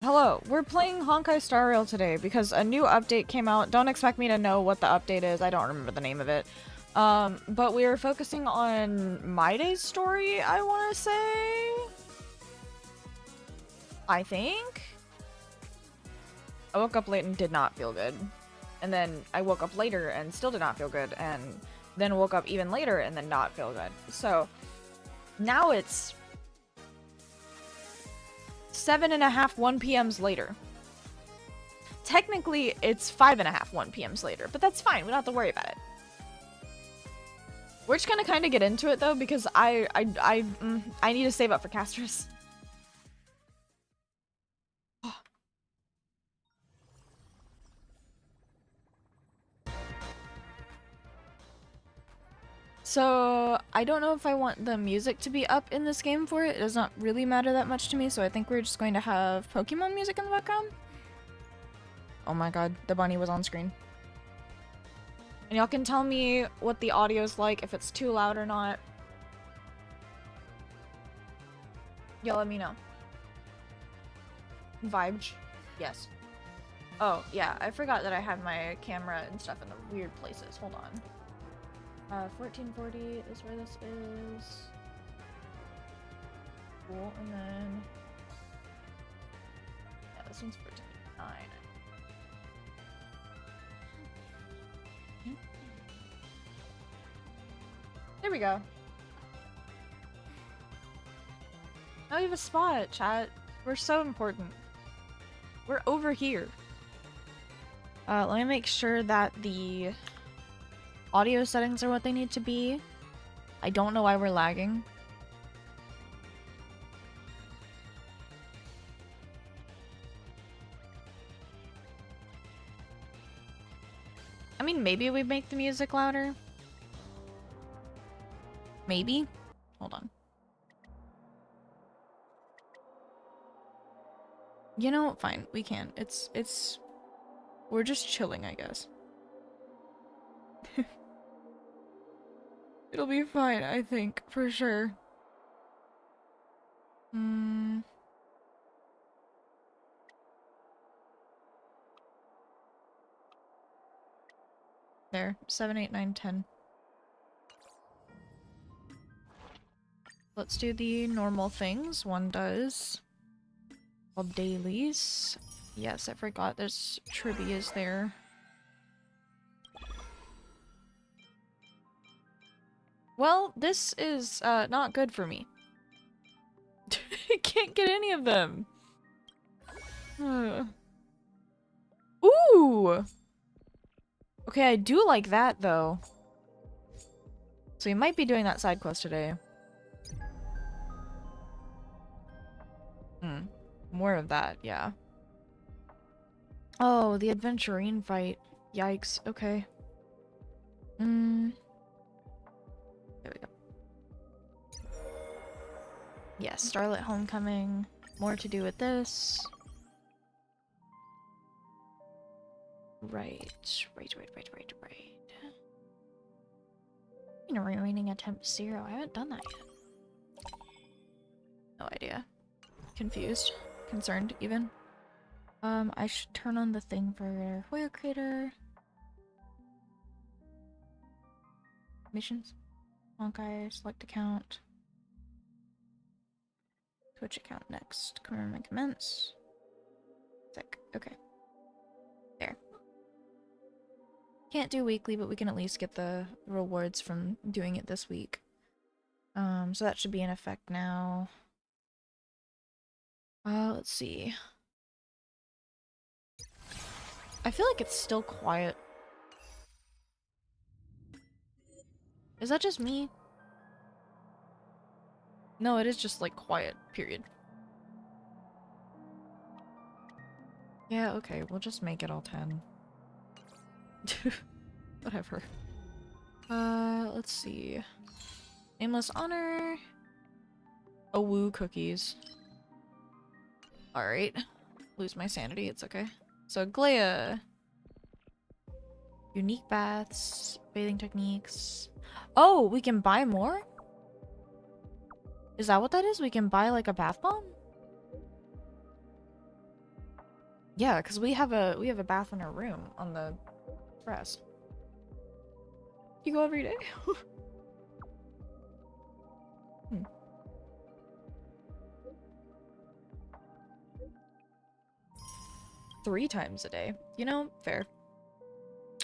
Hello, we're playing Honkai Star Rail today because a new update came out. Don't expect me to know what the update is. I don't remember the name of it. But we are focusing on My Day's story, I want to say. I think. I woke up late and did not feel good. And then I woke up later and still did not feel good. And then woke up even later and then not feel good. So now it's 7:30, 1 p.m.s later. Technically, it's 5:30, 1 p.m.s later, but that's fine. We don't have to worry about it. We're just gonna kind of get into it though, because I need to save up for Castris. So, I don't know if I want the music to be up in this game for it. It does not really matter that much to me, so I think we're just going to have Pokemon music in the background. Oh my god, the bunny was on screen. And y'all can tell me what the audio's like, if it's too loud or not. Y'all let me know. Vibes? Yes. Oh, yeah, I forgot that I had my camera and stuff in the weird places. Hold on. 1440 is where this is. Cool, and then... yeah, this one's 1409. There we go. Now we have a spot, chat. We're so important. We're over here. Let me make sure that the audio settings are what they need to be. I don't know why we're lagging. I mean, maybe we make the music louder. Maybe? Hold on. You know, fine, we can. We're just chilling, I guess. It'll be fine, I think, for sure. There, 7, 8, 9, 10. Let's do the normal things one does. All dailies. Yes, I forgot there's trivia's there. Well, this is not good for me. I can't get any of them. Ooh! Okay, I do like that though. So you might be doing that side quest today. More of that, yeah. Oh, the adventurine fight. Yikes, okay. There we go. Yes, Starlit Homecoming. More to do with this. Right. You know, remaining attempt 0. I haven't done that yet. No idea. Confused. Concerned, even. I should turn on the thing for Hoyo Crater. Missions. Honkai, select account. Twitch account next. Commence. Sick. Okay. There. Can't do weekly, but we can at least get the rewards from doing it this week. So that should be in effect now. Let's see. I feel like it's still quiet. Is that just me? No, it is just like quiet, period. Yeah, okay, we'll just make it all 10. Whatever. Let's see. Nameless Honor. Oh, woo cookies. Alright. Lose my sanity, it's okay. So, Glea. Unique baths. Bathing techniques. Oh, we can buy more? Is that what that is? We can buy like a bath bomb? Yeah, because we have a bath in our room on the rest. You go every day? Hmm. Three times a day. You know, fair.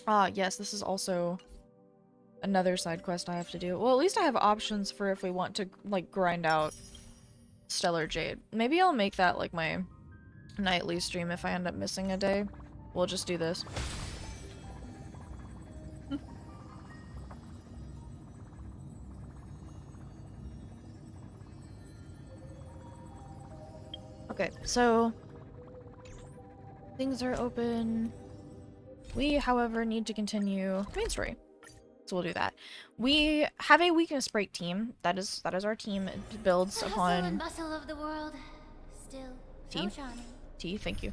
Ah, yes, this is also another side quest I have to do. Well, at least I have options for if we want to, like, grind out Stellar Jade. Maybe I'll make that, like, my nightly stream if I end up missing a day. We'll just do this. Okay, so things are open. We, however, need to continue main story. So we'll do that. We have a weakness break team. That is our team. It builds upon bustle of the world. Still T. so shining. T, thank you.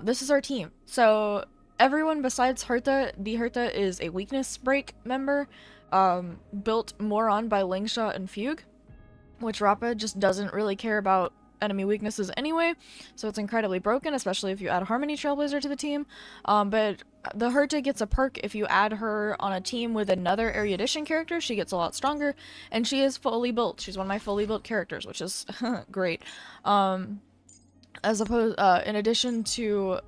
This is our team. So everyone besides Hertha, the Hertha is a weakness break member, built more on by Lingshot and Fugue, which Rappa just doesn't really care about enemy weaknesses anyway, so it's incredibly broken, especially if you add Harmony Trailblazer to the team. But the Herta gets a perk if you add her on a team with another erudition character. She gets a lot stronger, and she is fully built. She's one of my fully built characters, which is great. As opposed, in addition to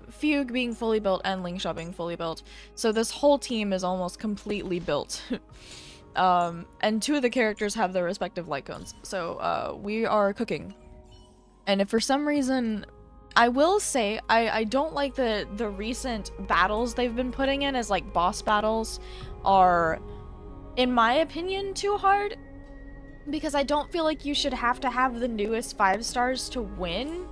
Fugue being fully built and Lingshot being fully built, so this whole team is almost completely built. And two of the characters have their respective light cones, so we are cooking. And if for some reason, I will say, I don't like the recent battles they've been putting in as like boss battles are, in my opinion, too hard. Because I don't feel like you should have to have the newest 5 stars to win.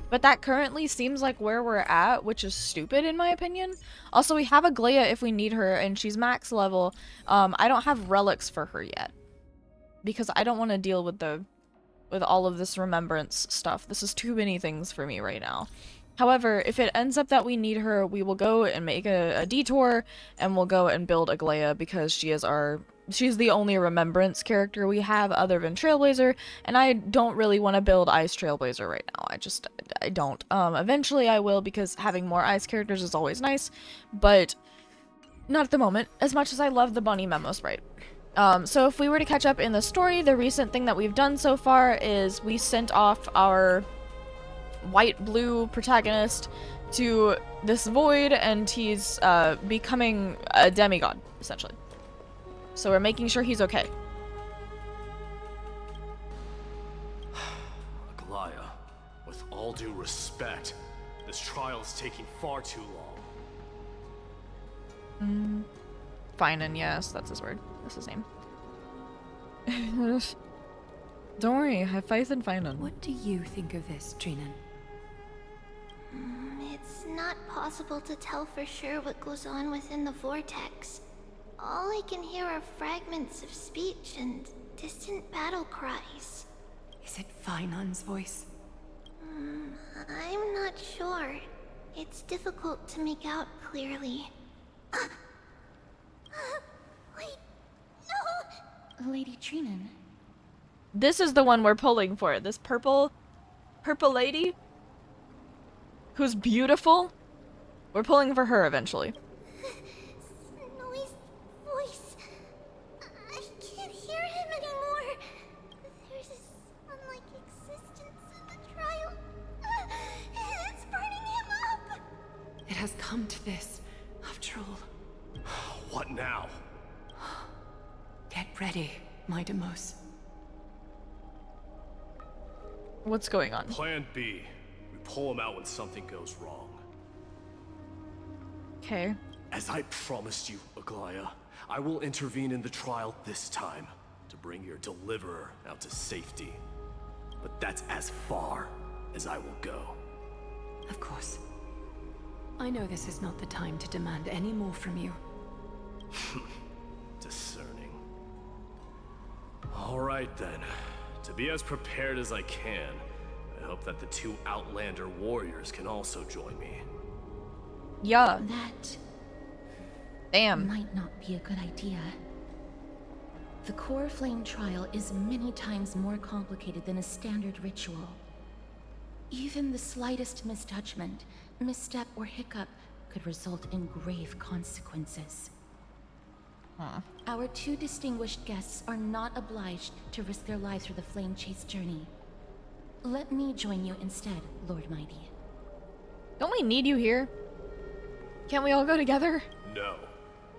But that currently seems like where we're at, which is stupid in my opinion. Also, we have Aglaia if we need her, and she's max level. I don't have relics for her yet. Because I don't want to deal with all of this remembrance stuff. This is too many things for me right now. However, if it ends up that we need her, we will go and make a detour, and we'll go and build Aglaia because she's the only remembrance character we have other than Trailblazer, and I don't really want to build Ice Trailblazer right now. I don't. Eventually I will, because having more Ice characters is always nice, but not at the moment, as much as I love the Bunny Memo Sprite. So if we were to catch up in the story, the recent thing that we've done so far is we sent off our white-blue protagonist to this void, and he's becoming a demigod, essentially. So we're making sure he's okay. Aglaia, with all due respect, this trial is taking far too long. Finan, yes, that's his word. That's his name. Don't worry, have faith in Finan. What do you think of this, Trinan? It's not possible to tell for sure what goes on within the vortex. All I can hear are fragments of speech and distant battle cries. Is it Finan's voice? I'm not sure. It's difficult to make out clearly. Wait, no! Lady Trinan. This is the one we're pulling for. This purple lady who's beautiful. We're pulling for her eventually. Snowy's voice. I can't hear him anymore. There's this unlike existence in the trial. It's burning him up. It has come to this, after all. What now? Get ready, my Demos. What's going on? Plan B. We pull him out when something goes wrong. Okay. As I promised you, Aglaia, I will intervene in the trial this time to bring your deliverer out to safety. But that's as far as I will go. Of course. I know this is not the time to demand any more from you. Discerning. All right then. To be as prepared as I can, I hope that the 2 Outlander warriors can also join me. Yeah. That Damn. might not be a good idea. The core flame trial is many times more complicated than a standard ritual. Even the slightest misjudgment, misstep, or hiccup could result in grave consequences. Our two distinguished guests are not obliged to risk their lives for the flame chase journey. Let me join you instead, Lord Mighty. Don't we need you here? Can't we all go together? No.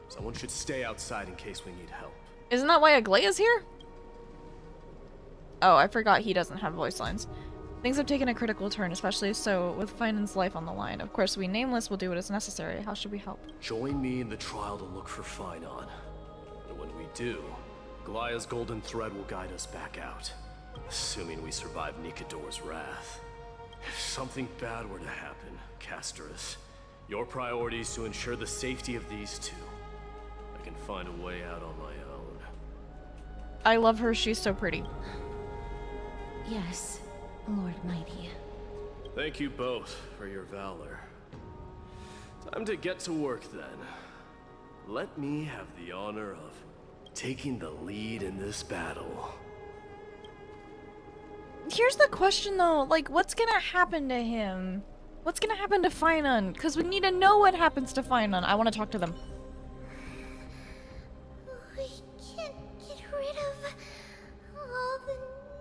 Someone should stay outside in case we need help. Isn't that why Aglaya's here? Oh, I forgot he doesn't have voice lines. Things have taken a critical turn, especially so with Finan's life on the line. Of course, we Nameless will do what is necessary. How should we help? Join me in the trial to look for Finon. And when we do, Glaya's golden thread will guide us back out. Assuming we survive Nikador's wrath. If something bad were to happen, Casterus, your priority is to ensure the safety of these two. I can find a way out on my own. I love her. She's so pretty. Yes, Lord Mighty. Thank you both for your valor. Time to get to work then. Let me have the honor of taking the lead in this battle. Here's the question though, like, what's gonna happen to him? What's gonna happen to Finon? Because we need to know what happens to Finon. I want to talk to them. We can't get rid of all the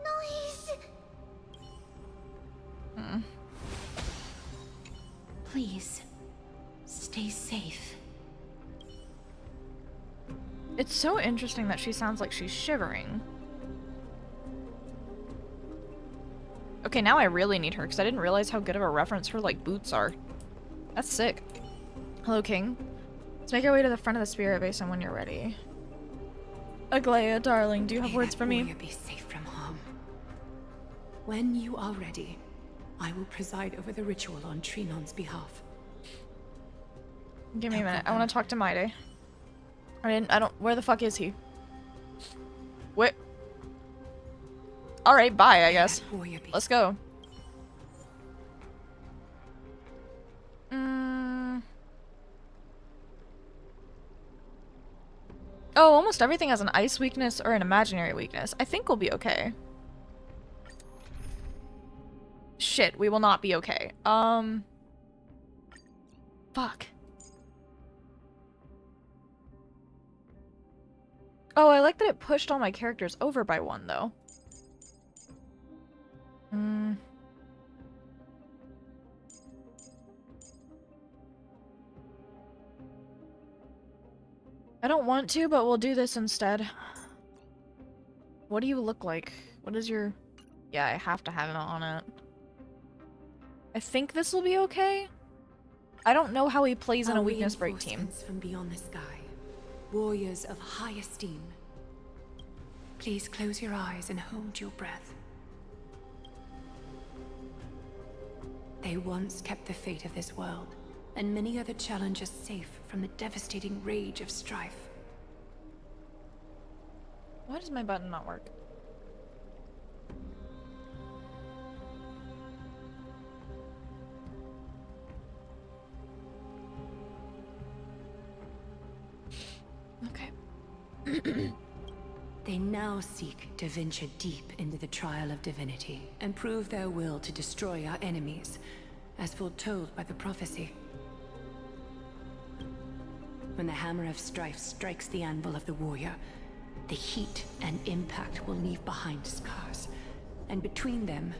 noise. Please, stay safe. It's so interesting that she sounds like she's shivering. Okay, now I really need her, because I didn't realize how good of a reference her, like, boots are. That's sick. Hello, King. Let's make our way to the front of the spirit basin when you're ready. Aglaya, darling, do you have words for me? May that warrior be safe from harm. When you are ready, I will preside over the ritual on Trinon's behalf. Give me a minute. I want to talk to Maide. I don't, where the fuck is he? Wait. Alright, bye, I guess. Let's go. Oh, almost everything has an ice weakness or an imaginary weakness. I think we'll be okay. Shit, we will not be okay. Fuck. Oh, I like that it pushed all my characters over by one, though. I don't want to, but we'll do this instead. What do you look like? What is your... Yeah, I have to have it on it. I think this will be okay. I don't know how he plays in a weakness break team. From beyond the sky, warriors of high esteem. Please close your eyes and hold your breath. They once kept the fate of this world, and many other challengers safe from the devastating rage of strife. Why does my button not work? Okay. They now seek to venture deep into the trial of divinity and prove their will to destroy our enemies, as foretold by the prophecy. When the hammer of strife strikes the anvil of the warrior, the heat and impact will leave behind scars, and between them,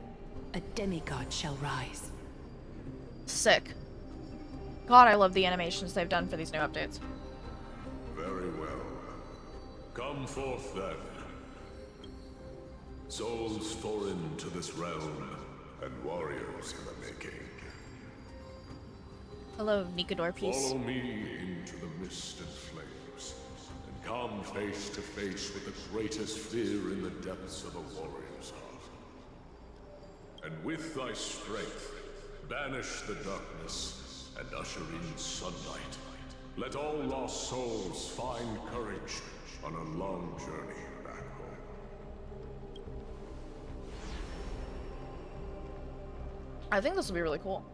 a demigod shall rise. Sick. God, I love the animations they've done for these new updates. Very well. Come forth then. Souls foreign to this realm, and warriors in the making. Hello, Nikador piece. Follow me into the mist and flames, and come face to face with the greatest fear in the depths of a warrior's heart. And with thy strength, banish the darkness and usher in sunlight. Let all lost souls find courage on a long journey back home. I think this will be really cool.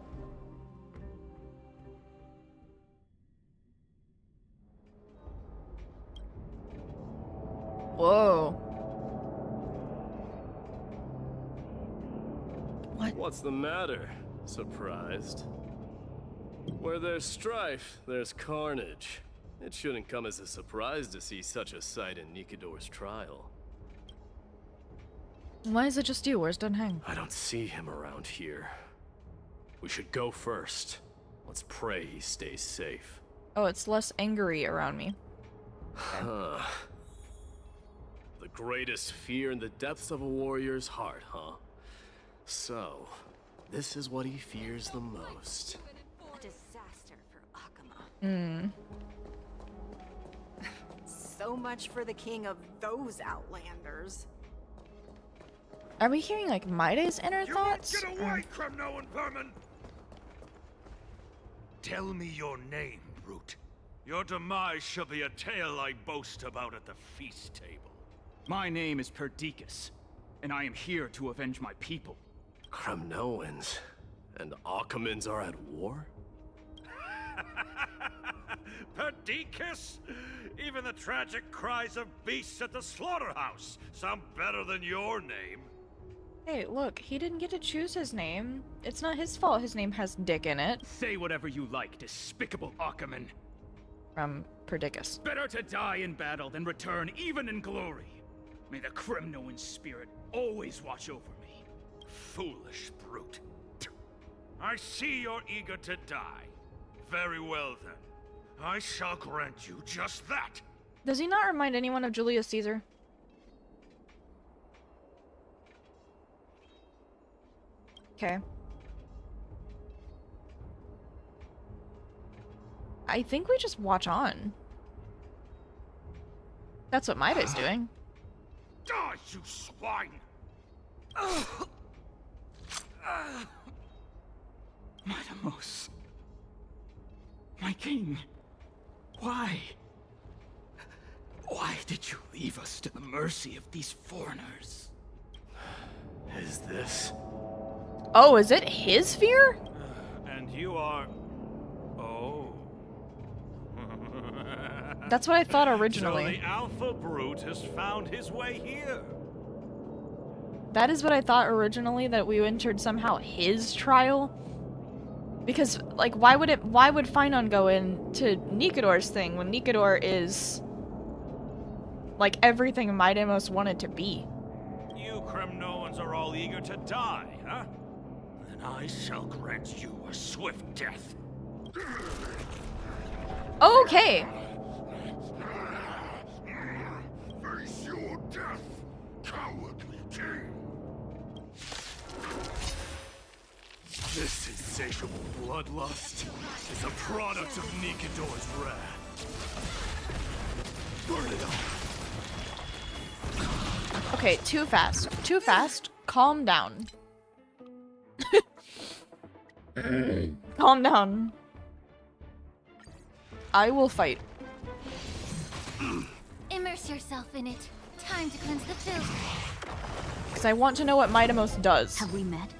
Whoa. What? What's the matter? Surprised? Where there's strife, there's carnage. It shouldn't come as a surprise to see such a sight in Nikidor's trial. Why is it just you? Where's Dunhang? I don't see him around here. We should go first. Let's pray he stays safe. Oh, it's less angry around me. Huh. The greatest fear in the depths of a warrior's heart, huh? So, this is what he fears the most. A disaster for Akama. So much for the king of those outlanders. Are we hearing like Maide's inner thoughts? Get away, Kremnoan vermin! Tell me your name, brute. Your demise shall be a tale I boast about at the feast table. My name is Perdiccas, and I am here to avenge my people. Kremnoans and Akamans are at war? Perdiccas? Even the tragic cries of beasts at the slaughterhouse sound better than your name. Hey, look, he didn't get to choose his name. It's not his fault his name has Dick in it. Say whatever you like, despicable Akaman. From Perdiccas. Better to die in battle than return even in glory. May the Kremnoan spirit always watch over me. Foolish brute. I see you're eager to die. Very well then. I shall grant you just that. Does he not remind anyone of Julius Caesar? Okay. I think we just watch on. That's what Maida's doing. Die, you swine! Madamos. My king. Why? Why did you leave us to the mercy of these foreigners? Is this? Oh, is it his fear? And you are... Oh. That's what I thought originally. So the alpha brute has found his way here. That is what I thought originally, that we entered somehow his trial. Because, like, why would Finon go into Nikidor's thing when Nikidor is, like, everything Maidemos wanted to be? You Kremnoans are all eager to die, huh? Then I shall grant you a swift death. Okay. Face your death, cowardly king. This insatiable bloodlust is a product of Nikidor's wrath. Burn it up. Okay, too fast. Too fast. Calm down. Calm down. I will fight. Immerse yourself in it. Time to cleanse the filth. Because I want to know what Maidemos does. Have we met?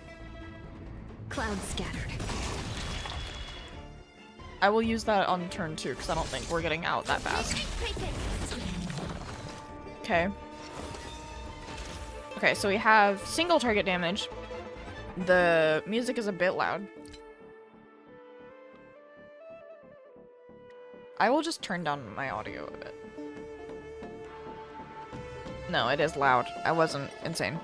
Clouds scattered. I will use that on turn 2, because I don't think we're getting out that fast. Okay. Okay, so we have single target damage. The music is a bit loud. I will just turn down my audio a bit. No, it is loud. I wasn't insane.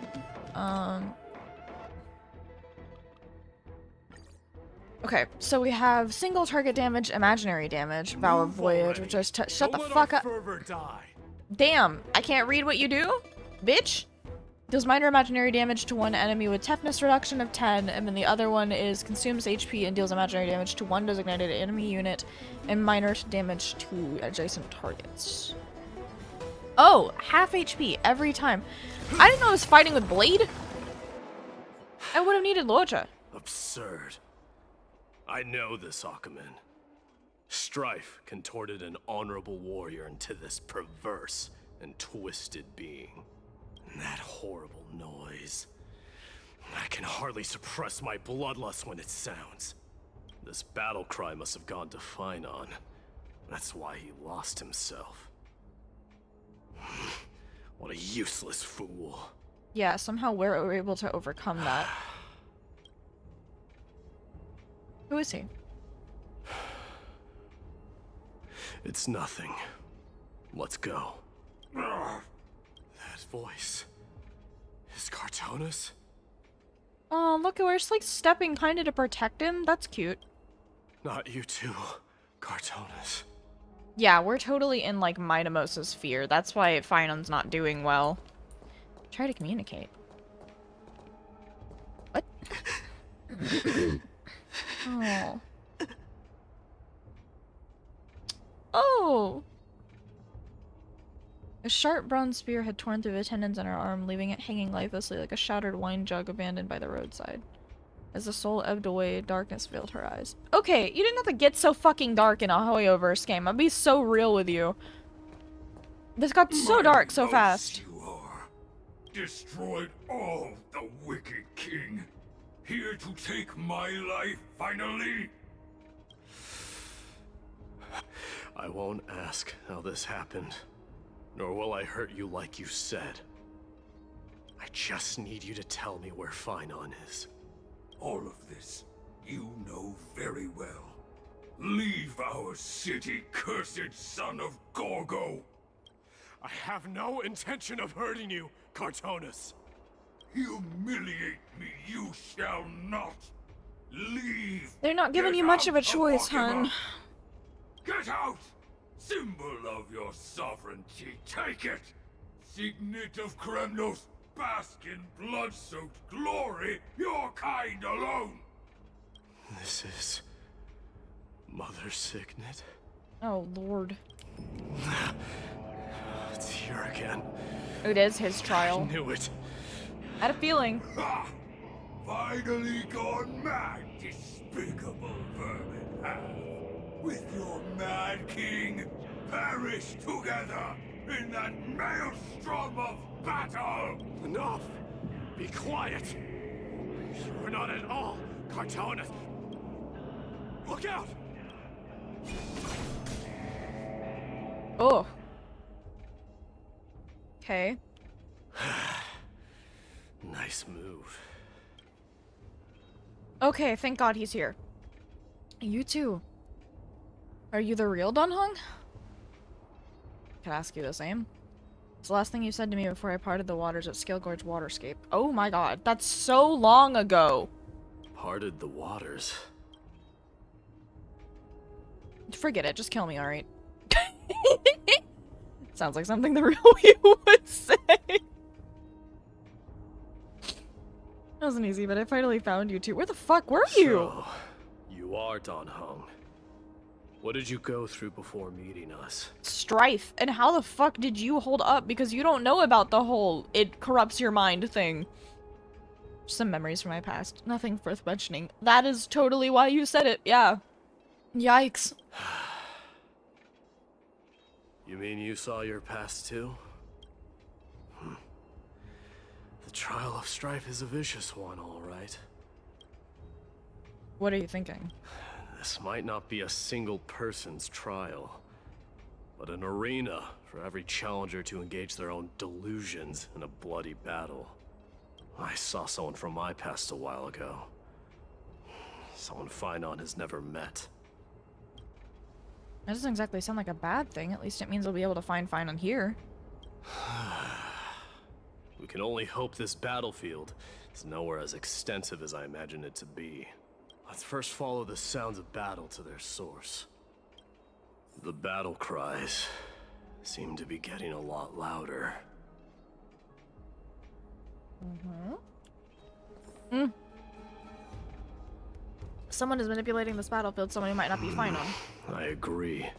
Okay, so we have single target damage, imaginary damage, Vow of Voyage, which is shut the fuck up. Damn, I can't read what you do? Bitch? Deals minor imaginary damage to one enemy with toughness reduction of 10, and then the other one is consumes HP and deals imaginary damage to one designated enemy unit, and minor damage to adjacent targets. Oh, half HP every time. I didn't know I was fighting with Blade. I would have needed Loja. Absurd. I know this Akaman. Strife contorted an honorable warrior into this perverse and twisted being. And that horrible noise. I can hardly suppress my bloodlust when it sounds. This battle cry must have gone to Finon. That's why he lost himself. What a useless fool. Yeah, somehow we're able to overcome that. Who is he? It's nothing. Let's go. That voice. Is Cartonis? Oh, look, we're just like stepping kind of to protect him. That's cute. Not you too, Cartonis. Yeah, we're totally in like Mitamos's fear. That's why Finon's not doing well. Try to communicate. What? Oh. Oh! A sharp brown spear had torn through the tendons in her arm, leaving it hanging lifelessly like a shattered wine jug abandoned by the roadside. As the soul ebbed away, darkness filled her eyes. Okay, you didn't have to get so fucking dark in a Hoyoverse game. I'll be so real with you. This got so dark so fast. You are. Destroyed all the wicked king. Here to take my life, finally. I won't ask how this happened, nor will I hurt you like you said. I just need you to tell me where Finon is. All of this, you know very well. Leave our city, cursed son of Gorgo! I have no intention of hurting you, Cartonis. Humiliate me, you shall not. Leave. They're not giving you much of a choice, hun. Get out! Symbol of your sovereignty, take it! Signet of Kremnos, bask in blood-soaked glory, your kind alone! This is... Mother's signet? Oh, Lord. It's here again. It is his trial. I knew it. I had a feeling. Ha! Finally gone mad, despicable vermin have. With your mad king, perish together in that maelstrom of battle! Enough! Be quiet! You're not at all, Cartonis! Look out! Oh. Okay. Nice move. Okay, thank God he's here. You too. Are you the real Don Hong? Can I ask you the same? It's the last thing you said to me before I parted the waters at Scale-Gorge Waterscape. Oh my God, that's so long ago. Parted the waters. Forget it, just kill me, alright? Sounds like something the real you would say. That wasn't easy, but I finally found you two. Where the fuck were you? So, you are Don Hong. What did you go through before meeting us? Strife. And how the fuck did you hold up? Because you don't know about the whole it corrupts your mind thing. Some memories from my past. Nothing worth mentioning. That is totally why you said it. Yeah. Yikes. You mean you saw your past too? The trial of Strife is a vicious one, all right. What are you thinking? This might not be a single person's trial, but an arena for every challenger to engage their own delusions in a bloody battle. I saw someone from my past a while ago. Someone Finon has never met. That doesn't exactly sound like a bad thing. At least it means we'll be able to find Finon here. We can only hope this battlefield is nowhere as extensive as I imagine it to be. Let's first follow the sounds of battle to their source. The battle cries seem to be getting a lot louder. Someone is manipulating this battlefield, someone who might not be Finon. I agree.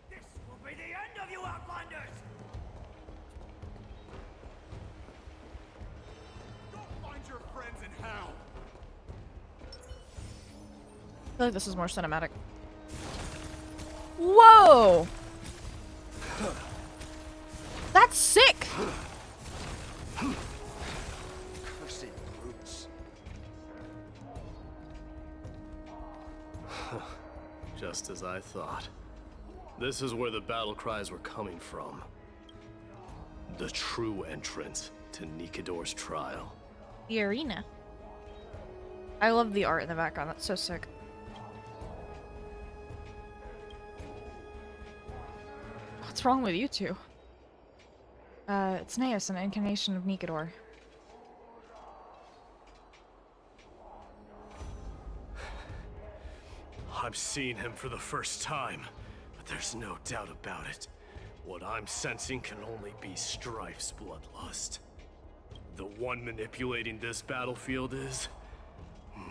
This will be the end of you, Outlanders! Go find your friends in hell! I feel like this is more cinematic. Whoa! That's sick! Cursed brutes. Just as I thought. This is where the battle cries were coming from. The true entrance to Nikador's trial. The arena. I love the art in the background. That's so sick. What's wrong with you two? It's Neus, an incarnation of Nikador. I'm seeing him for the first time, but there's no doubt about it. What I'm sensing can only be Strife's bloodlust. The one manipulating this battlefield is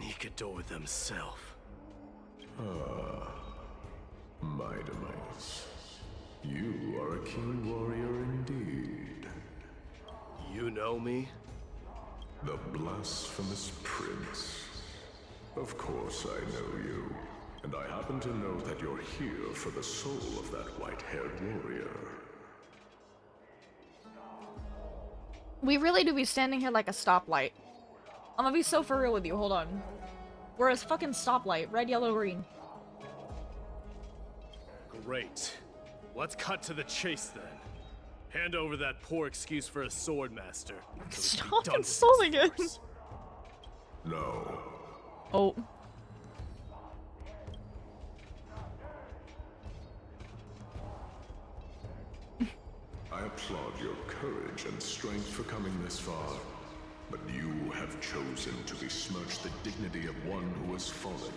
Nikador themselves. Ah, Mightimus. You are a king warrior indeed. You know me? The blasphemous prince. Of course I know you. And I happen to know that you're here for the soul of that white-haired warrior. We really do be standing here like a stoplight. I'm gonna be so for real with you, hold on. We're a fucking stoplight, red, yellow, green. Great. Let's cut to the chase then. Hand over that poor excuse for a sword master. Stop insulting him! No. Oh. I applaud your courage and strength for coming this far, but you have chosen to besmirch the dignity of one who has fallen,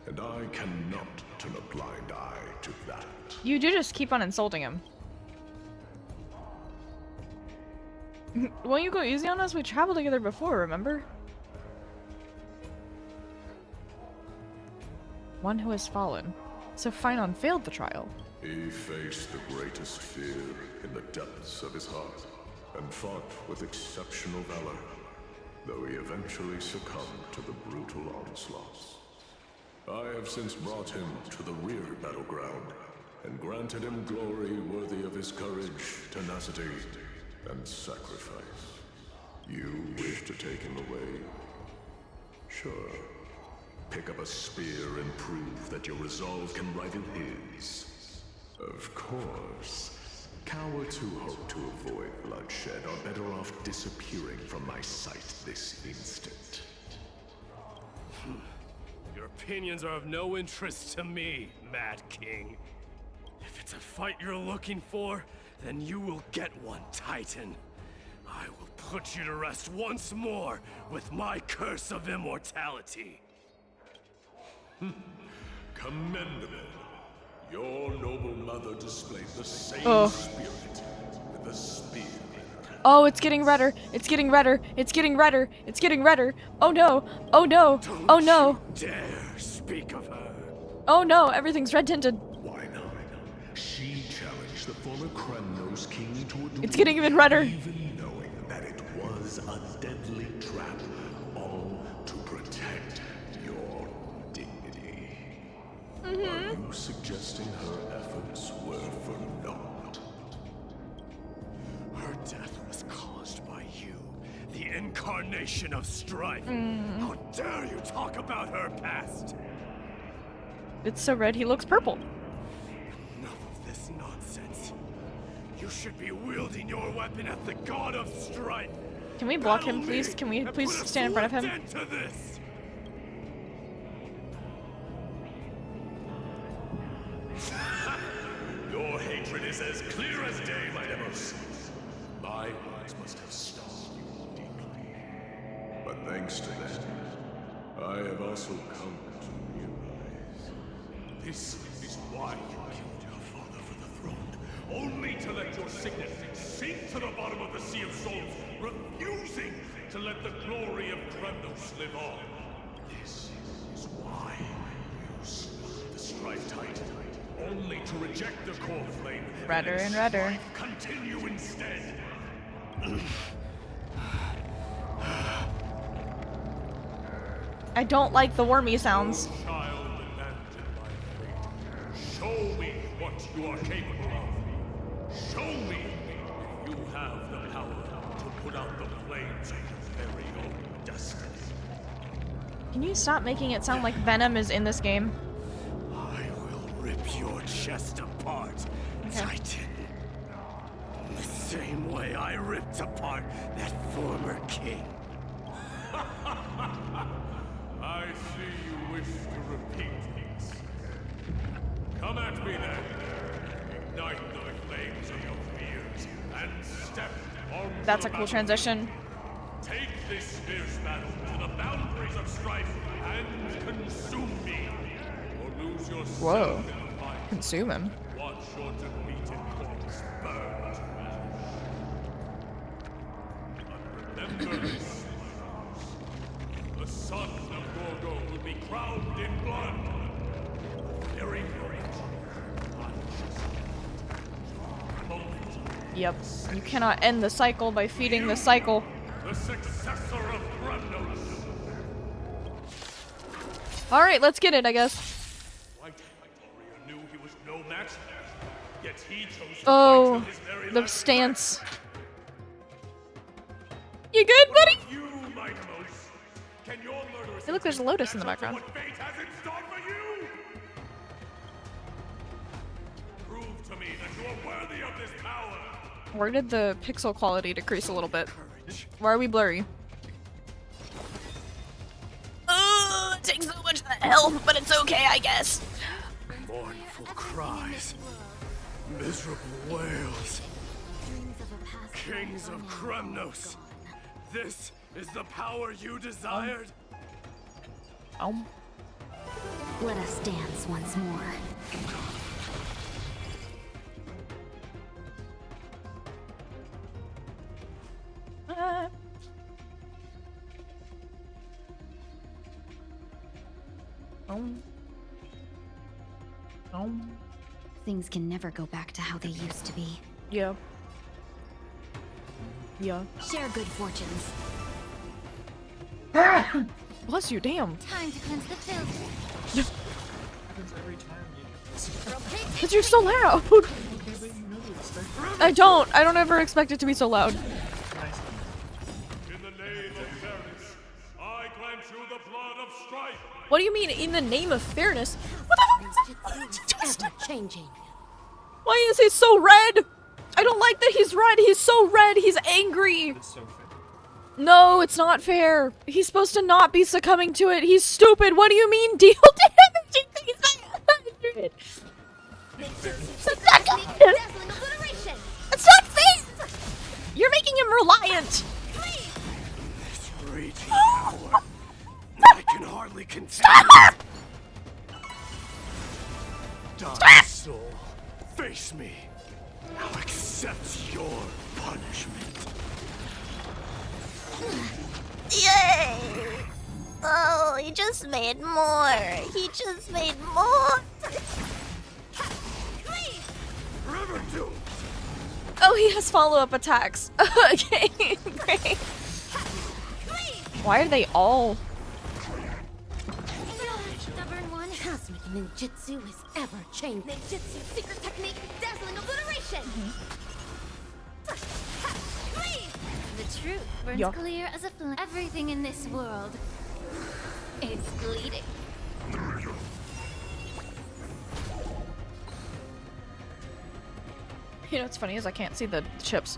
and I cannot turn a blind eye to that. You do just keep on insulting him. Won't you go easy on us? We traveled together before, remember? One who has fallen. So Finon failed the trial. He faced the greatest fear in the depths of his heart, and fought with exceptional valor, though he eventually succumbed to the brutal onslaughts. I have since brought him to the rear battleground, and granted him glory worthy of his courage, tenacity, and sacrifice. You wish to take him away? Sure. Pick up a spear and prove that your resolve can rival his. Of course. Cowards who hope to avoid bloodshed are better off disappearing from my sight this instant. Your opinions are of no interest to me, Mad King. If it's a fight you're looking for, then you will get one, Titan. I will put you to rest once more with my curse of immortality. Commendable. Your noble mother displayed the same spirit with the spear. Oh, it's getting redder. It's getting redder. It's getting redder. It's getting redder. Oh no. Oh no. Oh no. Don't you dare speak of her. Oh no, everything's red tinted. Why not? She challenged the former Kremnos king to a duel. It's getting even redder. Even knowing that it was a deadly trap, all to protect your dignity. Are you suggesting her efforts were for naught? Her death was caused by you, the incarnation of strife. How dare you talk about her past? It's so red he looks purple. Enough of this nonsense. You should be wielding your weapon at the god of strife. Can we block him, please? Can we please stand in front of him? Into this. Your hatred is as clear as day, my Demos. My words must have stung you deeply. But thanks to them, I have also come to realize. This is why you killed your father for the throne, only to let your signet sink to the bottom of the Sea of Souls, refusing to let the glory of Kremnos live on. This is why you slew the Strife Titan, only to reject the core flame. Redder and redder. Continue instead. I don't like the wormy sounds. Child abandoned by fate. Show me what you are capable of. Show me if you have the power to put out the flames of your very own destiny. Can you stop making it sound like Venom is in this game? I will rip your chest apart, Titan. The same way I ripped apart that former king. I see you wish to repeat this. Come at me then. Ignite the flames of your fears and step on. That's a cool transition. Take this fierce battle to the boundaries of strife and consume me, or lose yourself Whoa. in the fight. Consume him. Watch your defeated corpse burn to ash. But remember this. The son of Gorgo will be crowned in blood. Very great. Yep. You cannot end the cycle by feeding the cycle. The successor of Kremnos. Alright, let's get it, I guess. White warrior knew he was no match, yet he chose to Oh, fight till his very the last stance. You good, buddy? breath. You, my most. Can your murderous Hey, look, there's a lotus in the match up to background. what fate has in store for you? Prove to me that you are worthy of this power. Where did the pixel quality decrease a little bit? Why are we blurry? It takes so much health, but it's okay, I guess. Mournful cries. Miserable wails. Kings of Kremnos. This is the power you desired? Let us dance once more. Things can never go back to how they used to be. Yeah. Yeah. Share good fortunes. Bless you, damn. Time to cleanse the filth. Because you're so loud. I don't ever expect it to be so loud. In the name of fairness, I grant you the blood of strife. What do you mean, in the name of fairness? What the fuck is that? Ever changing. Why is he so red? I don't like that he's red. He's so red. He's angry. It's so fair. No, it's not fair. He's supposed to not be succumbing to it. He's stupid. What do you mean, deal damage? It's not fair. You're making him reliant. This raging power. I can hardly contain it. Dark soul, face me. I'll accept your punishment. Yay! Oh, he just made more. He just made more. River Doom! Oh, he has follow-up attacks. Okay, great. Why are they all? Stubborn one. Cosmic ninjutsu is ever changing. Ninjutsu secret technique, dazzling obliteration. The truth burns Yeah. clear as a flame. Everything in this world is bleeding. You know what's funny is I can't see the chips.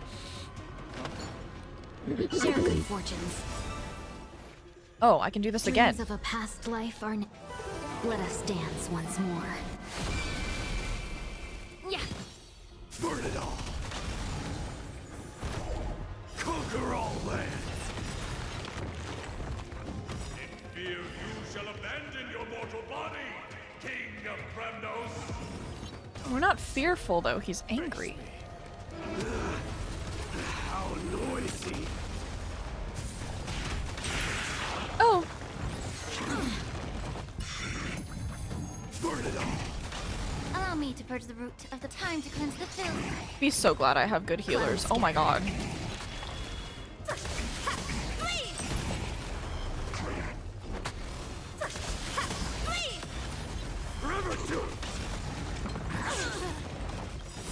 Share good fortunes. Oh, I can do this again. Dreams of a past life are. Let us dance once more. Yeah. Burn it all. Conquer all lands. In fear you shall abandon your mortal body, King of Kremnos. We're not fearful though, he's angry. How noisy. Oh, Burn it all. Allow me to purge the root of the time to cleanse the filth. be so glad I have good healers. Oh my god. River Doom!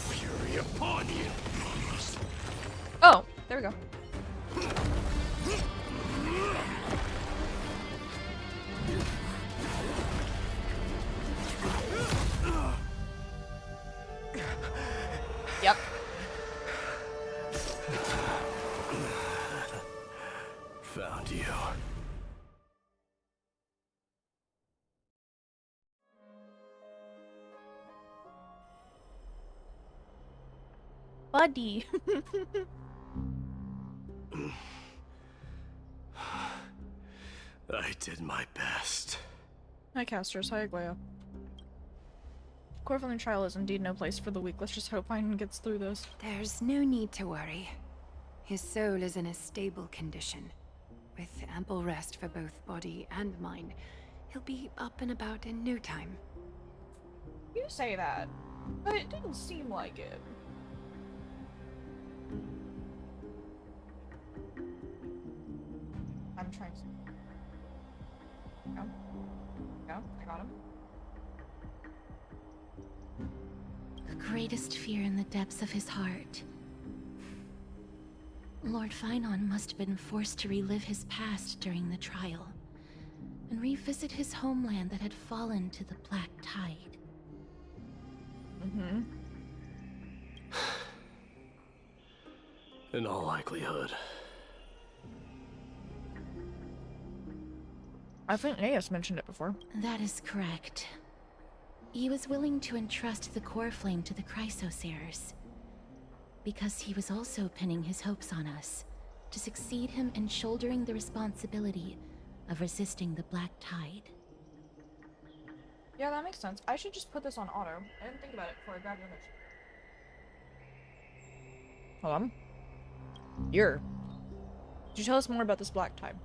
Fury upon you! Oh, there we go. Yep. Found you. buddy. I did my best. Hi, Casters. Hi, Aglaya. Corvin trial is indeed no place for the weak. Let's just hope Pine gets through this. There's no need to worry. His soul is in a stable condition. With ample rest for both body and mind, he'll be up and about in no time. You say that, but it didn't seem like it. I'm trying to... Go. Go. I got him. The greatest fear in the depths of his heart. Lord Finon must have been forced to relive his past during the trial, and revisit his homeland that had fallen to the Black Tide. Mm-hmm. In all likelihood. I think Naeus mentioned it before. That is correct. He was willing to entrust the core flame to the Chrysoseirs, because he was also pinning his hopes on us to succeed him in shouldering the responsibility of resisting the Black Tide. Yeah, that makes sense. I should just put this on auto. I didn't think about it before I grabbed the image. Hold on. Could you tell us more about this Black Tide?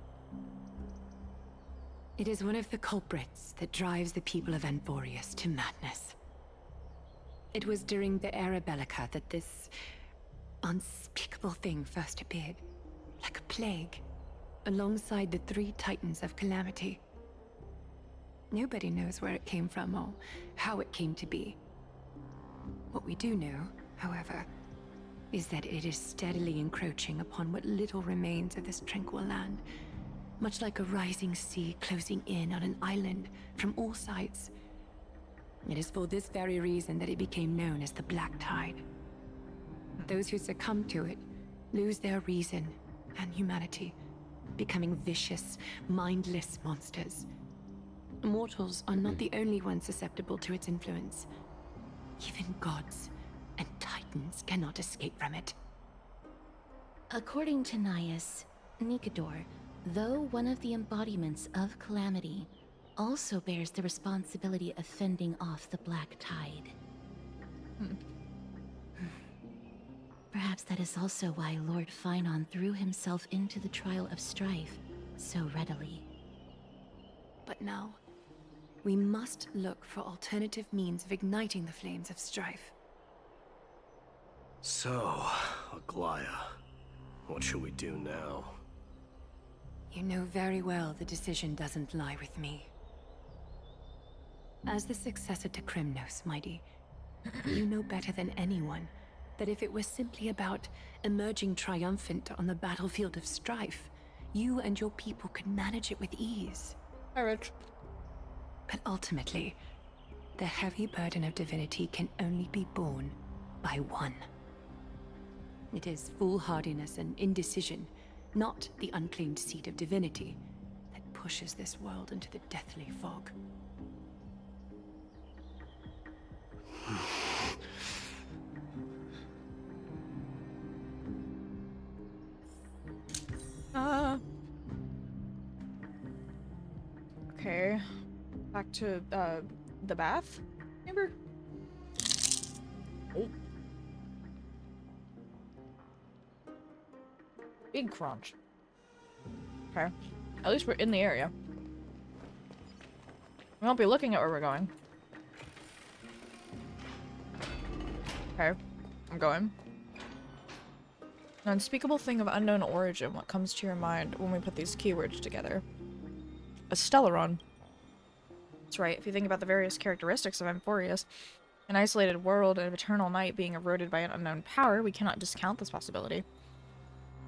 It is one of the culprits that drives the people of Anvorius to madness. It was during the Era Bellica that this unspeakable thing first appeared, like a plague, alongside the 3 Titans of Calamity. Nobody knows where it came from or how it came to be. What we do know, however, is that it is steadily encroaching upon what little remains of this tranquil land, much like a rising sea closing in on an island from all sides. It is for this very reason that it became known as the Black Tide. Those who succumb to it lose their reason and humanity, becoming vicious, mindless monsters. Mortals are not the only ones susceptible to its influence. Even gods and titans cannot escape from it. According to Naeus, Nikador, though one of the embodiments of Calamity, also bears the responsibility of fending off the Black Tide. Perhaps that is also why Lord Finon threw himself into the trial of strife so readily. But now, we must look for alternative means of igniting the flames of strife. So, Aglaya, what should we do now? You know very well the decision doesn't lie with me. As the successor to Kremnos, Mighty, you know better than anyone that if it was simply about emerging triumphant on the battlefield of strife, you and your people could manage it with ease. Hi, Rich. But ultimately, the heavy burden of divinity can only be borne by one. It is foolhardiness and indecision, not the unclaimed seat of divinity, that pushes this world into the deathly fog. Okay. Back to, the bath? Chamber? Oh. Big crunch. Okay. At least we're in the area. We won't be looking at where we're going. Okay. I'm going. An unspeakable thing of unknown origin. What comes to your mind when we put these keywords together? A Stellaron. That's right, if you think about the various characteristics of Amphorius, an isolated world of eternal night being eroded by an unknown power, we cannot discount this possibility.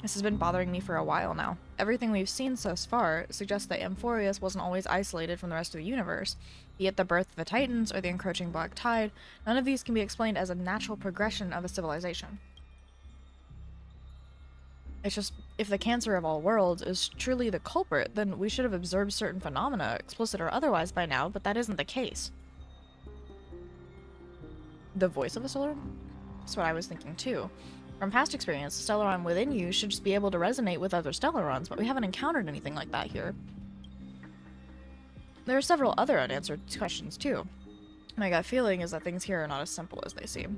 This has been bothering me for a while now. Everything we've seen so far suggests that Amphorius wasn't always isolated from the rest of the universe. Be it the birth of the Titans or the encroaching Black Tide, none of these can be explained as a natural progression of a civilization. It's just, if the cancer of all worlds is truly the culprit, then we should have observed certain phenomena, explicit or otherwise, by now, but that isn't the case. The voice of a Stellaron? That's what I was thinking too. From past experience, the Stellaron within you should just be able to resonate with other Stellarons, but we haven't encountered anything like that here. There are several other unanswered questions too. My gut feeling is that things here are not as simple as they seem.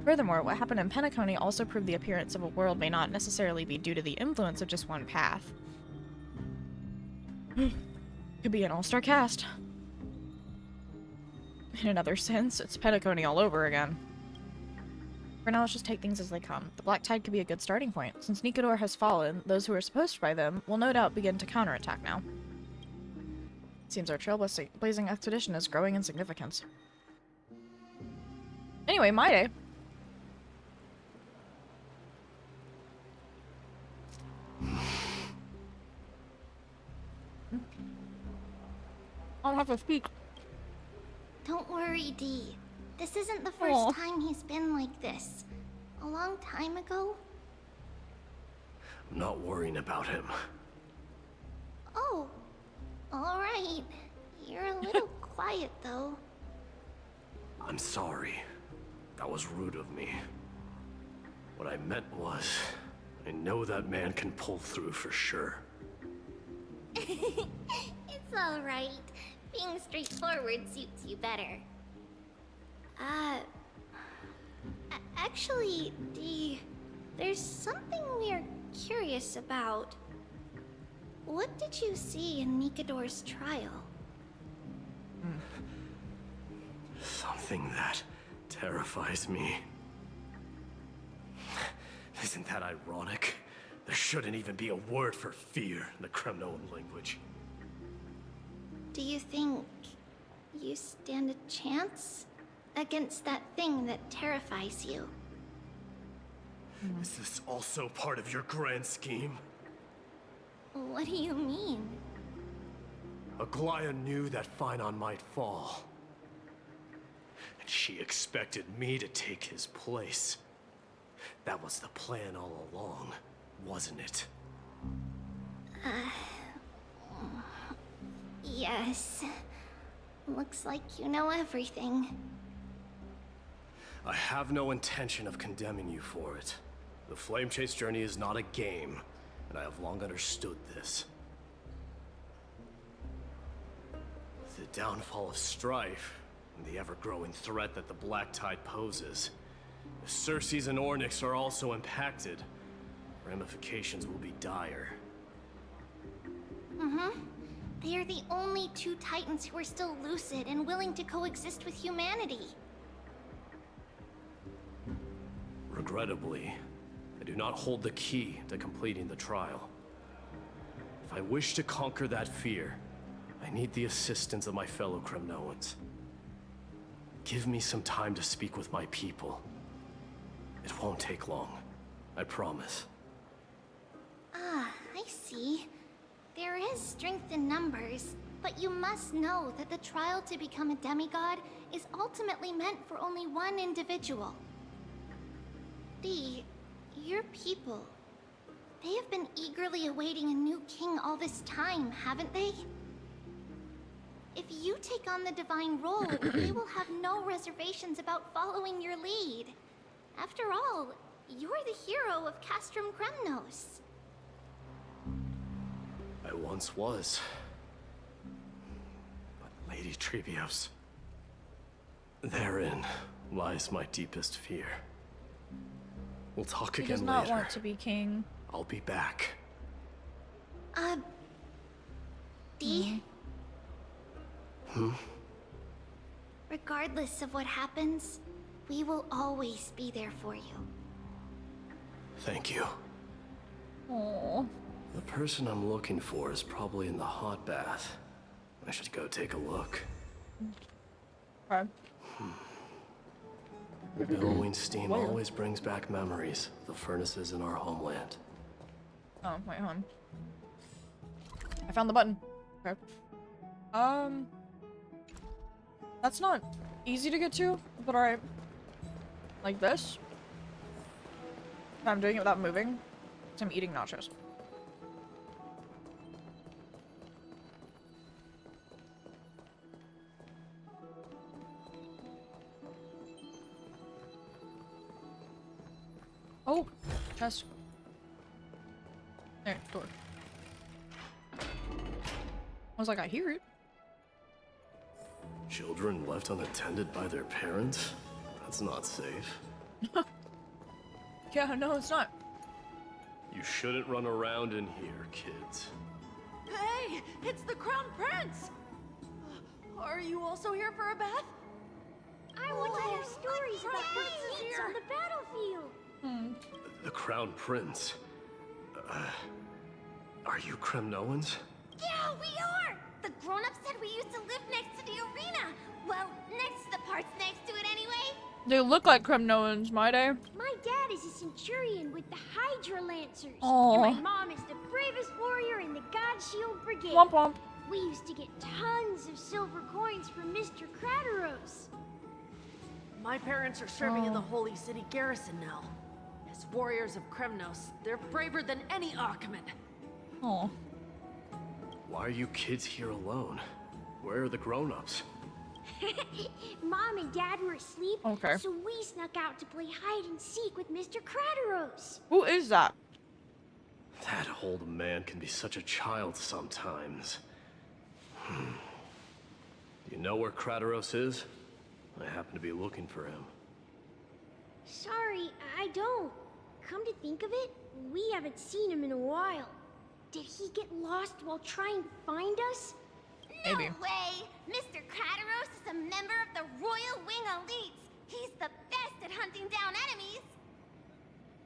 Furthermore, what happened in Penacony also proved the appearance of a world may not necessarily be due to the influence of just one path. Could be an all-star cast. In another sense, it's Penacony all over again. For now, let's just take things as they come. The Black Tide could be a good starting point. Since Nikador has fallen, those who are supposed by them will no doubt begin to counterattack now. It seems our trailblazing expedition is growing in significance. Anyway, my day. I don't have to speak. Don't worry, Dee. This isn't the first time he's been like this. A long time ago? I'm not worrying about him. Oh, alright. You're a little quiet, though. I'm sorry. That was rude of me. What I meant was, I know that man can pull through for sure. It's alright. Being straightforward suits you better. Actually, Dee, there's something we're curious about. What did you see in Nikador's trial? Something that terrifies me. Isn't that ironic? There shouldn't even be a word for fear in the Kremnoan language. Do you think you stand a chance against that thing that terrifies you? Is this also part of your grand scheme? What do you mean? Aglaya knew that Phynon might fall. And she expected me to take his place. That was the plan all along, wasn't it? Yes. Looks like you know everything. I have no intention of condemning you for it. The Flame Chase journey is not a game, and I have long understood this. The downfall of strife, and the ever-growing threat that the Black Tide poses. If Circes and Ornyx are also impacted, ramifications will be dire. They are the only two Titans who are still lucid and willing to coexist with humanity. Regrettably, I do not hold the key to completing the trial. If I wish to conquer that fear, I need the assistance of my fellow Kremnoans. Give me some time to speak with my people. It won't take long, I promise. Ah, I see. There is strength in numbers, but you must know that the trial to become a demigod is ultimately meant for only one individual. Dee, your people, they have been eagerly awaiting a new king all this time, haven't they? If you take on the divine role, they will have no reservations about following your lead. After all, you're the hero of Castrum Kremnos. I once was. But Lady Trebios, therein lies my deepest fear. We'll talk again later. He does not want to be king. I'll be back. Dee? Regardless of what happens, we will always be there for you. Thank you. Aww. The person I'm looking for is probably in the hot bath. I should go take a look. Okay. Billowing steam always brings back memories of the furnaces in our homeland. Oh, wait, hold on. I found the button. Okay. That's not easy to get to, but alright. Like this. I'm doing it without moving, because I'm eating nachos. Oh, chest. There, door. I was like, I hear it. Children left unattended by their parents? That's not safe. Yeah, no, it's not. You shouldn't run around in here, kids. Hey, it's the Crown Prince! Are you also here for a bath? I want to hear stories about princes on the battlefield. The Crown Prince. Are you Kremnoans? Yeah, we are! The grown-ups said we used to live next to the arena. Well, next to the parts next to it anyway. They look like Kremnoans, might I? My dad is a centurion with the Hydra Lancers. Aww. And my mom is the bravest warrior in the God Shield Brigade. Womp womp. We used to get tons of silver coins from Mr. Crateros. My parents are serving in the Holy City garrison now. As warriors of Kremnos, they're braver than any Achaemen. Oh. Why are you kids here alone? Where are the grown-ups? Mom and Dad were asleep, Okay. so we snuck out to play hide and seek with Mr. Crateros. Who is that? That old man can be such a child sometimes. You know where Crateros is? I happen to be looking for him. Sorry, I don't. Come to think of it, we haven't seen him in a while. Did he get lost while trying to find us? Maybe. No way! Mr. Crateros is a member of the Royal Wing Elites. He's the best at hunting down enemies.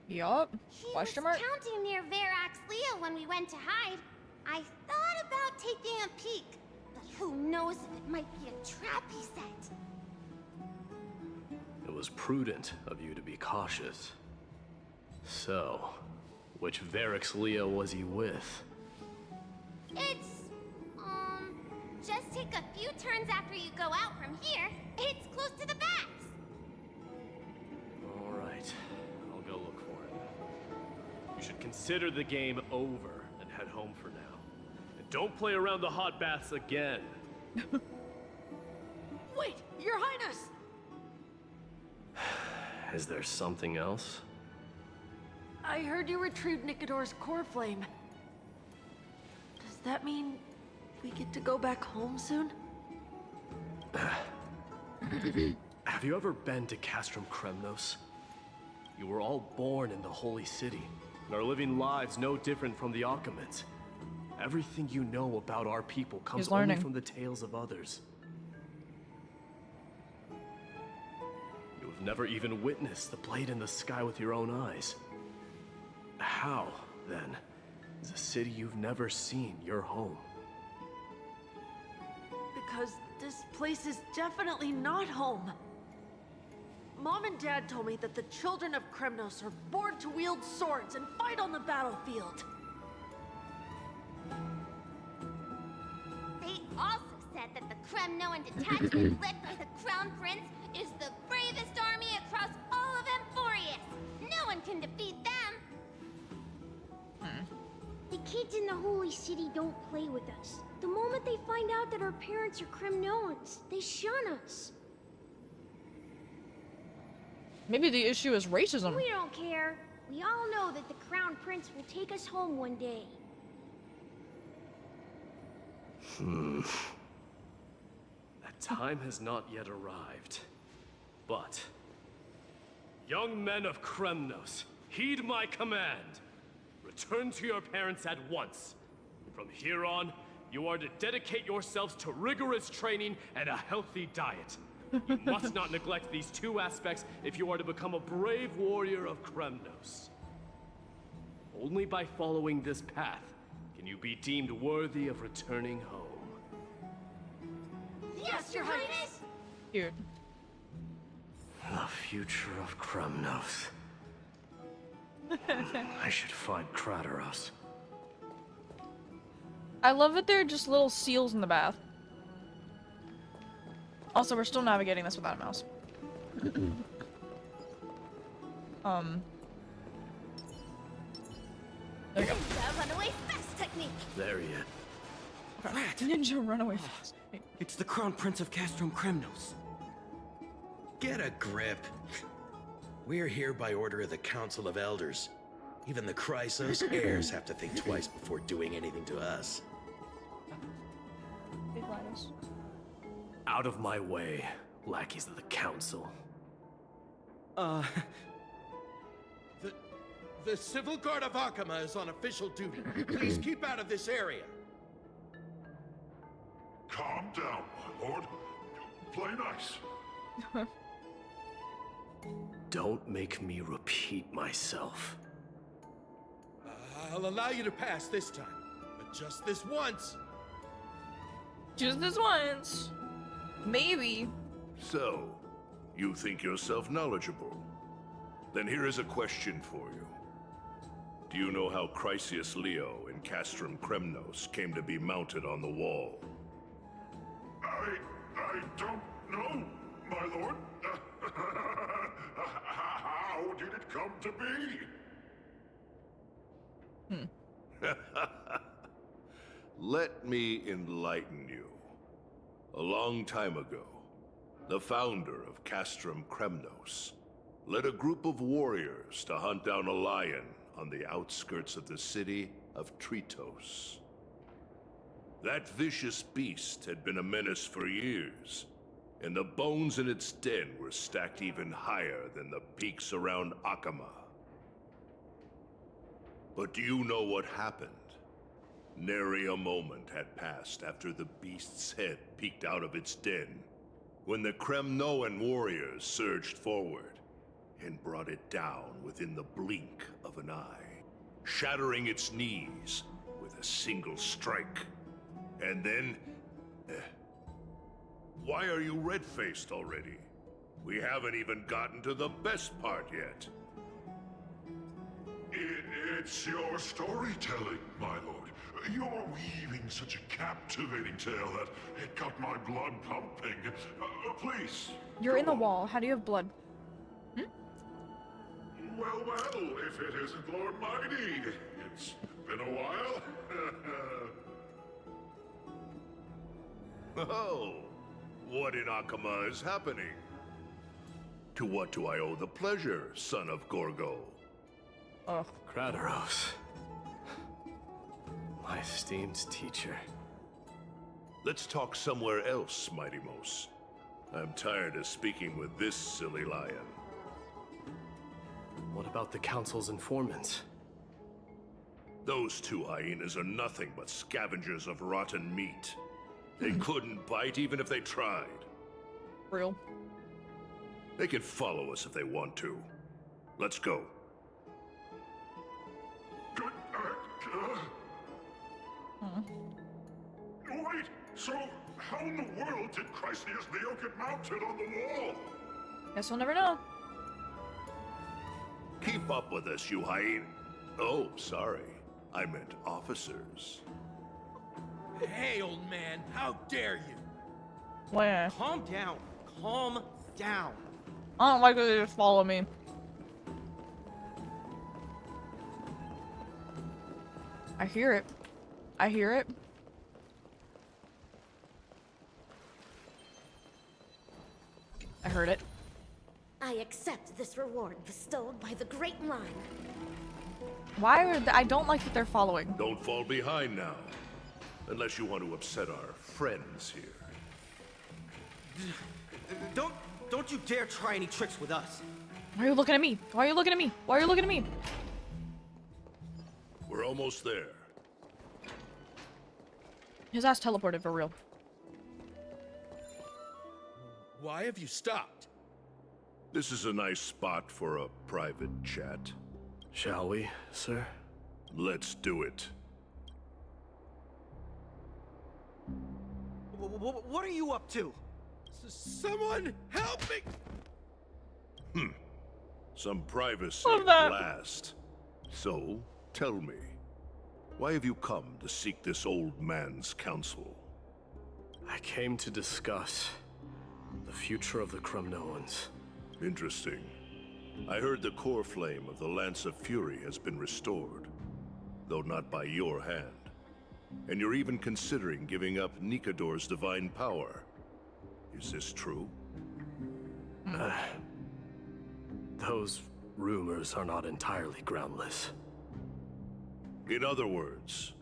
Yup. He was Question mark? counting near Verax Leo when we went to hide. I thought about taking a peek, but who knows if it might be a trap he set. It was prudent of you to be cautious. So, which Verax Leo was he with? It's, just take a few turns after you go out from here. It's close to the bats. All right, I'll go look for him. You should consider the game over and head home for now. And don't play around the hot baths again. Wait, Your Highness! Is there something else? I heard you retrieved Nikador's core flame. Does that mean we get to go back home soon? Have you ever been to Castrum Kremnos? You were all born in the Holy City, and are living lives no different from the Achaemens. Everything you know about our people comes only from the tales of others. You have never even witnessed the blade in the sky with your own eyes. How, then, is a city you've never seen your home? Because this place is definitely not home. Mom and Dad told me that the children of Kremnos are born to wield swords and fight on the battlefield. They also said that the Kremnoan detachment led by the Crown Prince is the bravest army across all of Amphorius. No one can defeat them. The kids in the Holy City don't play with us. The moment they find out that our parents are Kremnoans, they shun us. Maybe the issue is racism. We don't care. We all know that the Crown Prince will take us home one day. That time has not yet arrived. But, young men of Kremnos, heed my command. Return to your parents at once. From here on, you are to dedicate yourselves to rigorous training and a healthy diet. You must not neglect these two aspects if you are to become a brave warrior of Kremnos. Only by following this path can you be deemed worthy of returning home. Yes, Your Highness! Cute. The future of Kremnos. I should find Crateros. I love that they're just little seals in the bath. Also, we're still navigating this without a mouse. There you go. Ninja runaway fast technique. There he is. Rat! Ninja runaway fast. It's the Crown Prince of Castrum Kremnos. Get a grip. We're here by order of the Council of Elders. Even the Chrysos heirs have to think twice before doing anything to us. Big Linus. Out of my way, lackeys of the Council. The Civil Guard of Akama is on official duty. Please keep out of this area. Calm down, my lord. Play nice. Don't make me repeat myself. I'll allow you to pass this time, but just this once. Just this once. Maybe. So, you think yourself knowledgeable? Then here is a question for you. Do you know how Chrysius Leo in Castrum Kremnos came to be mounted on the wall? I don't know, my lord. How did it come to be? Let me enlighten you. A long time ago, the founder of Castrum Kremnos led a group of warriors to hunt down a lion on the outskirts of the city of Tritos. That vicious beast had been a menace for years, and the bones in its den were stacked even higher than the peaks around Akama. But do you know what happened? Nary a moment had passed after the beast's head peeked out of its den, when the Kremnoan warriors surged forward and brought it down within the blink of an eye, shattering its knees with a single strike. And then... why are you red-faced already? We haven't even gotten to the best part yet. It's your storytelling, my lord. You're weaving such a captivating tale that it got my blood pumping. Please. You're in the wall. How do you have blood? Well, if it isn't Lord Mighty. It's been a while. Oh, what in Akama is happening? To what do I owe the pleasure, son of Gorgo? Ugh. Kradaros. My esteemed teacher. Let's talk somewhere else, Mighty Mos. I'm tired of speaking with this silly lion. What about the Council's informants? Those two hyenas are nothing but scavengers of rotten meat. They couldn't bite even if they tried. Real. They can follow us if they want to. Let's go. Wait, so how in the world did Chrysius Leo get mounted on the wall? Guess we'll never know. Keep up with us, you hyena. Oh, sorry. I meant officers. Hey, old man, how dare you? Where? Calm down. Calm down. I don't like that they just follow me. I hear it. I hear it. I heard it. I accept this reward bestowed by the Great Line. Why are I don't like that they're following. Don't fall behind now. Unless you want to upset our friends here. Don't you dare try any tricks with us. Why are you looking at me? Why are you looking at me? Why are you looking at me? We're almost there. His ass teleported for real. Why have you stopped? This is a nice spot for a private chat. Shall we, sir? Let's do it. What are you up to? Someone help me! Some privacy Love at that. last. So, tell me, why have you come to seek this old man's counsel? I came to discuss the future of the Kremnoans. Interesting. I heard the core flame of the Lance of Fury has been restored, though not by your hand. And you're even considering giving up Nikador's divine power. Is this true? Those rumors are not entirely groundless. In other words,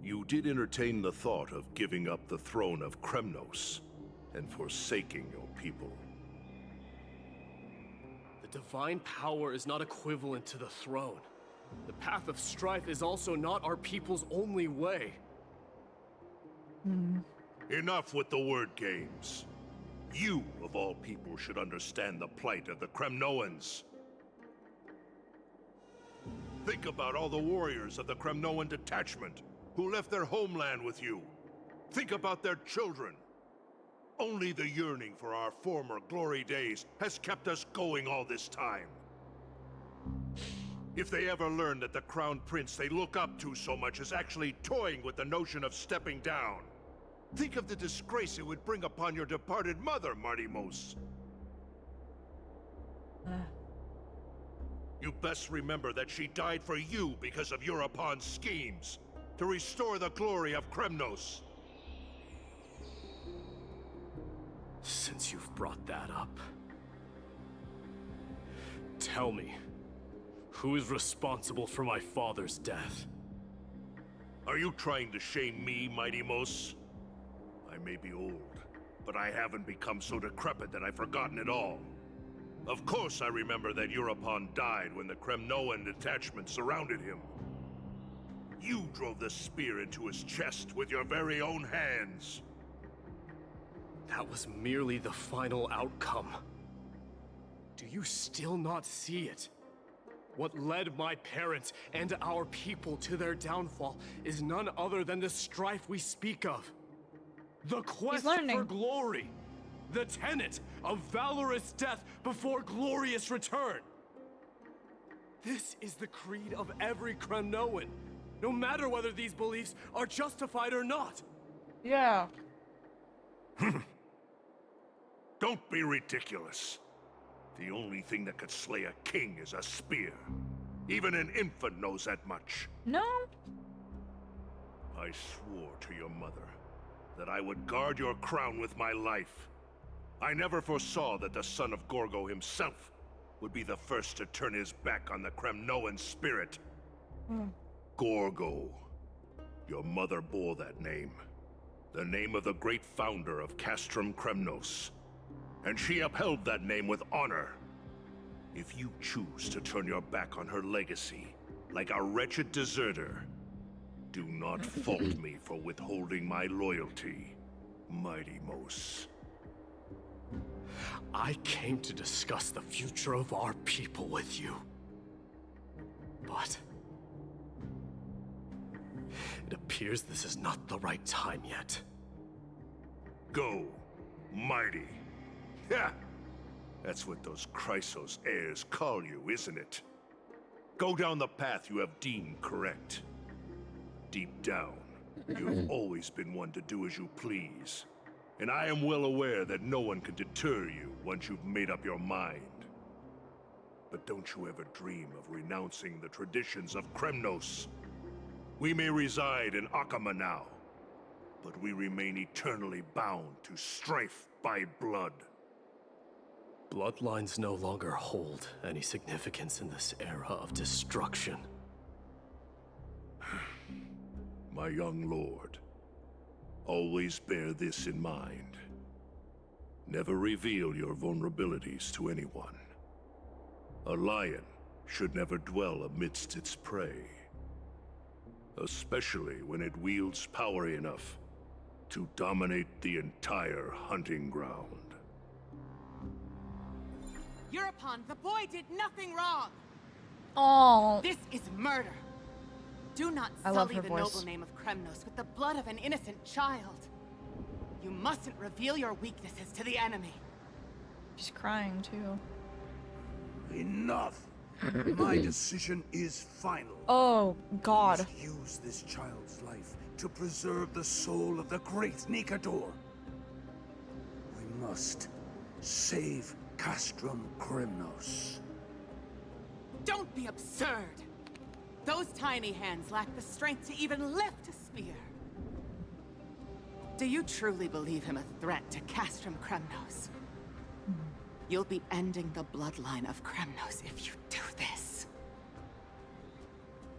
you did entertain the thought of giving up the throne of Kremnos and forsaking your people. The divine power is not equivalent to the throne. The path of strife is also not our people's only way. Enough with the word games. You, of all people, should understand the plight of the Kremnoans. Think about all the warriors of the Kremnoan detachment who left their homeland with you. Think about their children. Only the yearning for our former glory days has kept us going all this time. If they ever learn that the crown prince they look up to so much is actually toying with the notion of stepping down, think of the disgrace it would bring upon your departed mother, Martimos. You best remember that she died for you because of Europon's schemes, to restore the glory of Kremnos. Since you've brought that up, tell me, who is responsible for my father's death? Are you trying to shame me, Martimos? I may be old, but I haven't become so decrepit that I've forgotten it all. Of course I remember that Europon died when the Kremnoan detachment surrounded him. You drove the spear into his chest with your very own hands. That was merely the final outcome. Do you still not see it? What led my parents and our people to their downfall is none other than the strife we speak of. The quest for glory. The tenet of valorous death before glorious return. This is the creed of every Kremnoan, no matter whether these beliefs are justified or not. Yeah. Don't be ridiculous. The only thing that could slay a king is a spear. Even an infant knows that much. No. I swore to your mother that I would guard your crown with my life. I never foresaw that the son of Gorgo himself would be the first to turn his back on the Kremnoan spirit. Gorgo. Your mother bore that name. The name of the great founder of Castrum Kremnos. And she upheld that name with honor. If you choose to turn your back on her legacy, like a wretched deserter, do not fault me for withholding my loyalty, Martimos. I came to discuss the future of our people with you. But it appears this is not the right time yet. Go, mighty. Yeah, that's what those Chrysos heirs call you, isn't it? Go down the path you have deemed correct. Deep down, you have always been one to do as you please. And I am well aware that no one can deter you once you've made up your mind. But don't you ever dream of renouncing the traditions of Kremnos. We may reside in Akama now, but we remain eternally bound to strife by blood. Bloodlines no longer hold any significance in this era of destruction. My young lord, always bear this in mind. Never reveal your vulnerabilities to anyone. A lion should never dwell amidst its prey, especially when it wields power enough to dominate the entire hunting ground. Europon, the boy did nothing wrong! Oh. This is murder! Do not sully the noble name of Kremnos with the blood of an innocent child. You mustn't reveal your weaknesses to the enemy. She's crying too. Enough! My decision is final. Oh, God. We must use this child's life to preserve the soul of the great Nikador. We must save Castrum Kremnos. Don't be absurd! Those tiny hands lack the strength to even lift a spear. Do you truly believe him a threat to Castrum Kremnos? You'll be ending the bloodline of Kremnos if you do this.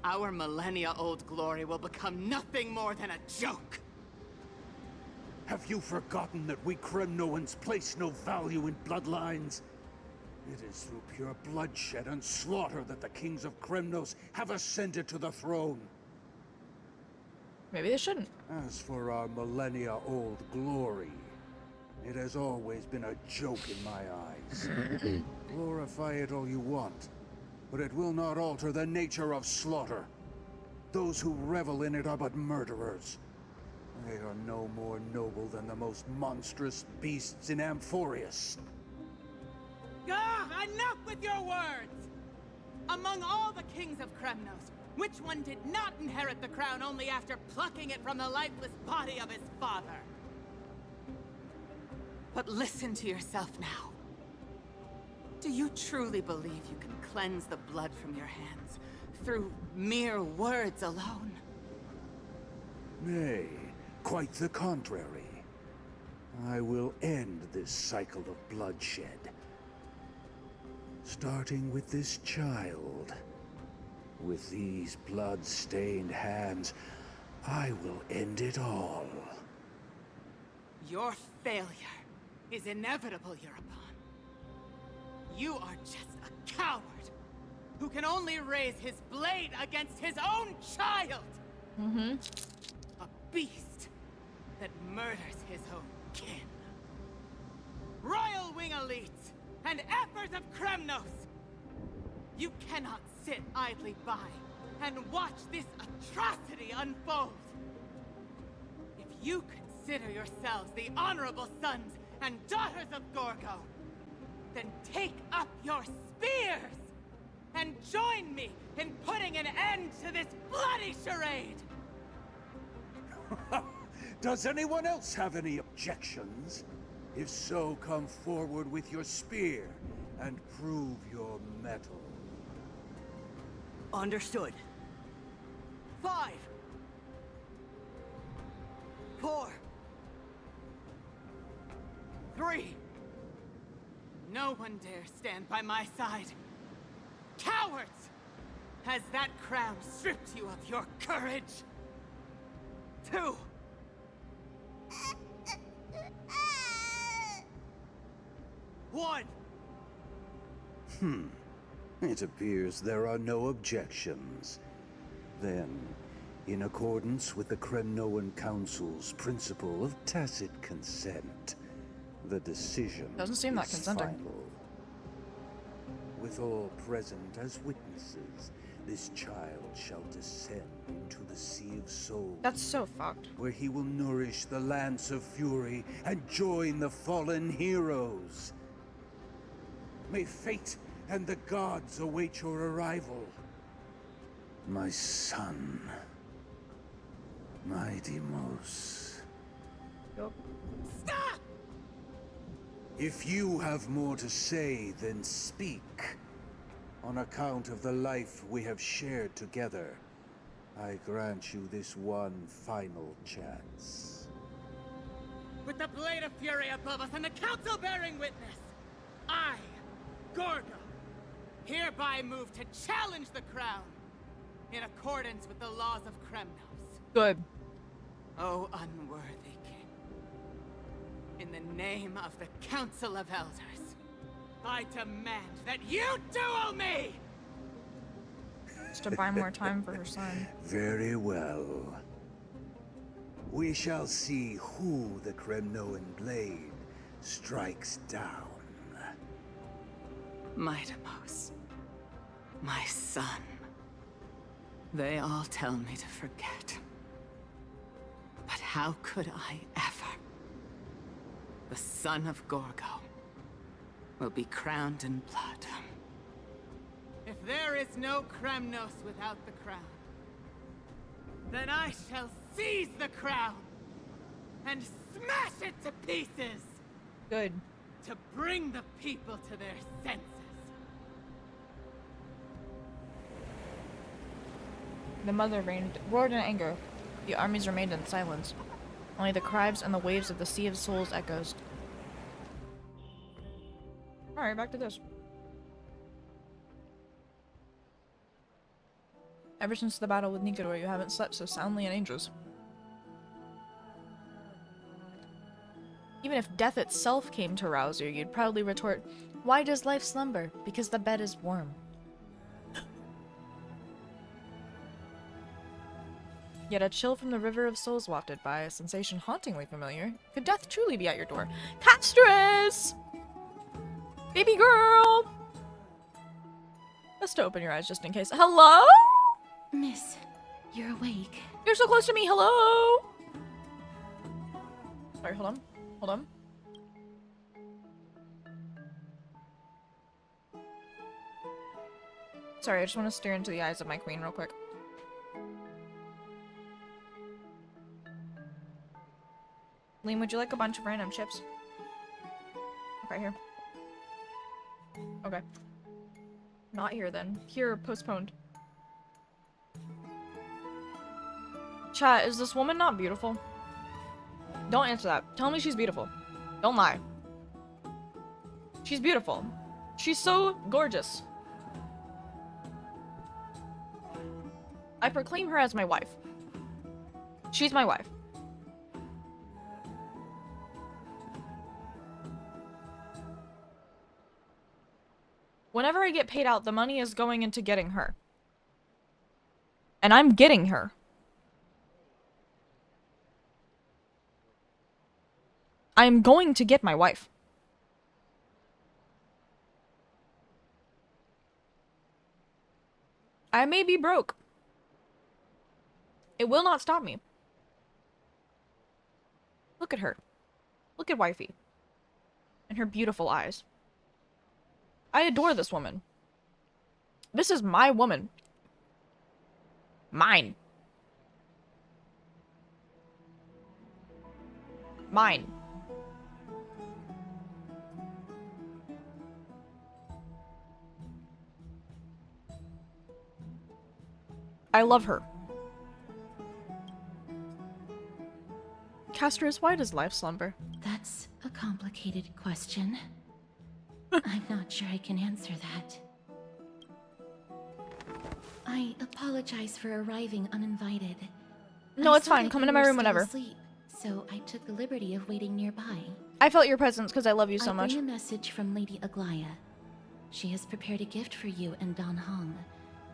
Our millennia-old glory will become nothing more than a joke. Have you forgotten that we Kremnoans place no value in bloodlines? It is through pure bloodshed and slaughter that the kings of Kremnos have ascended to the throne. Maybe they shouldn't. As for our millennia-old glory, it has always been a joke in my eyes. Glorify it all you want, but it will not alter the nature of slaughter. Those who revel in it are but murderers. They are no more noble than the most monstrous beasts in Amphorius. Enough with your words! Among all the kings of Kremnos, which one did not inherit the crown only after plucking it from the lifeless body of his father? But listen to yourself now. Do you truly believe you can cleanse the blood from your hands through mere words alone? Nay, quite the contrary. I will end this cycle of bloodshed. Starting with this child. With these blood-stained hands, I will end it all. Your failure is inevitable, Eurepon. You are just a coward who can only raise his blade against his own child! A beast that murders his own kin. Royal Wing elites and Ephors of Kremnos! You cannot sit idly by and watch this atrocity unfold. If you consider yourselves the honorable sons and daughters of Gorgo, then take up your spears and join me in putting an end to this bloody charade! Does anyone else have any objections? If so, come forward with your spear and prove your mettle. Understood. 5, 4, 3. No one dare stand by my side. Cowards! Has that crown stripped you of your courage? 2. One. It appears there are no objections. Then, in accordance with the Kremnoan Council's principle of tacit consent, the decision doesn't seem that is consenting. final. With all present as witnesses, this child shall descend into the Sea of Souls. That's so fucked. Where he will nourish the Lance of Fury and join the fallen heroes. May fate and the gods await your arrival. My son. My Deimos. Stop! If you have more to say, then speak. On account of the life we have shared together, I grant you this one final chance. With the Blade of Fury above us and the Council bearing witness, I, Gorgo, hereby move to challenge the crown in accordance with the laws of Kremnos. Good. O unworthy king, in the name of the Council of Elders, I demand that you duel me! Just to buy more time for her son. Very well. We shall see who the Kremnoan blade strikes down. My Deimos, my son. They all tell me to forget. But how could I ever? The son of Gorgo will be crowned in blood. If there is no Kremnos without the crown, then I shall seize the crown and smash it to pieces! Good. To bring the people to their senses. The mother roared in anger. The armies remained in silence. Only the cries and the waves of the Sea of Souls echoes. Alright, back to this. Ever since the battle with Nikador, you haven't slept so soundly in ages. Even if death itself came to rouse you, you'd probably retort, "Why does life slumber? Because the bed is warm." Yet a chill from the river of souls wafted by, a sensation hauntingly familiar. Could death truly be at your door? Castress! Baby girl! Best to open your eyes just in case. Hello? Miss, you're awake. You're so close to me. Hello? Sorry, hold on. Hold on. Sorry, I just want to stare into the eyes of my queen real quick. Liam, would you like a bunch of random chips? Okay, here. Okay. Not here then. Here, postponed. Chat, is this woman not beautiful? Don't answer that. Tell me she's beautiful. Don't lie. She's beautiful. She's so gorgeous. I proclaim her as my wife. She's my wife. Whenever I get paid out, the money is going into getting her. And I'm getting her. I am going to get my wife. I may be broke. It will not stop me. Look at her. Look at wifey. And her beautiful eyes. I adore this woman. This is my woman. Mine. Mine. I love her. Castress, why does life slumber? That's a complicated question. I'm not sure I can answer that. I apologize for arriving uninvited. No, it's fine. Come into my room whenever. Asleep, so I took the liberty of waiting nearby. I felt your presence because I love you so much. I bring a message from Lady Aglaya. She has prepared a gift for you and Dan Heng,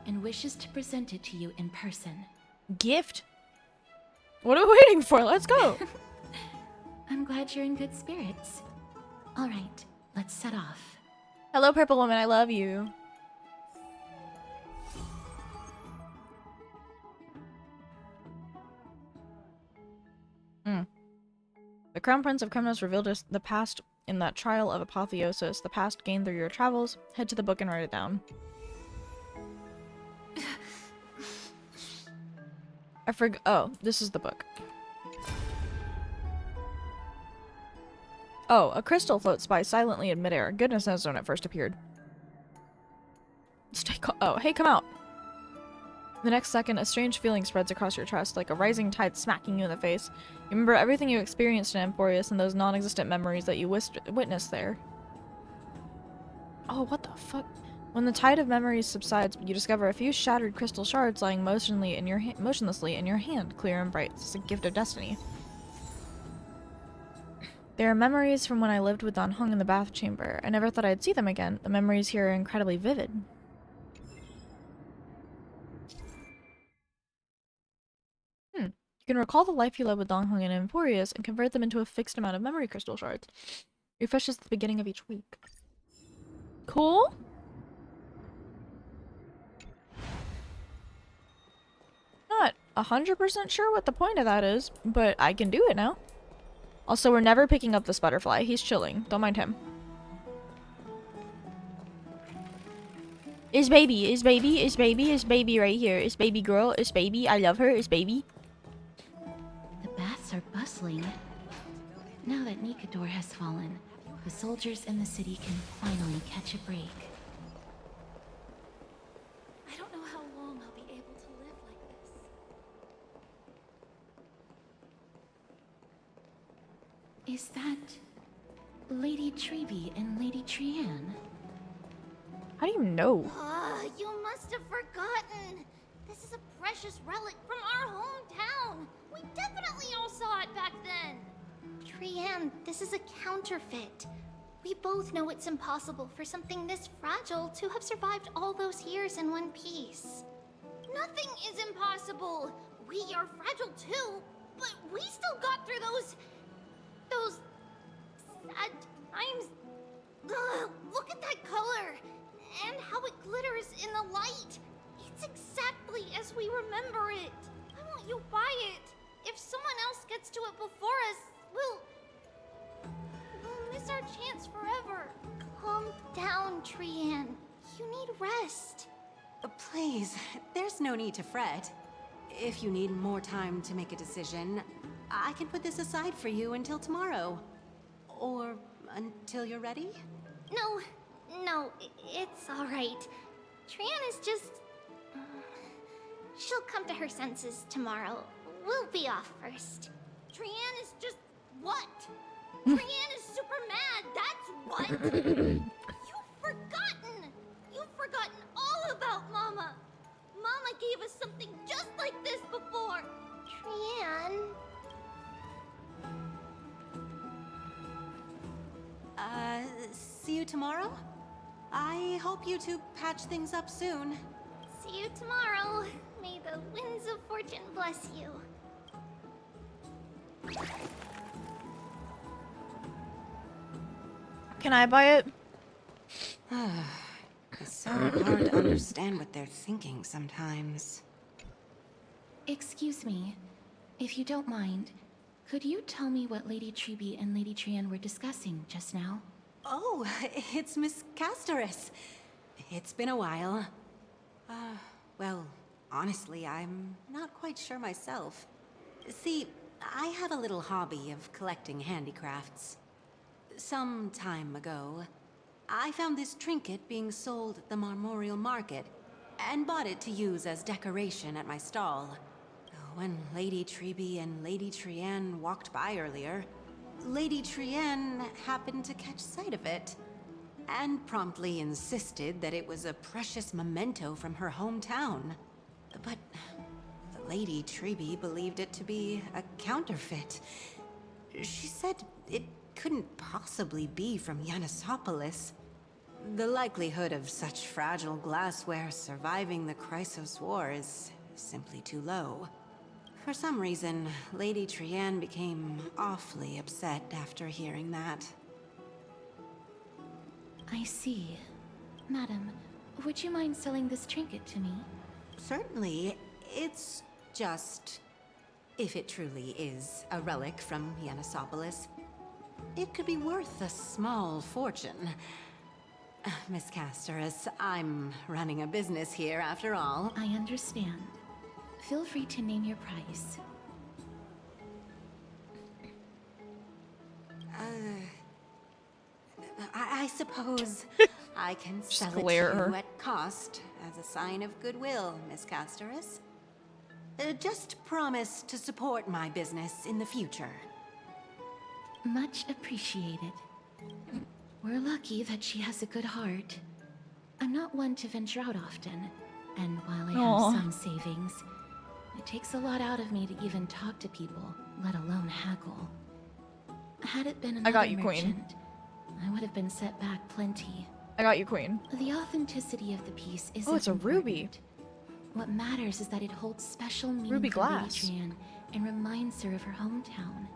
and wishes to present it to you in person. Gift? What are we waiting for? Let's go. I'm glad you're in good spirits. All right, let's set off. Hello, purple woman. I love you. The Crown Prince of Kremnos revealed us the past in that trial of apotheosis. The past gained through your travels. Head to the book and write it down. Oh, this is the book. Oh, a crystal floats by silently in midair. Goodness knows when it first appeared. Oh, hey, come out. The next second, a strange feeling spreads across your chest, like a rising tide smacking you in the face. You remember everything you experienced in Emporius and those non-existent memories that you witnessed there. Oh, what the fuck? When the tide of memories subsides, you discover a few shattered crystal shards lying motionlessly in your hand, clear and bright. It's a gift of destiny. They are memories from when I lived with Dan Heng in the bath chamber. I never thought I'd see them again. The memories here are incredibly vivid. You can recall the life you led with Dan Heng and Emporius and convert them into a fixed amount of memory crystal shards. Refreshes at the beginning of each week. Cool? Not 100% sure what the point of that is, but I can do it now. Also, we're never picking up this butterfly. He's chilling. Don't mind him. Is baby right here. Is baby girl. Is baby. I love her. Is baby. The baths are bustling. Now that Nikador has fallen, the soldiers in the city can finally catch a break. I don't know how long I'll be able to live like this. Is that Lady Treby and Lady Trianne. How do you know? You must have forgotten. This is a precious relic from our hometown. We definitely all saw it back then. Trianne, this is a counterfeit. We both know it's impossible for something this fragile to have survived all those years in one piece. Nothing is impossible. We are fragile too, but we still got through those sad times. Ugh, look at that color and how it glitters in the light. It's exactly as we remember it. Why won't you buy it? If someone else gets to it before us, we'll miss our chance forever. Calm down, Trianne. You need rest. Please, there's no need to fret. If you need more time to make a decision, I can put this aside for you until tomorrow. Or until you're ready? No, it's all right. Trianne is just... she'll come to her senses tomorrow. We'll be off first. Trianne is just... what? Trianne is super mad, that's what! You've forgotten all about Mama! Mama gave us something just like this before! Trianne... See you tomorrow? I hope you two patch things up soon. See you tomorrow. May the winds of fortune bless you. Can I buy it? It's so hard to understand what they're thinking sometimes. Excuse me, if you don't mind, could you tell me what Lady Treby and Lady Trianne were discussing just now? Oh, it's Miss Casterus. It's been a while. Well, honestly, I'm not quite sure myself. See, I have a little hobby of collecting handicrafts. Some time ago, I found this trinket being sold at the Marmorial Market, and bought it to use as decoration at my stall. When Lady Treby and Lady Trianne walked by earlier, Lady Trianne happened to catch sight of it, and promptly insisted that it was a precious memento from her hometown. But Lady Treby believed it to be a counterfeit. She said it couldn't possibly be from Yanisopolis. The likelihood of such fragile glassware surviving the Chrysos War is simply too low. For some reason, Lady Trianne became awfully upset after hearing that. I see. Madam, would you mind selling this trinket to me? Certainly. It's just... if it truly is a relic from Yanisopolis, it could be worth a small fortune. Miss Casterus, I'm running a business here after all. I understand. Feel free to name your price. I suppose I can sell it to you at cost as a sign of goodwill, Miss Casterus. Just promise to support my business in the future. Much appreciated. We're lucky that she has a good heart. I'm not one to venture out often, and while I have some savings, it takes a lot out of me to even talk to people, let alone haggle. Had it been another merchant, Queen. I would have been set back plenty. I got you, Queen. The authenticity of the piece isn't it's a ruby. What matters is that it holds special meaning Ruby for glass. Lady Trianne and reminds her of her hometown.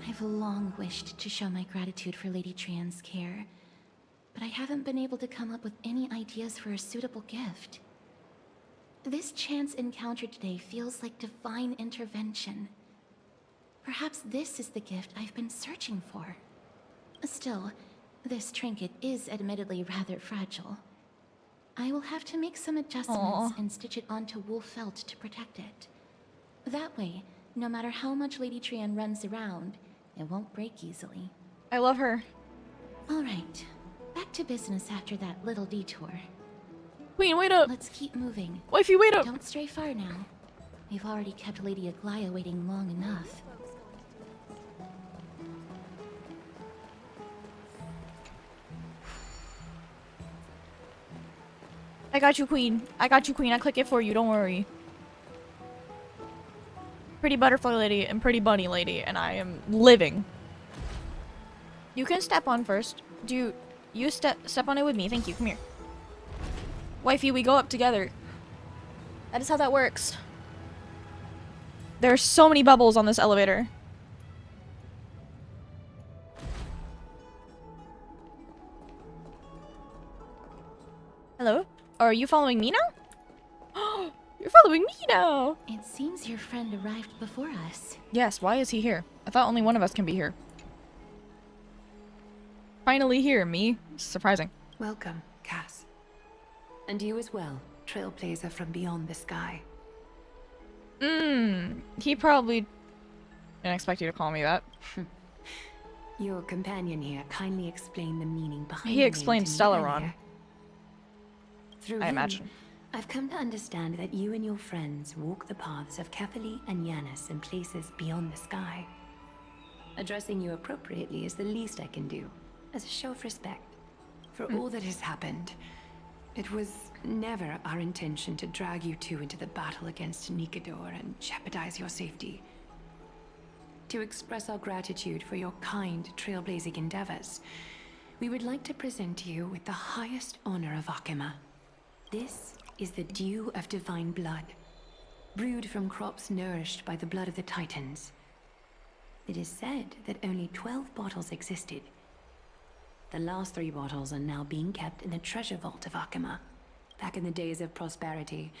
I've long wished to show my gratitude for Lady Trianne's care, but I haven't been able to come up with any ideas for a suitable gift. This chance encounter today feels like divine intervention. Perhaps this is the gift I've been searching for. Still, this trinket is admittedly rather fragile. I will have to make some adjustments and stitch it onto wool felt to protect it. That way, no matter how much Lady Trianne runs around, it won't break easily. I love her. Alright, back to business after that little detour. Queen, wait up! Let's keep moving. Wifey, wait up! Don't stray far now. We've already kept Lady Aglaia waiting long enough. I got you, queen. I got you, queen. I click it for you. Don't worry. Pretty butterfly lady and pretty bunny lady, and I am living. You can step on first. Do you step on it with me? Thank you. Come here. Wifey, we go up together. That is how that works. There are so many bubbles on this elevator. Hello? Are you following me now? You're following me now! It seems your friend arrived before us. Yes, why is he here? I thought only one of us can be here. Finally here, me. Surprising. Welcome, Cass. And you as well, trailblazer from beyond the sky. He probably didn't expect you to call me that. Your companion here kindly explained the meaning behind He explained Stellaron. Through I him, imagine. I've come to understand that you and your friends walk the paths of Kefali and Yanis in places beyond the sky. Addressing you appropriately is the least I can do, as a show of respect. For all that has happened, it was never our intention to drag you two into the battle against Nikador and jeopardize your safety. To express our gratitude for your kind trailblazing endeavors, we would like to present you with the highest honor of Akima. This is the dew of divine blood, brewed from crops nourished by the blood of the Titans. It is said that only 12 bottles existed. The last 3 bottles are now being kept in the treasure vault of Akima. Back in the days of prosperity,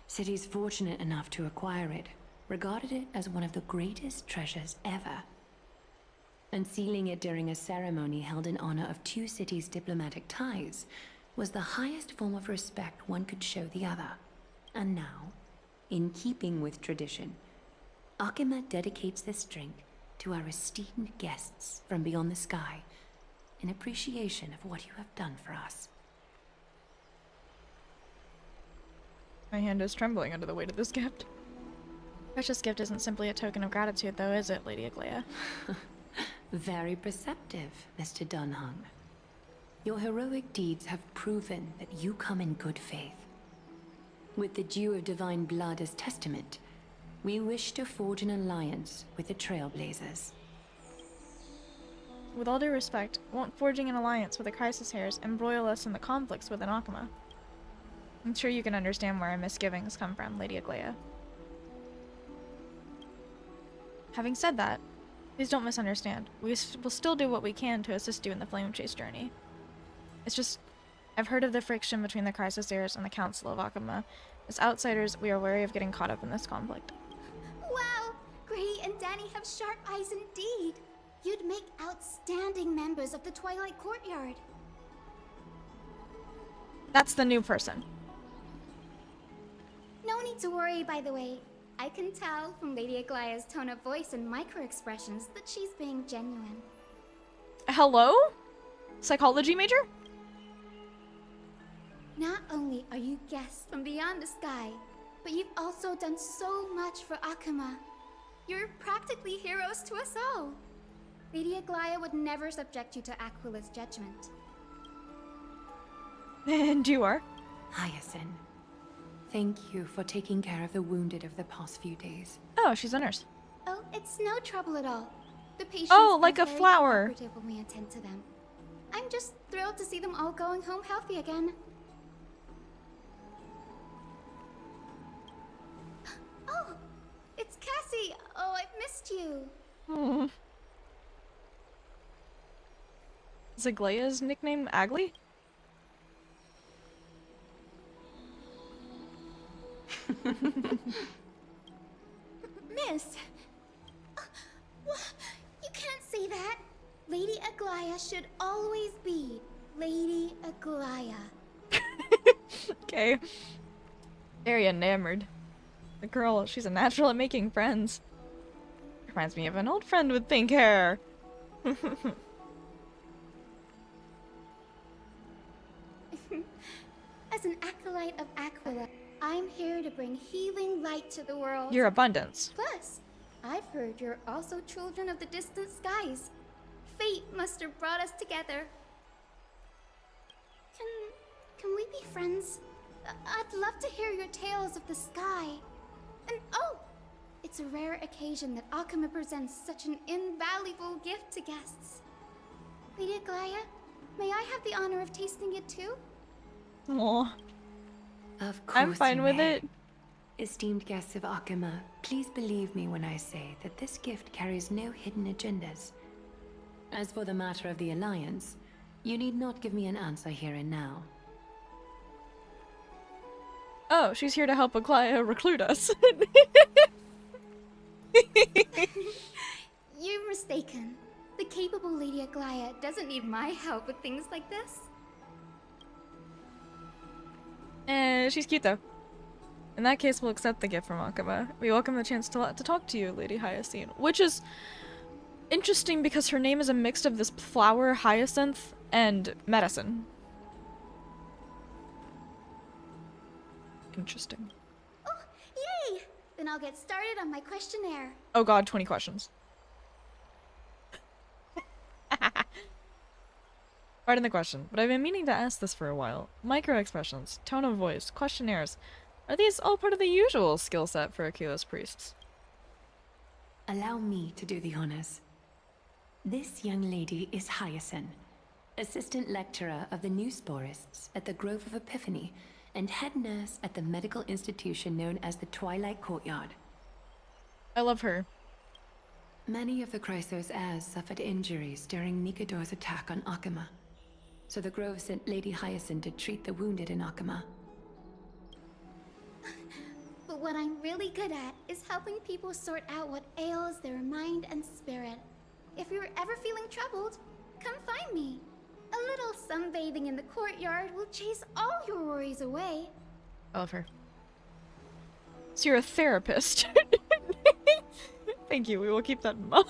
cities fortunate enough to acquire it regarded it as one of the greatest treasures ever. Unsealing it during a ceremony held in honor of 2 cities' diplomatic ties was the highest form of respect one could show the other. And now, in keeping with tradition, Akima dedicates this drink to our esteemed guests from beyond the sky in appreciation of what you have done for us. My hand is trembling under the weight of this gift. Precious gift isn't simply a token of gratitude, though, is it, Lady Aglaya? Very perceptive, Mr. Dunhung. Your heroic deeds have proven that you come in good faith. With the dew of divine blood as testament, we wish to forge an alliance with the Trailblazers. With all due respect, won't forging an alliance with the Crisis Hairs embroil us in the conflicts within Akima? I'm sure you can understand where our misgivings come from, Lady Aglaya. Having said that, please don't misunderstand. We will still do what we can to assist you in the Flame Chase journey. It's just, I've heard of the friction between the Crisis Heirs and the Council of Akima. As outsiders, we are wary of getting caught up in this conflict. Wow! Gray and Danny have sharp eyes indeed. You'd make outstanding members of the Twilight Courtyard. That's the new person. No need to worry, by the way. I can tell from Lady Aglaya's tone of voice and micro-expressions that she's being genuine. Hello? Psychology major? Not only are you guests from beyond the sky, but you've also done so much for Akima. You're practically heroes to us all. Lady Aglaya would never subject you to Aquila's judgment. And you are? Hyacinth, thank you for taking care of the wounded of the past few days. Oh, she's a nurse. Oh, it's no trouble at all. The patients Oh, like are a very flower. cooperative when we attend to them. I'm just thrilled to see them all going home healthy again. Oh, it's Cassie. Oh, I've missed you. Hmm. Is Aglaya's nickname Agli? Miss! You can't say that! Lady Aglaya should always be Lady Aglaya. Okay. Very enamored. The girl, she's a natural at making friends. Reminds me of an old friend with pink hair. As an acolyte of Aquila, I'm here to bring healing light to the world. Your abundance. Plus, I've heard you're also children of the distant skies. Fate must have brought us together. Can we be friends? I'd love to hear your tales of the sky. And oh! It's a rare occasion that Akama presents such an invaluable gift to guests. Lady Aglaya, may I have the honor of tasting it too? Aww. Of course I'm fine with may. it. Esteemed guests of Akama, please believe me when I say that this gift carries no hidden agendas. As for the matter of the Alliance, you need not give me an answer here and now. Oh, she's here to help Aglaya recruit us. You're mistaken. The capable Lady Aglaya doesn't need my help with things like this. She's cute though. In that case, we'll accept the gift from Akama. We welcome the chance to talk to you, Lady Hyacinth. Which is interesting because her name is a mix of this flower, hyacinth, and medicine. Interesting. Oh, yay! Then I'll get started on my questionnaire. Oh god, 20 questions. Pardon the question, but I've been meaning to ask this for a while. Micro-expressions, tone of voice, questionnaires. Are these all part of the usual skill set for Akila's priests? Allow me to do the honors. This young lady is Hyacinth, assistant lecturer of the new sporists at the Grove of Epiphany, and head nurse at the medical institution known as the Twilight Courtyard. I love her. Many of the Chrysos heirs suffered injuries during Nikador's attack on Akama, so the Grove sent Lady Hyacinth to treat the wounded in Akama. But what I'm really good at is helping people sort out what ails their mind and spirit. If you're ever feeling troubled, come find me. A little sunbathing in the courtyard will chase all your worries away. I love her. So you're a therapist. Thank you, we will keep that in mind.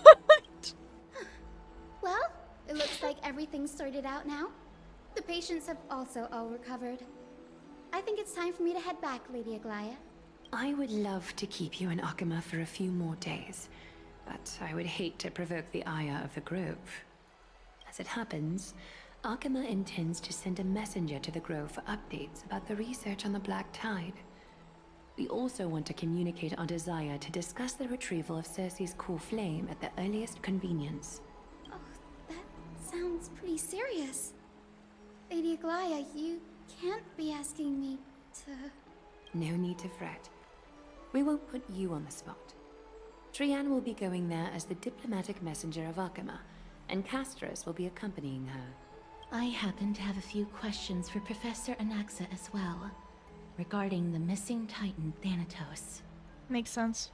Well, it looks like everything's sorted out now. The patients have also all recovered. I think it's time for me to head back, Lady Aglaya. I would love to keep you in Akama for a few more days, but I would hate to provoke the ire of the Grove. As it happens, Akama intends to send a messenger to the Grove for updates about the research on the Black Tide. We also want to communicate our desire to discuss the retrieval of Circe's core flame at the earliest convenience. Oh, that sounds pretty serious. Lady Aglaya, you can't be asking me to... No need to fret. We won't put you on the spot. Trianne will be going there as the diplomatic messenger of Akama, and Castris will be accompanying her. I happen to have a few questions for Professor Anaxa as well, regarding the missing Titan Thanatos. Makes sense.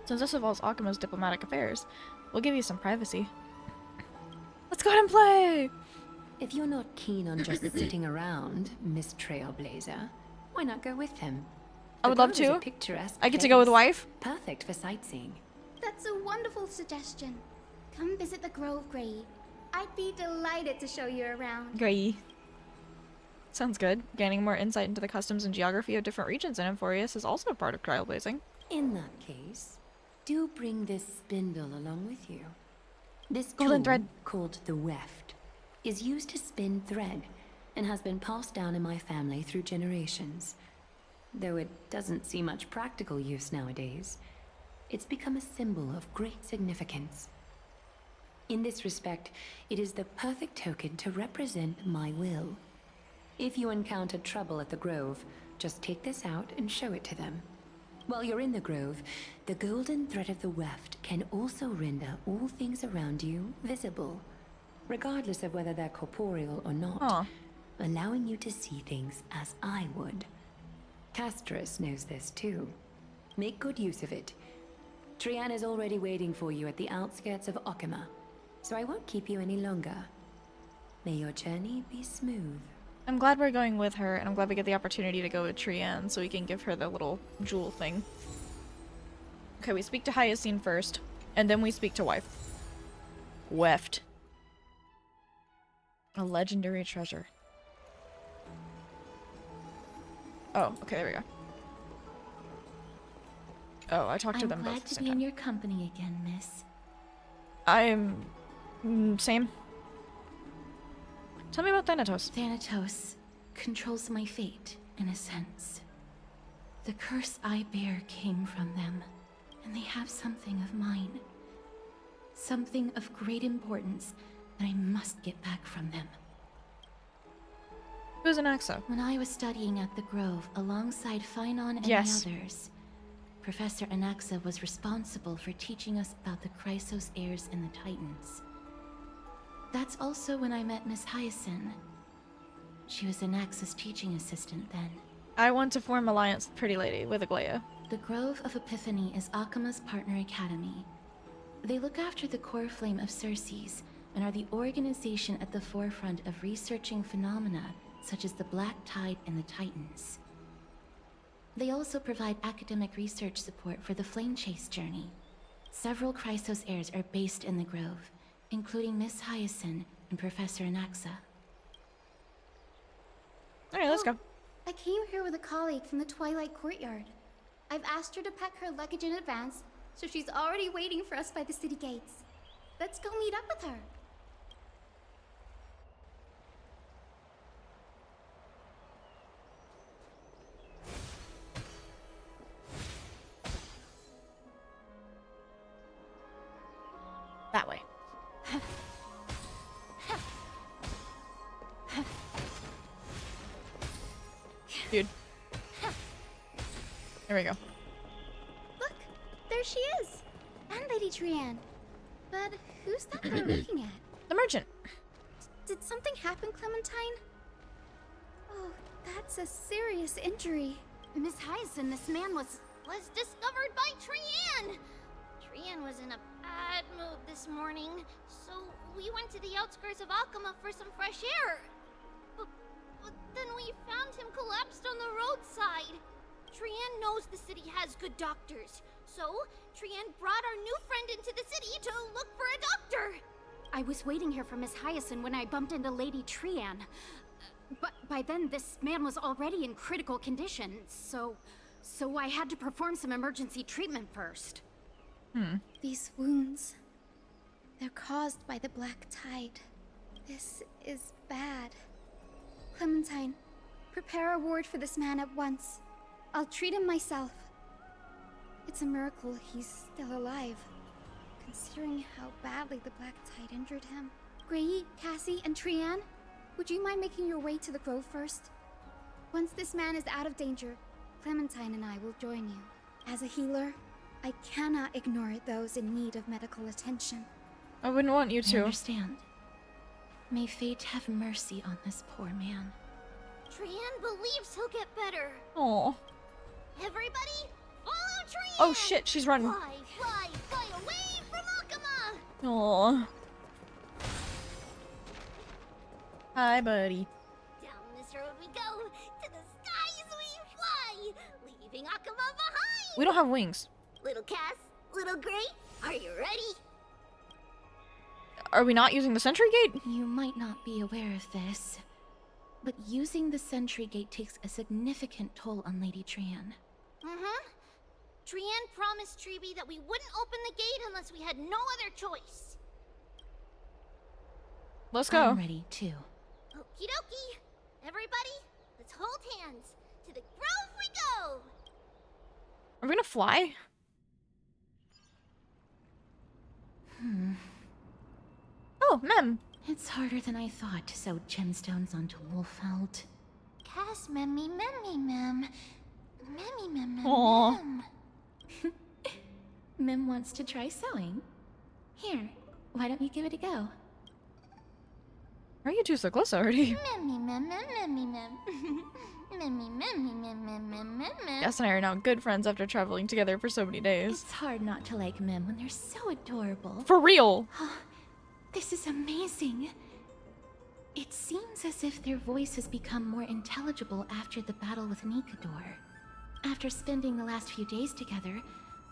Since this involves Akama's diplomatic affairs, we'll give you some privacy. Let's go ahead and play! If you're not keen on just sitting around, Miss Trailblazer, why not go with him? I would love to. I get to go with wife. Perfect for sightseeing. That's a wonderful suggestion. Come visit the Grove, Gray. I'd be delighted to show you around. Gray. Sounds good. Gaining more insight into the customs and geography of different regions in Amphorius is also a part of trailblazing. In that case, do bring this spindle along with you. This golden tool, thread called the weft, is used to spin thread and has been passed down in my family through generations. Though it doesn't see much practical use nowadays, it's become a symbol of great significance. In this respect, it is the perfect token to represent my will. If you encounter trouble at the Grove, just take this out and show it to them. While you're in the Grove, the golden thread of the weft can also render all things around you visible, regardless of whether they're corporeal or not, allowing you to see things as I would. Castris knows this too. Make good use of it. Trianne is already waiting for you at the outskirts of Akama, so I won't keep you any longer. May your journey be smooth. I'm glad we're going with her, and I'm glad we get the opportunity to go with Trianne so we can give her the little jewel thing. Okay, we speak to Hyacinth first, and then we speak to wife. Weft. A legendary treasure. Oh, okay, there we go. Oh, I talked to them both I'm at glad the to same be in time. your company again, miss. I'm... same. Tell me about Thanatos. Thanatos. controls my fate, in a sense. The curse I bear came from them, and they have something of mine. Something of great importance that I must get back from them. Who's Anaxa? When I was studying at the Grove alongside Phynon and Yes. the others, Professor Anaxa was responsible for teaching us about the Chrysos heirs and the Titans. That's also when I met Miss Hyacinth. She was Anaxa's teaching assistant then. I want to form alliance with Pretty Lady, with Aglaia. The Grove of Epiphany is Akima's partner academy. They look after the core flame of Circes and are the organization at the forefront of researching phenomena such as the Black Tide and the Titans. They also provide academic research support for the Flame Chase journey. Several Chrysos heirs are based in the Grove, including Miss Hyacinth and Professor Anaxa. Alright, let's go. I came here with a colleague from the Twilight Courtyard. I've asked her to pack her luggage in advance, so she's already waiting for us by the city gates. Let's go meet up with her. That way. Dude. There we go. Look, there she is. And Lady Trianne. But who's that they're looking at? The merchant. Did something happen, Clementine? Oh, that's a serious injury. Miss Hyacinth, this man was discovered by Trianne! Trianne was in a bad mood this morning, so we went to the outskirts of Akima for some fresh air. But then we found him collapsed on the roadside. Trianne knows the city has good doctors, so Trianne brought our new friend into the city to look for a doctor. I was waiting here for Miss Hyacinth when I bumped into Lady Trianne. But by then, this man was already in critical condition, so I had to perform some emergency treatment first. These wounds, they're caused by the Black Tide. This is bad. Clementine, prepare a ward for this man at once. I'll treat him myself. It's a miracle he's still alive, considering how badly the Black Tide injured him. Grey, Cassie, and Trianne, would you mind making your way to the Grove first? Once this man is out of danger, Clementine and I will join you. As a healer, I cannot ignore those in need of medical attention. I wouldn't want you to. I understand. May fate have mercy on this poor man. Trianne believes he'll get better. Oh. Everybody, follow Trianne! Oh shit, she's running. Fly, fly, fly away from Akima! Oh. Hi, buddy. Down this road we go, to the skies we fly, leaving Akima behind! We don't have wings. Little Cass, little Grey, are you ready? Are we not using the sentry gate? You might not be aware of this, but using the sentry gate takes a significant toll on Lady Trianne. Trianne promised Treeby that we wouldn't open the gate unless we had no other choice. Let's go. I'm ready too. Okie dokie. Everybody, let's hold hands. To the Grove we go! Are we gonna fly? Oh, Mem. It's harder than I thought to sew gemstones onto Wolfeld. Cass, memmy, memmy, mem. Memmy, mem, mem, Aw. mem. Mem wants to try sewing. Here, why don't you give it a go? Why are you two so close already? Memmy, mem, mem, memmy, mem. Memmy, memmy, mem, mem, mem, mem, mem. Gus and I are now good friends after traveling together for so many days. It's hard not to like Mem when they're so adorable. For real. This is amazing. It seems as if their voice has become more intelligible after the battle with Nikador. After spending the last few days together,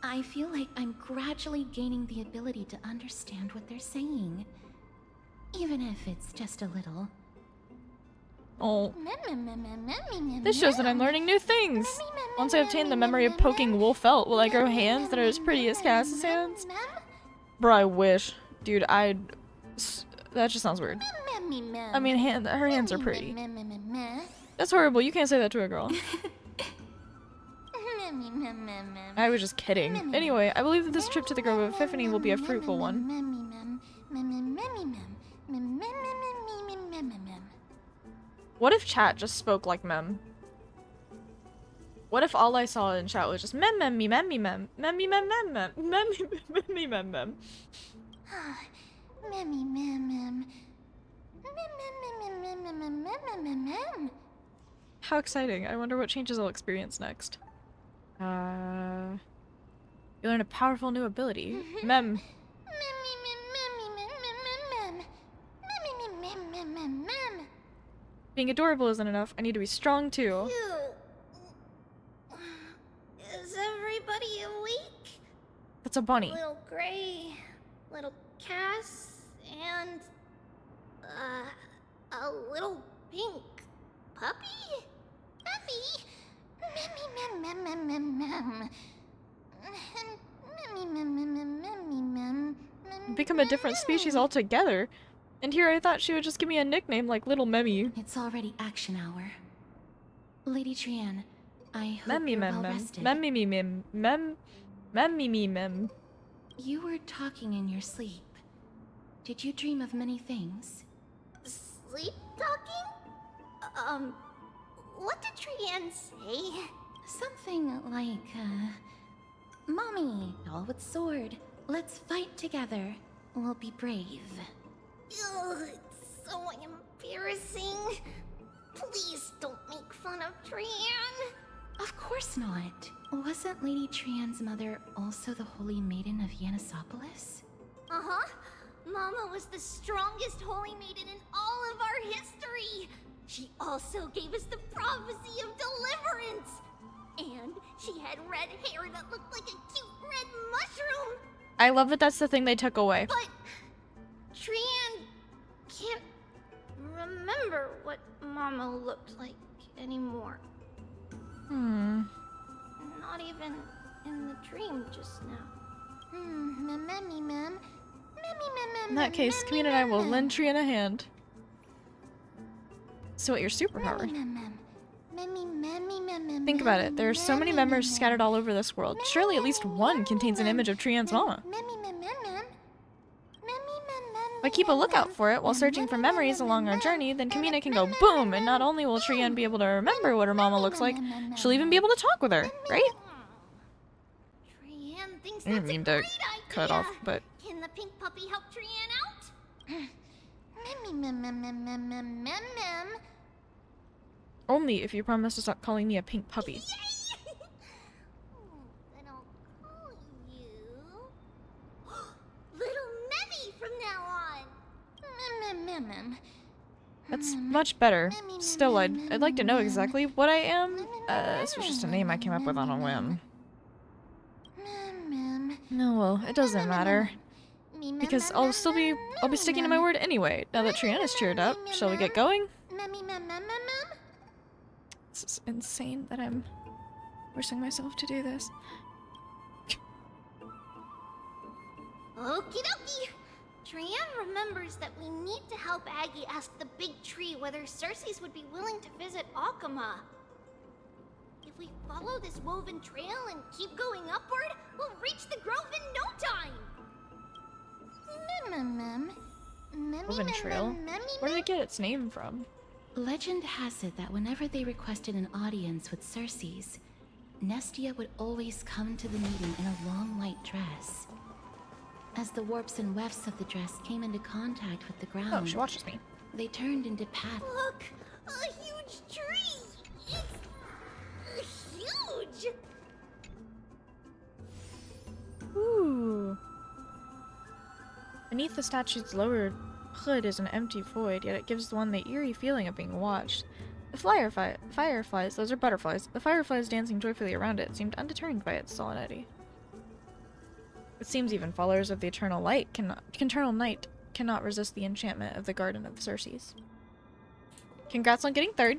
I feel like I'm gradually gaining the ability to understand what they're saying. Even if it's just a little. Oh. Mem, mem, mem, memmy, mem, This shows that I'm learning new things. Once I obtain the memory of poking Wolfelt, will I grow hands that are as pretty as Cass's hands? Bro, I wish. Dude, that just sounds weird. Memmy, mem. I mean, her hands are pretty. Mem, mem, mem, mem. That's horrible. You can't say that to a girl. I was just kidding. Anyway, I believe that this trip to the Grove of Epiphany will be a fruitful one. What if chat just spoke like mem? What if all I saw in chat was just mem mem me mem me mem mem me mem mem mem mem me mem mem? How exciting. I wonder what changes I'll experience next. You learn a powerful new ability. Mem. Being adorable isn't enough. I need to be strong too. Is everybody awake? That's a bunny. Little Gray, little Cass, and a little pink puppy? Puppy? Mem mem mem mem mem. Become a different species altogether. And here I thought she would just give me a nickname like Little Memmy. It's already action hour. Lady Trian, I hope Memmy you're mem well mem. rested. Memmy me mem. Memmy me mem. You were talking in your sleep. Did you dream of many things? Sleep talking? What did Trian say? Something like, Mommy, doll with sword. Let's fight together. We'll be brave. Ugh, it's so embarrassing. Please don't make fun of Trian. Of course not. Wasn't Lady Trian's mother also the Holy Maiden of Yanisopolis? Uh-huh. Mama was the strongest holy maiden in all of our history. She also gave us the prophecy of deliverance. And she had red hair that looked like a cute red mushroom. I love that that's the thing they took away. But Trian can't remember what Mama looked like anymore. Not even in the dream just now. In that case, Kamina and I will lend Trian a hand. So what your superpower? Think about it. There are so many memories scattered all over this world. Surely at least one contains an image of Trian's mama. If I keep a lookout for it while searching for memories along our journey, then Kamina can go boom, and not only will Trian be able to remember what her mama looks like, she'll even be able to talk with her, right? Trian thinks I didn't that's a mean great to idea. cut off, but Can the pink puppy help Trian out? only if you promise to stop calling me a pink puppy. Then I'll call you Little Memmy from now on. That's much better. Still, I'd like to know exactly what I am. This was just a name I came up with on a whim. No, well, it doesn't matter. Because I'll be sticking to my word anyway. Now that Trian is cheered up, shall we get going? This is insane that I'm forcing myself to do this. Okie dokie. Trian remembers that we need to help Aggie ask the big tree whether Circes would be willing to visit Alchema. If we follow this woven trail and keep going upward, we'll reach the grove in no time. Woven Trail? Where did it get its name from? Legend has it that whenever they requested an audience with Circes, Nestia would always come to the meeting in a long white dress. As the warps and wefts of the dress came into contact with the ground, Oh, she watches me. they turned into paths. Look, a huge tree. It's huge. Ooh. Beneath the statue's lower hood is an empty void, yet it gives the one the eerie feeling of being watched. The fireflies, those are butterflies, the fireflies dancing joyfully around it seemed undeterred by its solemnity. It seems even followers of the eternal night cannot resist the enchantment of the Garden of the Circes. Congrats on getting third.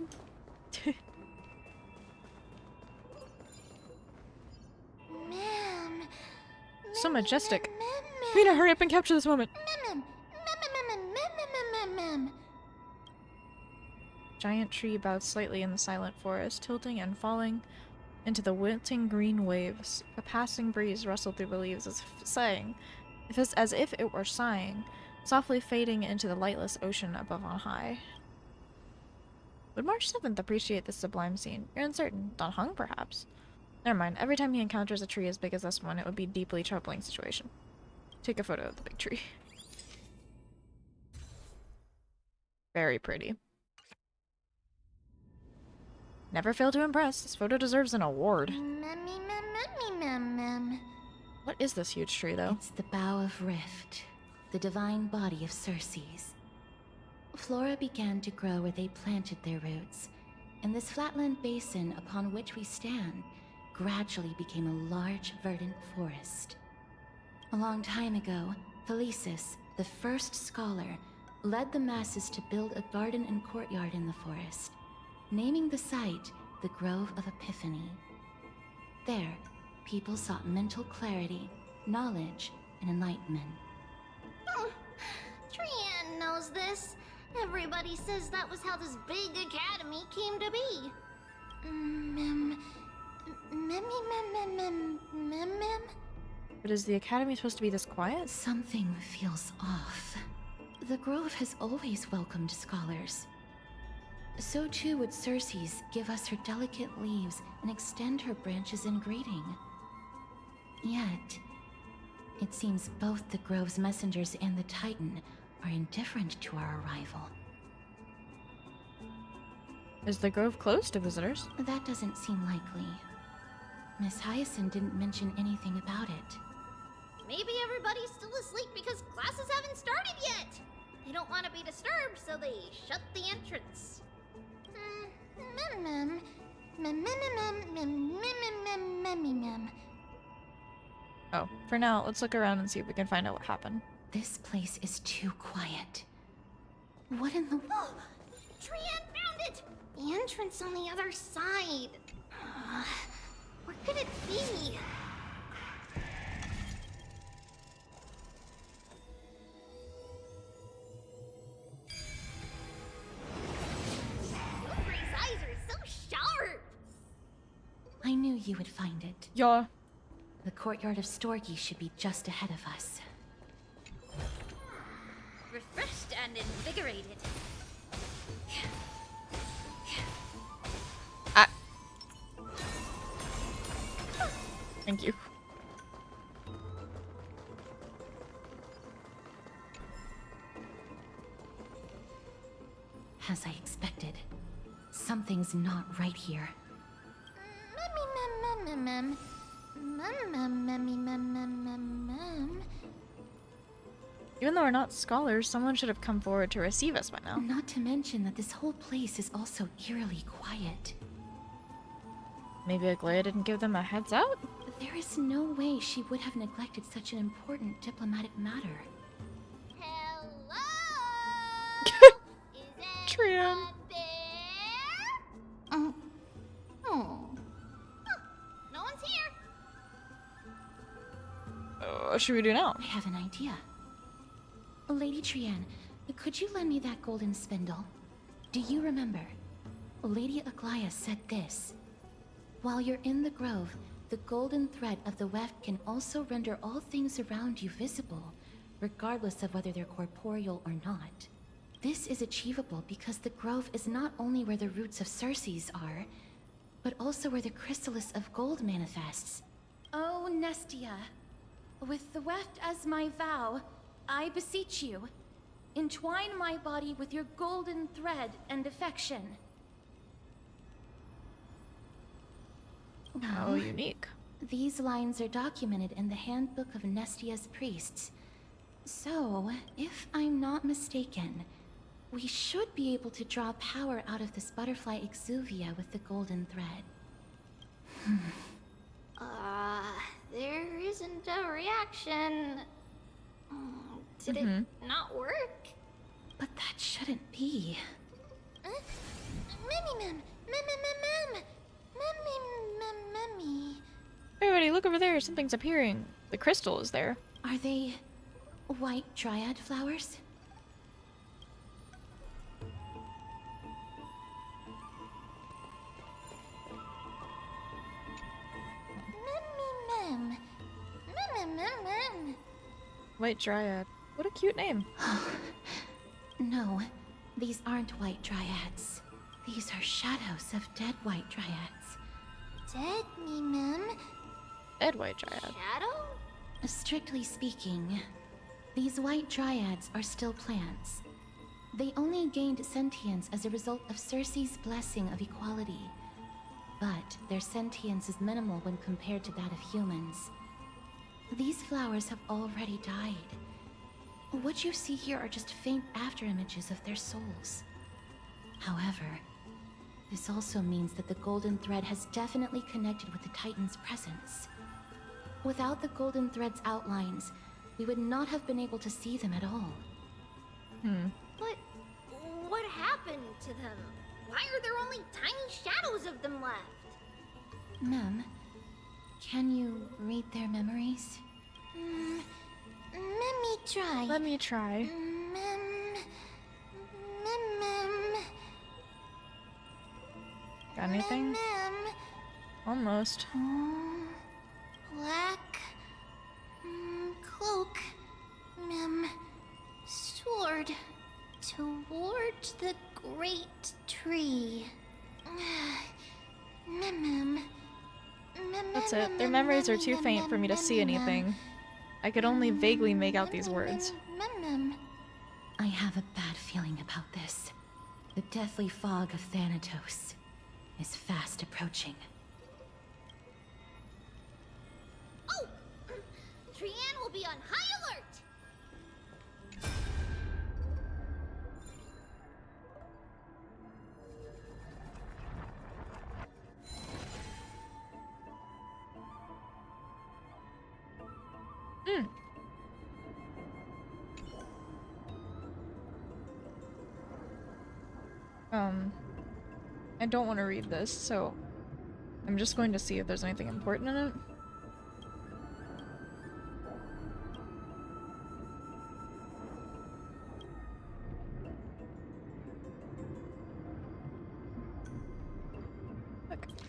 So majestic. Mina, hurry up and capture this moment. giant tree bowed slightly in the silent forest, tilting and falling into the wilting green waves. A passing breeze rustled through the leaves as if sighing, as if it were sighing, softly fading into the lightless ocean above on high. Would March 7th appreciate this sublime scene? You're uncertain. Don Hung, perhaps? Never mind. Every time he encounters a tree as big as this one, it would be a deeply troubling situation. Take a photo of the big tree. Very pretty. Never fail to impress. This photo deserves an award. What is this huge tree, though? It's the Bough of Rift, the divine body of Circe's. Flora began to grow where they planted their roots, and this flatland basin upon which we stand gradually became a large, verdant forest. A long time ago, Felicis, the first scholar, led the masses to build a garden and courtyard in the forest, naming the site the Grove of Epiphany. There, people sought mental clarity, knowledge, and enlightenment. Trian knows this. Everybody says that was how this big academy came to be. But is the academy supposed to be this quiet? Something feels off. The Grove has always welcomed scholars. So too would Circe's give us her delicate leaves and extend her branches in greeting. Yet, it seems both the Grove's messengers and the Titan are indifferent to our arrival. Is the Grove closed to visitors? That doesn't seem likely. Miss Hyacinth didn't mention anything about it. Maybe everybody's still asleep because classes haven't started yet. They don't want to be disturbed, so they shut the entrance. Oh, for now, let's look around and see if we can find out what happened. This place is too quiet. What in the... Oh, Trian found it! The entrance on the other side. Where could it be? Silver's eyes are so sharp! I knew you would find it. Yeah. The courtyard of Storgi should be just ahead of us. Refreshed and invigorated. Thank you. As I expected, something's not right here. Even though we're not scholars, someone should have come forward to receive us by now. Not to mention that this whole place is also eerily quiet. Maybe Aglaia didn't give them a heads up? There is no way she would have neglected such an important diplomatic matter. Trian. No one's here. What should we do now? I have an idea. Lady Trian, could you lend me that golden spindle? Do you remember? Lady Aglaia said this. While you're in the grove, the golden thread of the weft can also render all things around you visible, regardless of whether they're corporeal or not. This is achievable because the grove is not only where the roots of Circe's are, but also where the chrysalis of gold manifests. Oh, Nestia, with the weft as my vow, I beseech you, entwine my body with your golden thread and affection. How unique. These lines are documented in the Handbook of Nestia's Priests. So, if I'm not mistaken, we should be able to draw power out of this butterfly exuvia with the golden thread. There isn't a reaction. Did it not work? But that shouldn't be. Everybody, look over there. Something's appearing. The crystal is there. Are they white dryad flowers? White Dryad. What a cute name. No, these aren't white dryads. These are shadows of dead white dryads. Dead me, ma'am. Dead white dryad. Shadow? Strictly speaking, these white dryads are still plants. They only gained sentience as a result of Circe's blessing of equality. But their sentience is minimal when compared to that of humans. These flowers have already died. What you see here are just faint afterimages of their souls. However, this also means that the golden thread has definitely connected with the Titan's presence. Without the golden thread's outlines, we would not have been able to see them at all. But what happened to them? Why are there only tiny shadows of them left? Mem, can you read their memories? Let me try. Let me try. Got anything? Almost. Black cloak, ma'am. Sword toward the great tree. Ma'am. That's it. Their memories are too faint for me to see anything. I could only vaguely make out these words. I have a bad feeling about this. The deathly fog of Thanatos is fast approaching. Oh! Trianne will be on high alert! I don't want to read this, so I'm just going to see if there's anything important in it.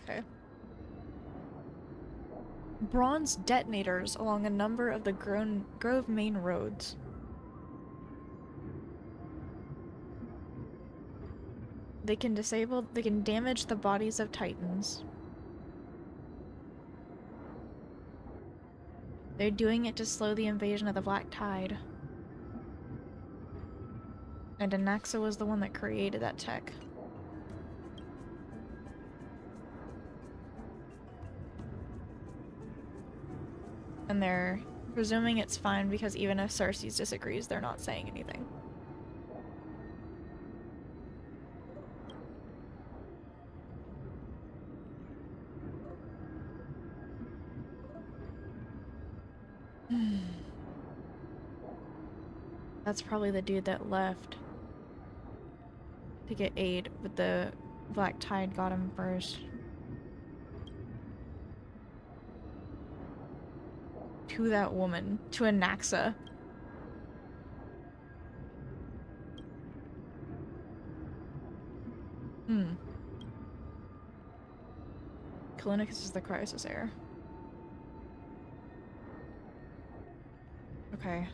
Okay. Bronze detonators along a number of the Grove main roads. They can damage the bodies of Titans. They're doing it to slow the invasion of the Black Tide. And Anaxa was the one that created that tech. And they're presuming it's fine because even if Circe disagrees, they're not saying anything. That's probably the dude that left to get aid, but the Black Tide got him first. To that woman. To Anaxa. Kalinicus is the crisis heir. Okay.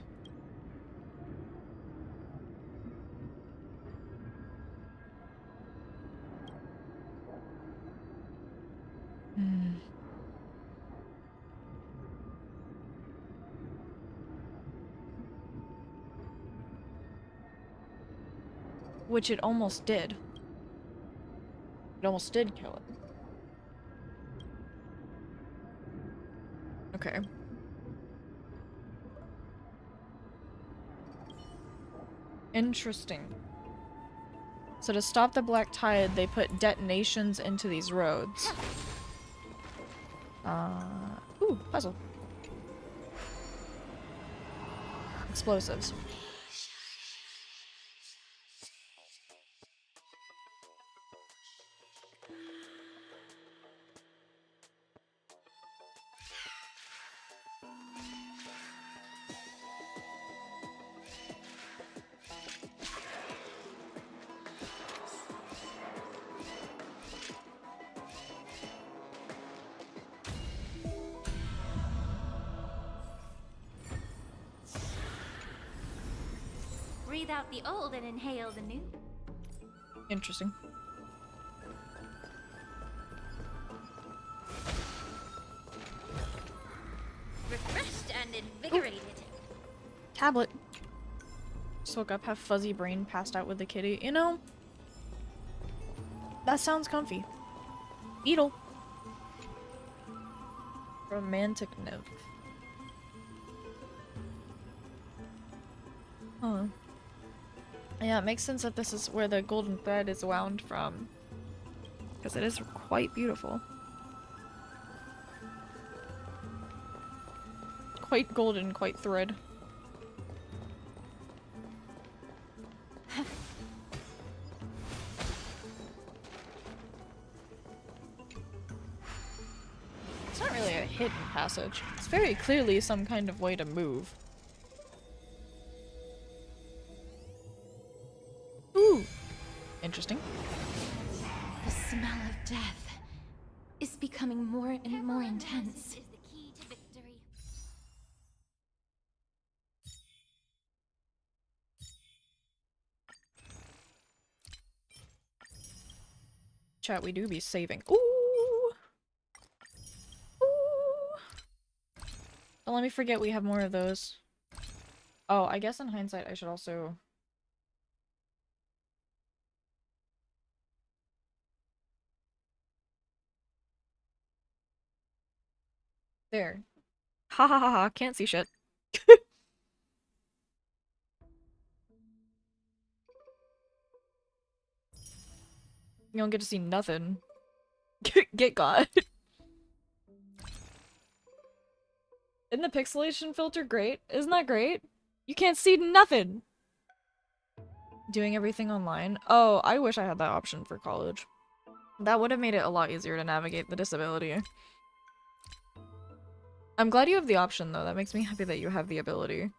Which it almost did. It almost did kill it. Okay. Interesting. So to stop the Black Tide, they put detonations into these roads. Ooh, puzzle. Explosives. breathe out the old and inhale the new. Interesting. Refreshed and invigorated. Tablet. Just woke up, have fuzzy brain, passed out with the kitty. You know, that sounds comfy. Beetle. Romantic note. Huh. Yeah, it makes sense that this is where the golden thread is wound from. Because it is quite beautiful. Quite golden, quite thread. It's not really a hidden passage. It's very clearly some kind of way to move. Ooh! Interesting. The smell of death is becoming more and more intense. Chat, we do be saving. Ooh! Ooh! Don't let me forget we have more of those. Oh, I guess in hindsight I should also... There. Ha ha ha ha, can't see shit. You don't get to see nothing. Get God. Isn't the pixelation filter great? Isn't that great? You can't see nothing! Doing everything online? Oh, I wish I had that option for college. That would have made it a lot easier to navigate the disability. I'm glad you have the option though, that makes me happy that you have the ability.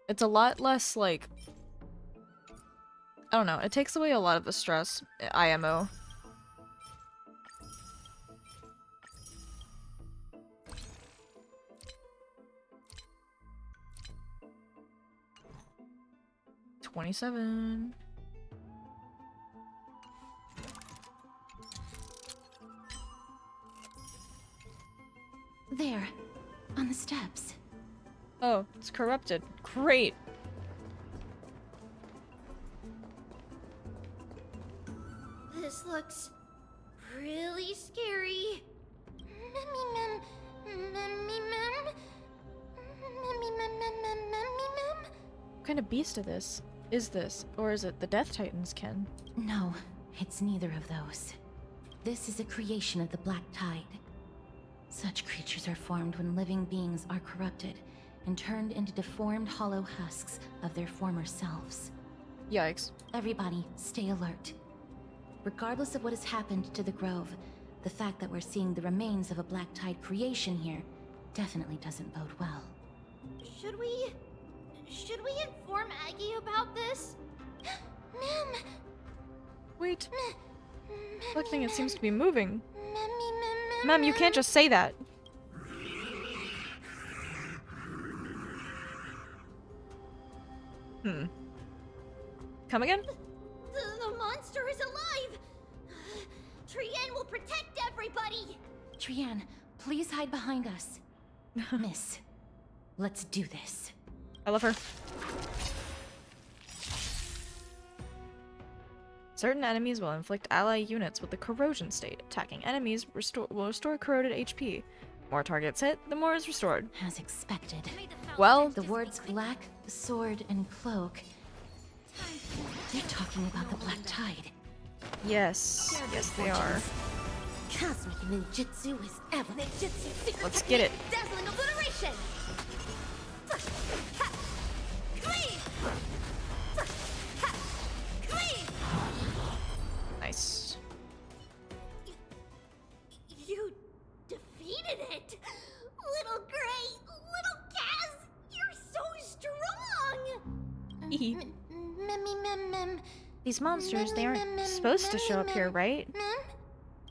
It's a lot less, like... I don't know, it takes away a lot of the stress. IMO. $27. There, on the steps. Oh, it's corrupted. Great. This looks really scary. Mem. What kind of beast is this? Or is it the Death Titans, Ken? No, it's neither of those. This is a creation of the Black Tide. Such creatures are formed when living beings are corrupted and turned into deformed hollow husks of their former selves. Yikes. Everybody, stay alert. Regardless of what has happened to the Grove, the fact that we're seeing the remains of a Black Tide creation here definitely doesn't bode well. Should we inform Aggie about this? Mem! Wait. Look, thing, it seems to be moving. Ma'am, you can't just say that. Come again? The monster is alive! Trienne will protect everybody! Trienne, please hide behind us. Miss, let's do this. I love her. Certain enemies will inflict ally units with the corrosion state. Attacking enemies will restore corroded HP. More targets hit, the more is restored. As expected. Well, the words black, sword, and cloak. They're talking about the Black Tide. Yes. Yes, they are. Cosmic ninjutsu is ever ninjutsu. Let's get it. Dazzling obliteration. Nice. You defeated it! Little Gray, little Kaz, you're so strong! These monsters, they aren't supposed to show up here, right?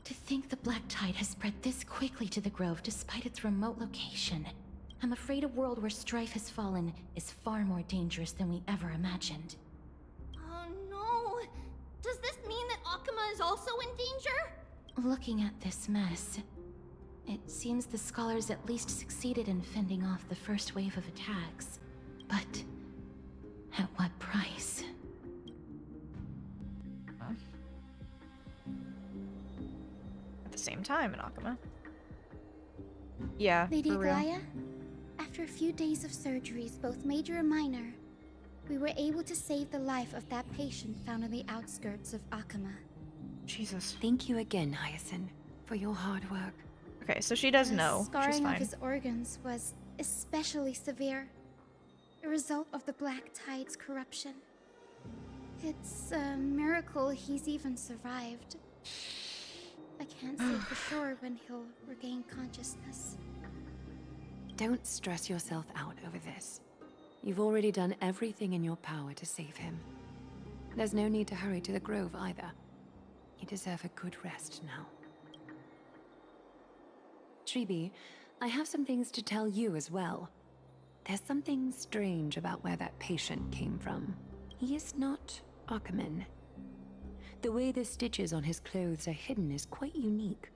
To think the Black Tide has spread this quickly to the Grove despite its remote location. I'm afraid a world where strife has fallen is far more dangerous than we ever imagined. Oh no! Does this mean that Akuma is also in danger? Looking at this mess, it seems the scholars at least succeeded in fending off the first wave of attacks. But at what price? At the same time in Akuma. Yeah, Lady for real. Glaya, after a few days of surgeries, both major and minor, we were able to save the life of that patient found on the outskirts of Akuma. Jesus. Thank you again, Hyacinth, for your hard work. Okay, so she does The know. She's scarring fine. of his organs was especially severe, a result of the Black Tide's corruption. It's a miracle he's even survived. I can't say for sure when he'll regain consciousness. Don't stress yourself out over this. You've already done everything in your power to save him. There's no need to hurry to the Grove either. You deserve a good rest now. Tribi, I have some things to tell you as well. There's something strange about where that patient came from. He is not Akuman. The way the stitches on his clothes are hidden is quite unique.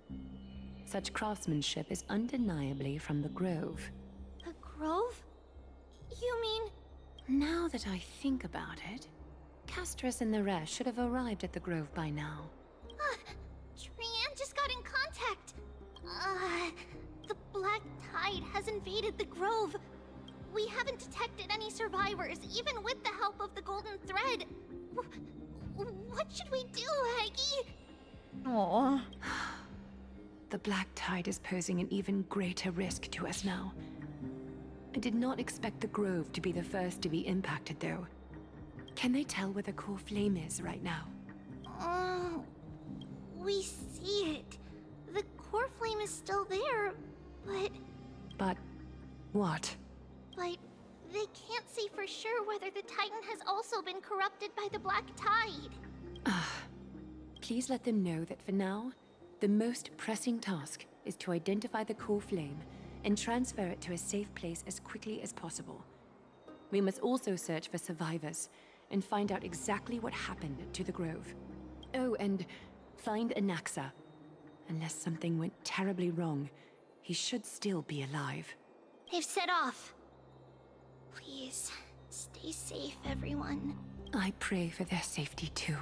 Such craftsmanship is undeniably from the Grove. The Grove? You mean... Now that I think about it, Castorus and the rest should have arrived at the Grove by now. Trian just got in contact. The Black Tide has invaded the Grove. We haven't detected any survivors, even with the help of the Golden Thread. What should we do, Aggie? Aww. The Black Tide is posing an even greater risk to us now. I did not expect the Grove to be the first to be impacted, though. Can they tell where the core flame is right now? We see it. The core flame is still there, but... But... what? But they can't say for sure whether the Titan has also been corrupted by the Black Tide. Please let them know that for now, the most pressing task is to identify the core flame and transfer it to a safe place as quickly as possible. We must also search for survivors and find out exactly what happened to the Grove. Oh, and find Anaxa. Unless something went terribly wrong, he should still be alive. They've set off. Please, stay safe, everyone. I pray for their safety too.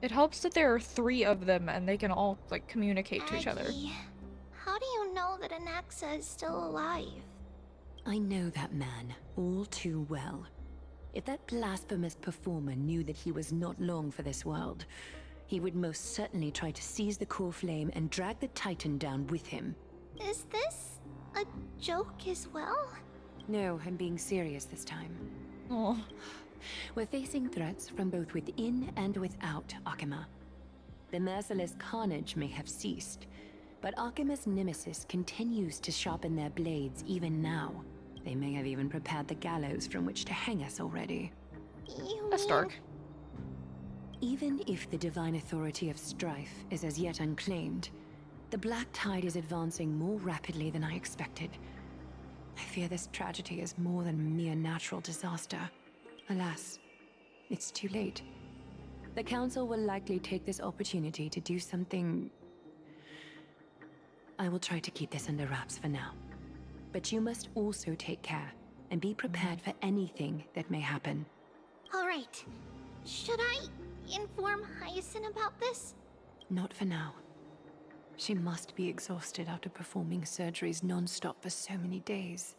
It helps that there are 3 of them and they can all, like, communicate to each other. Aggie, how do you know that Anaxa is still alive? I know that man all too well. If that blasphemous performer knew that he was not long for this world, he would most certainly try to seize the core flame and drag the Titan down with him. Is this a joke as well? No, I'm being serious this time. Oh. We're facing threats from both within and without Akuma. The merciless carnage may have ceased, but Akuma's nemesis continues to sharpen their blades even now. They may have even prepared the gallows from which to hang us already. That's dark. Even if the divine authority of strife is as yet unclaimed, the Black Tide is advancing more rapidly than I expected. I fear this tragedy is more than a mere natural disaster. Alas, it's too late. The Council will likely take this opportunity to do something... I will try to keep this under wraps for now. But you must also take care and be prepared for anything that may happen. All right. Should I inform Hyacinth about this? Not for now. She must be exhausted after performing surgeries non-stop for so many days.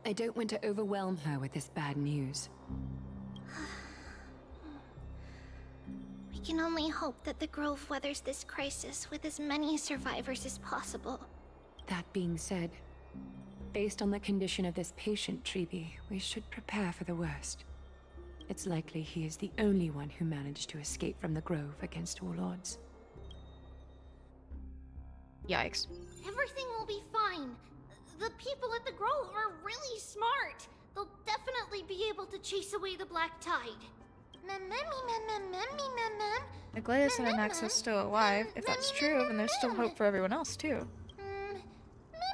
I don't want to overwhelm her with this bad news. We can only hope that the Grove weathers this crisis with as many survivors as possible. That being said, based on the condition of this patient, Tribi, we should prepare for the worst. It's likely he is the only one who managed to escape from the Grove against all odds. Yikes. Everything will be fine. The people at the Grove are really smart. They'll definitely be able to chase away the Black Tide. Aglaeus and Anaxa's still alive. If that's true, then there's still hope for everyone else, too.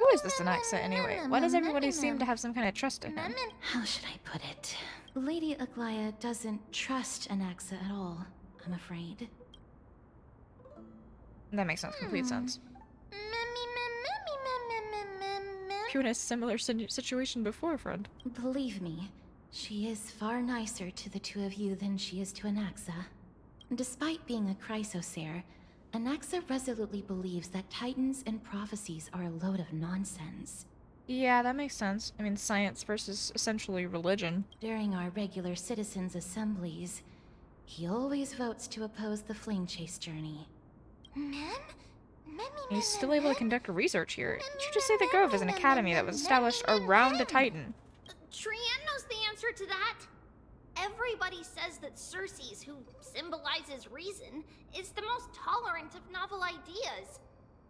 Who is this Anaxa anyway? Why does everybody seem to have some kind of trust in him? How should I put it? Lady Aglaya doesn't trust Anaxa at all, I'm afraid. That makes sense. Complete sense. You were in a similar situation before, friend. Believe me, she is far nicer to the two of you than she is to Anaxa. Despite being a chrysosaur, Anaxa resolutely believes that titans and prophecies are a load of nonsense. Yeah, that makes sense. I mean, science versus essentially religion. During our regular citizens' assemblies, he always votes to oppose the flame chase journey. He's still able to conduct research here. Did you just say the Grove is an academy that was established around a titan? Trianne knows the answer to that. Everybody says that Circes, who symbolizes reason, is the most tolerant of novel ideas.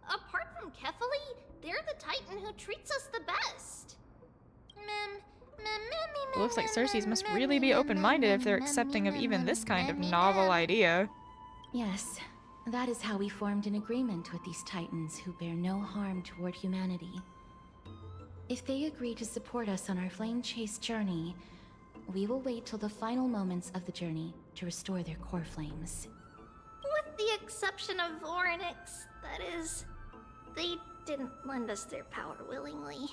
Apart from Kefali, they're the titan who treats us the best. It looks like Circes must really be open-minded if they're accepting of even this kind of novel idea. Yes, that is how we formed an agreement with these titans who bear no harm toward humanity. If they agree to support us on our flame chase journey, we will wait till the final moments of the journey to restore their core flames. With the exception of Orynyx, that is. They didn't lend us their power willingly.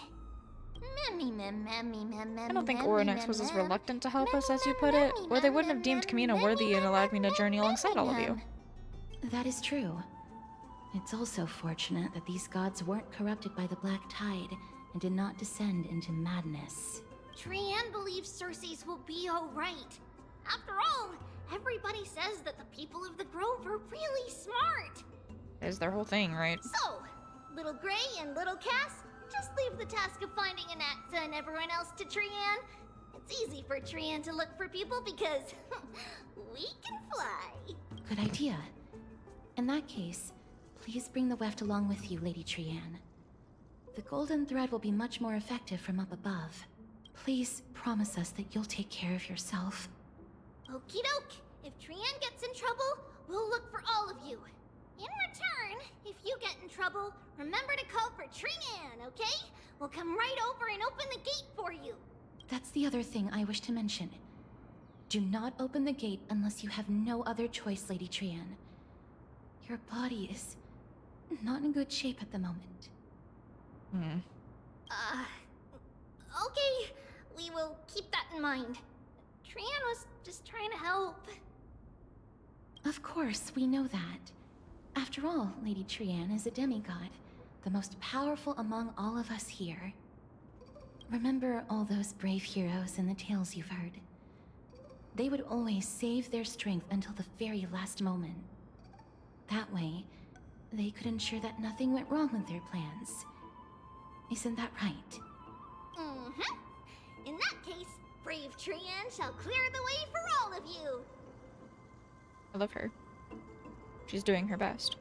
I don't think Orynyx was as reluctant to help us as you put it, or they wouldn't have deemed Kamina worthy and allowed me to journey alongside all of you. That is true. It's also fortunate that these gods weren't corrupted by the Black Tide and did not descend into madness. Trianne believes Circes will be alright. After all, everybody says that the people of the Grove are really smart. Is their whole thing, right? So, Little Gray and Little Cass, just leave the task of finding Anaxa and everyone else to Trianne. It's easy for Trianne to look for people because we can fly. Good idea. In that case, please bring the weft along with you, Lady Trianne. The golden thread will be much more effective from up above. Please promise us that you'll take care of yourself. Okie doke. If Trianne gets in trouble, we'll look for all of you. In return, if you get in trouble, remember to call for Trianne, okay? We'll come right over and open the gate for you. That's the other thing I wish to mention. Do not open the gate unless you have no other choice, Lady Trianne. Your body is not in good shape at the moment. Okay. We will keep that in mind. Trianne was just trying to help. Of course, we know that. After all, Lady Trianne is a demigod, the most powerful among all of us here. Remember all those brave heroes in the tales you've heard? They would always save their strength until the very last moment. That way, they could ensure that nothing went wrong with their plans. Isn't that right? In that case, brave Trianne shall clear the way for all of you. I love her. She's doing her best.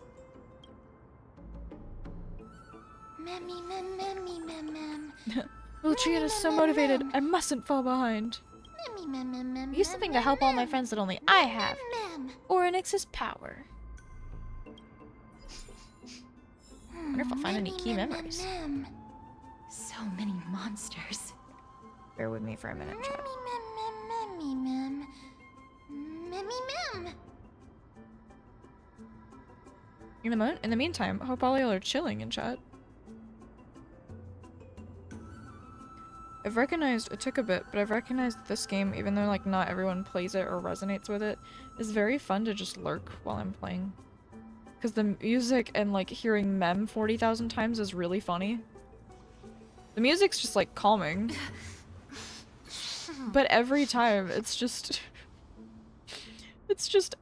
Oh, Trianne is so motivated. I mustn't fall behind. Use something to help all my friends that only I have. Orynyx's power. I wonder if I'll find any key memories. So many monsters. Bear with me for a minute, chat. In the meantime, hope all y'all are chilling in chat. I've recognized, it took a bit, but I've recognized that this game, even though like not everyone plays it or resonates with it, is very fun to just lurk while I'm playing. Because the music and like hearing Mem 40,000 times is really funny. The music's just like calming. But every time it's just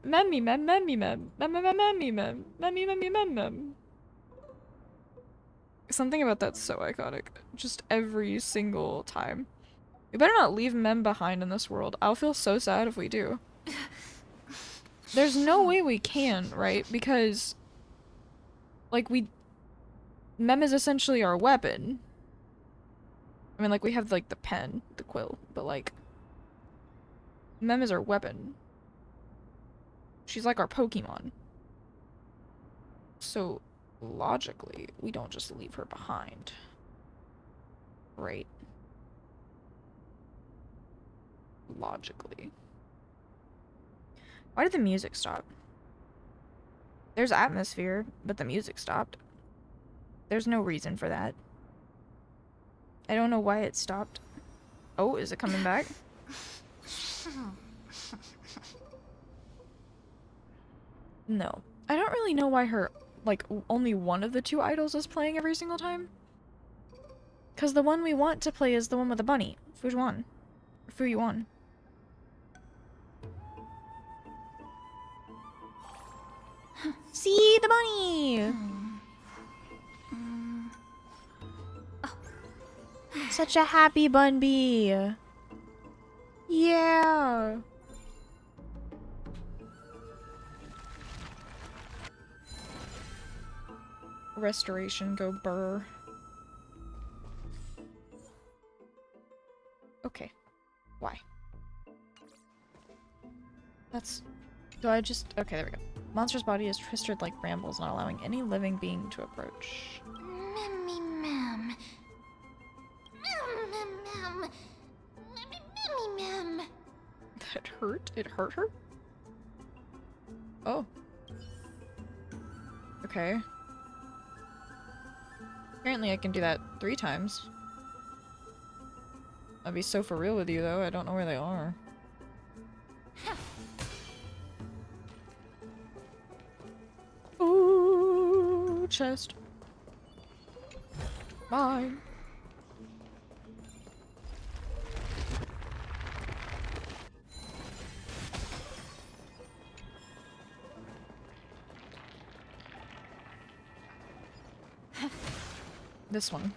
memmy mem memmy mem memmy mem memmy memmy mem mem. Something about that's so iconic. Just every single time. We better not leave Mem behind in this world. I'll feel so sad if we do. There's no way we can, right? Because like Mem is essentially our weapon. I mean, like, we have, like, the pen, the quill, but, like, Mem is our weapon. She's like our Pokemon. So, logically, we don't just leave her behind. logically. Why did the music stop? There's atmosphere, but the music stopped. There's no reason for that. I don't know why it stopped. Oh, is it coming back? No. I don't really know why her, like, only one of the two idols is playing every single time. Because the one we want to play is the one with the bunny. Fujuan. Fuyuan. See the bunny! Such a happy bun bee. Yeah. Restoration, go burr. Okay. Why? That's... Do I just... Okay, there we go. Monster's body is twisted like brambles, not allowing any living being to approach. Mimmy ma'am. Ma'am. Mimmy ma'am. That hurt? It hurt her? Oh. Okay. Apparently I can do that 3 times. I'd be so for real with you though, I don't know where they are. Ooh, chest. Mine. This one.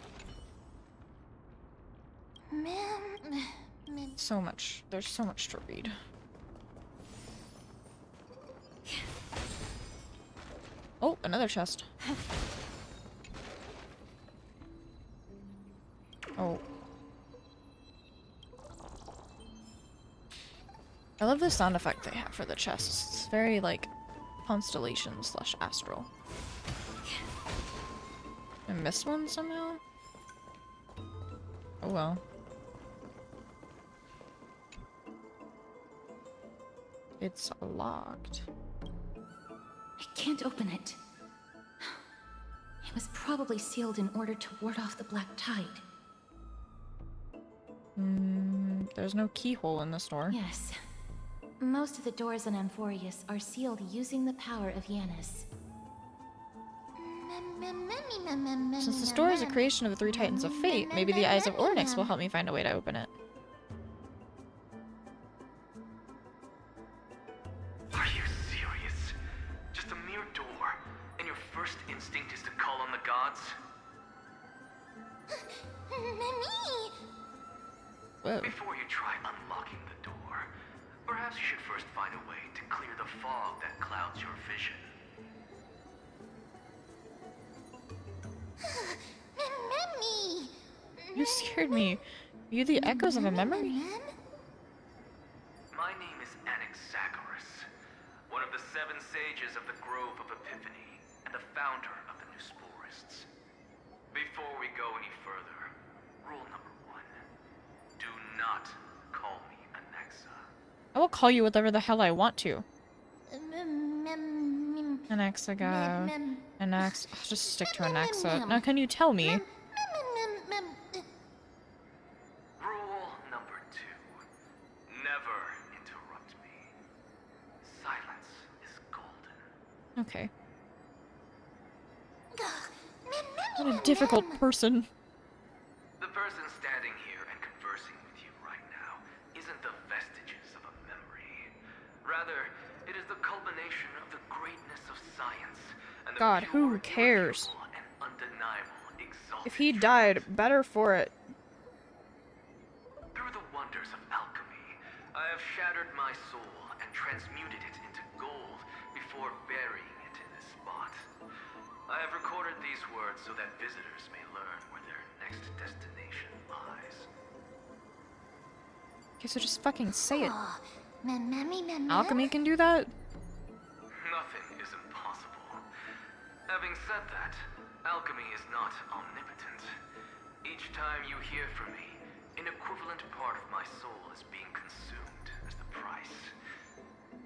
So much. There's so much to read. Oh, another chest. Oh. I love the sound effect they have for the chests. It's very, like, constellation/astral. I missed one somehow? Oh well. It's locked. I can't open it. It was probably sealed in order to ward off the black tide. There's no keyhole in this door. Yes. Most of the doors in Amphorius are sealed using the power of Yanis. Since this door is a creation of the 3 Titans of Fate, maybe the Eyes of Ornyx will help me find a way to open it. Are you serious? Just a mere door, and your first instinct is to call on the gods? Whoa. Before you try unlocking the door, perhaps you should first find a way to clear the fog that clouds your vision. You scared me. Are you the echoes of a memory? My name is Anaxagoras, one of the 7 sages of the Grove of Epiphany, and the founder of the New Sporists. Before we go any further, rule number 1. Do not call me Anaxa. I will call you whatever the hell I want to. Anaxa. Anax. I'll just stick to Anaxa. Now can you tell me? Rule number 2. Never interrupt me. Silence is golden. Okay. What a difficult person. The person standing here and conversing with you right now isn't the vestiges of a memory. Rather, it is the culmination of the greatness of science and the God, who cares? and undeniable exalted. If he died, better for it. Through the wonders of alchemy, I have shattered my soul and transmuted it into gold before burying it in this spot. I have recorded these words so that visitors may learn where their next destination lies. Okay, so just fucking say it. Alchemy can do that? Nothing is impossible. Having said that, alchemy is not omnipotent. Each time you hear from me, an equivalent part of my soul is being consumed as the price.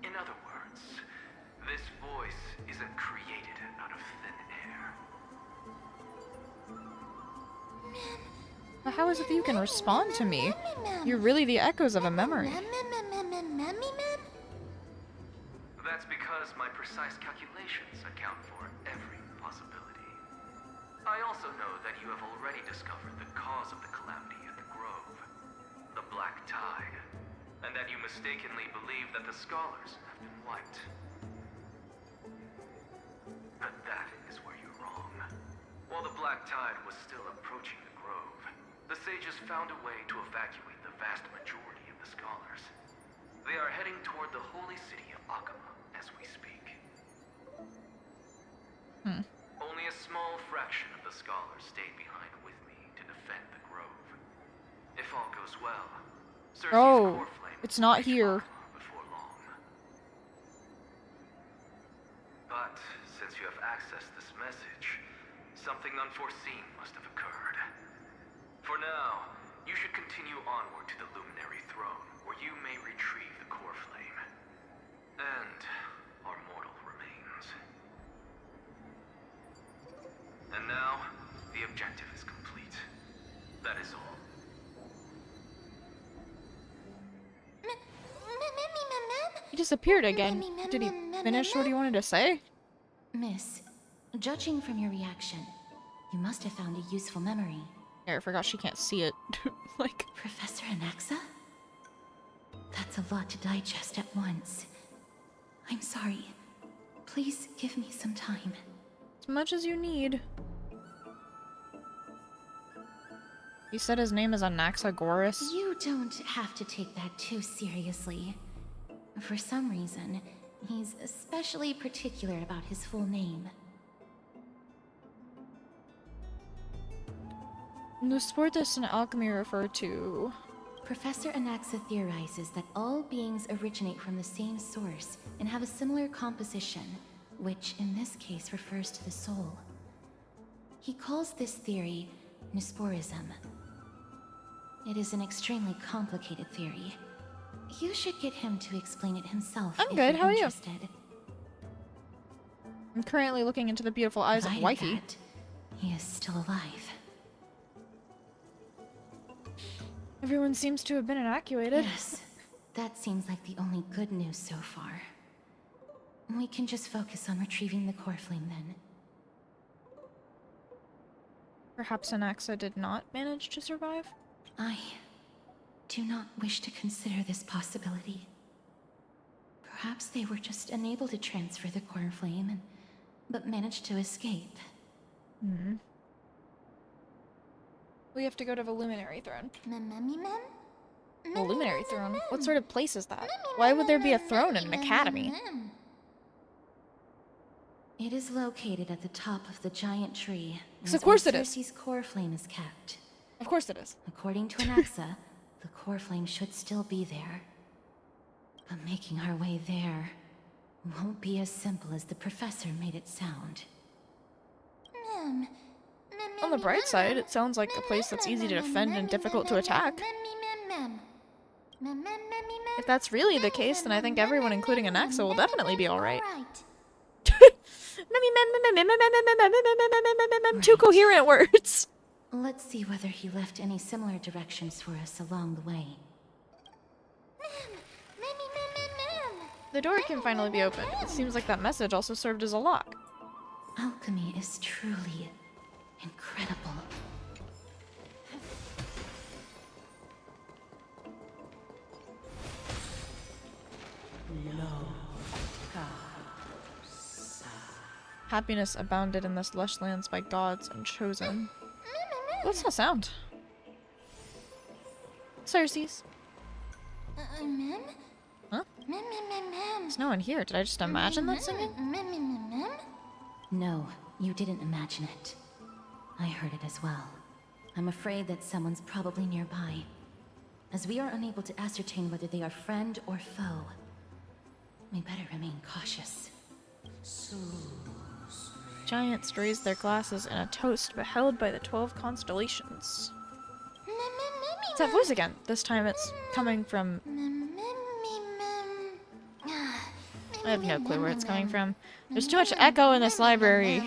In other words, this voice isn't created out of thin air. Well, how is it that you can respond to me? You're really the echoes of a memory. That's because my precise calculations account for every possibility. I also know that you have already discovered the cause of the calamity at the Grove, the Black Tide, and that you mistakenly believe that the scholars have been wiped. But that is where you're wrong. While the Black Tide was still approaching the Grove, the sages found a way to evacuate the vast majority of the scholars. They are heading toward the holy city of Akama as we speak. Only a small fraction of the scholars stayed behind with me to defend the Grove. If all goes well, Cersei's core flame it's not here. before long. But since you have accessed this message, something unforeseen must have occurred. For now, you should continue onward to the Luminary Throne, where you may retrieve the core flame. And our mortal remains. And now, the objective is complete. That is all. He disappeared again. Did he finish what he wanted to say? Miss, judging from your reaction, you must have found a useful memory. Yeah, I forgot she can't see it. Like, Professor Anaxa? That's a lot to digest at once. I'm sorry. Please give me some time. as much as you need. He said his name is Anaxagoras. You don't have to take that too seriously. For some reason, he's especially particular about his full name. The sport this in alchemy refer to... Professor Anaxa theorizes that all beings originate from the same source and have a similar composition, which in this case refers to the soul. He calls this theory Nusporism. It is an extremely complicated theory. You should get him to explain it himself. I'm good, how are you? I'm currently looking into the beautiful eyes of Wifey. He is still alive. Everyone seems to have been evacuated. Yes, that seems like the only good news so far. We can just focus on retrieving the core flame then. Perhaps Anaxa did not manage to survive? I do not wish to consider this possibility. Perhaps they were just unable to transfer the core flame, but managed to escape. Hmm. We have to go to the Luminary Throne. The Luminary Throne? What sort of place is that? Why would there be a throne in an academy? It is located at the top of the giant tree. Of course it is. Cersei's core flame is kept. Of course it is. According to Anaxa, the core flame should still be there. But making our way there won't be as simple as the professor made it sound. On the bright side, it sounds like a place that's easy to defend and difficult to attack. If that's really the case, then I think everyone, including Anaxa, will definitely be alright. Two coherent words. Let's see whether he left any similar directions for us along the way. The door can finally be opened. It seems like that message also served as a lock. Alchemy is truly incredible. Happiness abounded in this lush lands by gods and chosen. What's that sound? Cersei's. Huh? There's no one here. Did I just imagine that singing? No, you didn't imagine it. I heard it as well. I'm afraid that someone's probably nearby. As we are unable to ascertain whether they are friend or foe, we better remain cautious. Giants raised their glasses in a toast beheld by the 12 constellations. It's that voice again. This time it's coming from... I have no clue where it's coming from. There's too much echo in this library.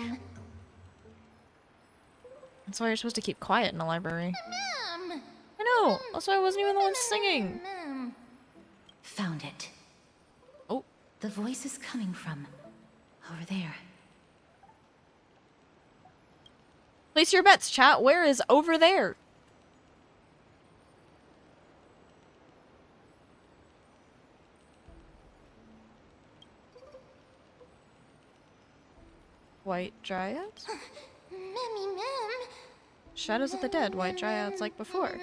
That's why you're supposed to keep quiet in a library. I know! Also, I wasn't even the one singing! Found it. Oh. The voice is coming from over there. Place your bets, chat. Where is over there? White Dryads? Shadows of the Dead, White Dryads like before.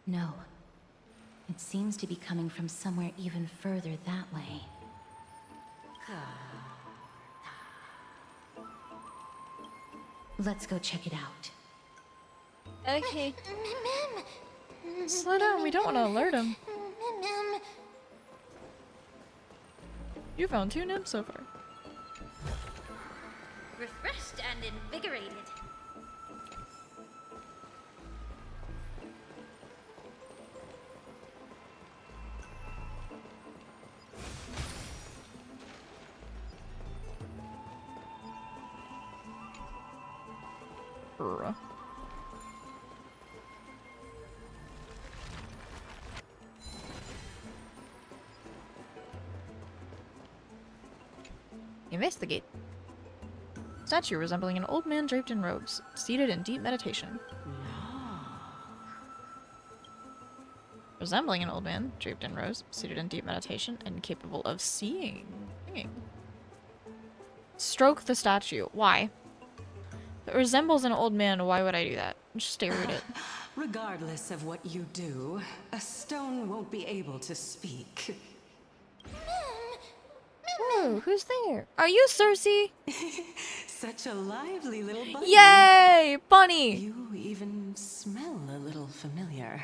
No. It seems to be coming from somewhere even further that way. Let's go check it out. Okay. Slow down, we don't want to alert him. You found 2 nymphs so far. Refreshed and invigorated. Investigate. Statue resembling an old man draped in robes, seated in deep meditation. Resembling an old man draped in robes, seated in deep meditation, and capable of singing. Stroke the statue. Why? If it resembles an old man, why would I do that? Just stare at it. Regardless of what you do, a stone won't be able to speak. Ooh, who's there? Are you Cersei? Such a lively little bunny. Yay! Bunny! You even smell a little familiar.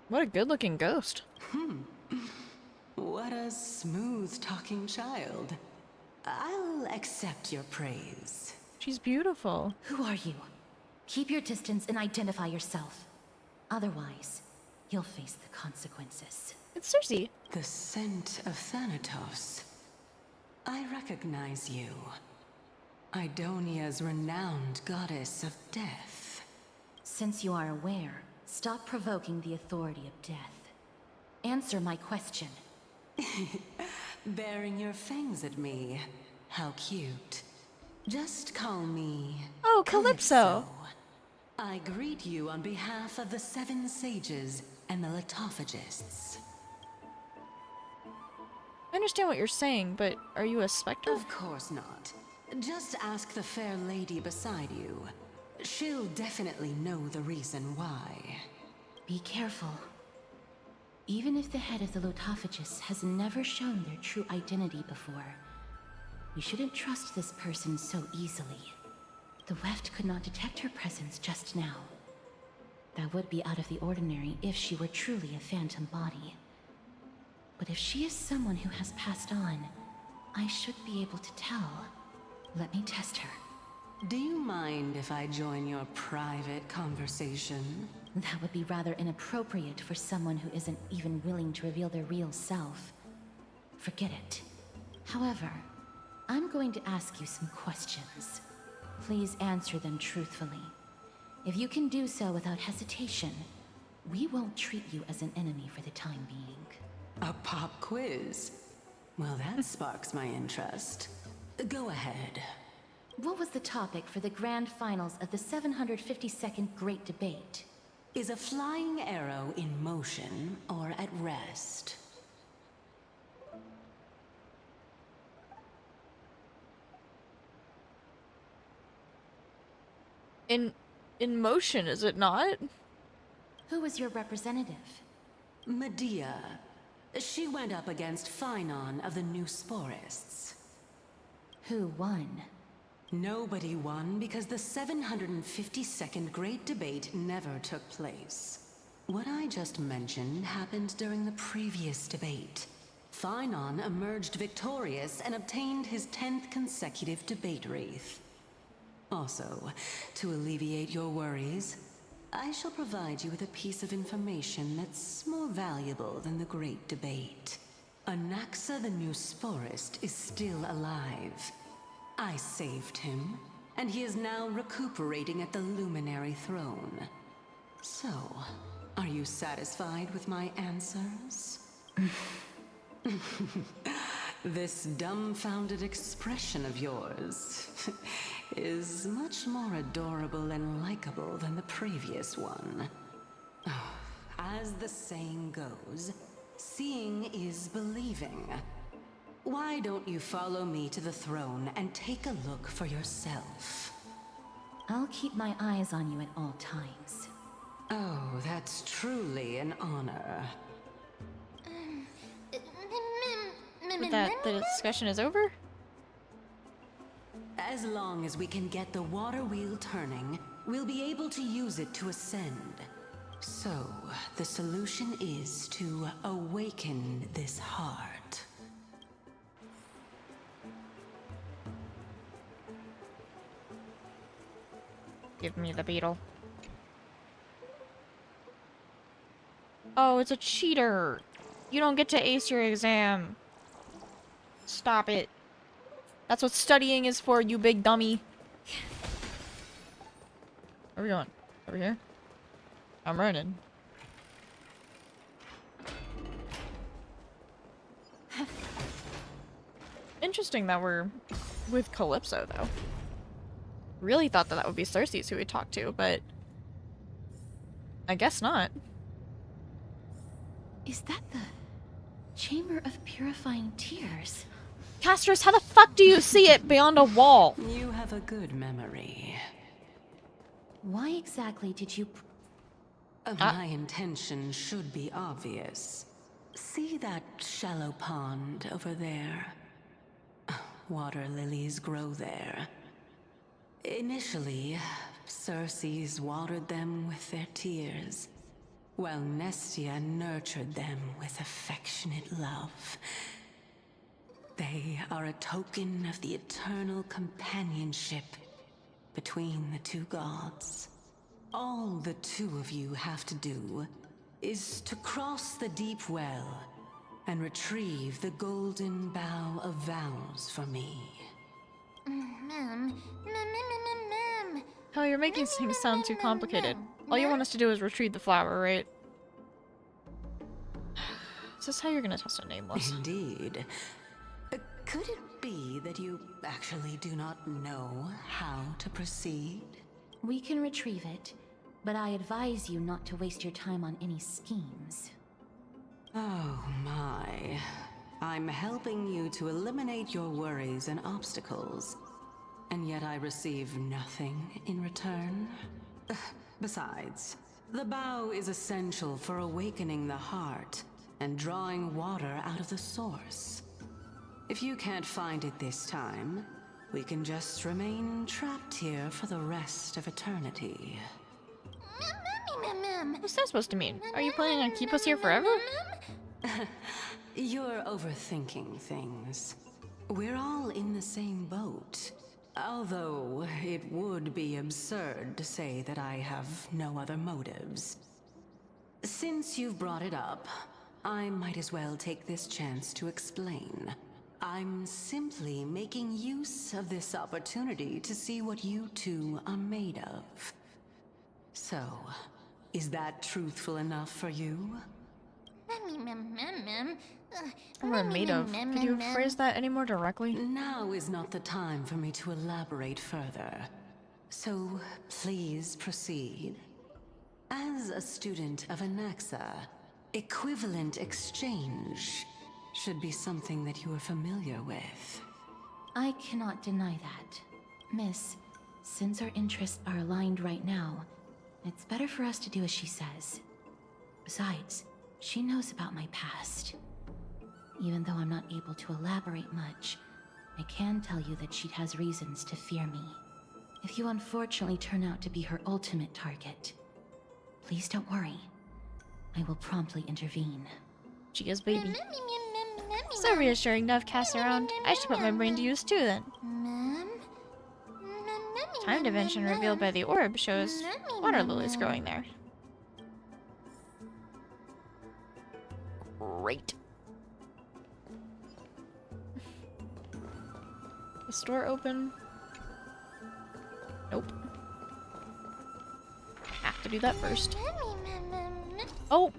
What a good-looking ghost. What a smooth-talking child. I'll accept your praise. She's beautiful. Who are you? Keep your distance and identify yourself. Otherwise, you'll face the consequences. It's Cersei. The scent of Thanatos. I recognize you. Idonia's renowned goddess of death. Since you are aware, stop provoking the authority of death. Answer my question. Baring your fangs at me. How cute. Just call me... Oh, Calypso. I greet you on behalf of the 7 sages and the litophagists. I understand what you're saying, but are you a specter? Of course not. Just ask the fair lady beside you. She'll definitely know the reason why. Be careful. Even if the head of the litophagists has never shown their true identity before, we shouldn't trust this person so easily. The weft could not detect her presence just now. That would be out of the ordinary if she were truly a phantom body. But if she is someone who has passed on, I should be able to tell. Let me test her. Do you mind if I join your private conversation? That would be rather inappropriate for someone who isn't even willing to reveal their real self. Forget it. However, I'm going to ask you some questions. Please answer them truthfully. If you can do so without hesitation, we won't treat you as an enemy for the time being. A pop quiz? Well, that sparks my interest. Go ahead. What was the topic for the grand finals of the 752nd Great Debate? Is a flying arrow in motion or at rest? In motion, is it not? Who was your representative? Medea. She went up against Phynon of the New Sporists. Who won? Nobody won because the 752nd Great Debate never took place. What I just mentioned happened during the previous debate. Phynon emerged victorious and obtained his 10th consecutive debate wreath. Also, to alleviate your worries, I shall provide you with a piece of information that's more valuable than the great debate. Anaxa the Newsporist is still alive. I saved him, and he is now recuperating at the Luminary Throne. So, are you satisfied with my answers? This dumbfounded expression of yours is much more adorable and likable than the previous one. As the saying goes, seeing is believing. Why don't you follow me to the throne and take a look for yourself? I'll keep my eyes on you at all times. Oh, that's truly an honor. With that, the discussion is over? As long as we can get the water wheel turning, we'll be able to use it to ascend. So, the solution is to awaken this heart. Give me the beetle. Oh, it's a cheater. You don't get to ace your exam. Stop it. That's what studying is for, you big dummy. Where are we going? Over here? I'm running. Interesting that we're with Calypso, though. Really thought that that would be Cersei's who we talked to, but I guess not. Is that the Chamber of Purifying Tears? Castris, how the fuck do you see it beyond a wall? You have a good memory. Why exactly did you... My intention should be obvious. See that shallow pond over there? Water lilies grow there. Initially, Circes watered them with their tears, while Nestia nurtured them with affectionate love. They are a token of the eternal companionship between the two gods. All the two of you have to do is to cross the deep well and retrieve the golden bough of vows for me. Hell, you're making things sound too complicated. All you want us to do is retrieve the flower, right? Is this how you're gonna test a nameless? Indeed. Could it be that you actually do not know how to proceed? We can retrieve it, but I advise you not to waste your time on any schemes. Oh my. I'm helping you to eliminate your worries and obstacles, and yet I receive nothing in return? Besides, the bow is essential for awakening the heart and drawing water out of the source. If you can't find it this time, we can just remain trapped here for the rest of eternity. What's that supposed to mean? Are you planning on keep us here forever? You're overthinking things. We're all in the same boat. Although, it would be absurd to say that I have no other motives. Since you've brought it up, I might as well take this chance to explain. I'm simply making use of this opportunity to see what you two are made of. So, is that truthful enough for you? We're made of. Could you phrase that any more directly? Now is not the time for me to elaborate further. So, please proceed. As a student of Anaxa, equivalent exchange should be something that you are familiar with. I cannot deny that. Miss, since our interests are aligned right now, it's better for us to do as she says. Besides, she knows about my past. Even though I'm not able to elaborate much, I can tell you that she has reasons to fear me. If you unfortunately turn out to be her ultimate target, please don't worry. I will promptly intervene. She is baby. So reassuring to have cast around. I should put my brain to use too then. Time dimension revealed by the orb shows water lilies growing there. Great. The store open? Nope. Have to do that first. Oh!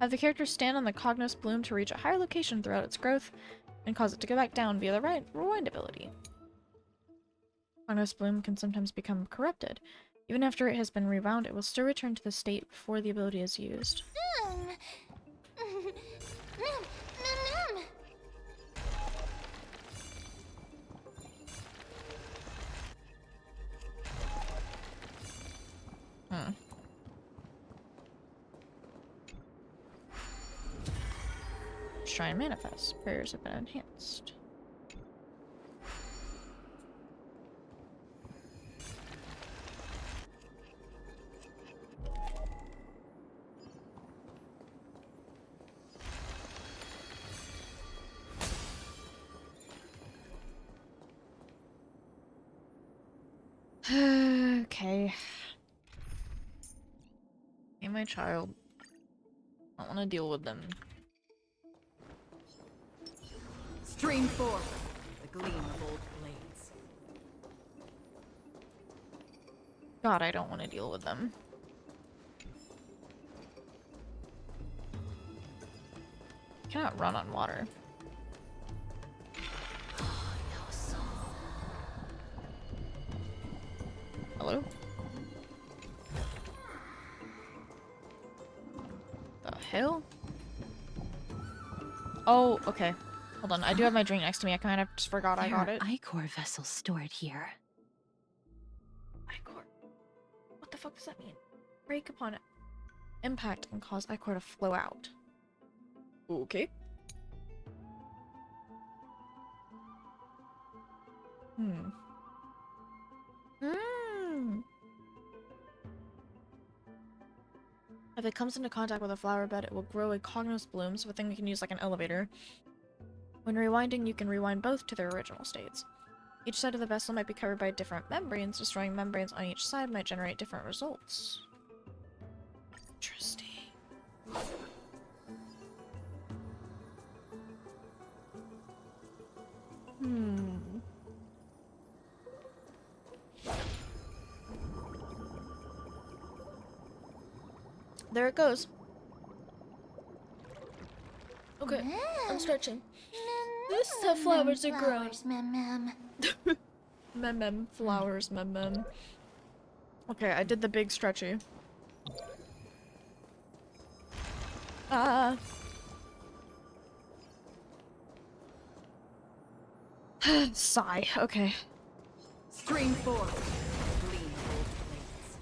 Have the character stand on the Cognos bloom to reach a higher location throughout its growth and cause it to go back down via the rewind ability. Cognos bloom can sometimes become corrupted. Even after it has been rewound, it will still return to the state before the ability is used. Hmm. Shrine manifest. Prayers have been enhanced. Okay. Hey, my child. I don't want to deal with them. Stream forth, the gleam of old blades. God, I don't want to deal with them. Cannot run on water. Hello? The hell? Oh, okay. Hold on, I do have my drink next to me. I kind of just forgot I got it. Ichor vessels stored here. Ichor. What the fuck does that mean? Break upon impact and cause ichor to flow out. Okay. Hmm. If it comes into contact with a flower bed, it will grow a Cognos bloom, so a thing we can use like an elevator. When rewinding, you can rewind both to their original states. Each side of the vessel might be covered by different membranes. Destroying membranes on each side might generate different results. Interesting. There it goes. Okay, I'm stretching. This is how flowers are grown. Mem flowers, mem. Okay, I did the big stretchy. Sigh. Okay. Stream forth, gleam of old blades.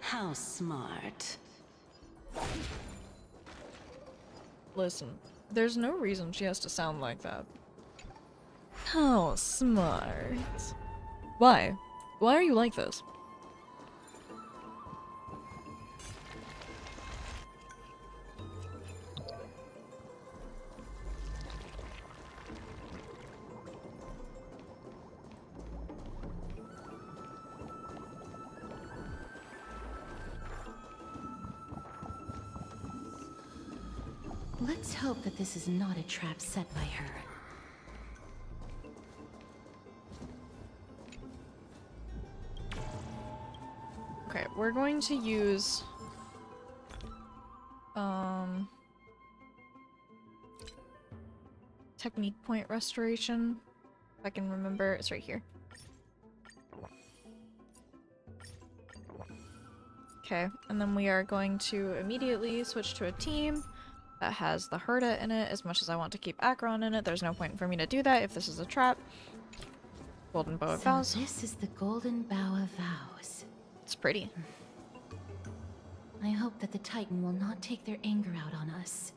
How smart. Listen, there's no reason she has to sound like that. How smart. Why? Why are you like this? Let's hope that this is not a trap set by her. Okay, we're going to use technique point restoration. If I can remember, it's right here. Okay, and then we are going to immediately switch to a team that has the Herda in it. As much as I want to keep Acheron in it, there's no point for me to do that if this is a trap. Golden Bow of Vows. So this is the Golden Bow of Vows. It's pretty. I hope that the Titan will not take their anger out on us.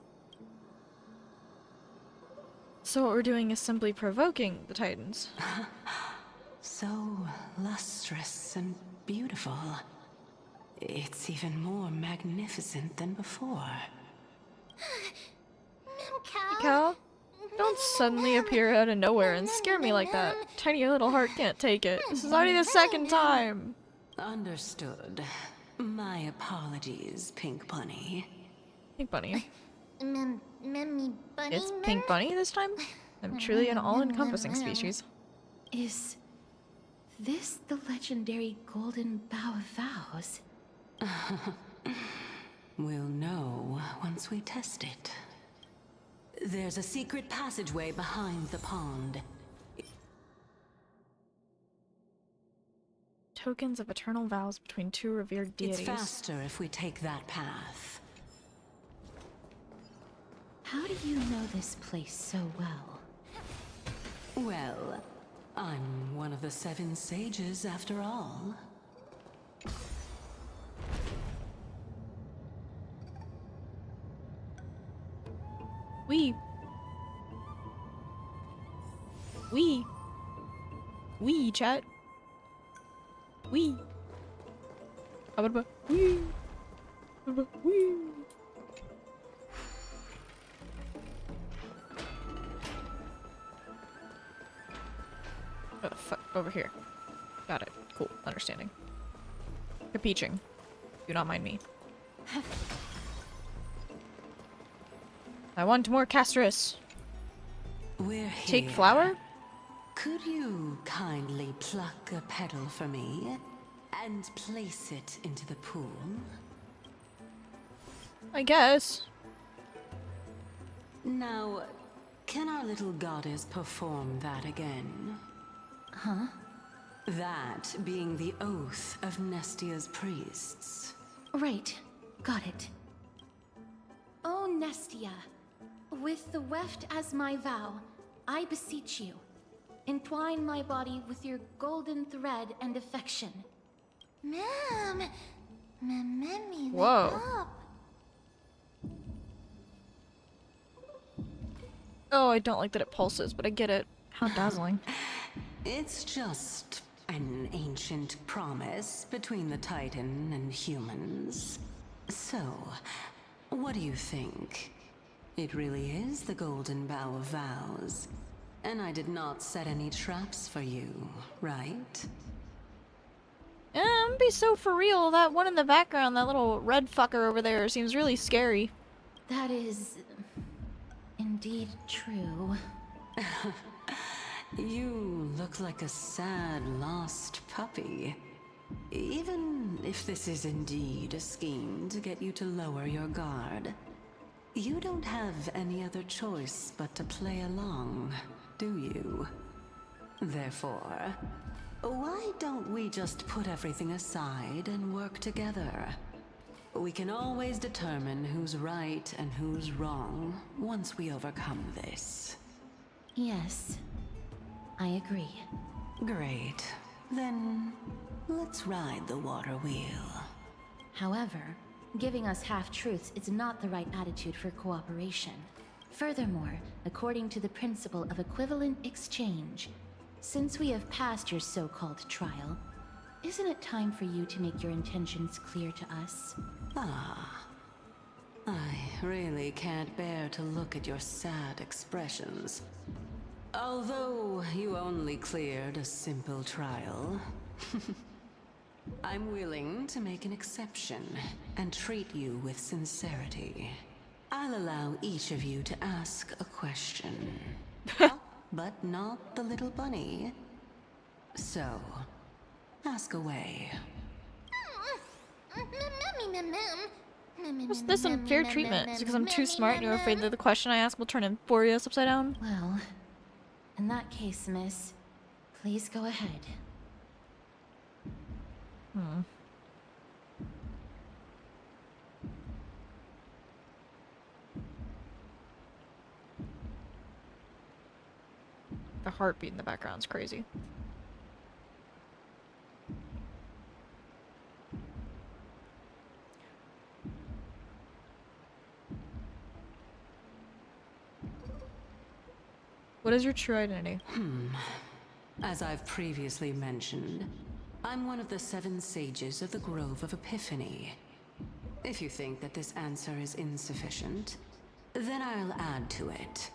So what we're doing is simply provoking the Titans. So lustrous and beautiful. It's even more magnificent than before. Cal, don't suddenly appear out of nowhere and scare me like that. Tiny little heart can't take it. This is already the second time. Understood. My apologies, Pink Bunny. Pink Bunny. Bunny? It's Pink Bunny this time? I'm truly an all-encompassing species. Is this the legendary Golden Bough of Vows? We'll know once we test it. There's a secret passageway behind the pond. Tokens of eternal vows between two revered deities. It's faster if we take that path. How do you know this place so well? Well, I'm one of the 7 sages after all. We, chat. We. Oh, fuck. Over here. Got it. Cool. Understanding. Capiching. Do not mind me. I want more Casterus. We're Take here. flower? Could you kindly pluck a petal for me and place it into the pool? I guess. Now, can our little goddess perform that again? Huh? That being the oath of Nestia's priests. Right. Got it. Oh, Nestia. With the weft as my vow, I beseech you, entwine my body with your golden thread and affection. Ma'am! Whoa. Oh, I don't like that it pulses, but I get it. How dazzling. It's just an ancient promise between the Titan and humans. So, what do you think? It really is the Golden Bough of Vows. And I did not set any traps for you, right? Be so for real. That one in the background, that little red fucker over there, seems really scary. That is indeed true. You look like a sad, lost puppy. Even if this is indeed a scheme to get you to lower your guard, you don't have any other choice but to play along, do you? Therefore, why don't we just put everything aside and work together? We can always determine who's right and who's wrong once we overcome this. Yes, I agree. Great. Then, let's ride the water wheel. However, giving us half-truths is not the right attitude for cooperation. Furthermore, according to the principle of equivalent exchange, since we have passed your so-called trial, isn't it time for you to make your intentions clear to us? Ah. I really can't bear to look at your sad expressions. Although you only cleared a simple trial, I'm willing to make an exception and treat you with sincerity. I'll allow each of you to ask a question. But not the little bunny. So, ask away. What's this unfair treatment? Is it because I'm too smart and you're afraid that the question I ask will turn Emporius upside down? Well, in that case, miss, please go ahead. The heartbeat in the background's crazy. What is your true identity? As I've previously mentioned, I'm one of the 7 sages of the Grove of Epiphany. If you think that this answer is insufficient, then I'll add to it.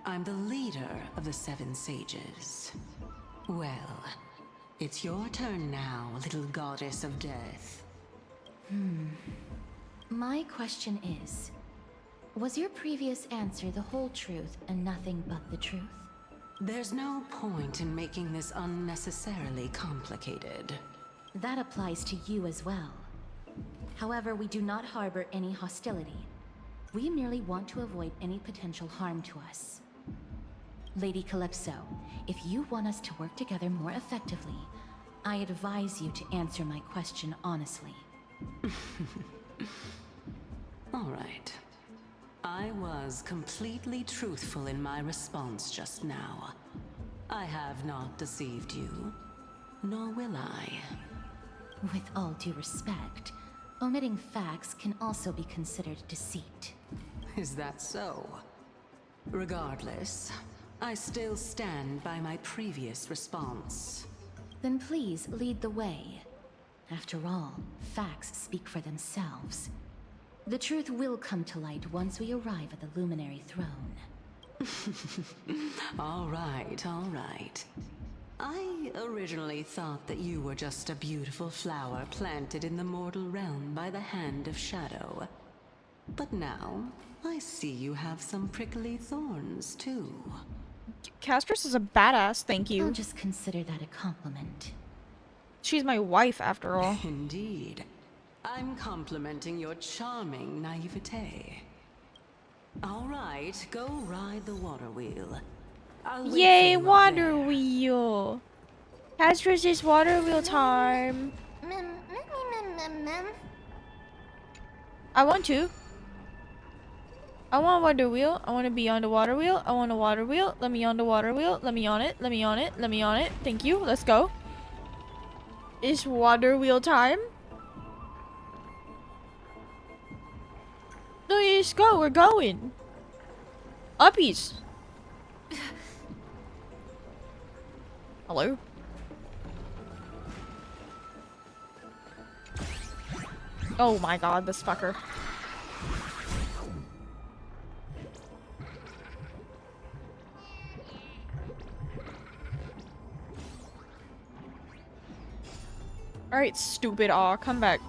I'm the leader of the 7 sages. Well, it's your turn now, little goddess of death. My question is, was your previous answer the whole truth and nothing but the truth? There's no point in making this unnecessarily complicated. That applies to you as well. However, we do not harbor any hostility. We merely want to avoid any potential harm to us. Lady Calypso, if you want us to work together more effectively, I advise you to answer my question honestly. All right. I was completely truthful in my response just now. I have not deceived you, nor will I. With all due respect, omitting facts can also be considered deceit. Is that so? Regardless, I still stand by my previous response. Then please lead the way. After all, facts speak for themselves. The truth will come to light once we arrive at the Luminary Throne. All right, all right. I originally thought that you were just a beautiful flower planted in the mortal realm by the hand of Shadow. But now, I see you have some prickly thorns, too. Castress is a badass, thank you. I'll just consider that a compliment. She's my wife, after all. Indeed. I'm complimenting your charming naivete. All right, go ride the water wheel. Yay, water wheel! Castress is water wheel time. I want to. I want a water wheel. I want to be on the water wheel. I want a water wheel. Let me on the water wheel. Let me on it. Let me on it. Let me on it. Thank you. Let's go. It's water wheel time. Let's go. We're going. Uppies. Hello? Oh my god, this fucker. Alright, stupid. Aw, come back.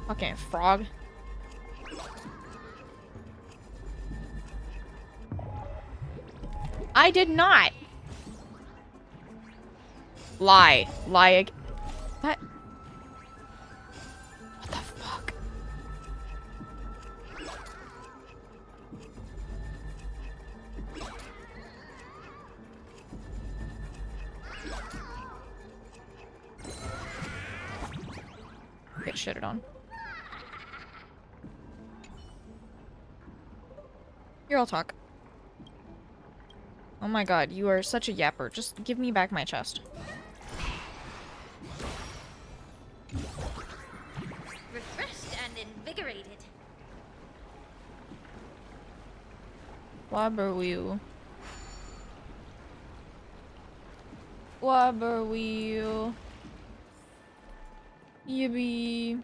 Fucking frog. I did not. Lie. Lie again. What? What the fuck? Get shitted on. Here, I'll talk. Oh my god, you are such a yapper. Just give me back my chest. Refreshed and invigorated. Wobber wheel. Wobber wheel. Yippee.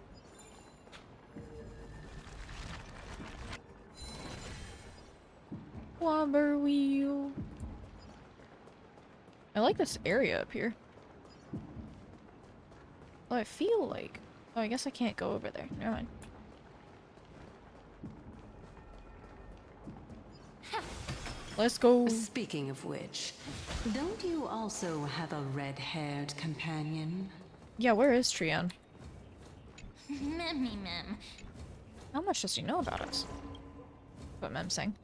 Wobber wheel. I like this area up here. Well, I feel like... Oh, I guess I can't go over there. Never mind. Let's go. Speaking of which, don't you also have a red-haired companion? Yeah, where is Trion? Mem. How much does he know about us? What Mem's saying.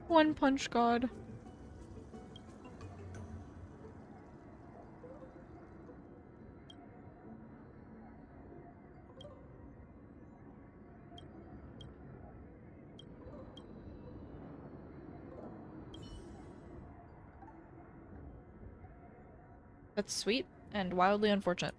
One Punch God. That's sweet and wildly unfortunate.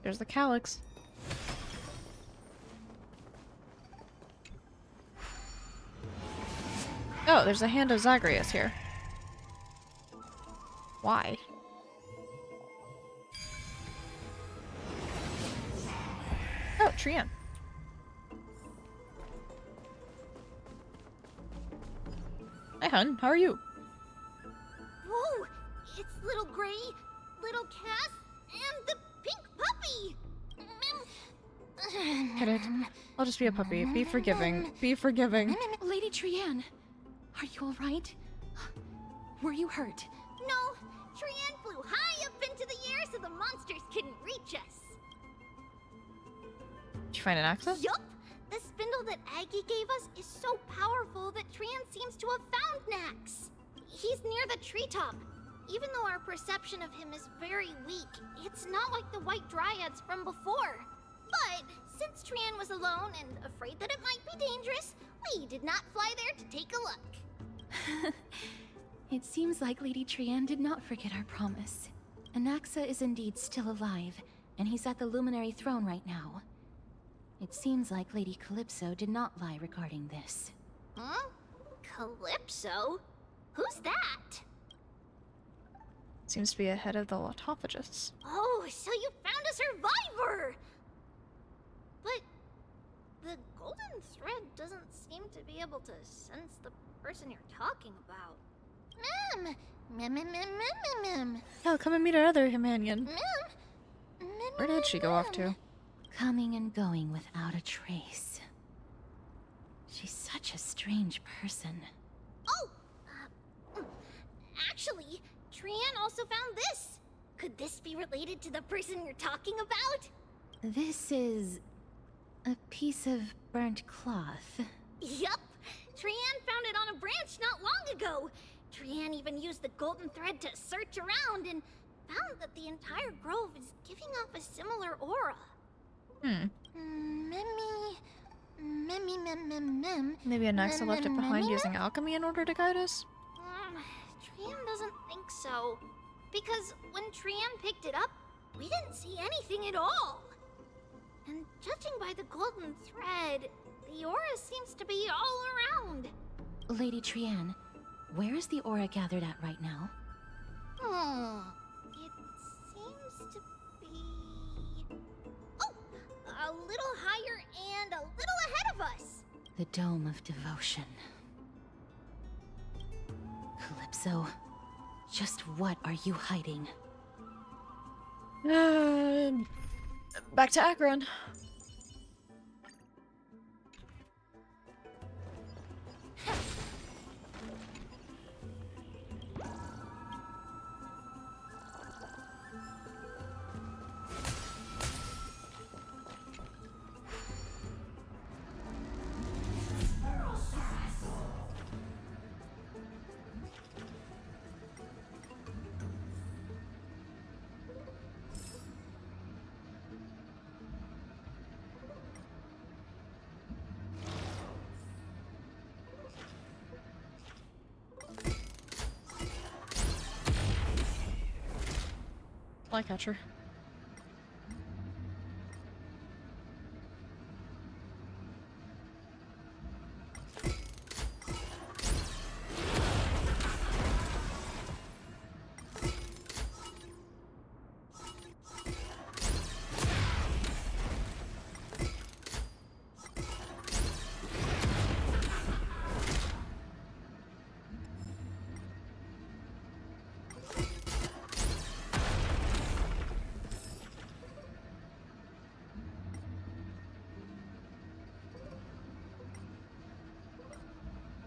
There's the calyx. Oh, there's a hand of Zagreus here. Why? Oh, Trian. Hi, hun. How are you? Whoa! It's little Gray, little Cass, and the pink puppy! Get it? I'll just be a puppy. Be forgiving. Be forgiving. Lady Trian, are you alright? Were you hurt? No! Trian flew high up into the air so the monsters couldn't reach us. Did you find an access? Yup! The spindle that Aggie gave us is so powerful that Trian seems to have found Nax. He's near the treetop. Even though our perception of him is very weak, it's not like the White Dryads from before. But since Trian was alone and afraid that it might be dangerous, we did not fly there to take a look. It seems like Lady Trian did not forget our promise. Anaxa is indeed still alive, and he's at the Luminary Throne right now. It seems like Lady Calypso did not lie regarding this. Huh? Calypso? Who's that? Seems to be ahead of the autophagists. Oh, so you found a survivor! But the golden thread doesn't seem to be able to sense the person you're talking about. Oh, come and meet our other companion. Mem. Where did she go off to? Coming and going without a trace. She's such a strange person. Oh! Actually, Trian also found this. Could this be related to the person you're talking about? This is a piece of burnt cloth. Yup! Trian found it on a branch not long ago. Trian even used the golden thread to search around and found that the entire grove is giving off a similar aura. Maybe Anaxa left it behind using alchemy in order to guide us? Trian doesn't think so. Because when Trian picked it up, we didn't see anything at all. And judging by the golden thread, the aura seems to be all around. Lady Trian, where is the aura gathered at right now? It seems to be... Oh! A little higher and a little ahead of us! The Dome of Devotion. Calypso, just what are you hiding? Back to Akron. Flycatcher.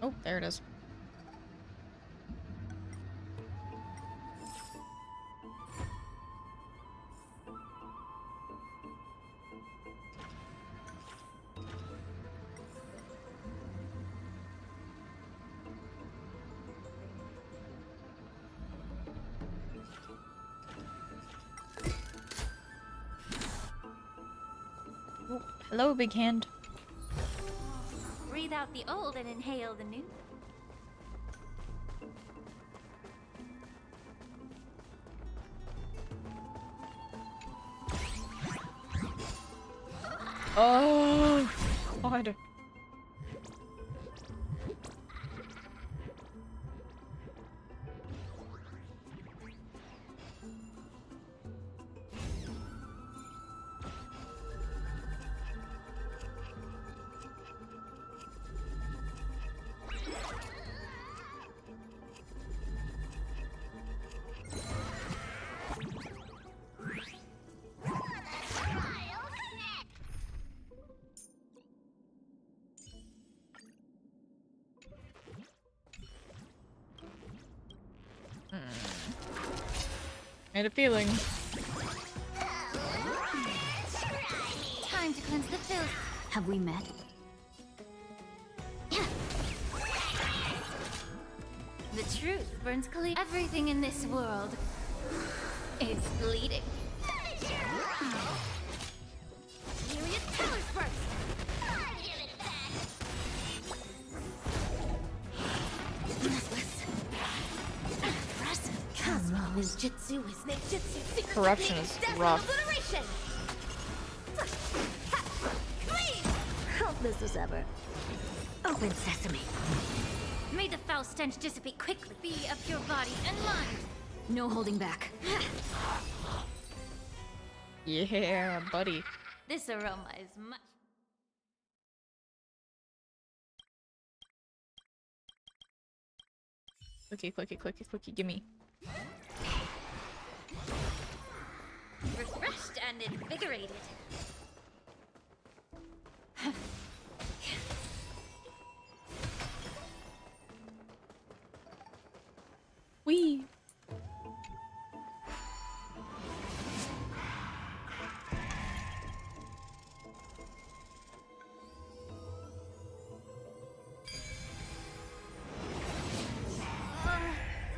Oh, there it is. Oh, hello, big hand. Breathe out the old and inhale the new. Oh, God. I had a feeling. Time to cleanse the filth. Have we met? The truth burns clear. Everything in this world is bleeding. Myriad colors burst. His jutsu is ninjutsu. Corruption is rough. Helpless as ever. Open sesame. May the foul stench dissipate quickly. Be of your body and mind. No holding back. Yeah, buddy. This aroma is much. Clicky, clicky, clicky, clicky, gimme. Refreshed and invigorated. Wee.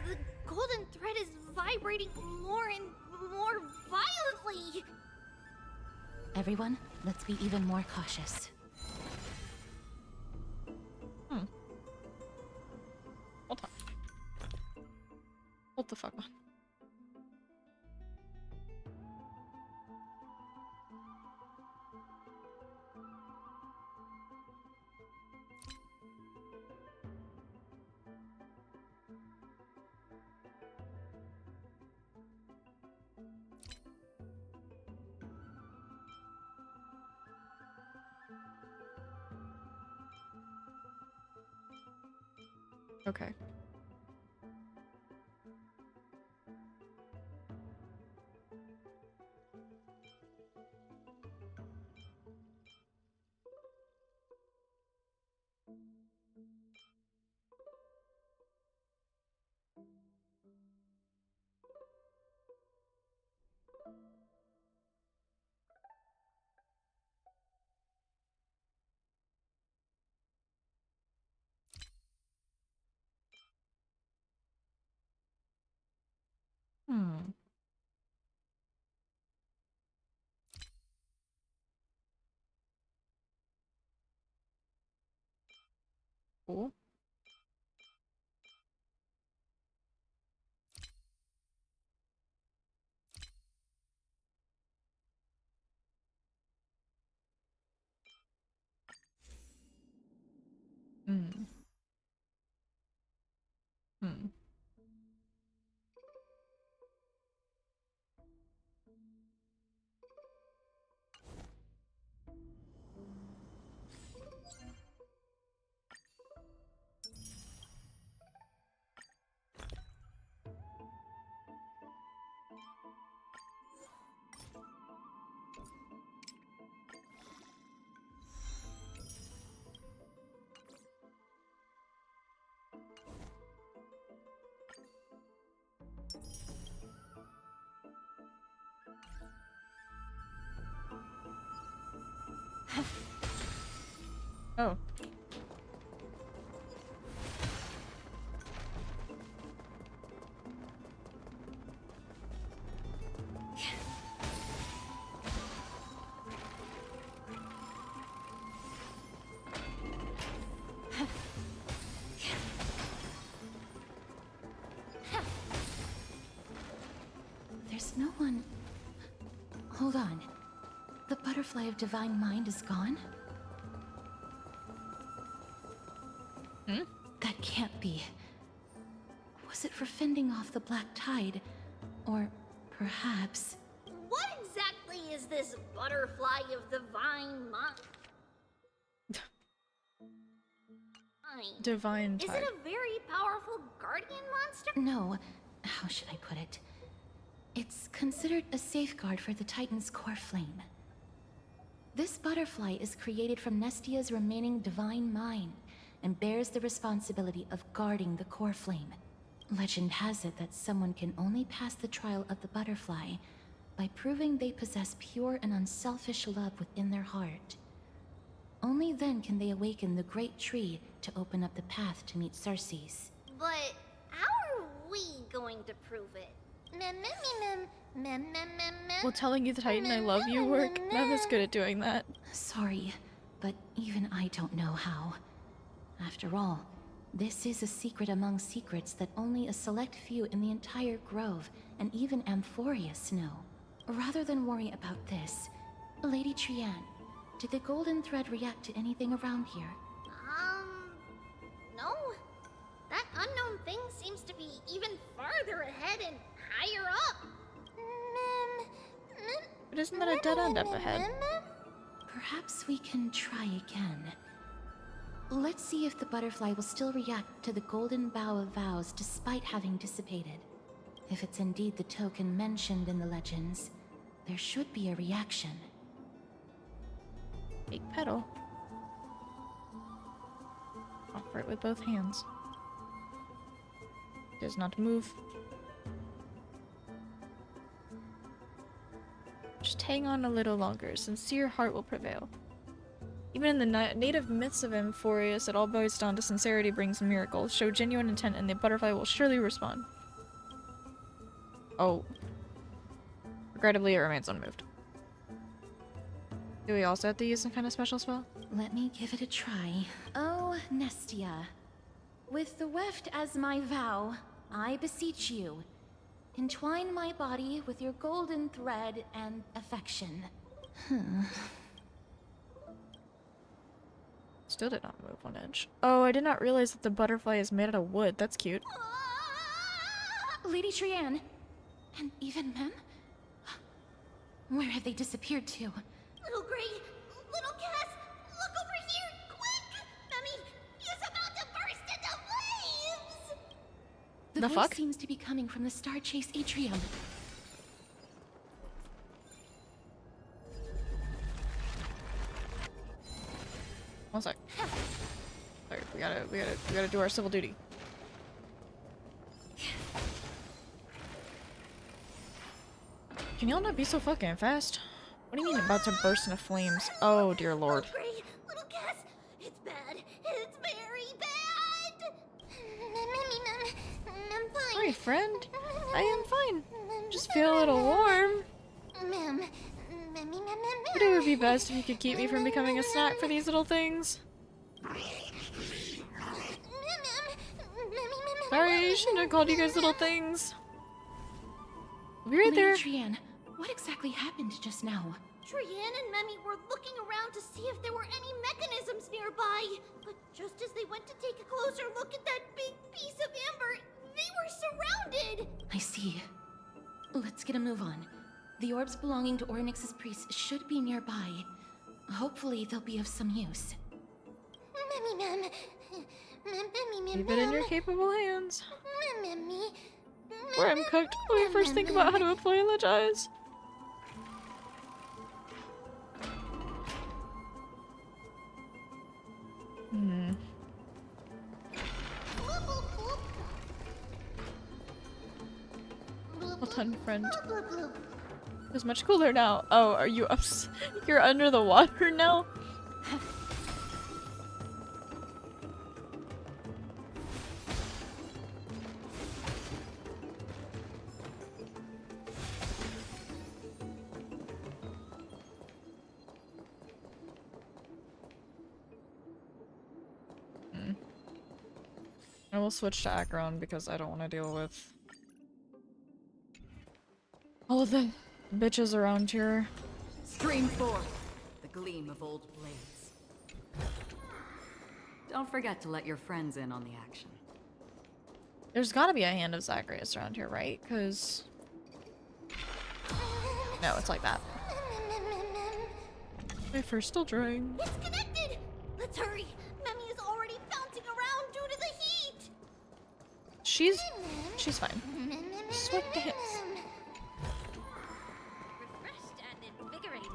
The golden thread is vibrating more and more violently. Everyone, let's be even more cautious. Hold on. Hold the fuck on. Okay. Cool. Oh. There's no one... Hold on. The butterfly of divine mind is gone? Hmm? That can't be. Was it for fending off the black tide? Or perhaps... What exactly is this butterfly of divine mind? Divine Is tide. it a very powerful guardian monster? No. How should I put it? It's considered a safeguard for the Titan's core flame. This butterfly is created from Nestia's remaining divine mind and bears the responsibility of guarding the core flame. Legend has it that someone can only pass the trial of the butterfly by proving they possess pure and unselfish love within their heart. Only then can they awaken the great tree to open up the path to meet Circes. But how are we going to prove it? Will telling you the Titan I love you work? Mem is good at doing that. Sorry, but even I don't know how. After all, this is a secret among secrets that only a select few in the entire grove and even Amphorius know. Rather than worry about this, Lady Trianne, did the golden thread react to anything around here? No. That unknown thing seems to be even farther ahead and higher up. But isn't that a dead end up ahead? Perhaps we can try again. Let's see if the butterfly will still react to the golden bough of vows despite having dissipated. If it's indeed the token mentioned in the legends, there should be a reaction. Big petal. Offer it with both hands. Does not move. Just hang on a little longer. Sincere heart will prevail. Even in the native myths of Amphorius, it all boils down to sincerity brings a miracle. Show genuine intent and the butterfly will surely respond. Oh. Regrettably, it remains unmoved. Do we also have to use some kind of special spell? Let me give it a try. Oh, Nestia. With the weft as my vow, I beseech you, entwine my body with your golden thread and affection. Still did not move one inch. Oh, I did not realize that the butterfly is made out of wood. That's cute. Lady Trianne, and even Mem? Where have they disappeared to? Little Gray, little Cass, look over here, quick! Memmy, he's about to burst into flames! The voice fuck? seems to be coming from the Star Chase atrium. One sec. Sorry, we gotta do our civil duty. Can y'all not be so fucking fast? What do you mean about to burst into flames? Oh dear lord. Little Gray, little Cass, it's bad. It's very bad! I'm fine. Sorry, friend. I am fine. Just feel a little warm. But it would be best if you could keep me from becoming a snack for these little things. Sorry, I shouldn't have called you guys little things. I'll be right there. Trianne, what exactly happened just now? Trianne and Memmy were looking around to see if there were any mechanisms nearby. But just as they went to take a closer look at that big piece of amber, they were surrounded! I see. Let's get a move on. The orbs belonging to Ornyx's priests should be nearby. Hopefully they'll be of some use. Leave it in your capable hands. Where I'm cooked, let me first think about how to apologize. Well done, friend. It's much cooler now. Oh, are you you're under the water now? I will switch to Acheron because I don't want to deal with all of the bitches around here. Stream 4. The gleam of old blades. Don't forget to let your friends in on the action. There's gotta be a hand of Zagreus around here, right? Because... no, it's like that. My first still drying. It's connected! Let's hurry! Memmy is already bouncing around due to the heat! She's fine. Sweat dance. Refreshed and invigorated.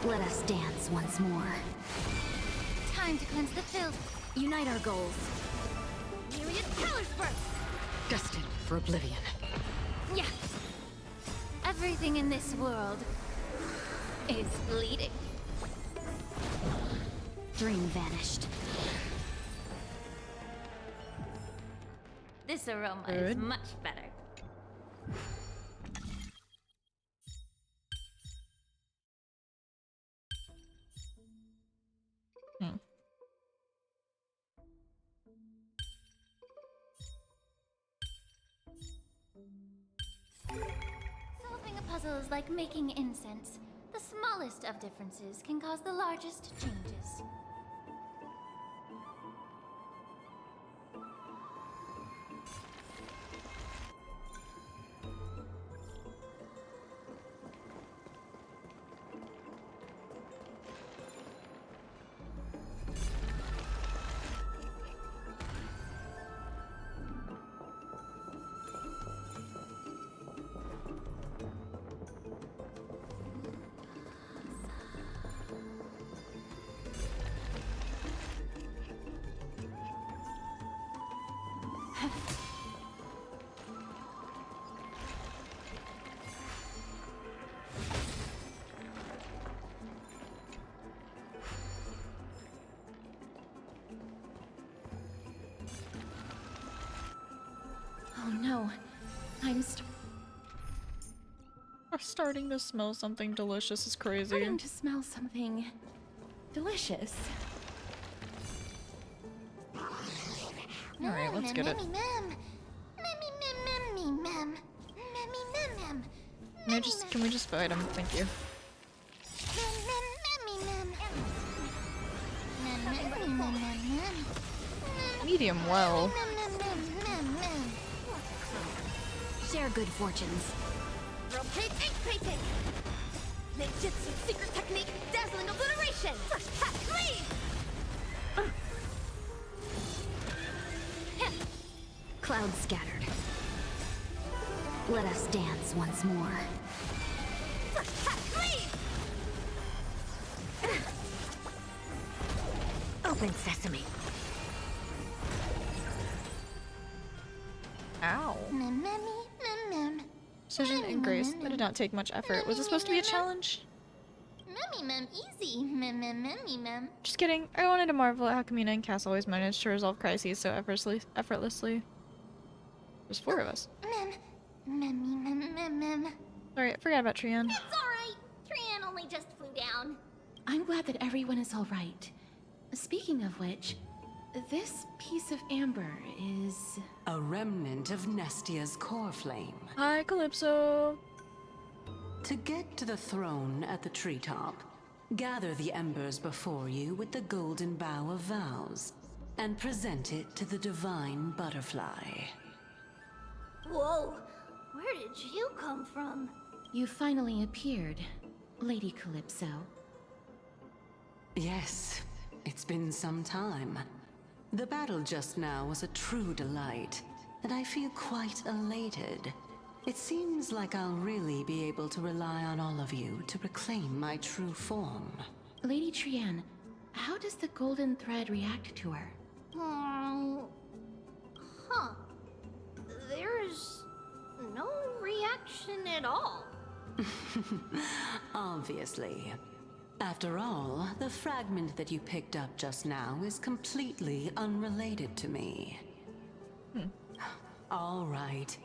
Let us dance once more. Time to cleanse the filth. Unite our goals. Myriad colors burst! Destined for oblivion. Yeah. Everything in this world is bleeding. Dream vanished. This aroma is Good. much better. Solving a puzzle is like making incense. The smallest of differences can cause the largest changes. Oh no, I'm starting to smell something delicious. Is crazy. Starting to smell something delicious. Alright, let's get it. Can we just fight him? Thank you. Medium well. Share good fortunes. Rotate, increasing! Ninjutsu secret technique, dazzling obliteration! Flash pack, leave! Clouds scattered. Let us dance once more. Flash pack, leave! Open sesame. Ow. Precision and grace. That did not take much effort. Was it supposed to be a challenge? Easy. Just kidding. I wanted to marvel at how Kamina and Cass always managed to resolve crises so effortlessly. There's 4 of us. Sorry, I forgot about Trian. It's alright. Trian only just flew down. I'm glad that everyone is all right. Speaking of which, this piece of amber is... a remnant of Nestia's core flame. Hi, Calypso. To get to the throne at the treetop, gather the embers before you with the golden bough of vows, and present it to the divine butterfly. Whoa, where did you come from? You finally appeared, Lady Calypso. Yes, it's been some time. The battle just now was a true delight, and I feel quite elated. It seems like I'll really be able to rely on all of you to reclaim my true form. Lady Trianne, how does the golden thread react to her? Huh. There's no reaction at all. Obviously. After all, the fragment that you picked up just now is completely unrelated to me. All right.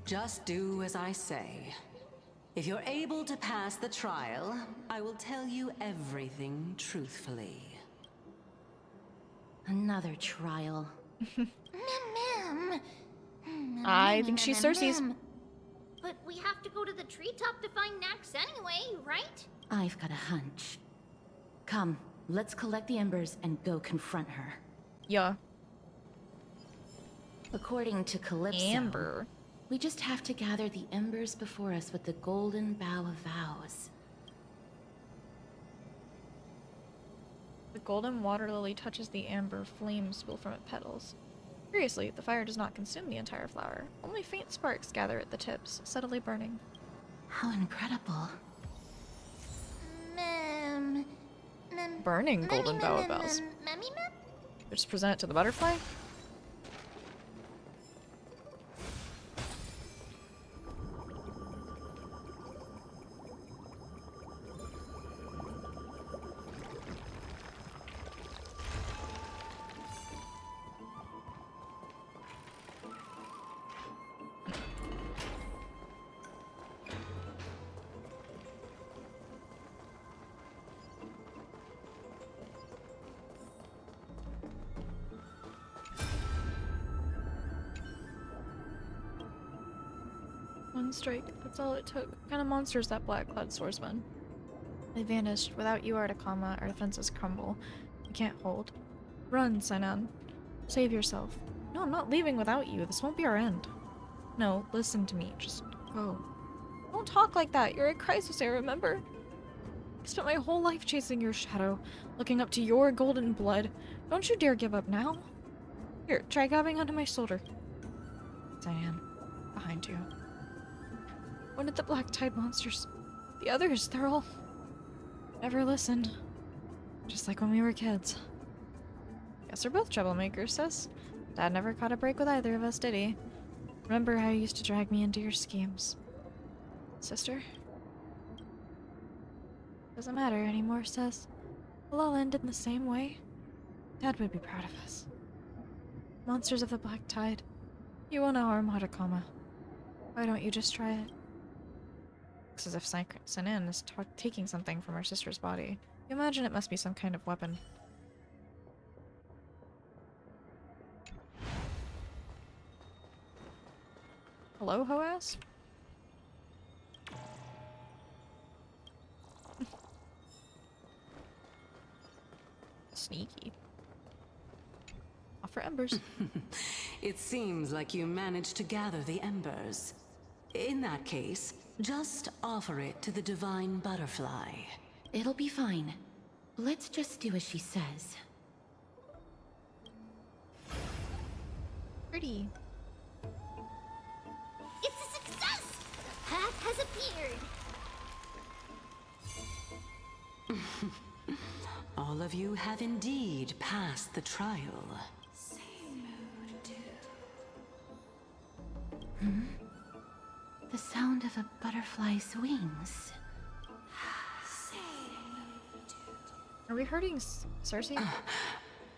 Just do as I say. If you're able to pass the trial, I will tell you everything truthfully. Another trial. I think she's Cersei's. But we have to go to the treetop to find Nax anyway, right? I've got a hunch. Come, let's collect the embers and go confront her. Yeah. According to Calypso, Amber. We just have to gather the embers before us with the golden bough of vows. The golden water lily touches the amber, flames spill from its petals. Curiously, the fire does not consume the entire flower. Only faint sparks gather at the tips, steadily burning. How incredible. Burning golden bough of vows. Just present it to the butterfly? One strike, that's all it took. What kind of monster is that black-clad swordsman? They vanished. Without you, Artakama, our defenses crumble. We can't hold. Run, Sinan. Save yourself. No, I'm not leaving without you. This won't be our end. No, listen to me. Just go. Don't talk like that. You're a crisis, I remember. I spent my whole life chasing your shadow, looking up to your golden blood. Don't you dare give up now. Here, try grabbing onto my shoulder. Diane, behind you. One of the black tide monsters. The others, they're all... never listened. Just like when we were kids. Guess we're both troublemakers, sis. Dad never caught a break with either of us, did he? Remember how you used to drag me into your schemes? Sister? Doesn't matter anymore, sis. We'll all end in the same way. Dad would be proud of us. Monsters of the black tide. You will know our Matakama. Why don't you just try it? Looks as if Sinan is taking something from her sister's body. You imagine it must be some kind of weapon. Hello, Hoas? Sneaky. Offer embers. It seems like you managed to gather the embers. In that case, just offer it to the divine butterfly. It'll be fine. Let's just do as she says. Pretty. It's a success! The path has appeared. All of you have indeed passed the trial. Hmm? The sound of a butterfly's wings. Are we hurting Cersei?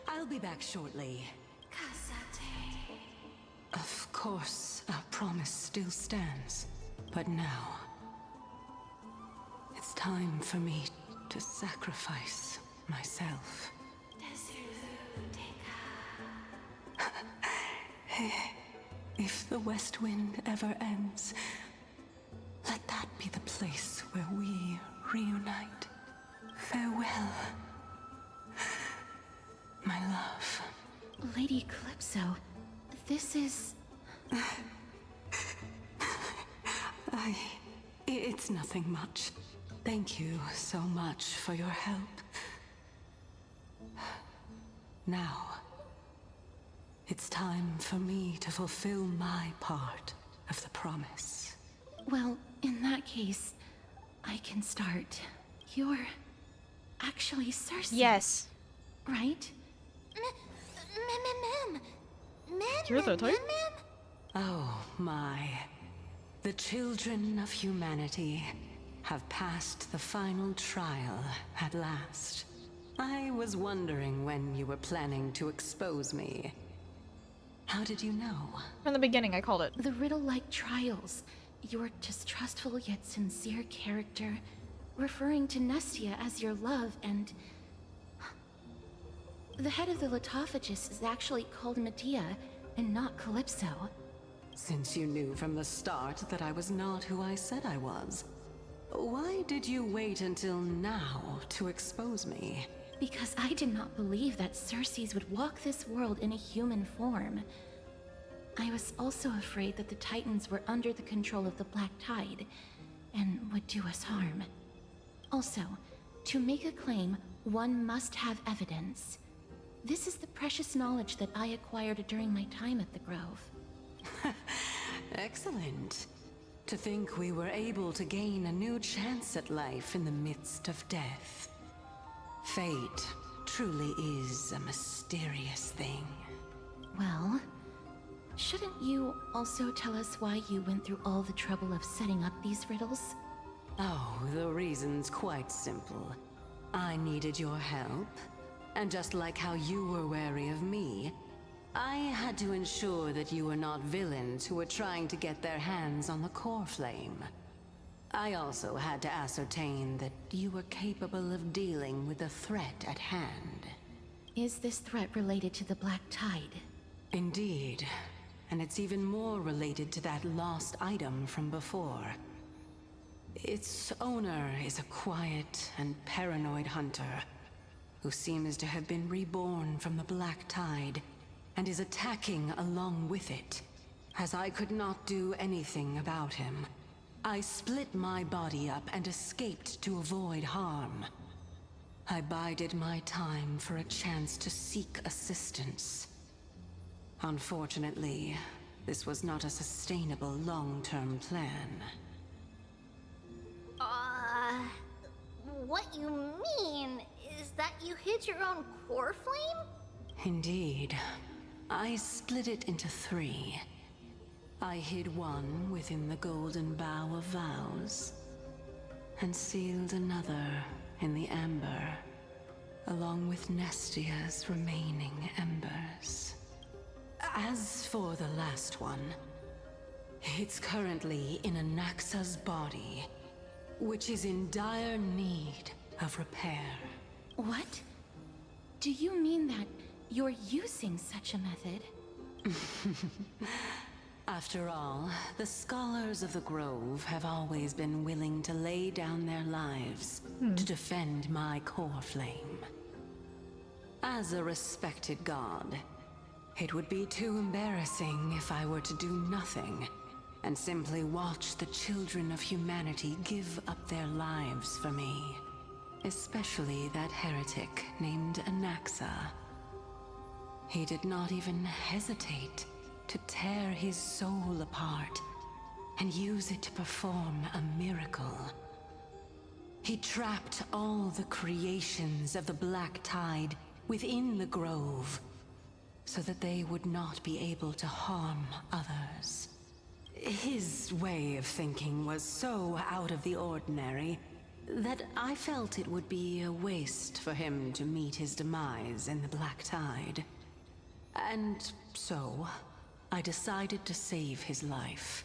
I'll be back shortly. Of course, our promise still stands. But now, it's time for me to sacrifice myself. If the West Wind ever ends, let that be the place where we reunite. Farewell, my love. Lady Calypso, this is... It's nothing much. Thank you so much for your help. Now, it's time for me to fulfill my part of the promise. Well, in that case, I can start. You're actually Cersei. Yes. Right? You're the type? Oh my. The children of humanity have passed the final trial at last. I was wondering when you were planning to expose me. How did you know? From the beginning, I called it. The riddle-like trials. Your distrustful yet sincere character, referring to Nestia as your love, and... The head of the Litophagus is actually called Medea, and not Calypso. Since you knew from the start that I was not who I said I was, why did you wait until now to expose me? Because I did not believe that Cersei's would walk this world in a human form. I was also afraid that the Titans were under the control of the Black Tide, and would do us harm. Also, to make a claim, one must have evidence. This is the precious knowledge that I acquired during my time at the Grove. Excellent. To think we were able to gain a new chance at life in the midst of death. Fate truly is a mysterious thing. Well, shouldn't you also tell us why you went through all the trouble of setting up these riddles? Oh, the reason's quite simple. I needed your help, and just like how you were wary of me, I had to ensure that you were not villains who were trying to get their hands on the core flame. I also had to ascertain that you were capable of dealing with the threat at hand. Is this threat related to the Black Tide? Indeed, and it's even more related to that lost item from before. Its owner is a quiet and paranoid hunter who seems to have been reborn from the Black Tide and is attacking along with it. As I could not do anything about him, I split my body up and escaped to avoid harm. I bided my time for a chance to seek assistance. Unfortunately, this was not a sustainable long-term plan. What you mean is that you hid your own core flame? Indeed. I split it into 3. I hid one within the Golden Bough of Vows, and sealed another in the Amber, along with Nestia's remaining embers. As for the last one, it's currently in Anaxa's body, which is in dire need of repair. What? Do you mean that you're using such a method? After all, the scholars of the Grove have always been willing to lay down their lives to defend my core flame. As a respected god, it would be too embarrassing if I were to do nothing and simply watch the children of humanity give up their lives for me. Especially that heretic named Anaxa. He did not even hesitate to tear his soul apart and use it to perform a miracle. He trapped all the creations of the Black Tide within the Grove so that they would not be able to harm others. His way of thinking was so out of the ordinary that I felt it would be a waste for him to meet his demise in the Black Tide. And so, I decided to save his life.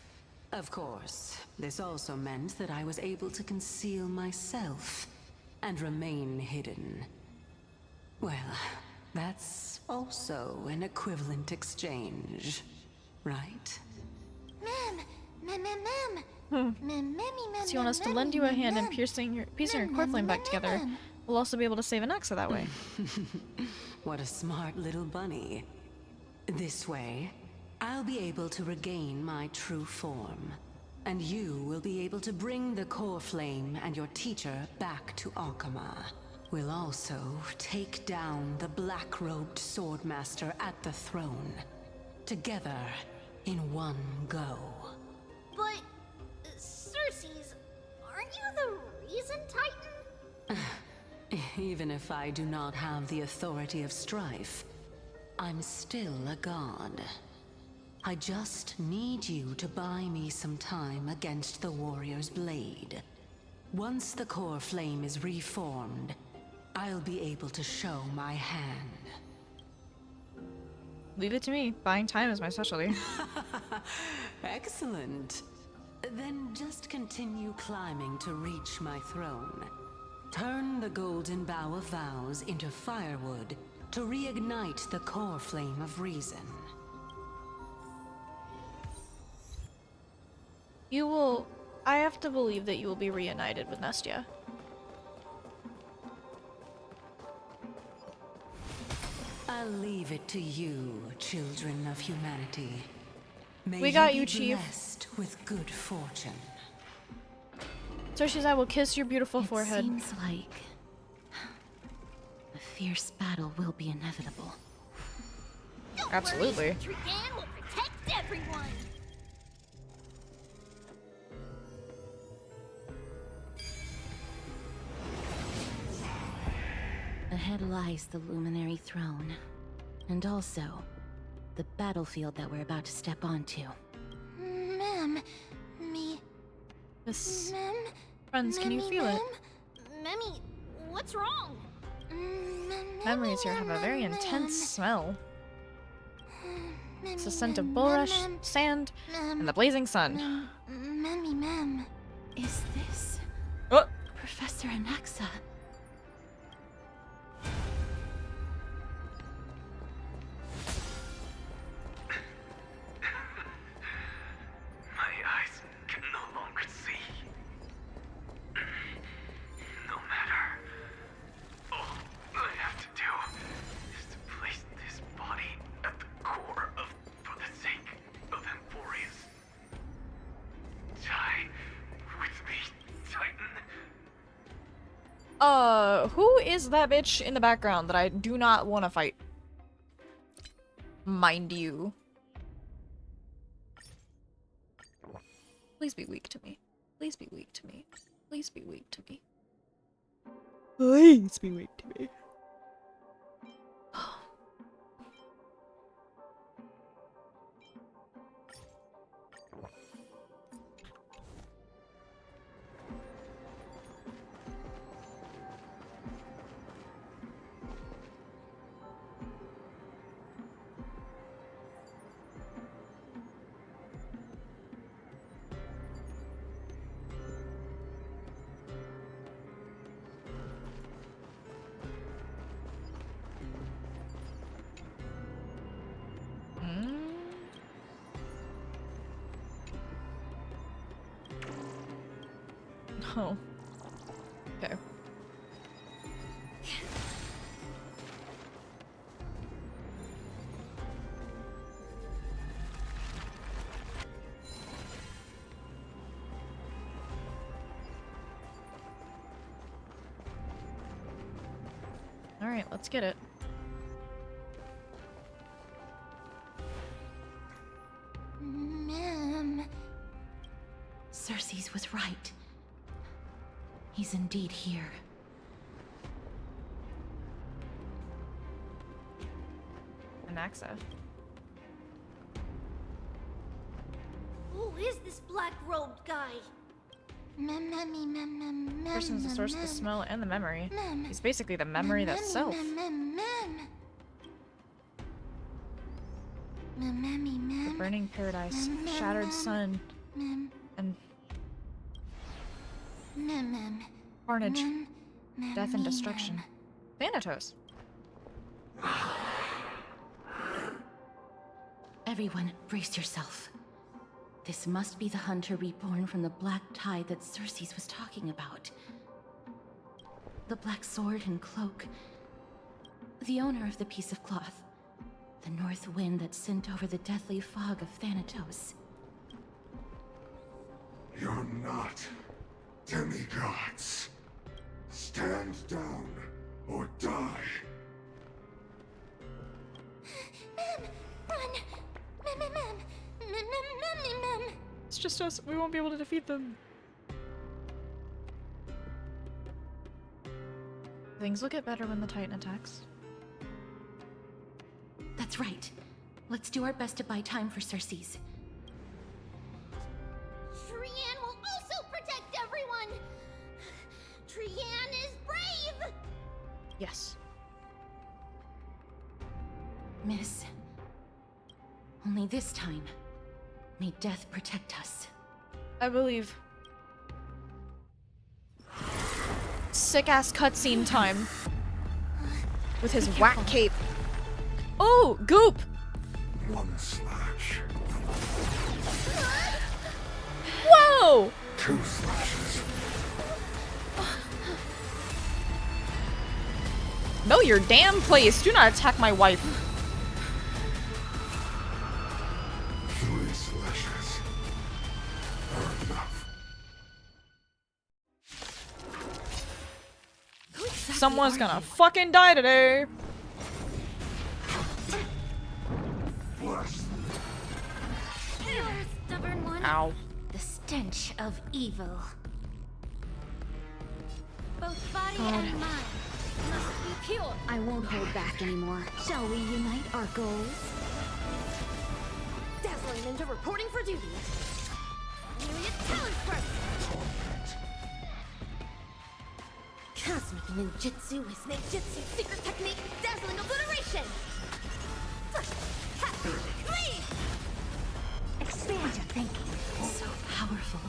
Of course, this also meant that I was able to conceal myself and remain hidden. Well, That's also an equivalent exchange, right? So you want us to lend you a hand in piecing your core flame back together. We'll also be able to save an Axa that way. What a smart little bunny. This way, I'll be able to regain my true form. And you will be able to bring the core flame and your teacher back to Alchema. We'll also take down the black-robed swordmaster at the throne. Together, in one go. But, Cersei's, aren't you the reason Titan? Even if I do not have the authority of strife, I'm still a god. I just need you to buy me some time against the warrior's blade. Once the core flame is reformed, I'll be able to show my hand. Leave it to me. Buying time is my specialty. Excellent. Then just continue climbing to reach my throne. Turn the golden bough of vows into firewood to reignite the core flame of reason. You will... I have to believe that you will be reunited with Nestia. I'll leave it to you, children of humanity. May We got you you, be Chief. blessed with good fortune. Cersei's, I will kiss your beautiful forehead. Seems like a fierce battle will be inevitable. Absolutely. Trian will protect everyone. Ahead lies the Luminary Throne, and also the battlefield that we're about to step onto. This... Friends, can you feel it? Memmy, what's wrong? Memories here have a very intense smell. It's the scent of bulrush, sand, and the blazing sun. Is this Professor Anaxa? My eyes can no longer see. No matter. All I have to do is to place this body at the core of, for the sake of Emphorius. Die with me, Titan. Who is that bitch in the background that I do not want to fight? Mind you. Please be weak to me. Please be weak to me. Please be weak to me. Please be weak to me. Oh. Okay. All right, let's get it. Cersei's was right. He's indeed here. Anaxa. Who is this black-robed guy? Person's the source of the smell and the memory. He's basically the memory itself. The burning paradise, shattered sun, and carnage, death and destruction. Thanatos. Everyone, brace yourself. This must be the hunter reborn from the black tide that Circes was talking about. The black sword and cloak. The owner of the piece of cloth. The north wind that sent over the deathly fog of Thanatos. You're not demigods. Stand down or die. Run! It's just us. We won't be able to defeat them. Things will get better when the Titan attacks. That's right. Let's do our best to buy time for Circes. Trian will also protect everyone! Trian is brave! Yes. Miss. Only this time, may death protect us. I believe. Sick-ass cutscene time. With his whack cape. Oh, goop! One slash. Whoa! 2 slashes. Know your damn place. Do not attack my wife. 3 slashes. Are enough. Someone's gonna fucking die today. You're a stubborn one. Ow. The stench of evil. Both body God. and mind must be pure. I won't hold back anymore. Shall we unite our goals? Dazzling Ninja reporting for duty. Myriad talent first. Cosmic ninjutsu is ninjutsu secret technique, dazzling obliteration. Expand your thinking. So powerful.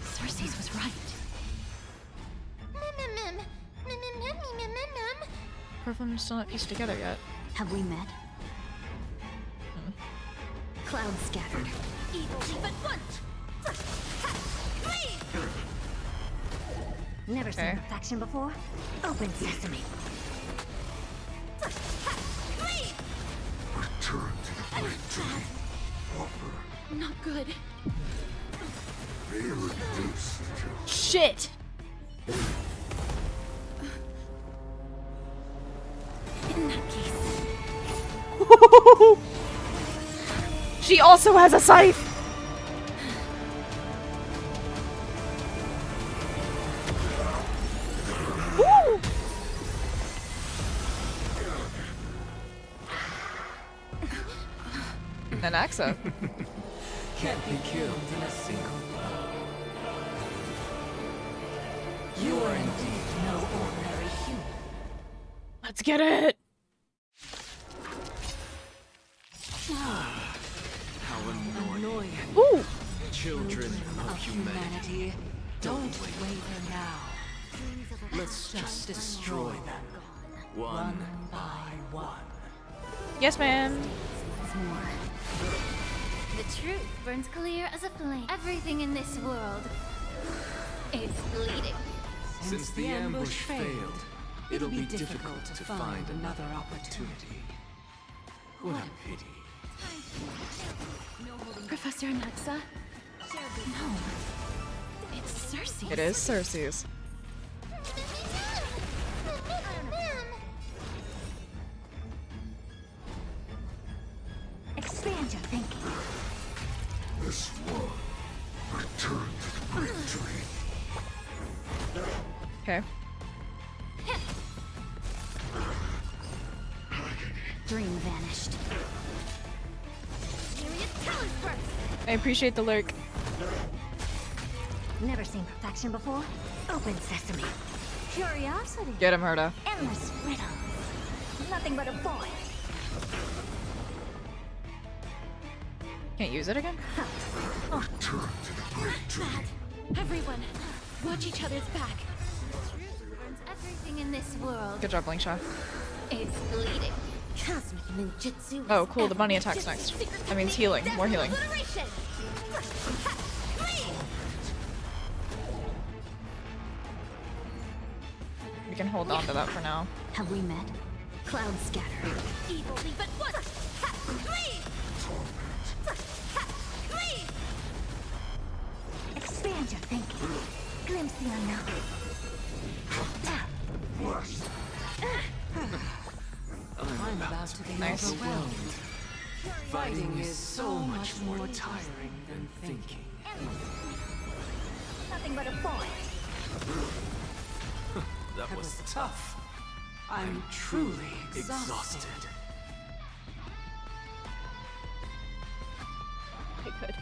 Circes was right. Both of them still not pieced together yet. Have we met? Clouds scattered. Evil but once. Never seen perfection before? Open sesame. Return to the great tree. Offer. Not good. Be reduced to Shit! In that case. She also has a scythe! Woo! An Axa. Can't be killed in a single blow. You are indeed no ordinary human. Let's get it! How annoying. Ooh! Children of humanity, don't waver now. Let's just destroy them. One by one. Yes, ma'am. The truth burns clear as a flame. Everything in this world is bleeding. Since the ambush failed, it'll be difficult to find another opportunity. What a pity. Professor Anaxa? No. It's Circes. It is Circes. Expand your thinking. this one. Return to the great tree. Okay. Dream vanished. Myriad talent first. I appreciate the lurk. Never seen perfection before? Open sesame. Curiosity. Get him, Herda. Endless riddles. Nothing but a boy. Can't use it again? Return to the great tree. Everyone, watch each other's back. The truth burns everything in this world Good job, Blinkshot. It's bleeding. Cosmic ninjutsu. Oh, cool. The bunny attacks next. That means healing. More healing. We can hold on to that for now. Have we met? Cloud scatter. Evilly, but what? Expand your thinking. Glimpse the unknown. I'm about to be Nice. overwhelmed. Fighting is so much more tiring than thinking. Nothing but a point. That was tough. I'm truly exhausted. Okay, good.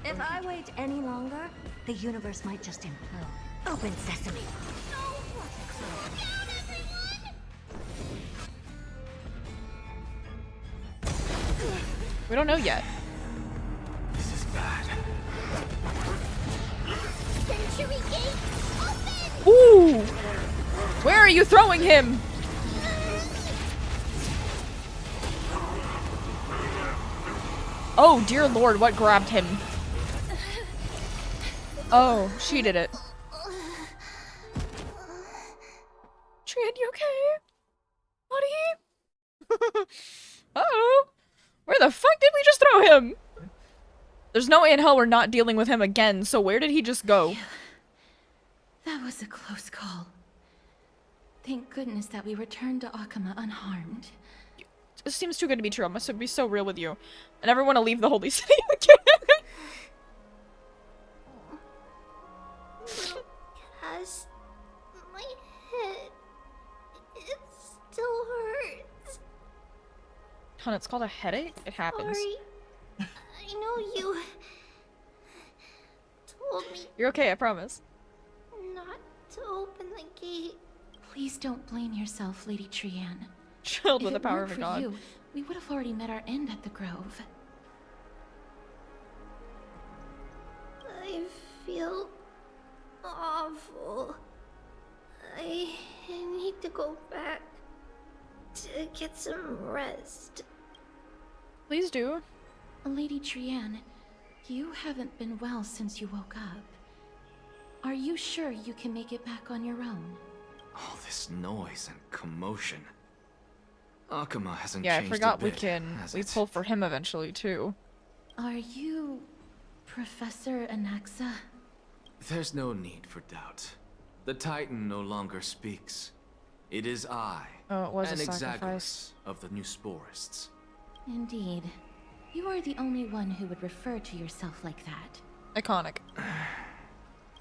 If I wait any longer, the universe might just implode. Open sesame. We don't know yet. This is bad. Century gate, open! Ooh! Where are you throwing him? Oh, dear lord, what grabbed him? Oh, she did it. Trian, you okay? Buddy? Uh-oh. Where the fuck did we just throw him? There's no way in hell we're not dealing with him again, so where did he just go? That was a close call. Thank goodness that we returned to Akama unharmed. This seems too good to be true. I must be so real with you. I never want to leave the Holy City again. Cass, my head, it still hurts. Hon, it's called a headache? It happens. Sorry. I know you told me You're okay, I promise. not to open the gate. Please don't blame yourself, Lady Trian. Chilled with If the it power weren't of a for god. you, we would have already met our end at the Grove. I feel awful. I need to go back to get some rest. Please do. Lady Trian, you haven't been well since you woke up. Are you sure you can make it back on your own? All this noise and commotion. Akama hasn't Yeah, I changed forgot a we bit, can has we it? pull for him eventually too. Are you Professor Anaxa? There's no need for doubt. The Titan no longer speaks. It is I, Oh, it was a an sacrifice. Exagoras of the Newsporists. Indeed. You are the only one who would refer to yourself like that. Iconic.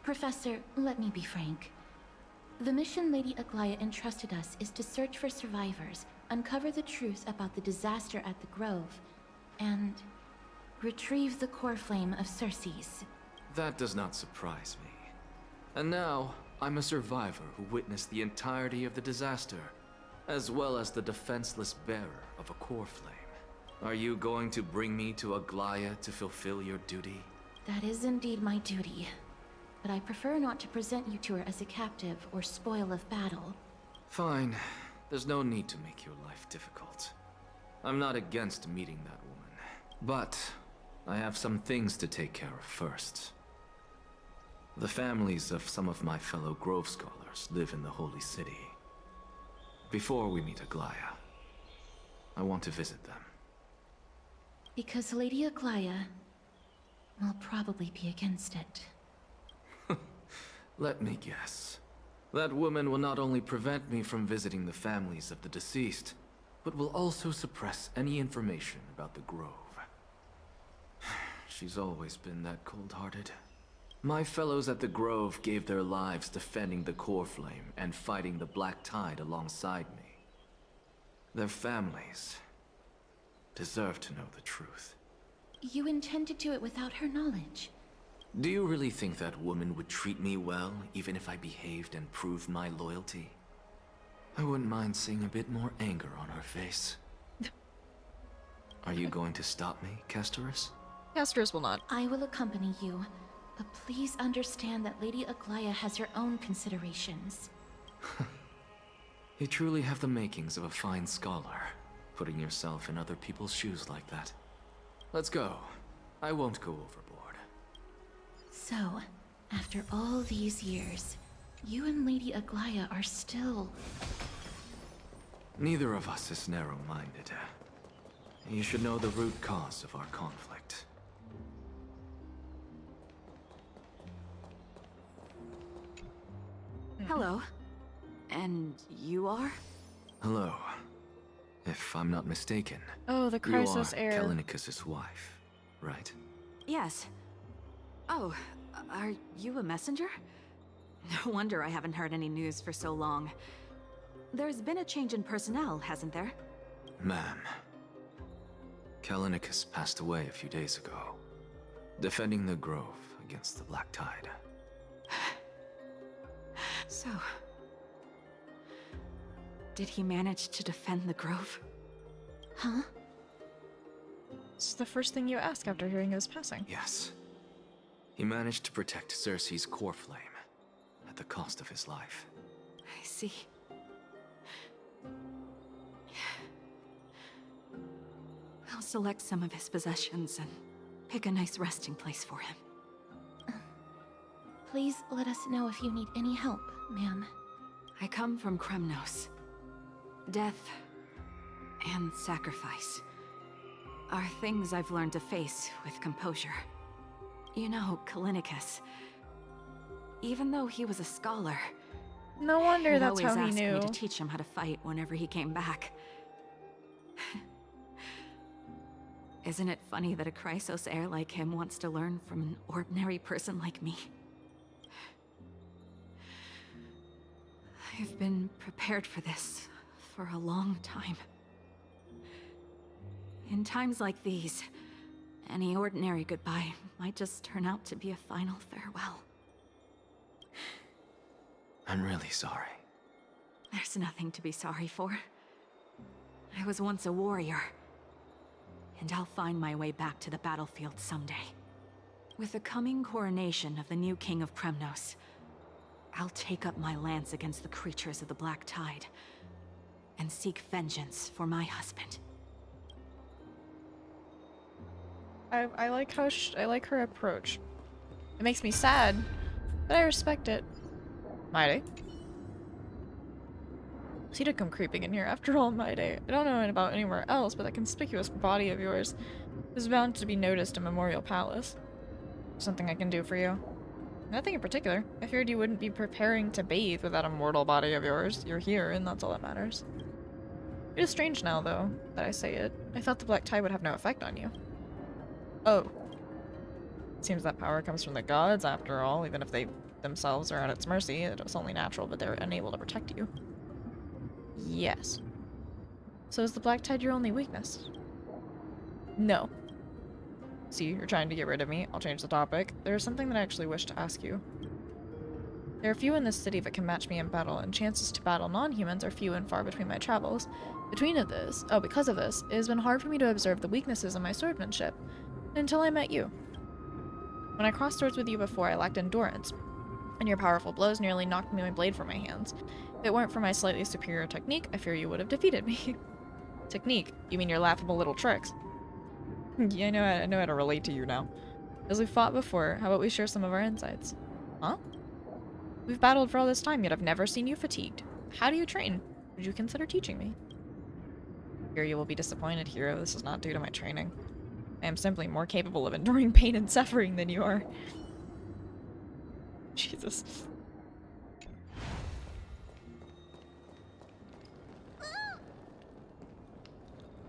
Professor, let me be frank. The mission Lady Aglaya entrusted us is to search for survivors, uncover the truth about the disaster at the Grove, and retrieve the core flame of Circe's. That does not surprise me. And now, I'm a survivor who witnessed the entirety of the disaster, as well as the defenseless bearer of a core flame. Are you going to bring me to Aglaya to fulfill your duty? That is indeed my duty. But I prefer not to present you to her as a captive or spoil of battle. Fine. There's no need to make your life difficult. I'm not against meeting that woman. But I have some things to take care of first. The families of some of my fellow Grove Scholars live in the Holy City. Before we meet Aglaya, I want to visit them. Because Lady Aglaya will probably be against it. Let me guess. That woman will not only prevent me from visiting the families of the deceased, but will also suppress any information about the Grove. She's always been that cold-hearted. My fellows at the Grove gave their lives defending the core flame and fighting the Black Tide alongside me. Their families deserve to know the truth. You intend to do it without her knowledge? Do you really think that woman would treat me well, even if I behaved and proved my loyalty? I wouldn't mind seeing a bit more anger on her face. Are you going to stop me, Castoris? Castoris will not. I will accompany you, But please understand that Lady Aglaya has her own considerations. You truly have the makings of a fine scholar, putting yourself in other people's shoes like that. Let's go. I won't go overboard. So, after all these years, you and Lady Aglaya are still... Neither of us is narrow-minded. You should know the root cause of our conflict. Hello. And you are? Hello. If I'm not mistaken, Oh, the crisis you are heir. Kalinikas' wife, right? Yes. Oh, are you a messenger? No wonder I haven't heard any news for so long. There's been a change in personnel, hasn't there? Ma'am, Kalinikas passed away a few days ago, defending the Grove against the Black Tide. So... did he manage to defend the Grove? Huh? It's the first thing you ask after hearing his passing. Yes. He managed to protect Cersei's core flame, at the cost of his life. I see. I'll select some of his possessions and pick a nice resting place for him. Please let us know if you need any help, ma'am. I come from Kremnos. Death and sacrifice are things I've learned to face with composure. You know, Kalinikas, even though he was a scholar, no wonder he'd that's always how he ask knew. me to teach him how to fight whenever he came back. Isn't it funny that a Chrysos heir like him wants to learn from an ordinary person like me? I've been prepared for this for a long time. In times like these, any ordinary goodbye might just turn out to be a final farewell. I'm really sorry. There's nothing to be sorry for. I was once a warrior, and I'll find my way back to the battlefield someday. With the coming coronation of the new king of Kremnos, I'll take up my lance against the creatures of the Black Tide and seek vengeance for my husband. I like how I like her approach. It makes me sad, but I respect it. Mighty. See to come creeping in here after all, Mighty. I don't know about anywhere else, but that conspicuous body of yours is bound to be noticed in Memorial Palace. Something I can do for you? Nothing in particular. I feared you wouldn't be preparing to bathe with that immortal body of yours. You're here, and that's all that matters. It is strange now, though, that I say it. I thought the Black Tide would have no effect on you. Oh. Seems that power comes from the gods, after all, even if they themselves are at its mercy. It was only natural, but they're unable to protect you. Yes. So is the Black Tide your only weakness? No. See, you're trying to get rid of me. I'll change the topic. There is something that I actually wish to ask you. There are few in this city that can match me in battle, and chances to battle non-humans are few and far between my travels. Because of this, it has been hard for me to observe the weaknesses in my swordsmanship, until I met you. When I crossed swords with you before, I lacked endurance, and your powerful blows nearly knocked my blade from my hands. If it weren't for my slightly superior technique, I fear you would have defeated me. Technique? You mean your laughable little tricks? Yeah, I know how to relate to you now. As we fought before, how about we share some of our insights? Huh? We've battled for all this time, yet I've never seen you fatigued. How do you train? Would you consider teaching me? Here you will be disappointed, hero. This is not due to my training. I am simply more capable of enduring pain and suffering than you are. Jesus.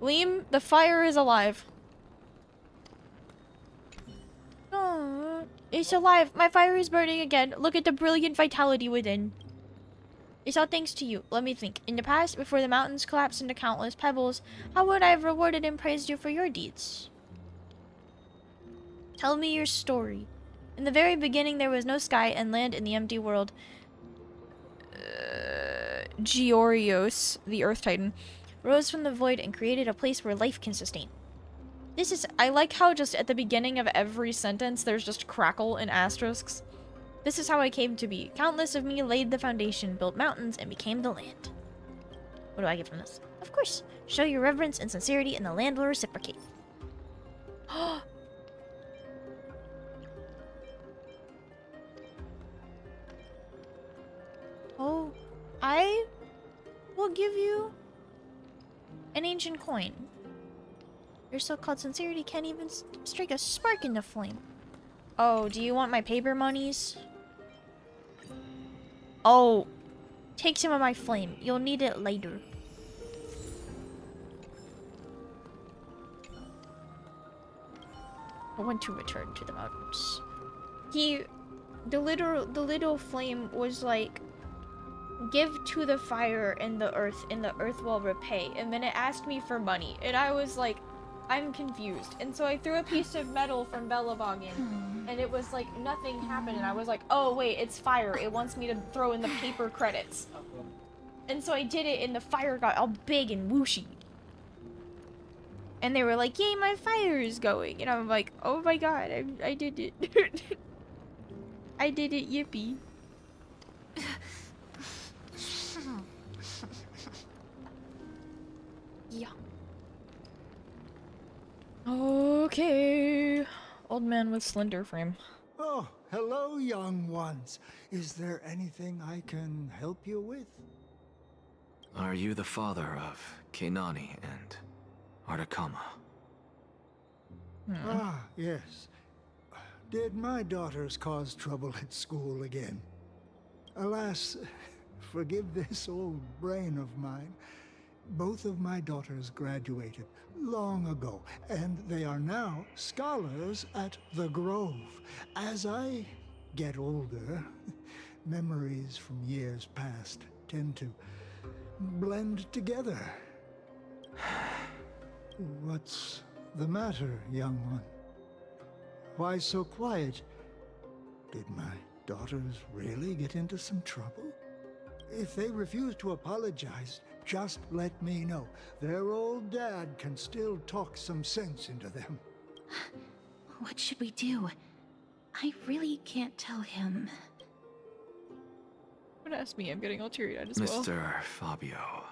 Liam, the fire is alive. Oh, it's alive. My fire is burning again. Look at the brilliant vitality within. It's all thanks to you. Let me think. In the past, before the mountains collapsed into countless pebbles, how would I have rewarded and praised you for your deeds? Tell me your story. In the very beginning, there was no sky and land in the empty world. Georios, the Earth Titan, rose from the void and created a place where life can sustain. This is, I like how just at the beginning of every sentence there's just crackle and asterisks. This is how I came to be. Countless of me laid the foundation, built mountains, and became the land. What do I get from this? Of course. Show your reverence and sincerity, and the land will reciprocate. Oh, I will give you an ancient coin. Your so-called sincerity can't even strike a spark in the flame. Oh, do you want my paper monies? Oh, take some of my flame. You'll need it later. I want to return to the mountains. The little flame was like, give to the fire and the earth will repay. And then it asked me for money, and I was like, I'm confused. And so I threw a piece of metal from Bellewagen, and it was like, nothing happened. And I was like, oh wait, it's fire. It wants me to throw in the paper credits. And so I did it, and the fire got all big and whooshy. And they were like, yay, my fire is going. And I'm like, oh my god, I did it. I did it, yippee. Yeah. Okay. Old man with slender frame. Oh, hello, young ones. Is there anything I can help you with? Are you the father of Keinani and Artakama? Ah, yes. Did my daughters cause trouble at school again? Alas, forgive this old brain of mine. Both of my daughters graduated long ago, and they are now scholars at the Grove. As I get older, memories from years past tend to blend together. What's the matter, young one? Why so quiet? Did my daughters really get into some trouble? If they refuse to apologize, just let me know. Their old dad can still talk some sense into them. What should we do? I really can't tell him. Don't ask me, I'm getting all teary-eyed as well. Mr. Fabio.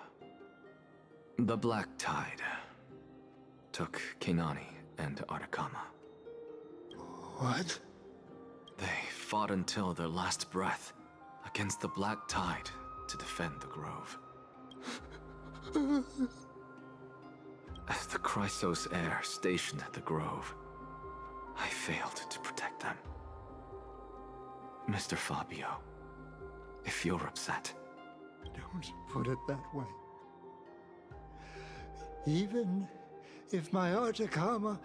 The Black Tide took Keinani and Artakama. What? They fought until their last breath against the Black Tide to defend the Grove. As the Chrysos heir stationed at the Grove, I failed to protect them. Mr. Fabio, if you're upset... Don't put it that way. Even if my Artakama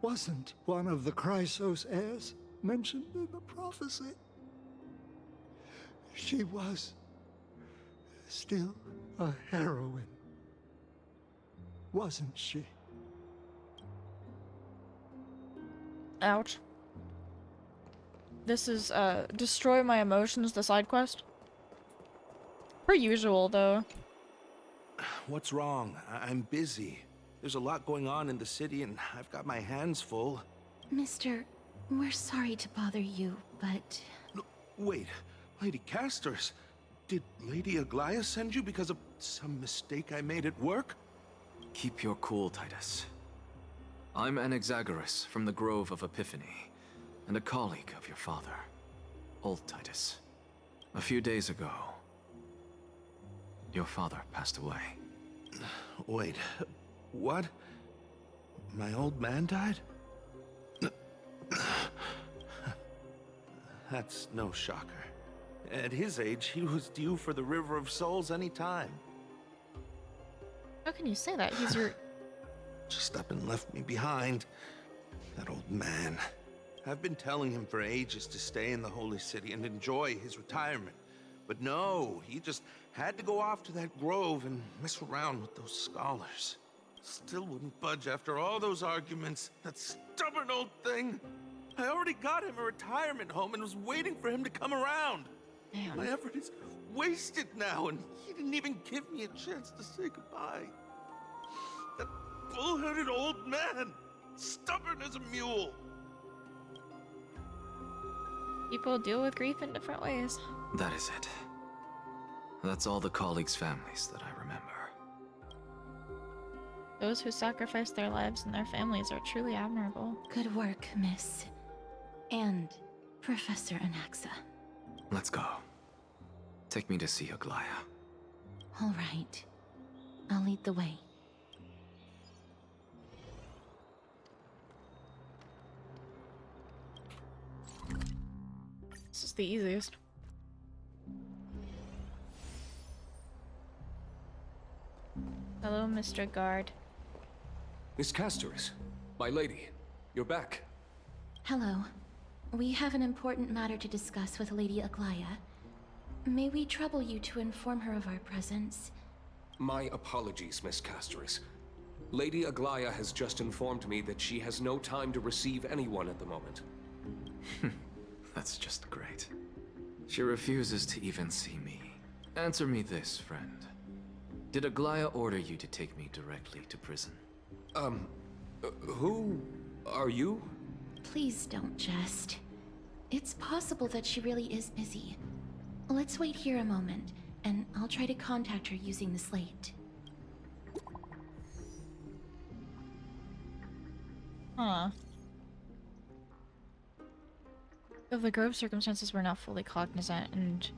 wasn't one of the Chrysos heirs mentioned in the prophecy, she was still a heroine, wasn't she? Ouch. This is, Destroy My Emotions, the side quest. Per usual, though. What's wrong? I'm busy. There's a lot going on in the city, and I've got my hands full. Mister, we're sorry to bother you, but... No, wait, Lady Casters, did Lady Aglaia send you because of some mistake I made at work? Keep your cool, Titus. I'm Anaxagoras from the Grove of Epiphany, and a colleague of your father, Old Titus. A few days ago, your father passed away. Wait, what? My old man died? That's no shocker. At his age, he was due for the River of Souls any time. How can you say that? He's your... Just up and left me behind. That old man. I've been telling him for ages to stay in the Holy City and enjoy his retirement. But no, he just had to go off to that grove and mess around with those scholars. Still wouldn't budge after all those arguments. That stubborn old thing. I already got him a retirement home and was waiting for him to come around. Damn. My effort is wasted now, and he didn't even give me a chance to say goodbye. That bull-headed old man. Stubborn as a mule. People deal with grief in different ways. That is it. That's all the colleagues' families that I remember. Those who sacrifice their lives and their families are truly admirable. Good work, Miss. And Professor Anaxa. Let's go. Take me to see Aglaya. All right. I'll lead the way. This is the easiest. Hello, Mr. Guard. Miss Castoris, my lady, you're back. Hello. We have an important matter to discuss with Lady Aglaya. May we trouble you to inform her of our presence? My apologies, Miss Castoris. Lady Aglaya has just informed me that she has no time to receive anyone at the moment. That's just great. She refuses to even see me. Answer me this, friend. Did Aglaya order you to take me directly to prison? Who are you? Please don't jest. It's possible that she really is busy. Let's wait here a moment, and I'll try to contact her using the slate. Huh. Of the grove circumstances, we're now fully cognizant, and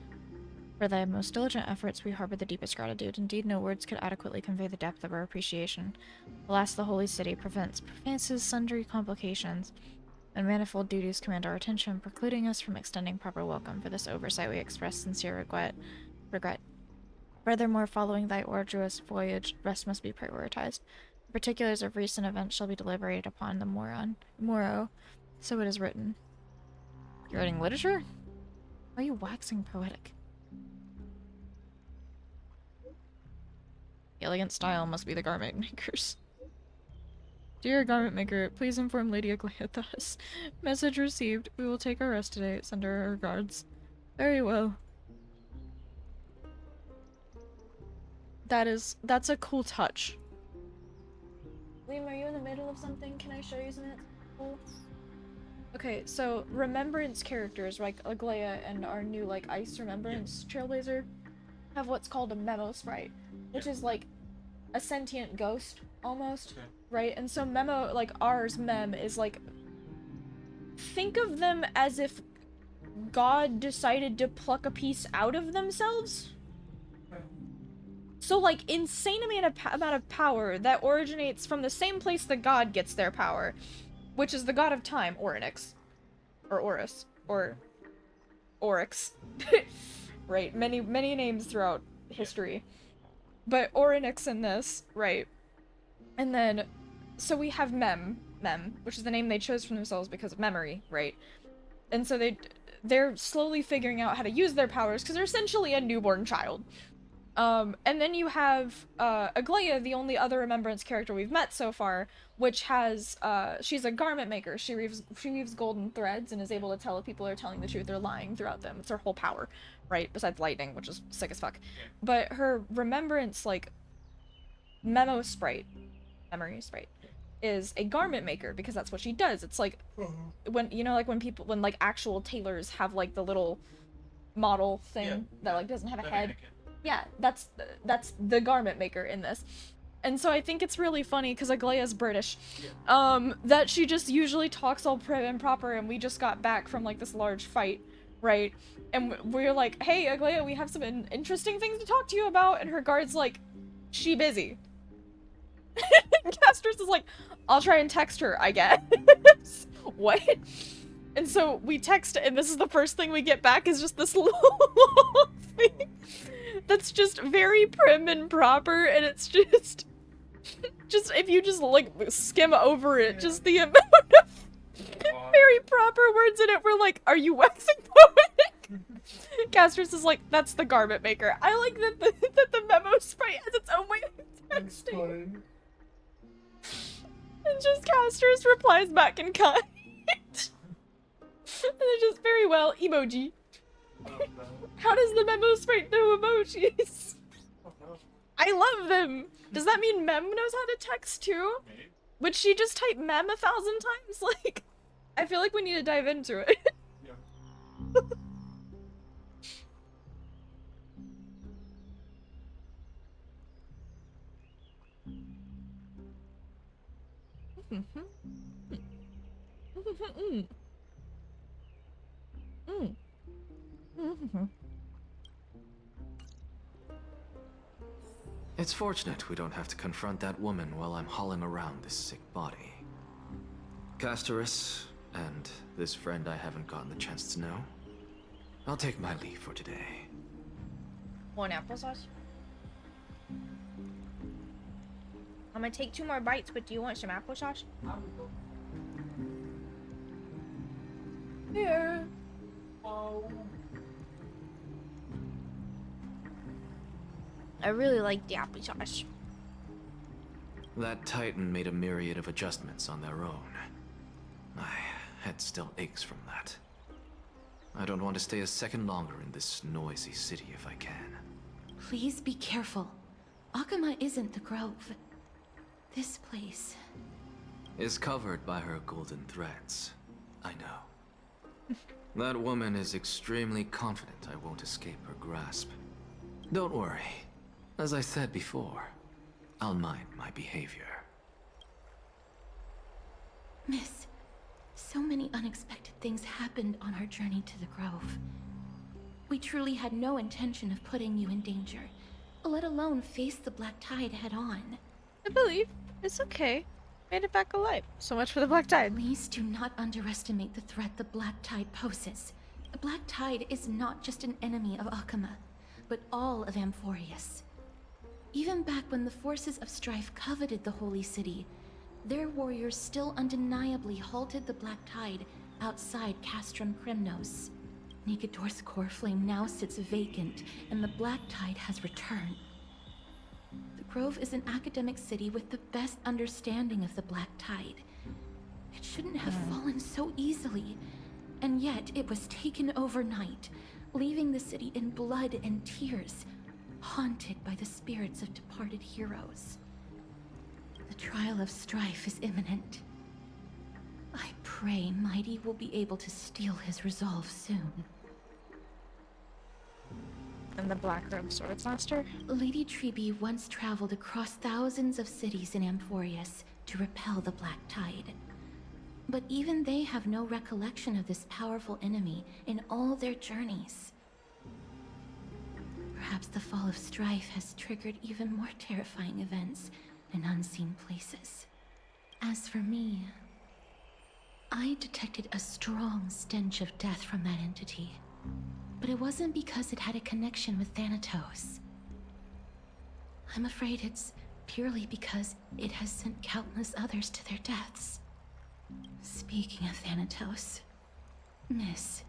for thy most diligent efforts we harbor the deepest gratitude. Indeed, no words could adequately convey the depth of our appreciation. Alas, the holy city faces sundry complications, and manifold duties command our attention, precluding us from extending proper welcome. For this oversight we express sincere regret. Furthermore, following thy arduous voyage, rest must be prioritized. The particulars of recent events shall be deliberated upon the morrow. So it is written. You're writing literature? Why are you waxing poetic? The elegant style must be the garment maker's. Dear garment maker, please inform Lady Aglaya thus. Message received. We will take our rest today. Send her our regards. Very well. That's a cool touch. Liam, are you in the middle of something? Can I show you something cool? Okay, so remembrance characters like Aglaya and our new like ice remembrance trailblazer have what's called a memo sprite, which is like a sentient ghost almost, right? And so memo, like ours mem, is like, think of them as if God decided to pluck a piece out of themselves. So like insane amount of power that originates from the same place that God gets their power, which is the god of time, Oryx. Or Horus. Or Oryx. Right, many names throughout history. But Oryx in this, right? And then, so we have Mem, which is the name they chose for themselves because of memory, right? And so they're slowly figuring out how to use their powers because they're essentially a newborn child. And then you have Aglaya, the only other remembrance character we've met so far, which has she's a garment maker. She weaves golden threads and is able to tell if people are telling the truth or lying throughout them. It's her whole power, right? Besides lightning, which is sick as fuck. Yeah. But her remembrance, like memory sprite, is a garment maker because that's what she does. It's like when when like actual tailors have like the little model thing that like doesn't have a head. Yeah, that's the garment maker in this. And so I think it's really funny because Aglaya's British, that she just usually talks all prim and proper, and we just got back from like this large fight, right? And we're like, hey Aglaya, we have some interesting things to talk to you about, and her guard's like, she busy. And Castoris is like, I'll try and text her, I guess. What? And so we text, and this is the first thing we get back is just this little thing that's just very prim and proper, and it's just if you just like skim over it, just the amount of very proper words in it, we're like, are you waxing poetic? Castoris is like, that's the garment maker. I like that the memo sprite has its own way of texting. And just Castoris replies back in kind. And they're just very well emoji. How does the memo sprite know emojis? I love them. Does that mean Mem knows how to text too? Would she just type mem 1,000 times? Like, I feel like we need to dive into it. Yeah. It's fortunate we don't have to confront that woman while I'm hauling around this sick body. Castorus, and this friend I haven't gotten the chance to know, I'll take my leave for today. Want applesauce? I'm gonna take 2 more bites, but do you want some applesauce? Here. I really like the applesauce. That Titan made a myriad of adjustments on their own. My head still aches from that. I don't want to stay a second longer in this noisy city if I can. Please be careful. Akama isn't the Grove. This place Is covered by her golden threads. I know. That woman is extremely confident I won't escape her grasp. Don't worry. As I said before, I'll mind my behavior. Miss, so many unexpected things happened on our journey to the Grove. We truly had no intention of putting you in danger, let alone face the Black Tide head-on. I believe. It's okay. Made it back alive. So much for the Black Tide. Please do not underestimate the threat the Black Tide poses. The Black Tide is not just an enemy of Akama, but all of Amphorius. Even back when the forces of strife coveted the Holy City, their warriors still undeniably halted the Black Tide outside Castrum Kremnos. Nikedor's core flame now sits vacant, and the Black Tide has returned. The Grove is an academic city with the best understanding of the Black Tide. It shouldn't have fallen so easily, and yet it was taken overnight, leaving the city in blood and tears, haunted by the spirits of departed heroes. The trial of strife is imminent. I pray Mighty will be able to steal his resolve soon. And the Black Robe Swordsmaster? Lady Trebe once traveled across thousands of cities in Amphorius to repel the Black Tide. But even they have no recollection of this powerful enemy in all their journeys. Perhaps the fall of strife has triggered even more terrifying events in unseen places. As for me, I detected a strong stench of death from that entity. But it wasn't because it had a connection with Thanatos. I'm afraid it's purely because it has sent countless others to their deaths. Speaking of Thanatos, Miss,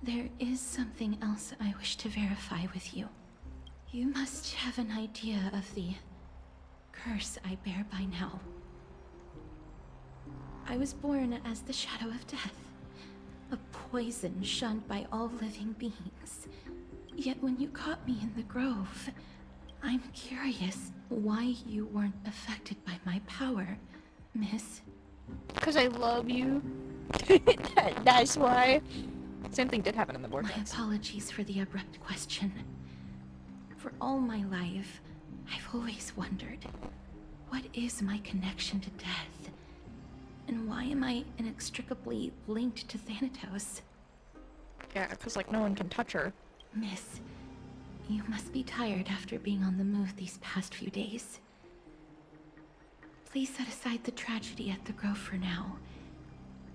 there is something else I wish to verify with you. You must have an idea of the curse I bear by now. I was born as the shadow of death, a poison shunned by all living beings. Yet when you caught me in the Grove, I'm curious why you weren't affected by my power, Miss. Because I love you. That's why. Same thing did happen in the board My games. apologies for the abrupt question. For all my life, I've always wondered, what is my connection to death? And why am I inextricably linked to Thanatos? Yeah, because like no one can touch her. Miss, you must be tired after being on the move these past few days. Please set aside the tragedy at the Grove for now,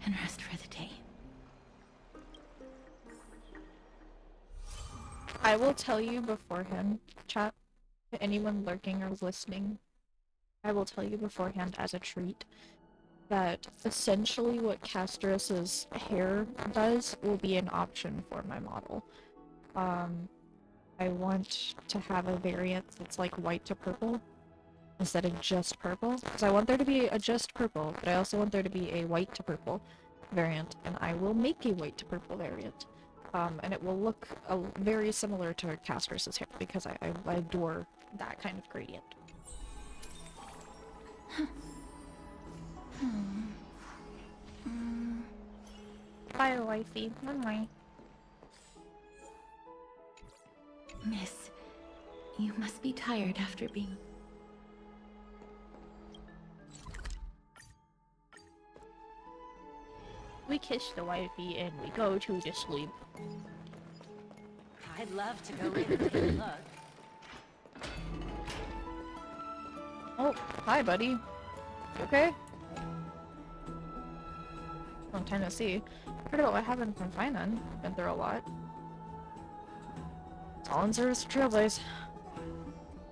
and rest for the day. I will tell you beforehand, chat, to anyone lurking or listening, I will tell you beforehand as a treat that essentially what Castorus's hair does will be an option for my model. I want to have a variant that's like white to purple instead of just purple, because I want there to be a just purple, but I also want there to be a white to purple variant, and I will make a white to purple variant. And it will look very similar to Castorus's hair, because I adore that kind of gradient. Bye, wifey. Bye. Miss, you must be tired after being... We kiss the wifey and we go to the sleep. I'd love to go in and take a look. Oh, hi, buddy. You okay? Long time to see. Heard about what happened from Finan. Been through a lot. It's all in service of Trailblaze.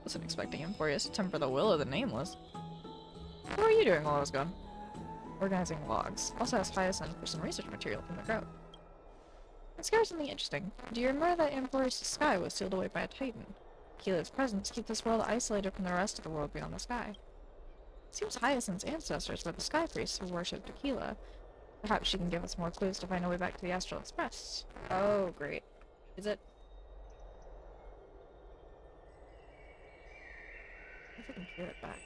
Wasn't expecting Emporius to temper the will of the Nameless. What were you doing while I was gone? Organizing logs. Also asked Hyacinth for some research material from the crowd. Let's go something interesting. Do you remember that Emporius' sky was sealed away by a Titan? Keela's presence keeps this world isolated from the rest of the world beyond the sky. It seems Hyacinth's ancestors were the Sky Priests who worshipped Keela. Perhaps she can give us more clues to find a way back to the Astral Express. Oh, great. Is it? If I can hear it back.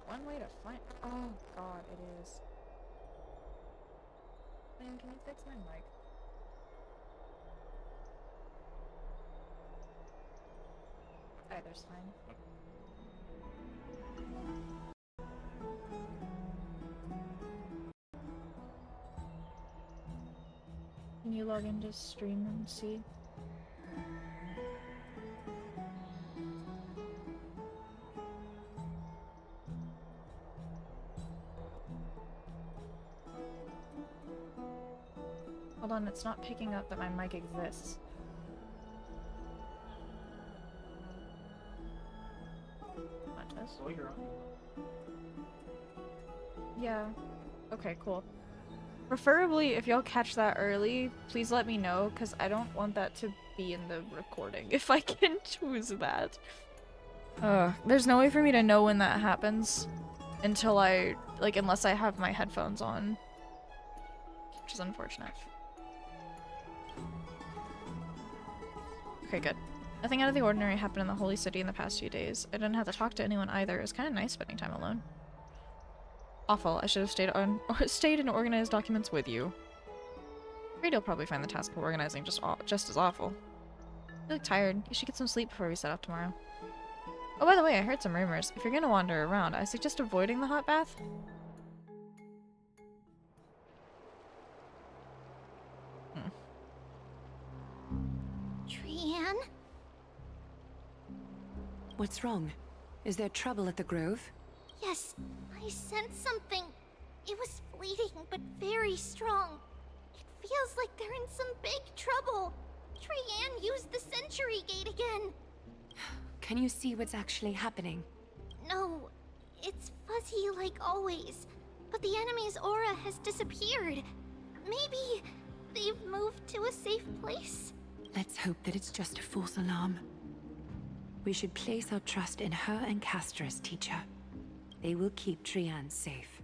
One way to find— oh god, it is. Man, can you fix my mic? Either's fine. Can you log into stream and see? Hold on, it's not picking up that my mic exists. Watch this. Oh, you're on. Yeah. Okay, cool. Preferably, if y'all catch that early, please let me know, because I don't want that to be in the recording, if I can choose that. There's no way for me to know when that happens until unless I have my headphones on. Which is unfortunate. Okay, good. Nothing out of the ordinary happened in the Holy City in the past few days. I didn't have to talk to anyone either. It was kind of nice spending time alone. Awful. I should have stayed and organized documents with you. Afraid you'll probably find the task of organizing just as awful. You look tired. You should get some sleep before we set off tomorrow. Oh, by the way, I heard some rumors. If you're gonna wander around, I suggest avoiding the hot bath. Trian? What's wrong? Is there trouble at the Grove? Yes, I sensed something. It was fleeting, but very strong. It feels like they're in some big trouble. Trian used the Century Gate again. Can you see what's actually happening? No, it's fuzzy like always. But the enemy's aura has disappeared. Maybe they've moved to a safe place? Let's hope that it's just a false alarm. We should place our trust in her and Castra's teacher. They will keep Trian safe.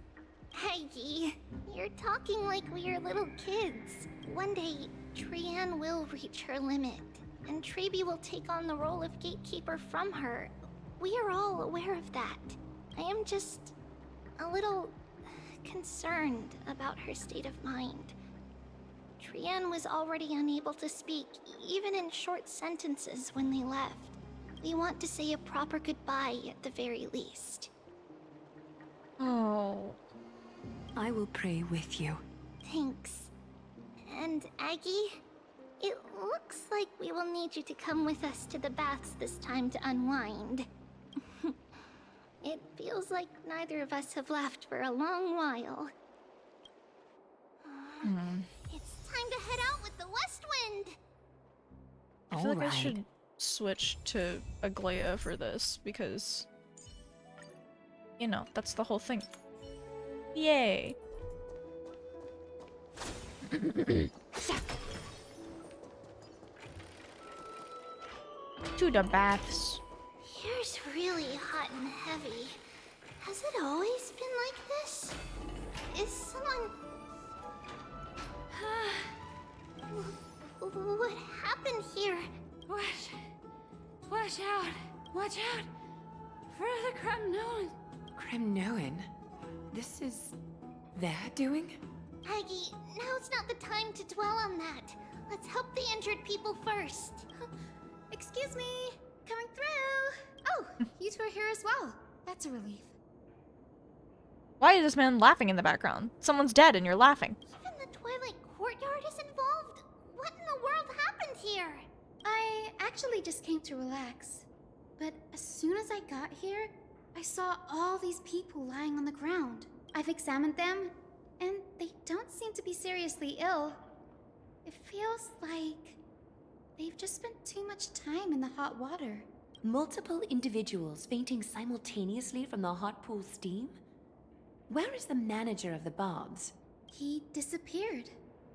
Peggy, you're talking like we're little kids. One day, Trian will reach her limit, and Trebi will take on the role of gatekeeper from her. We are all aware of that. I am just a little concerned about her state of mind. Trian was already unable to speak, even in short sentences when they left. We want to say a proper goodbye at the very least. Oh. I will pray with you. Thanks. And Aggie, it looks like we will need you to come with us to the baths this time to unwind. It feels like neither of us have laughed for a long while. It's time to head out with the West Wind! I feel like I should switch to Aglaia for this, because, you know, that's the whole thing. Yay! To the baths. Here's really hot and heavy. Has it always been like this? Is someone... What happened here? Watch out! Watch out! For the Kremnoan! Kremnoan? This is they're doing? Aggie, now's not the time to dwell on that. Let's help the injured people first. Excuse me, coming through. Oh, you two are here as well. That's a relief. Why is this man laughing in the background? Someone's dead and you're laughing. Even the Twilight Courtyard is involved? What in the world happened here? I actually just came to relax. But as soon as I got here, I saw all these people lying on the ground. I've examined them, and they don't seem to be seriously ill. It feels like they've just spent too much time in the hot water. Multiple individuals fainting simultaneously from the hot pool steam? Where is the manager of the baths? He disappeared,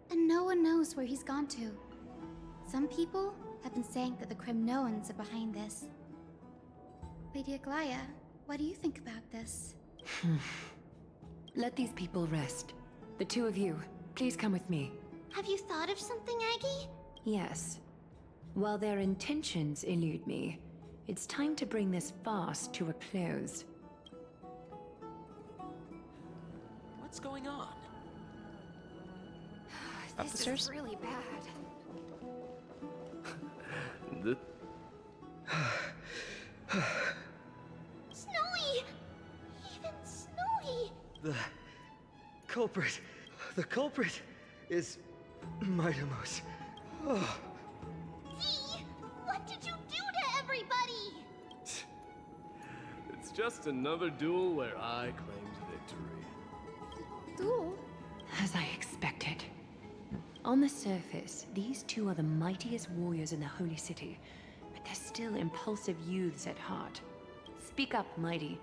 and no one knows where he's gone to. Some people have been saying that the Kremnoans are behind this. Lady Aglaya, what do you think about this? Let these people rest. The two of you, please come with me. Have you thought of something, Aggie? Yes. While their intentions elude me, it's time to bring this farce to a close. What's going on? This is really bad. Snowy! Even Snowy! The culprit is Mightimos. Oh. Dee, what did you do to everybody? It's just another duel where I claimed victory. Duel? As I expected. On the surface, these two are the mightiest warriors in the Holy City, but they're still impulsive youths at heart. Speak up, Mighty.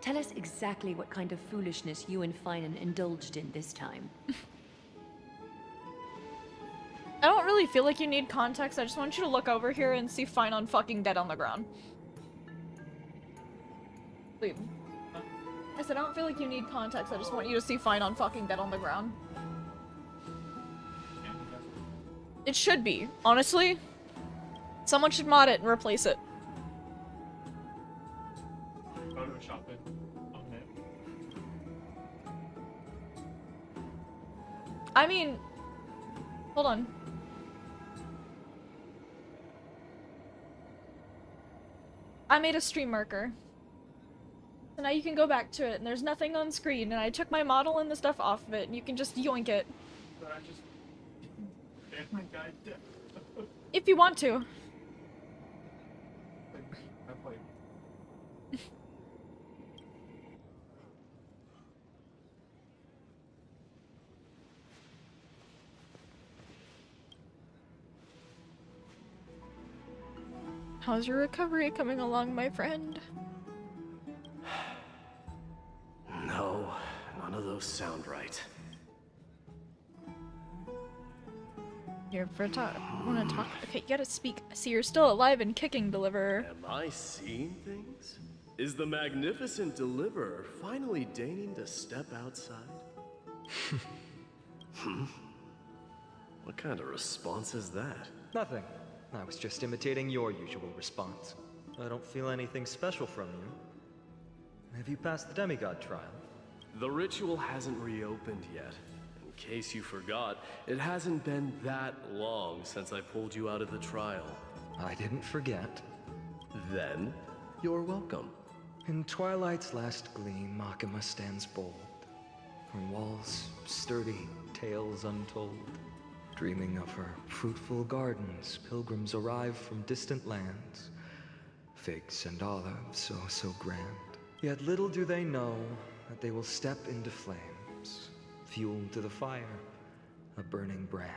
Tell us exactly what kind of foolishness you and Finan indulged in this time. I don't really feel like you need context. I just want you to look over here and see Finan fucking dead on the ground. Leave. I said I don't feel like you need context. I just want you to see Finan fucking dead on the ground. It should be, honestly. Someone should mod it and replace it. Photoshop it on it. I mean, hold on. I made a stream marker. So now you can go back to it and there's nothing on screen and I took my model and the stuff off of it and you can just yoink it. But I just ban my guy dead. If you want to. I played. How's your recovery coming along, my friend? No, none of those sound right. You're for wanna talk? Okay, you gotta speak. See, you're still alive and kicking, Deliverer. Am I seeing things? Is the magnificent Deliverer finally deigning to step outside? What kind of response is that? Nothing. I was just imitating your usual response. I don't feel anything special from you. Have you passed the demigod trial? The ritual hasn't reopened yet. In case you forgot, it hasn't been that long since I pulled you out of the trial. I didn't forget. Then, you're welcome. In Twilight's last gleam, Makima stands bold. Her walls sturdy, tales untold. Dreaming of her fruitful gardens, pilgrims arrive from distant lands. Figs and olives, oh so grand. Yet little do they know that they will step into flames, fuel to the fire, a burning brand.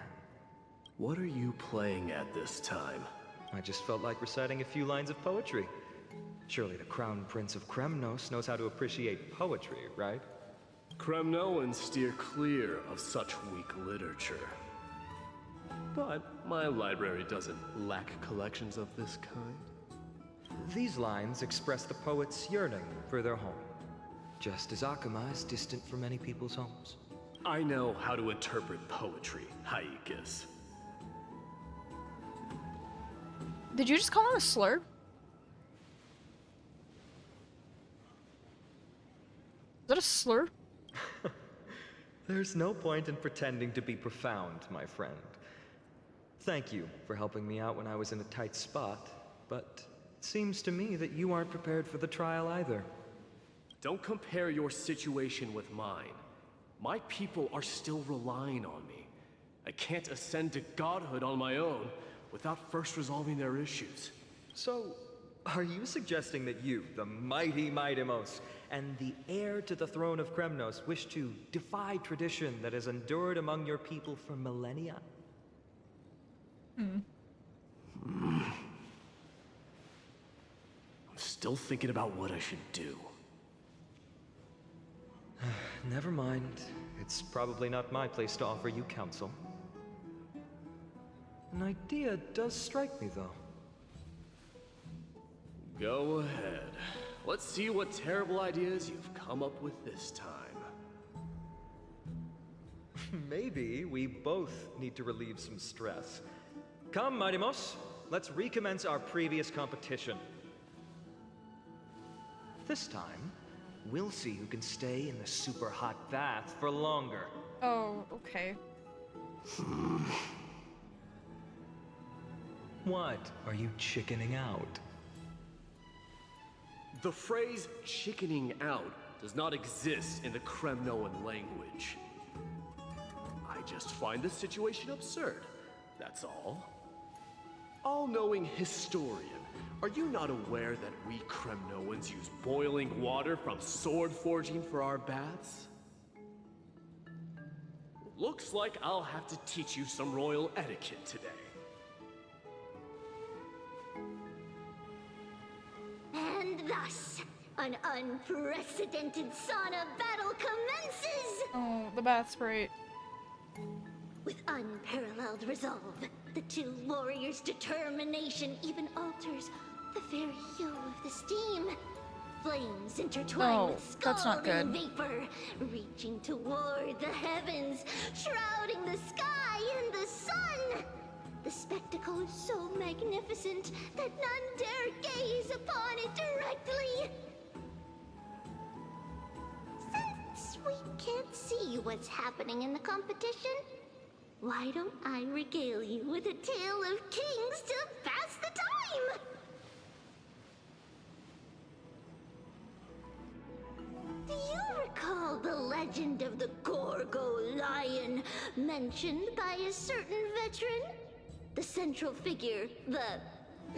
What are you playing at this time? I just felt like reciting a few lines of poetry. Surely the Crown Prince of Kremnos knows how to appreciate poetry, right? Kremnoans steer clear of such weak literature. But my library doesn't lack collections of this kind. These lines express the poet's yearning for their home, just as Akama is distant from many people's homes. I know how to interpret poetry, Haikis. Did you just call him a slur? Is that a slur? There's no point in pretending to be profound, my friend. Thank you for helping me out when I was in a tight spot, but it seems to me that you aren't prepared for the trial either. Don't compare your situation with mine. My people are still relying on me. I can't ascend to godhood on my own without first resolving their issues. So, are you suggesting that you, the mighty Mightimos, and the heir to the throne of Kremnos, wish to defy tradition that has endured among your people for millennia? I'm still thinking about what I should do. Never mind. It's probably not my place to offer you counsel. An idea does strike me, though. Go ahead. Let's see what terrible ideas you've come up with this time. Maybe we both need to relieve some stress. Come, Mightimos, let's recommence our previous competition. This time, we'll see who can stay in the super hot bath for longer. Oh, okay. What? Are you chickening out? The phrase chickening out does not exist in the Kremnoan language. I just find the situation absurd, that's all. All-knowing historian, are you not aware that we Kremnoans use boiling water from sword forging for our baths? Looks like I'll have to teach you some royal etiquette today. And thus, an unprecedented sauna battle commences! Oh, the bath sprite. With unparalleled resolve, the two warriors' determination even alters the very hue of the steam. Flames intertwine with that's not scalding good. vapor, reaching toward the heavens, shrouding the sky and the sun. The spectacle is so magnificent that none dare gaze upon it directly. Since we can't see what's happening in the competition, why don't I regale you with a tale of kings to pass the time? Do you recall the legend of the Gorgo lion mentioned by a certain veteran? The central figure, the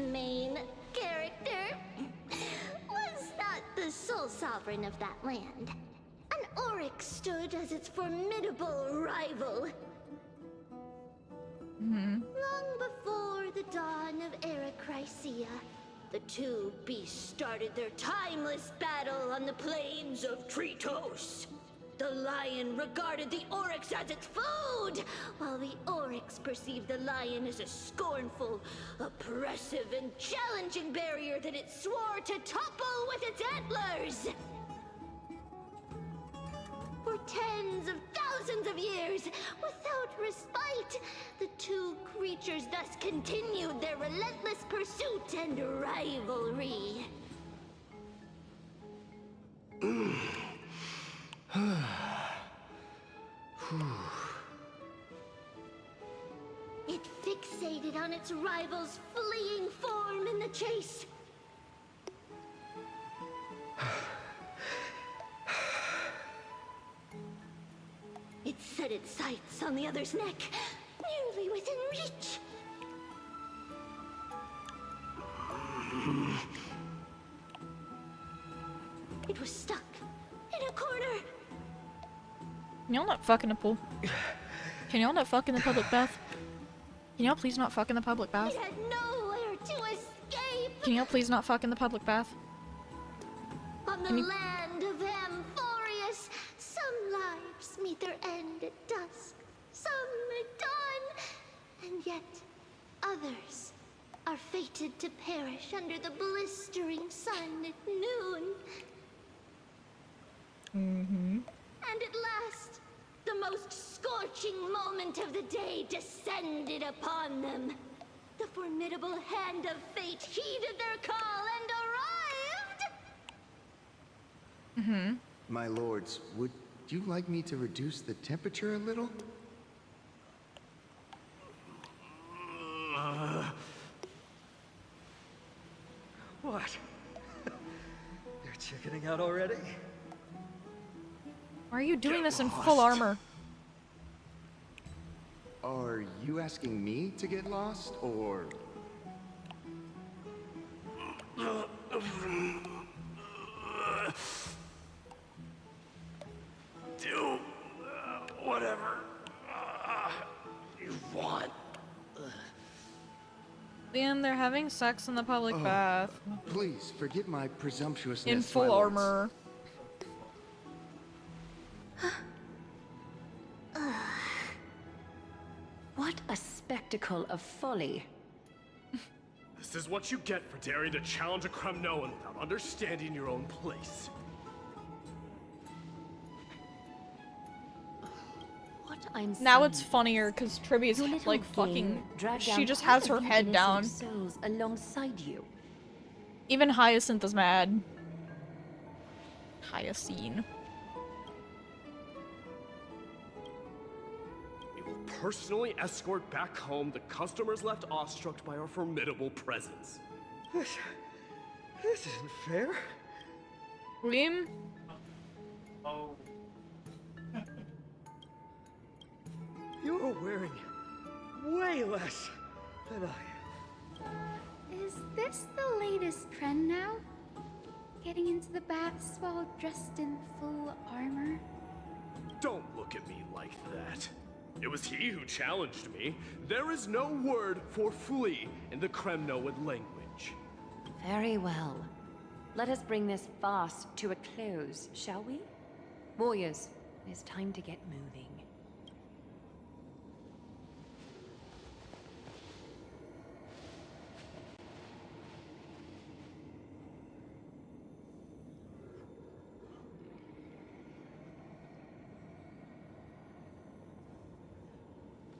main character, was not the sole sovereign of that land. An Oryx stood as its formidable rival. Long before the dawn of Era Chrysia, the two beasts started their timeless battle on the plains of Tritos. The lion regarded the Oryx as its food, while the Oryx perceived the lion as a scornful, oppressive, and challenging barrier that it swore to topple with its antlers. For tens of thousands of years, without respite, the two creatures thus continued their relentless pursuit and rivalry. It fixated on its rival's fleeing form in the chase. It set its sights on the other's neck, nearly within reach. It was stuck in a corner. Can y'all not fuck in the pool? Can y'all not fuck in the public bath? Can y'all please not fuck in the public bath? It had nowhere to escape. Can y'all please not fuck in the public bath? On the land of Amphorius, some lives meet their end at dusk, some at dawn, and yet others are fated to perish under the blistering sun at noon. And at last, the most scorching moment of the day descended upon them. The formidable hand of fate heeded their call and arrived! My lords, would Would you like me to reduce the temperature a little? What? You're chickening out already? Why are you doing this in full armor? Are you asking me to get lost, or... Do whatever you want. Liam, they're having sex in the public bath. Please, forgive my presumptuousness, In my full lords. armor. What a spectacle of folly. This is what you get for daring to challenge a Kremnoan without understanding your own place. What I'm Now saying it's funnier because Tribby's Your little like fucking. game dragged She down just quite has a her few head innocent down. souls alongside you. Even Hyacinth is mad. Hyacinth. We will personally escort back home the customers left awestruck by our formidable presence. This isn't fair. Liam? Oh. You're wearing way less than I am. Is this the latest trend now? Getting into the baths while dressed in full armor? Don't look at me like that. It was he who challenged me. There is no word for flee in the Kremnoan language. Very well. Let us bring this farce to a close, shall we? Warriors, it is time to get moving.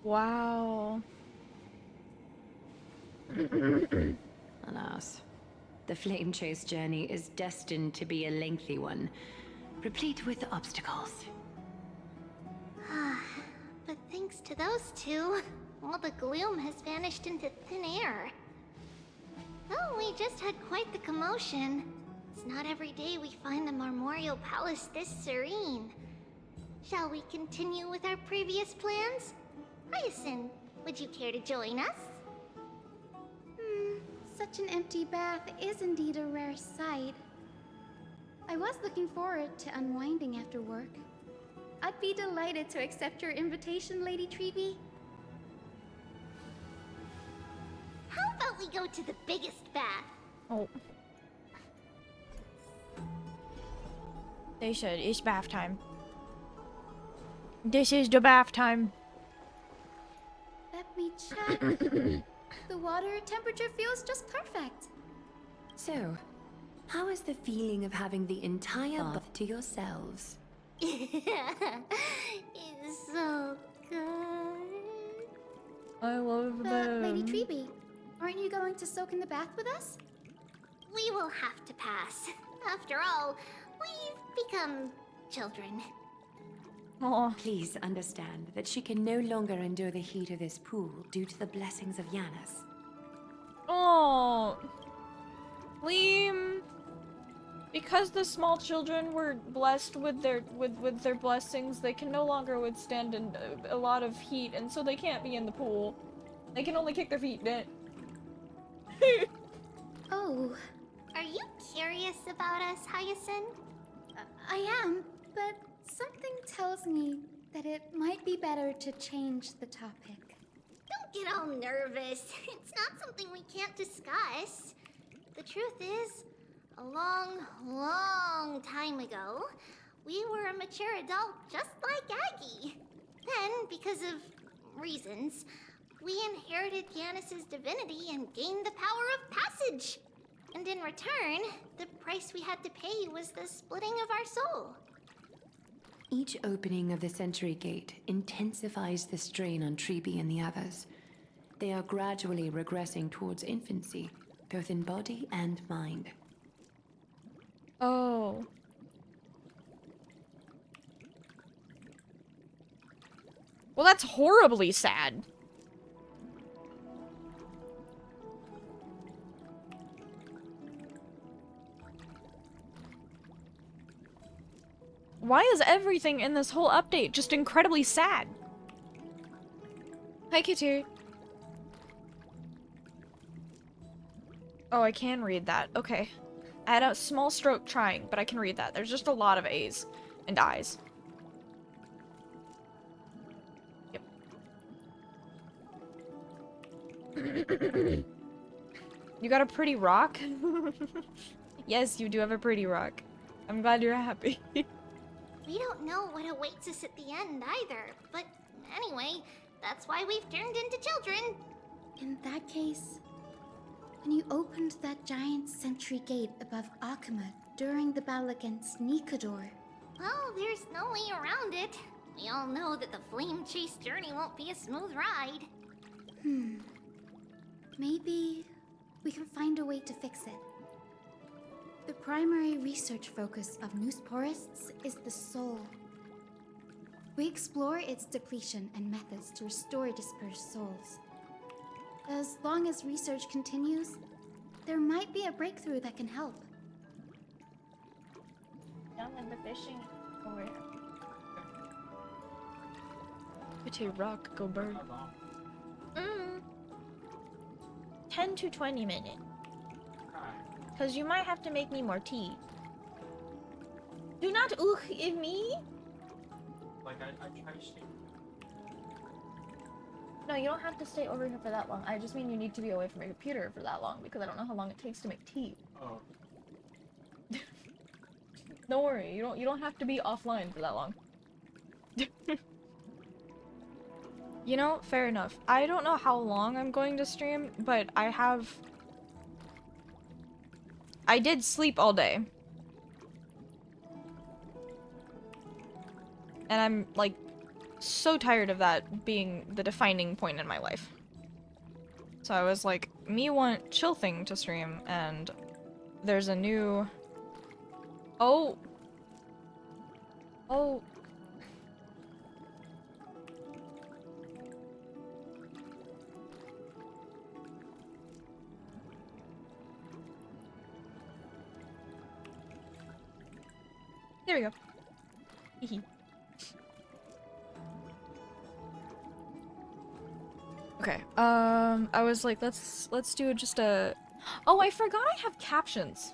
Wow. Alas, the flame chase journey is destined to be a lengthy one, replete with obstacles. But thanks to those two, all the gloom has vanished into thin air. Well, we just had quite the commotion. It's not every day we find the Marmorial Palace this serene. Shall we continue with our previous plans? Hyacinth, would you care to join us? Such an empty bath is indeed a rare sight. I was looking forward to unwinding after work. I'd be delighted to accept your invitation, Lady Treeby. How about we go to the biggest bath? Oh. They said it's bath time. This is the bath time. Let me check. The water temperature feels just perfect. So, how is the feeling of having the entire bath to yourselves? It's so good. I love But, Lady Treeby, aren't you going to soak in the bath with us? We will have to pass. After all, we've become children. Please understand that she can no longer endure the heat of this pool due to the blessings of Yanis. Oh, Liam. Because the small children were blessed with their blessings, they can no longer withstand a lot of heat, and so they can't be in the pool. They can only kick their feet in it. Oh. Are you curious about us, Hyacinth? I am, but something tells me that it might be better to change the topic. Don't get all nervous. It's not something we can't discuss. The truth is, a long, long time ago, we were a mature adult just like Aggie. Then, because of reasons, we inherited Yanis's divinity and gained the power of passage. And in return, the price we had to pay was the splitting of our soul. Each opening of the Century Gate intensifies the strain on Treeby and the others. They are gradually regressing towards infancy, both in body and mind. Oh. Well, that's horribly sad. Why is everything in this whole update just incredibly sad? Hi, Katir. Oh, I can read that. Okay. I had a small stroke trying, but I can read that. There's just a lot of A's and I's. Yep. You got a pretty rock? Yes, you do have a pretty rock. I'm glad you're happy. We don't know what awaits us at the end either, but anyway, that's why we've turned into children. In that case, when you opened that giant sentry gate above Akuma during the battle against Nikador... Well, there's no way around it. We all know that the flame chase journey won't be a smooth ride. Maybe we can find a way to fix it. The primary research focus of Noosporists is the soul. We explore its depletion and methods to restore dispersed souls. As long as research continues, there might be a breakthrough that can help. Down in the fishing over here. It's a rock, go bird. 10 to 20 minutes. Cause you might have to make me more tea. Do not if me. Like I try to stay. No, you don't have to stay over here for that long. I just mean you need to be away from your computer for that long because I don't know how long it takes to make tea. Oh. Don't worry, you don't have to be offline for that long. You know, fair enough. I don't know how long I'm going to stream, but I did sleep all day. And I'm, like, so tired of that being the defining point in my life. So I was like, me want Chill Thing to stream, and there's a new... Oh! There we go. Hehe. Okay, I was like, let's do just a... Oh, I forgot I have captions.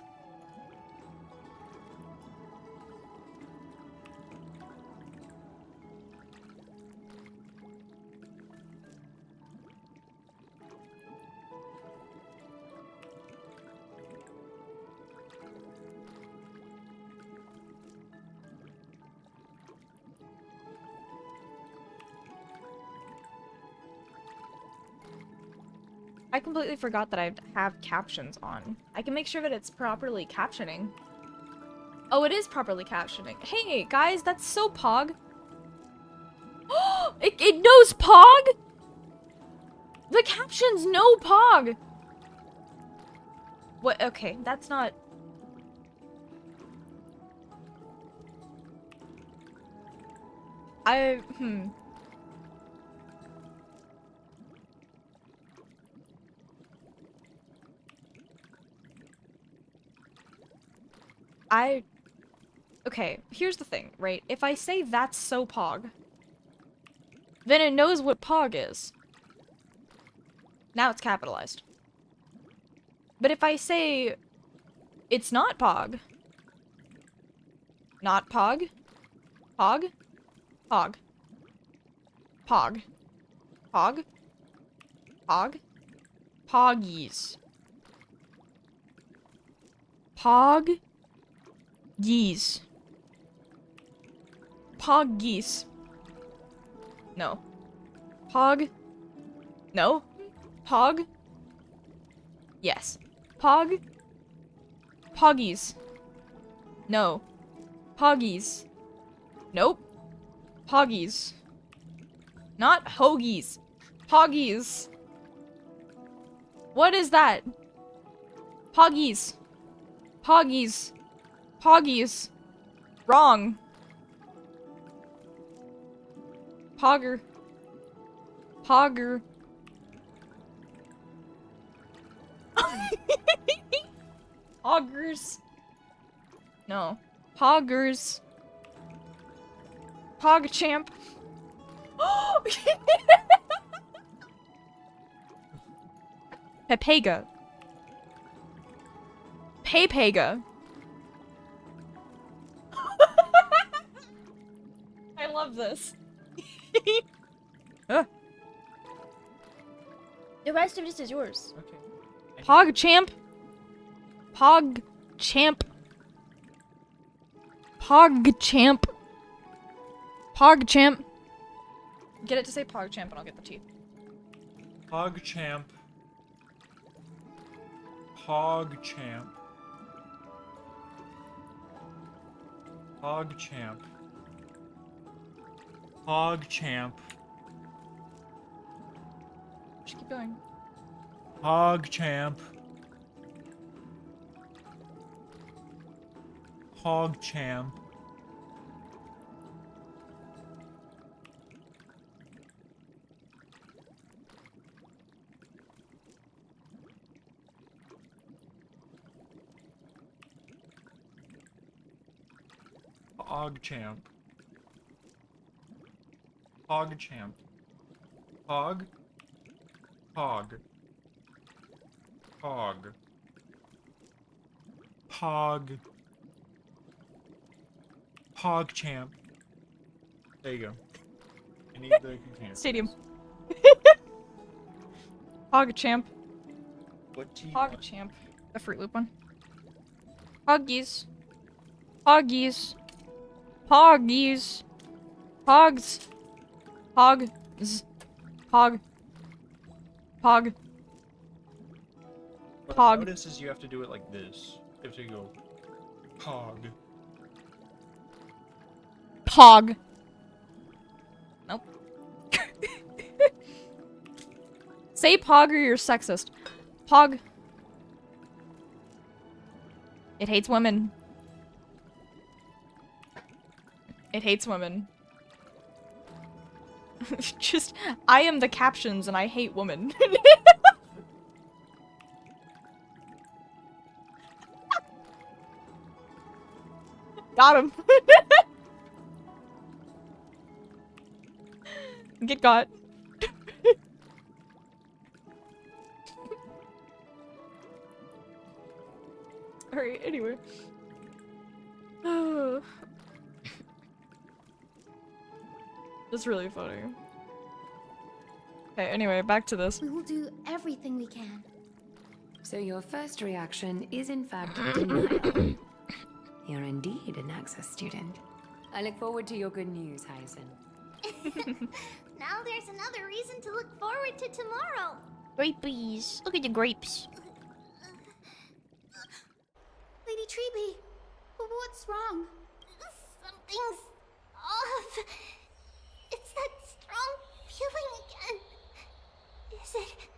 I completely forgot that I have captions on. I can make sure that it's properly captioning. Oh, it is properly captioning. Hey, guys, that's so Pog. It knows Pog? The captions know Pog! What? Okay, that's not... Okay, here's the thing, right? If I say that's so Pog, then it knows what Pog is. Now it's capitalized. But if I say it's not Pog, not Pog, Pog, Pog, Pog, Pog, Pog, Poggies, Pog, geese. Pog geese. No. Pog. No. Pog. Yes. Pog. Poggies. No. Poggies. Nope. Poggies. Not hoagies. Poggies. What is that? Poggies. Poggies. Poggies. Wrong. Pogger. Pogger. Poggers. No. Poggers. Pogchamp. Pepega. Pepega. I love this. The rest of this is yours. Okay. Pogchamp. Pogchamp. Pogchamp. Pogchamp. Get it to say Pogchamp and I'll get the T. Pogchamp. Pogchamp. Pogchamp. Pogchamp. Just keep going. Pogchamp. Pogchamp. Pogchamp. Pogchamp. Pog. Pog. Pog. Pog. Pogchamp. There you go. I need the container. Stadium. Pogchamp. What do you want? Pogchamp. The Fruit Loop one. Poggies. Poggies. Poggies. Pogs. Pogs. Pog. Pog. What Pog. I notice is you have to do it like this. You have to go Pog. Pog. Nope. Say Pog or you're sexist. Pog. It hates women. It hates women. Just, I am the captions and I hate women. Got him. Get got. Alright, anyway. It's really funny. Okay, anyway, back to this. We will do everything we can. So your first reaction is in fact denial. You're indeed an Access student. I look forward to your good news, Hyacinth. Now there's another reason to look forward to tomorrow. Grapes. Look at the grapes. Lady Treeby, what's wrong? Something's off. It's that strong feeling again. Is it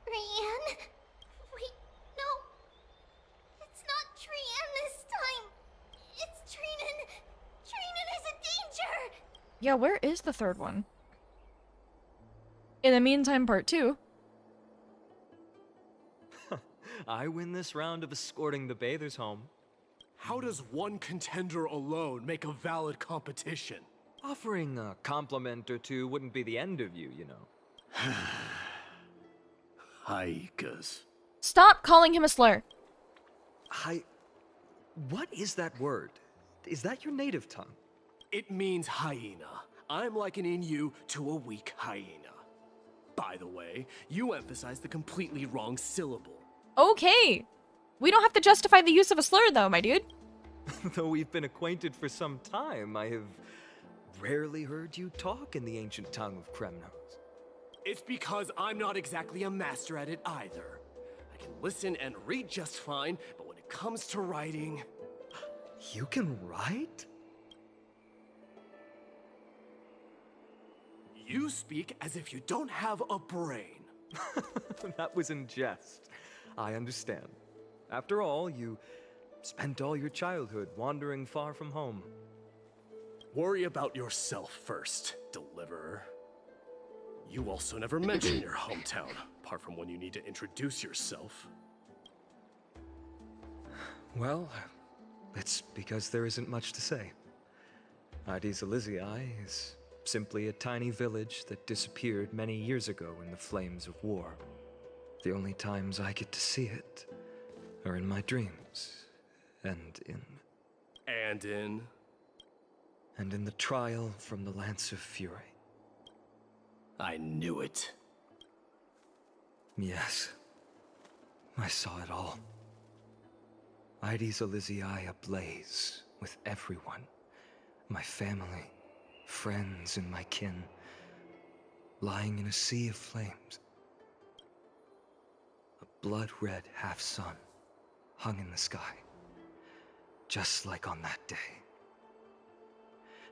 Trian? Wait, no. It's not Trian this time. It's Trinan. Trinan is in danger. Yeah, where is the third one? In the meantime, part 2. I win this round of escorting the bathers home. How does one contender alone make a valid competition? Offering a compliment or two wouldn't be the end of you, you know. Haikas. Stop calling him a slur. What is that word? Is that your native tongue? It means hyena. I'm likening you to a weak hyena. By the way, you emphasized the completely wrong syllable. Okay. We don't have to justify the use of a slur though, my dude. Though we've been acquainted for some time, I have rarely heard you talk in the ancient tongue of Kremnos. It's because I'm not exactly a master at it either. I can listen and read just fine, but when it comes to writing... You can write? You speak as if you don't have a brain. That was in jest. I understand. After all, you spent all your childhood wandering far from home. Worry about yourself first, Deliverer. You also never mention your hometown, apart from when you need to introduce yourself. Well, it's because there isn't much to say. Ides Elysiae is simply a tiny village that disappeared many years ago in the flames of war. The only times I get to see it are in my dreams, and in the trial from the Lance of Fury. I knew it. Yes, I saw it all. Ides Elysiae ablaze with everyone. My family, friends, and my kin, lying in a sea of flames. A blood-red half-sun hung in the sky, just like on that day.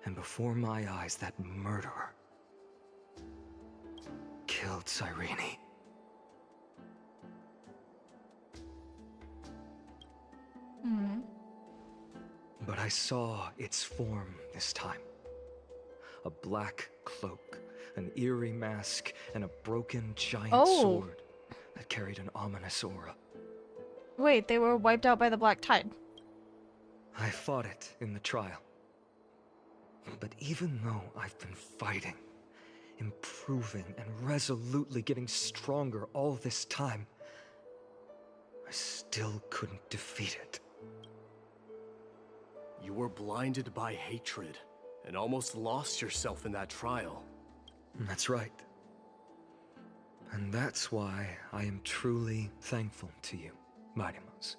And before my eyes, that murderer killed Cyrene. But I saw its form this time. A black cloak, an eerie mask, and a broken giant sword that carried an ominous aura. Wait, they were wiped out by the Black Tide. I fought it in the trial. But even though I've been fighting, improving, and resolutely getting stronger all this time, I still couldn't defeat it. You were blinded by hatred, and almost lost yourself in that trial. That's right. And that's why I am truly thankful to you, Mightymouse.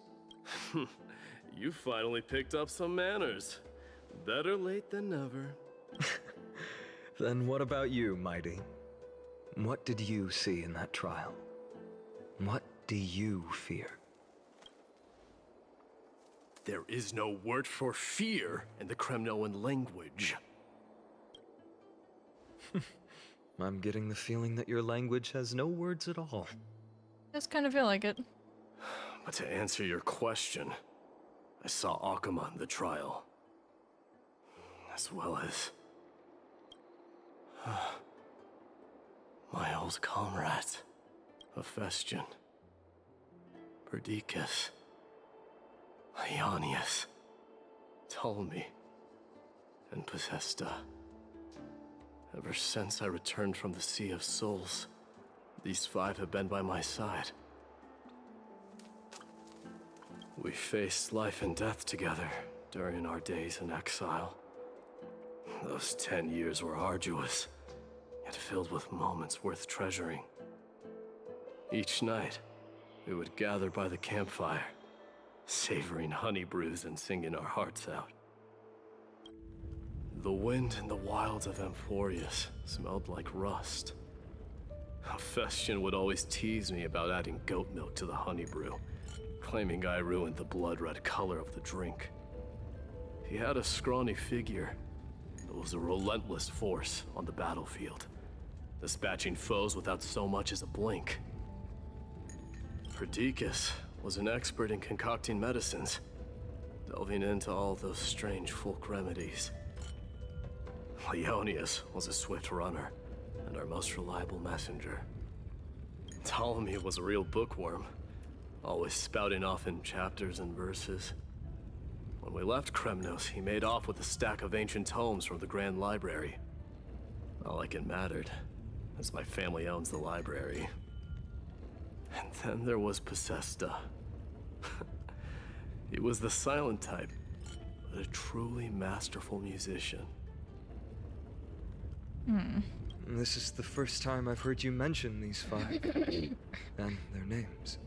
You finally picked up some manners. Better late than never. Then what about you, Mighty? What did you see in that trial? What do you fear? There is no word for fear in the Kremnoan language. I'm getting the feeling that your language has no words at all. Just kind of feel like it. But to answer your question, I saw Akuma in the trial. As well as my old comrades, Hephaestion, Perdiccas, Ionius, Ptolemy, and Possesta. Ever since I returned from the Sea of Souls, these five have been by my side. We faced life and death together during our days in exile. Those 10 years were arduous, yet filled with moments worth treasuring. Each night, we would gather by the campfire, savoring honey brews and singing our hearts out. The wind in the wilds of Amphorius smelled like rust. Hephaestion would always tease me about adding goat milk to the honey brew, claiming I ruined the blood-red color of the drink. He had a scrawny figure, but was a relentless force on the battlefield, dispatching foes without so much as a blink. Perdiccas was an expert in concocting medicines, delving into all those strange folk remedies. Ionius was a swift runner and our most reliable messenger. Ptolemy was a real bookworm, always spouting off in chapters and verses. When we left Kremnos, he made off with a stack of ancient tomes from the Grand Library. Not like it mattered, as my family owns the library. And then there was Possesta. He was the silent type, but a truly masterful musician. This is the first time I've heard you mention these five, and their names.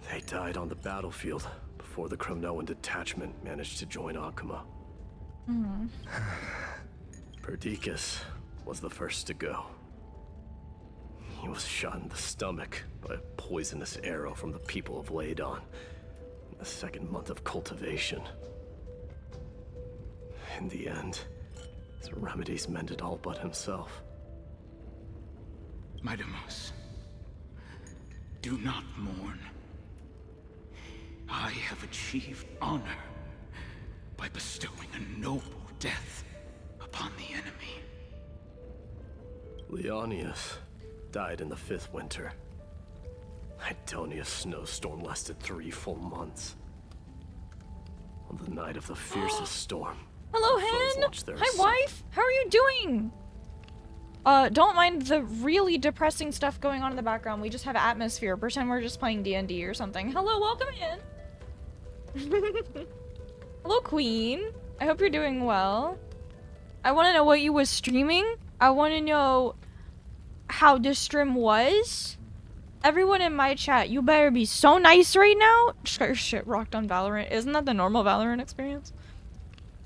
They died on the battlefield before the Kremnoan detachment managed to join Akuma. Perdiccas was the first to go. He was shot in the stomach by a poisonous arrow from the people of Ladon in the second month of cultivation. In the end, his remedies mended all but himself. Mightymouse, do not mourn. I have achieved honor by bestowing a noble death upon the enemy. Leonius died in the 5th winter. Idonia's snowstorm lasted 3 full months. On the night of the fiercest storm, Hello, our foes Hen! launched their Hi, assault. wife! How are you doing? Don't mind the really depressing stuff going on in the background. We just have atmosphere. Pretend we're just playing D&D or something. Hello, welcome in! Hello, Queen. I hope you're doing well. I want to know what you was streaming. I want to know how this stream was. Everyone in my chat, you better be so nice right now. Just got your shit rocked on Valorant. Isn't that the normal Valorant experience?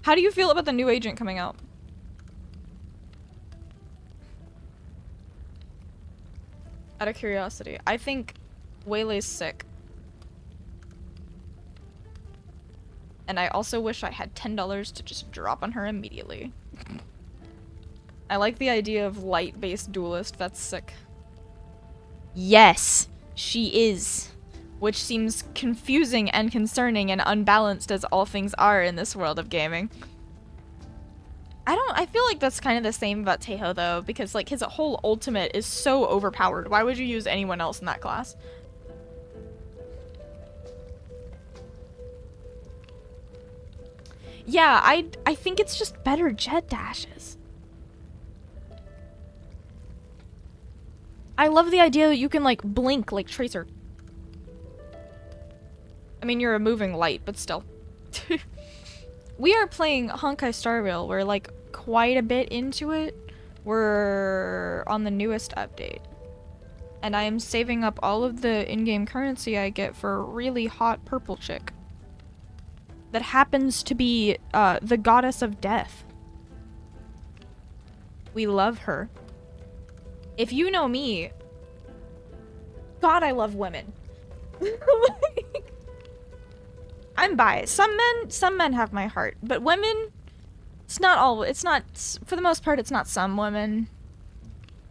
How do you feel about the new agent coming out? Out of curiosity, I think Waylay's sick. And I also wish I had $10 to just drop on her immediately. I like the idea of light-based duelist. That's sick. Yes, she is. Which seems confusing and concerning and unbalanced as all things are in this world of gaming. I feel like that's kind of the same about Tejo though, because like his whole ultimate is so overpowered. Why would you use anyone else in that class? Yeah, I think it's just better jet dashes. I love the idea that you can like blink like Tracer. I mean, you're a moving light, but still. We are playing honkaistarrail. We're like quite a bit into it. We're on the newest update. And I am saving up all of the in-game currency I get for a really hot purple chick. That happens to be the goddess of death. We love her. If you know me, God, I love women. I'm biased. Some men have my heart, but women, it's not, for the most part, it's not some women.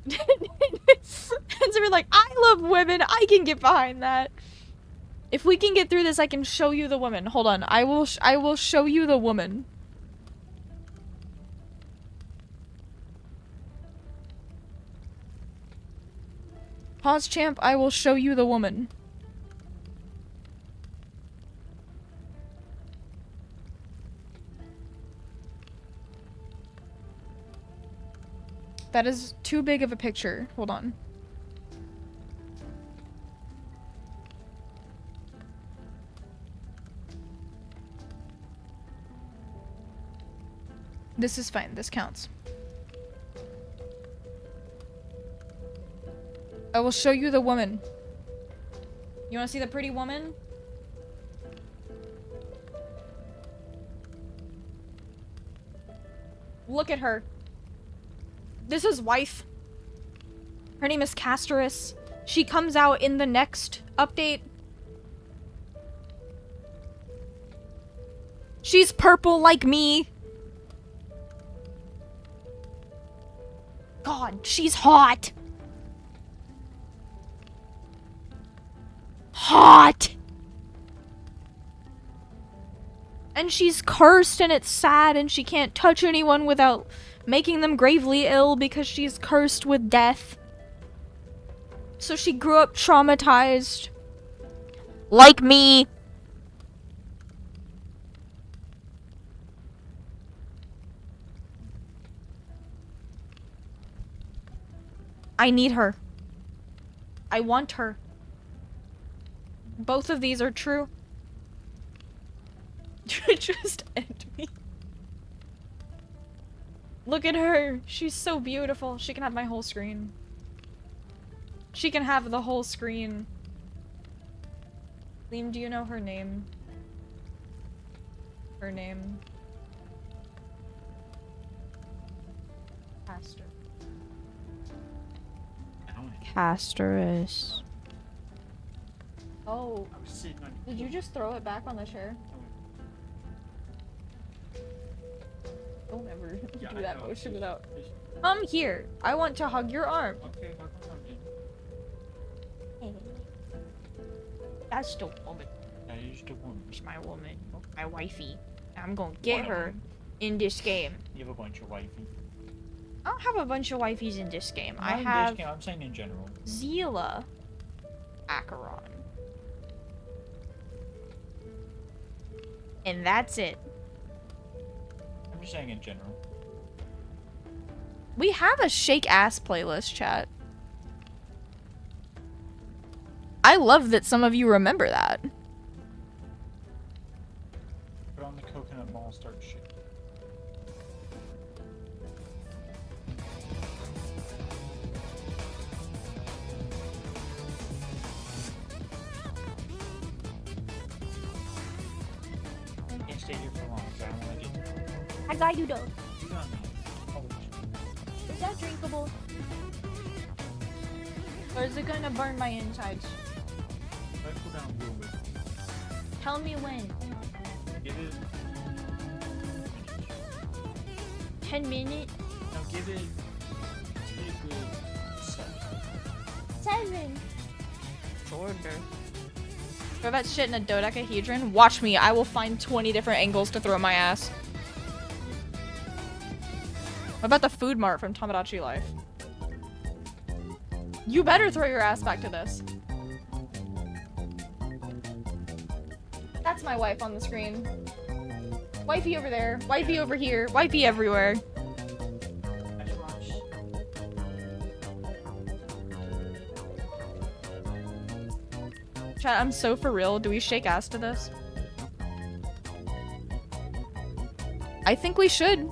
And so we're like, I love women, I can get behind that. If we can get through this, I can show you the woman. Hold on, I will show you the woman. Pause, champ, I will show you the woman. That is too big of a picture. Hold on. This is fine. This counts. I will show you the woman. You want to see the pretty woman? Look at her. This is wife. Her name is Castorus. She comes out in the next update. She's purple like me. God, she's hot. Hot. And she's cursed and it's sad and she can't touch anyone without making them gravely ill because she's cursed with death. So she grew up traumatized. Like me. I need her. I want her. Both of these are true. Just end me. Look at her. She's so beautiful. She can have my whole screen. She can have the whole screen. Liam, do you know her name? Her name? Castor. Castorus. Oh. Did you just throw it back on the chair? Don't ever do that motion without. Come here. I want to hug your arm. Okay, Hey. That's the woman. That is the woman. It's my woman. My wifey. I'm gonna get her in this game. You have a bunch of wifey. I don't have a bunch of wifeys in this game. Not I in have this game, I'm saying in general. Zila, Acheron, and that's it. I'm just saying in general. We have a shake ass playlist, chat. I love that some of you remember that. Put on the coconut ball, start shit. Can't stay here for long, so I don't want to get I got you though. You got me. Is that drinkable? Or is it gonna burn my insides? Let it cool down a little bit. Tell me when. Give it 10 minutes? no, give it a good 7. 7. Shorter. Throw that shit in a dodecahedron? Watch me, I will find 20 different angles to throw my ass. What about the food mart from Tomodachi Life? You better throw your ass back to this. That's my wife on the screen. Wifey over there, wifey over here, wifey everywhere. Chat, I'm so for real. Do we shake ass to this? I think we should.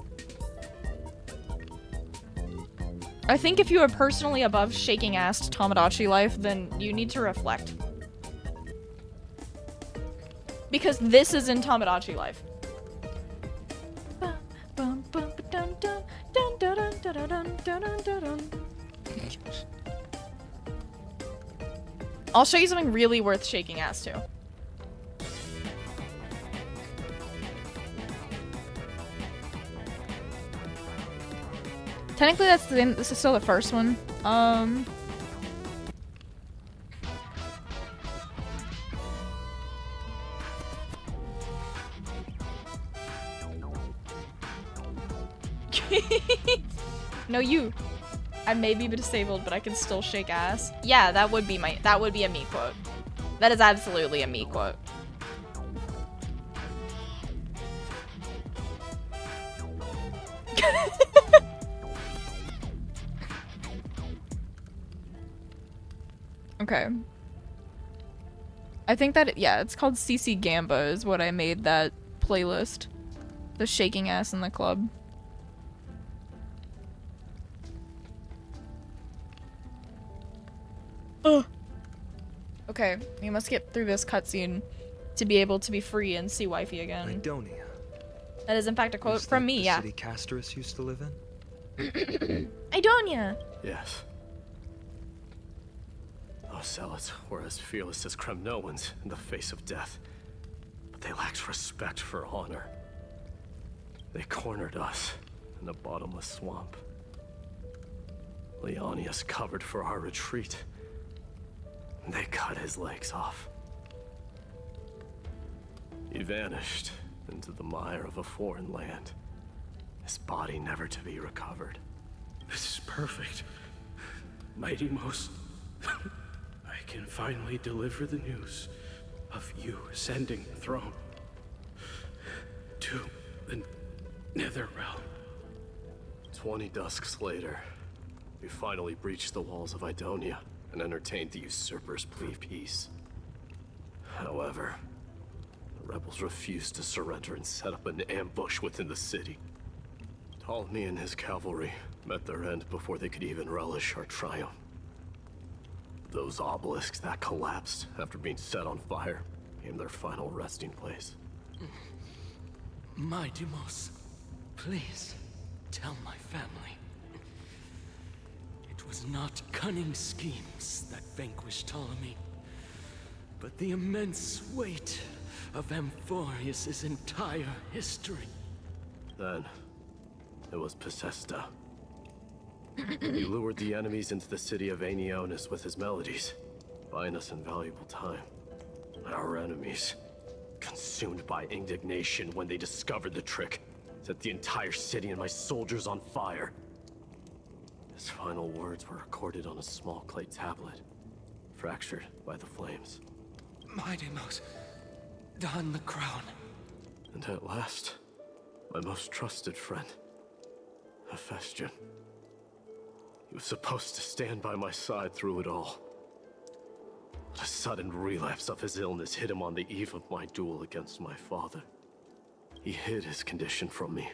I think if you are personally above shaking ass to Tomodachi Life, then you need to reflect. Because this is in Tomodachi Life. I'll show you something really worth shaking ass to. Technically, that's the this is still the first one. No, you. I may be disabled, but I can still shake ass. Yeah, that would be a me quote. That is absolutely a me quote. Okay. I think that, yeah, it's called CC Gamba is what I made that playlist. The shaking ass in the club. Ugh. Okay, we must get through this cutscene to be able to be free and see wifey again. Idonia. That is in fact a quote Is from that me, the yeah. city Castorus used to live in? Idonia! Yes. Those zealots were as fearless as Kremnoans in the face of death. But they lacked respect for honor. They cornered us in a bottomless swamp. Leonius covered for our retreat. They cut his legs off. He vanished into the mire of a foreign land. His body never to be recovered. This is perfect. Mighty Most. I can finally deliver the news of you ascending the throne to the Nether Realm. 20 dusks later, we finally breached the walls of Idonia and entertained the usurper's plea of peace. However, the rebels refused to surrender and set up an ambush within the city. Ptolemy and his cavalry met their end before they could even relish our triumph. Those obelisks that collapsed after being set on fire became their final resting place. My Demos, please tell my family. It was not cunning schemes that vanquished Ptolemy, but the immense weight of Amphorius' entire history. Then, it was Pacesta. He lured the enemies into the city of Aenionis with his melodies, buying us invaluable time. Our enemies, consumed by indignation when they discovered the trick, set the entire city and my soldiers on fire. His final words were recorded on a small clay tablet, fractured by the flames. Mightymost, don the crown. And at last, my most trusted friend, Hephaestion. He was supposed to stand by my side through it all. But a sudden relapse of his illness hit him on the eve of my duel against my father. He hid his condition from me.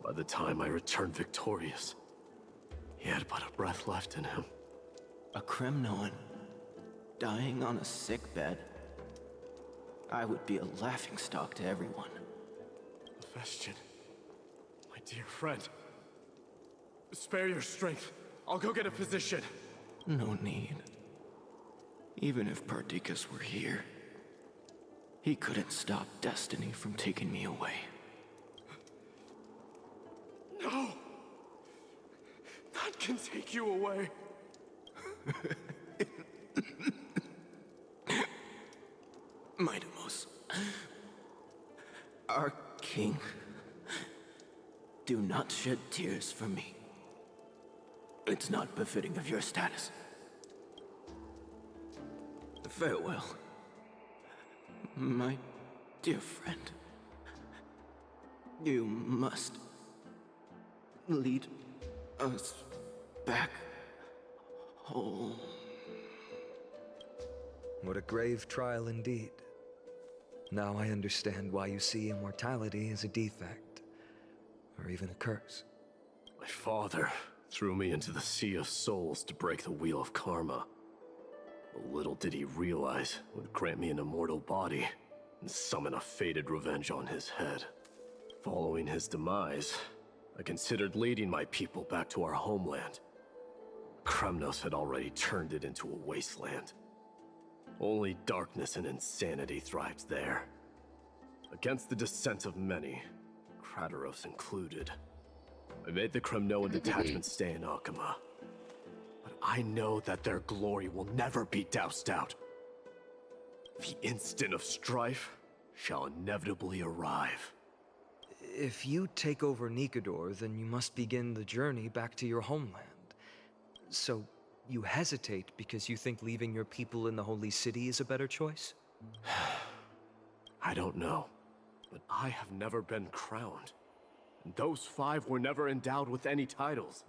By the time I returned victorious, he had but a breath left in him. A Kremnoan dying on a sickbed. I would be a laughingstock to everyone. Hephaestion, my dear friend. Spare your strength. I'll go get a physician. No need. Even if Perdiccas were here, he couldn't stop destiny from taking me away. No! None can take you away. Mightymost, our king, do not shed tears for me. It's not befitting of your status. Farewell, my dear friend. You must lead us back home. What a grave trial indeed. Now I understand why you see immortality as a defect, or even a curse. My father threw me into the sea of souls to break the wheel of karma. But little did he realize it would grant me an immortal body and summon a fated revenge on his head. Following his demise, I considered leading my people back to our homeland. Kremnos had already turned it into a wasteland. Only darkness and insanity thrived there. Against the dissent of many, Krateros included, I made the Kremnoan detachment stay in Akama. But I know that their glory will never be doused out. The instant of strife shall inevitably arrive. If you take over Nikador, then you must begin the journey back to your homeland. So, you hesitate because you think leaving your people in the Holy City is a better choice? I don't know, but I have never been crowned. And those 5 were never endowed with any titles.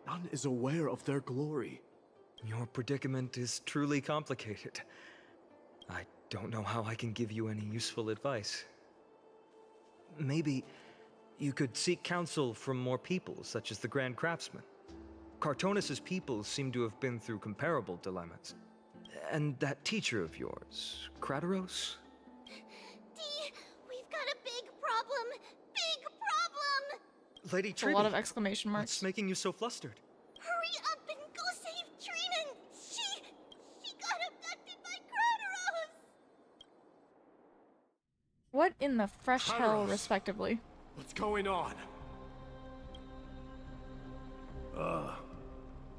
None is aware of their glory. Your predicament is truly complicated. I don't know how I can give you any useful advice. Maybe you could seek counsel from more people, such as the Grand Craftsman. Cartonis' people seem to have been through comparable dilemmas. And that teacher of yours, Krateros? Dee, we've got a big problem! Big problem! Lady Trini, a lot of exclamation marks. What's making you so flustered? Hurry up and go save Trinan! She got abducted by Krateros! What in the fresh hell, Krateros. respectively? What's going on?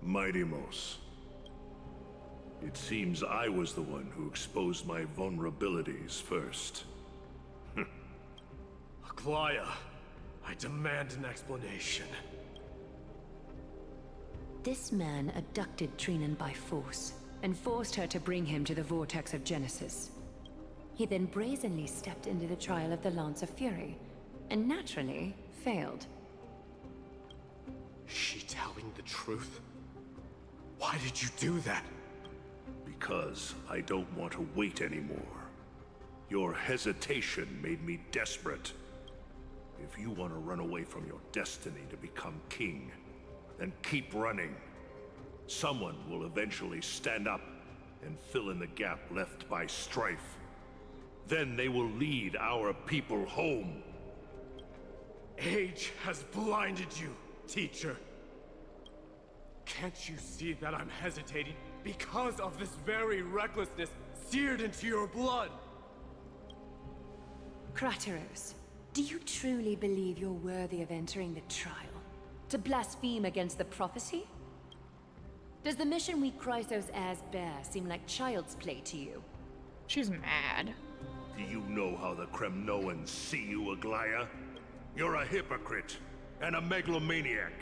Mightymost. It seems I was the one who exposed my vulnerabilities first. Aglaya, I demand an explanation. This man abducted Trinan by force and forced her to bring him to the vortex of Genesis. He then brazenly stepped into the trial of the Lance of Fury, and naturally failed. Is she telling the truth? Why did you do that? Because I don't want to wait anymore. Your hesitation made me desperate. If you want to run away from your destiny to become king, then keep running. Someone will eventually stand up and fill in the gap left by strife. Then they will lead our people home. Age has blinded you, teacher. Can't you see that I'm hesitating because of this very recklessness seared into your blood? Krateros, do you truly believe you're worthy of entering the trial? To blaspheme against the prophecy? Does the mission we Chrysos heirs bear seem like child's play to you? She's mad. Do you know how the Kremnoans see you, Aglaya? You're a hypocrite and a megalomaniac.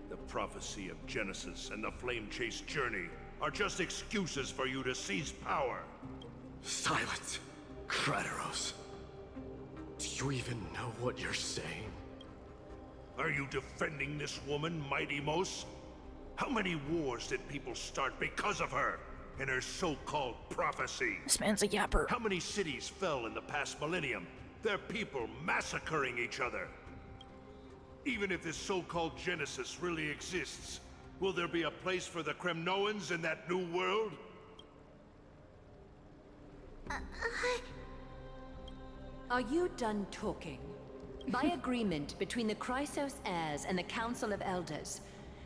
The prophecy of Genesis and the Flame Chase journey are just excuses for you to seize power. Silence, Kratos. Do you even know what you're saying? Are you defending this woman, Mighty Mos? How many wars did people start because of her and her so-called prophecy? This man's a yapper. How many cities fell in the past millennium? Their people massacring each other. Even if this so-called Genesis really exists, will there be a place for the Kremnoans in that new world? Are you done talking? By agreement between the Chrysos heirs and the Council of Elders,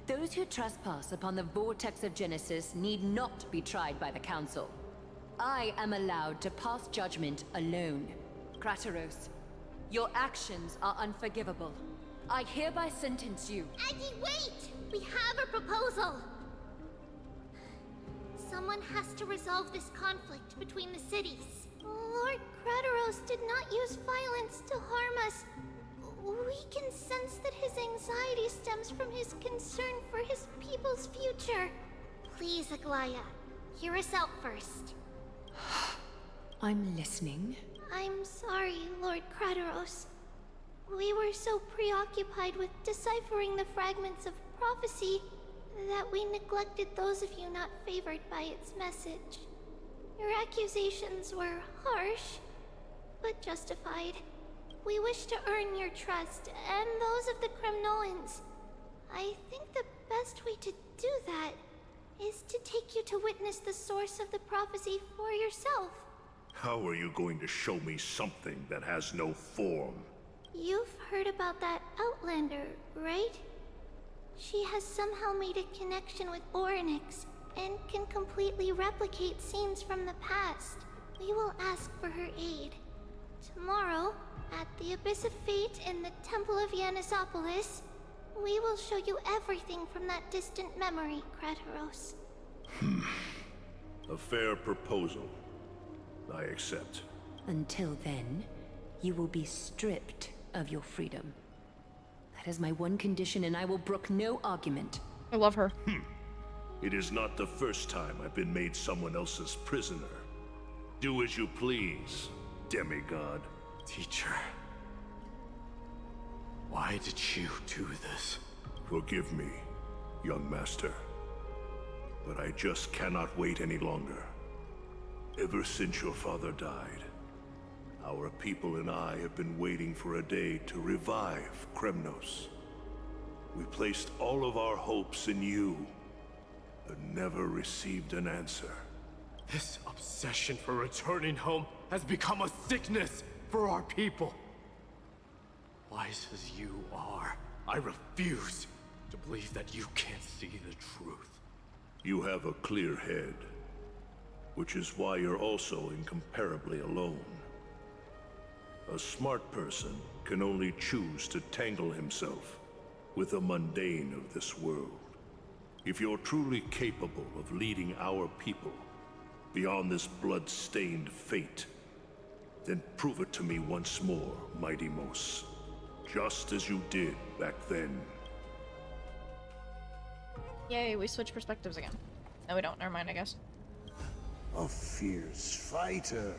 those who trespass upon the Vortex of Genesis need not be tried by the Council. I am allowed to pass judgment alone. Kratos, your actions are unforgivable. I hereby sentence you. Aggie, wait! We have a proposal! Someone has to resolve this conflict between the cities. Lord Kratos did not use violence to harm us. We can sense that his anxiety stems from his concern for his people's future. Please, Aglaya, hear us out first. I'm listening. I'm sorry, Lord Kratos. We were so preoccupied with deciphering the fragments of prophecy that we neglected those of you not favored by its message. Your accusations were harsh, but justified. We wish to earn your trust, and those of the Kremnoans. I think the best way to do that is to take you to witness the source of the prophecy for yourself. How are you going to show me something that has no form? You've heard about that Outlander, right? She has somehow made a connection with Orynyx and can completely replicate scenes from the past. We will ask for her aid. Tomorrow, at the Abyss of Fate in the Temple of Yanisopolis, we will show you everything from that distant memory, Kratos. A fair proposal. I accept. Until then, you will be stripped of your freedom. That is my one condition, and I will brook no argument. I love her. It is not the first time I've been made someone else's prisoner. Do as you please, demigod. Teacher, why did you do this? Forgive me, young master. But I just cannot wait any longer. Ever since your father died, our people and I have been waiting for a day to revive Kremnos. We placed all of our hopes in you, but never received an answer. This obsession for returning home has become a sickness for our people. Wise as you are, I refuse to believe that you can't see the truth. You have a clear head, which is why you're also incomparably alone. A smart person can only choose to tangle himself with the mundane of this world. If you're truly capable of leading our people beyond this blood-stained fate, then prove it to me once more, Mighty Mos. Just as you did back then. Yay, we switch perspectives again. No, we don't. Never mind, I guess. A fierce fighter.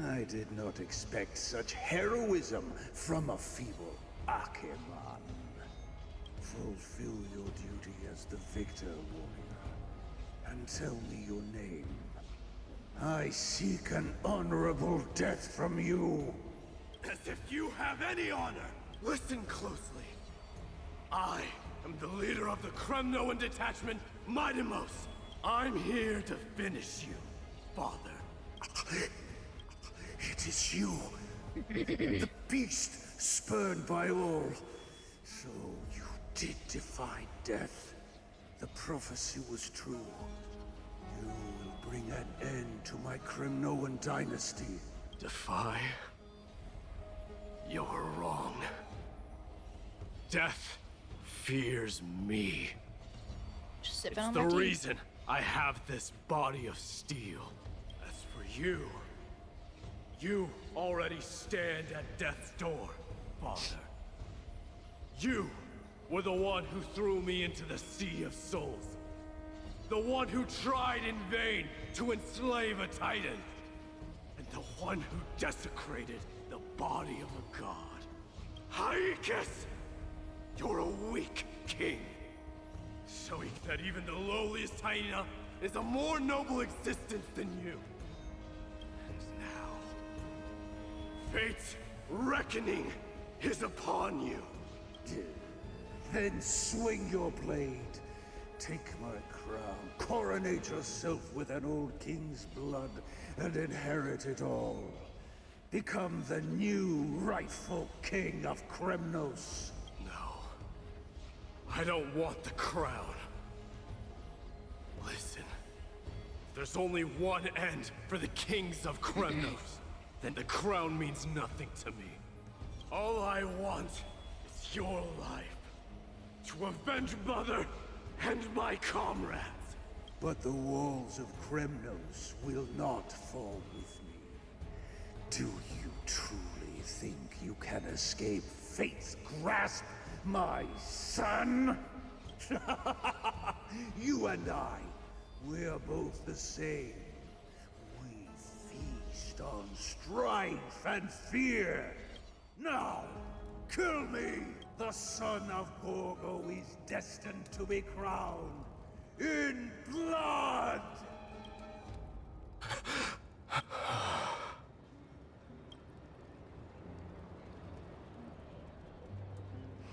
I did not expect such heroism from a feeble Acheman. Fulfill your duty as the victor, warrior, and tell me your name. I seek an honorable death from you. As if you have any honor! Listen closely. I am the leader of the Kremnoan detachment, Mighty Mos. I'm here to finish you, father. It is you, the beast spurned by all. So you did defy death. The prophecy was true. You will bring an end to my Kremnoan dynasty. Defy? You're wrong. Death fears me. Just It's on the my teeth. reason I have this body of steel. As for you, you already stand at death's door, father. You with the one who threw me into the Sea of Souls. The one who tried in vain to enslave a Titan. And the one who desecrated the body of a god. Haikus! You're a weak king. Showing that even the lowliest hyena is a more noble existence than you. And now, fate's reckoning is upon you. Then swing your blade. Take my crown. Coronate yourself with an old king's blood and inherit it all. Become the new rightful king of Kremnos. No. I don't want the crown. Listen. If there's only one end for the kings of Kremnos, then the crown means nothing to me. All I want is your life. To avenge Mother and my comrades. But the walls of Kremnos will not fall with me. Do you truly think you can escape fate's grasp, my son? You and I, we're both the same. We feast on strife and fear. Now, kill me! The son of Borgo is destined to be crowned in blood!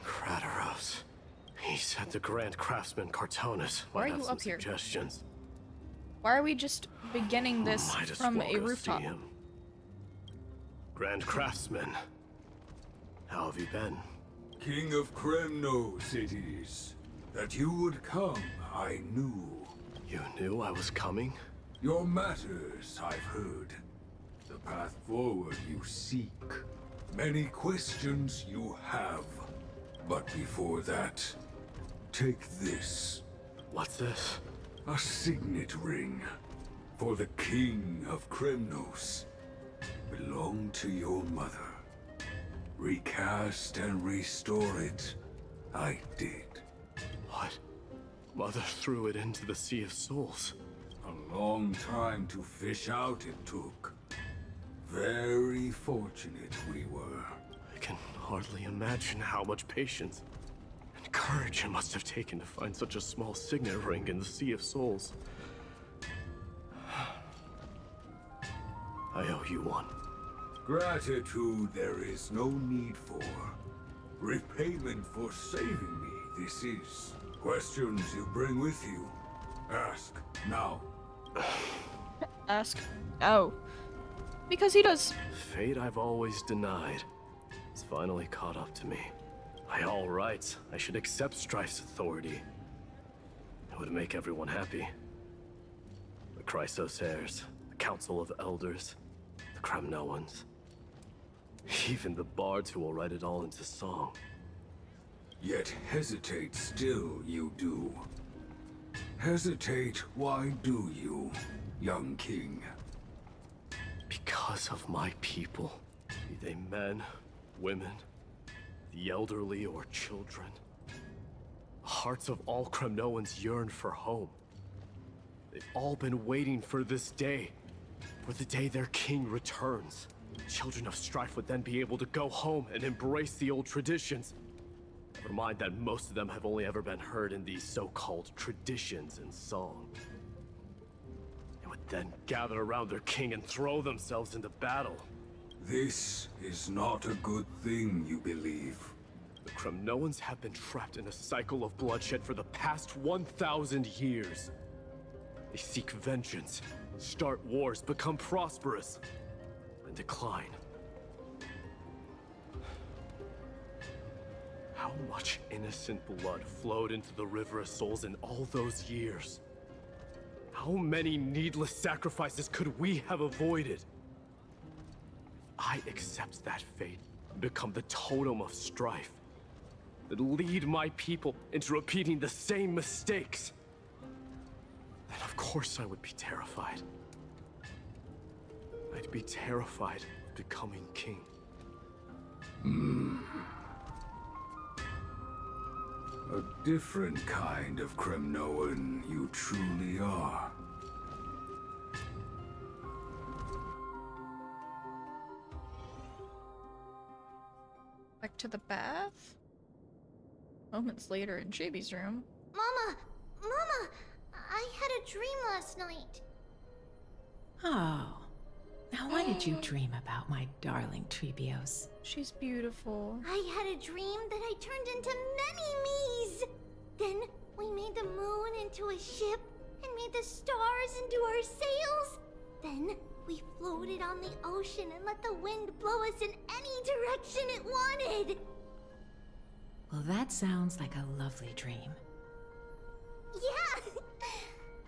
Kratos. He said the Grand Craftsman Cartonus Why might are have you some up here? suggestions. Why are we just beginning this Might as from well a go rooftop? see him. Grand Craftsman, how have you been? King of Kremnos it is. That you would come, I knew. You knew I was coming? Your matters, I've heard. The path forward you seek. Many questions you have. But before that, take this. What's this? A signet ring. For the King of Kremnos. Belonged to your mother. Recast and restore it. I did. What? Mother threw it into the Sea of Souls. A long time to fish out it took. Very fortunate we were. I can hardly imagine how much patience and courage it must have taken to find such a small signet ring in the Sea of Souls. I owe you one. Gratitude there is no need for. Repayment for saving me, this is. Questions you bring with you. Ask now. Ask. Oh. Because he does. Fate I've always denied. It's finally caught up to me. By all rights, I should accept Strife's authority. It would make everyone happy. The Chrysos heirs, the Council of Elders, the Kremnoans. Even the bards who will write it all into song. Yet hesitate still you do. Hesitate, why do you, young king? Because of my people. Be they men, women, the elderly or children. The hearts of all Kremnoans yearn for home. They've all been waiting for this day. For the day their king returns. Children of Strife would then be able to go home and embrace the old traditions. Never mind that most of them have only ever been heard in these so-called traditions and song. They would then gather around their king and throw themselves into battle. This is not a good thing, you believe. The Kremnoans have been trapped in a cycle of bloodshed for the past 1,000 years. They seek vengeance, start wars, become prosperous, and decline. How much innocent blood flowed into the River of Souls in all those years? How many needless sacrifices could we have avoided? I accept that fate and become the totem of strife that lead my people into repeating the same mistakes. Then of course I would be terrified. I'd be terrified of becoming king. A different kind of Kremnoan you truly are. Back to the bath. Moments later in Chibi's room. Mama! Mama! I had a dream last night. Oh. Now why did you dream about my darling Trebios? She's beautiful. I had a dream that I turned into many me's. Then we made the moon into a ship and made the stars into our sails. Then we floated on the ocean and let the wind blow us in any direction it wanted. Well, that sounds like a lovely dream. Yeah!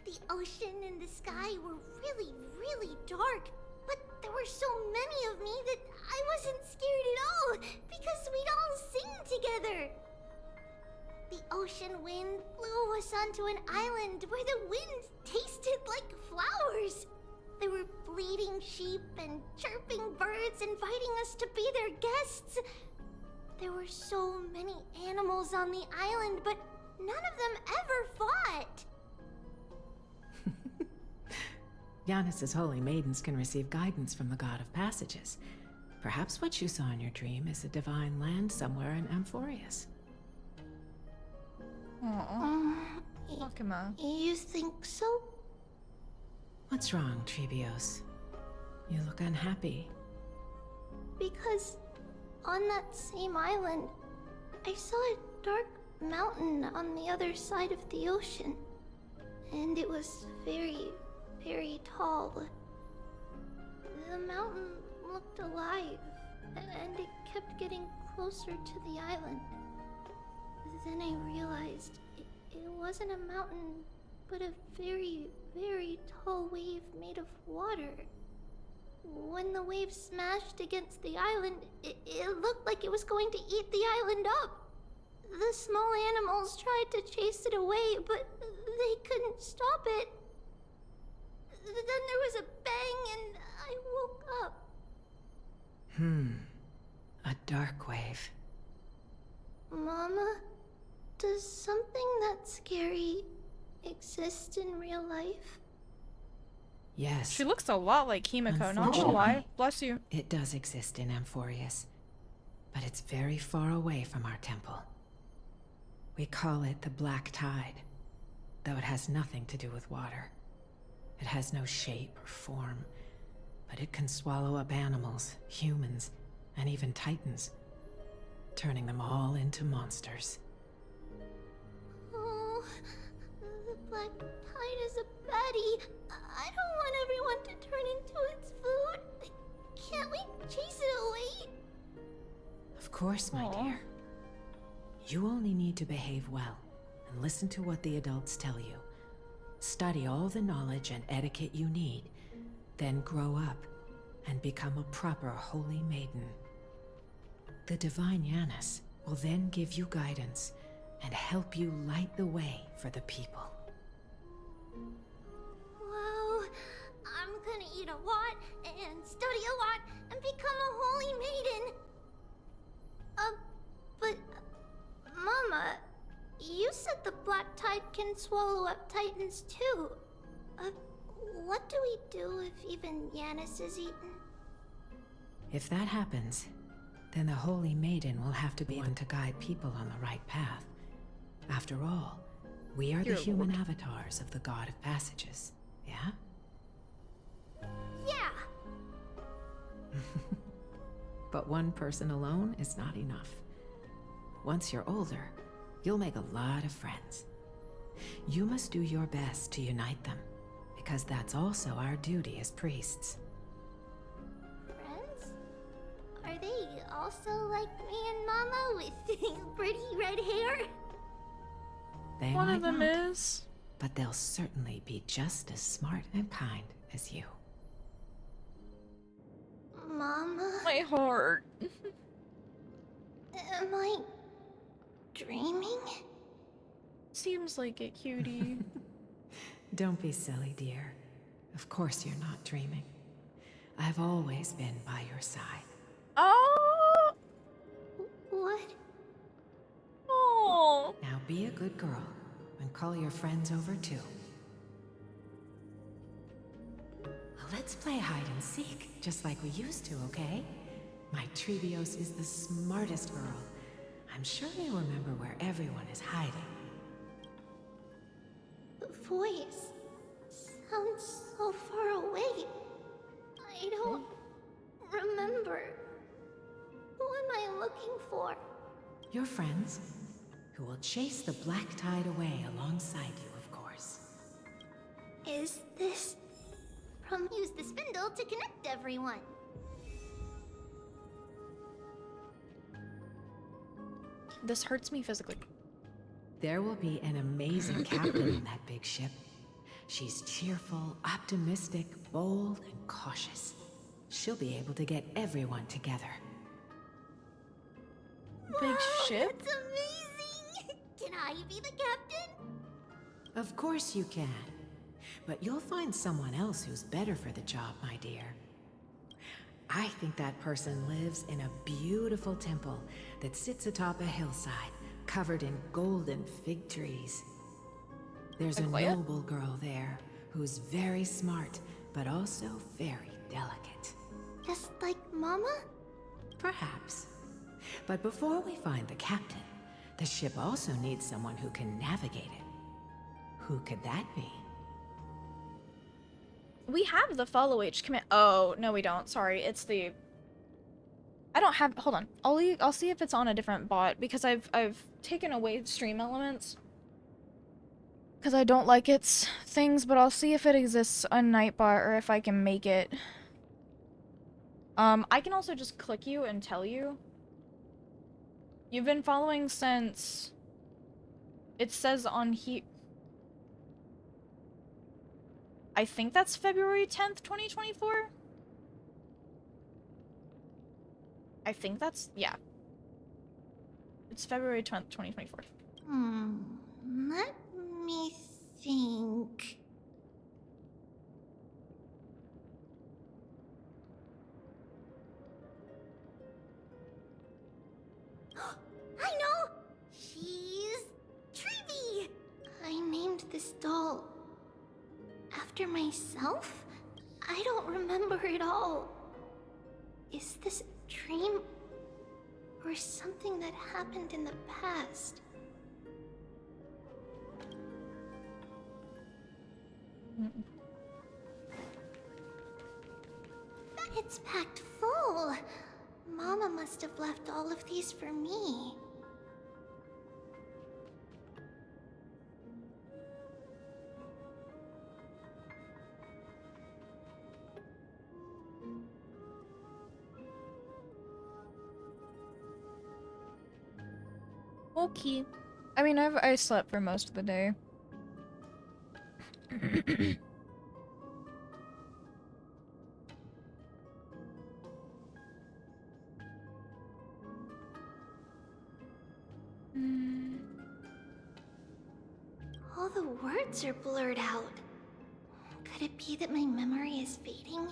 The ocean and the sky were really, really dark. But there were so many of me that I wasn't scared at all because we'd all sing together. The ocean wind blew us onto an island where the wind tasted like flowers. There were bleating sheep and chirping birds inviting us to be their guests. There were so many animals on the island, but none of them ever fought. Yanis's holy maidens can receive guidance from the god of passages. Perhaps what you saw in your dream is a divine land somewhere in Amphorius. Makima. You think so? What's wrong, Trebios? You look unhappy. Because on that same island, I saw a dark mountain on the other side of the ocean. And it was very, very tall. The mountain looked alive, and it kept getting closer to the island. Then I realized it wasn't a mountain, but a very, very tall wave made of water. When the wave smashed against the island, it looked like it was going to eat the island up. The small animals tried to chase it away, but they couldn't stop it. Then there was a bang and I woke up. A dark wave. Mama, does something that scary exist in real life? Yes. She looks a lot like Himiko, not gonna lie. Bless you. It does exist in Amphorius, but it's very far away from our temple. We call it the Black Tide, though it has nothing to do with water. It has no shape or form, but it can swallow up animals, humans, and even titans, turning them all into monsters. Oh, the Black Tide is a baddie. I don't want everyone to turn into its food. Can't we chase it away? Of course, my dear. You only need to behave well and listen to what the adults tell you. Study all the knowledge and etiquette you need, then grow up and become a proper holy maiden. The divine Yanis will then give you guidance and help you light the way for the people. Wow, I'm gonna eat a lot and study a lot and become a holy maiden. But Mama, you said the Black Tide can swallow up titans too. What do we do if even Yanis is eaten? If that happens, then the Holy Maiden will have to be one to guide people on the right path. After all, we are the human avatars of the God of Passages, yeah? Yeah! But one person alone is not enough. Once you're older, you'll make a lot of friends. You must do your best to unite them, because that's also our duty as priests. Friends? Are they also like me and Mama with pretty red hair? They One might of them not, is. but they'll certainly be just as smart and kind as you. Mama? My heart. Am I dreaming? Seems like it, cutie. Don't be silly, dear. Of course you're not dreaming. I've always been by your side. Oh! What? Oh! Now be a good girl and call your friends over too. Let's play hide and seek, just like we used to, okay? My Trevios is the smartest girl. I'm sure you remember where everyone is hiding. The voice sounds so far away. I don't remember. Who am I looking for? Your friends, who will chase the black tide away alongside you, of course. Is this from use the spindle to connect everyone? This hurts me physically. There will be an amazing captain in that big ship. She's cheerful, optimistic, bold, and cautious. She'll be able to get everyone together. Big ship? That's amazing! Can I be the captain? Of course you can. But you'll find someone else who's better for the job, my dear. I think that person lives in a beautiful temple that sits atop a hillside, covered in golden fig trees. There's a noble girl there who's very smart, but also very delicate. Just like Mama? Perhaps. But before we find the captain, the ship also needs someone who can navigate it. Who could that be? We have the follow H command. Oh, no we don't. Sorry, it's the... I don't have... Hold on. I'll see if it's on a different bot, because I've taken away stream elements. Because I don't like its things, but I'll see if it exists on Nightbot or if I can make it. I can also just click you and tell you. You've been following since... It says on here... I think that's February 10th, 2024? I think that's... yeah. It's February 10th, 2024. Let me think. I know! She's Trevi! I named this doll after myself? I don't remember it all. Is this a dream? Or something that happened in the past? It's packed full. Mama must have left all of these for me. Okay. I mean, I slept for most of the day. All the words are blurred out. Could it be that my memory is fading?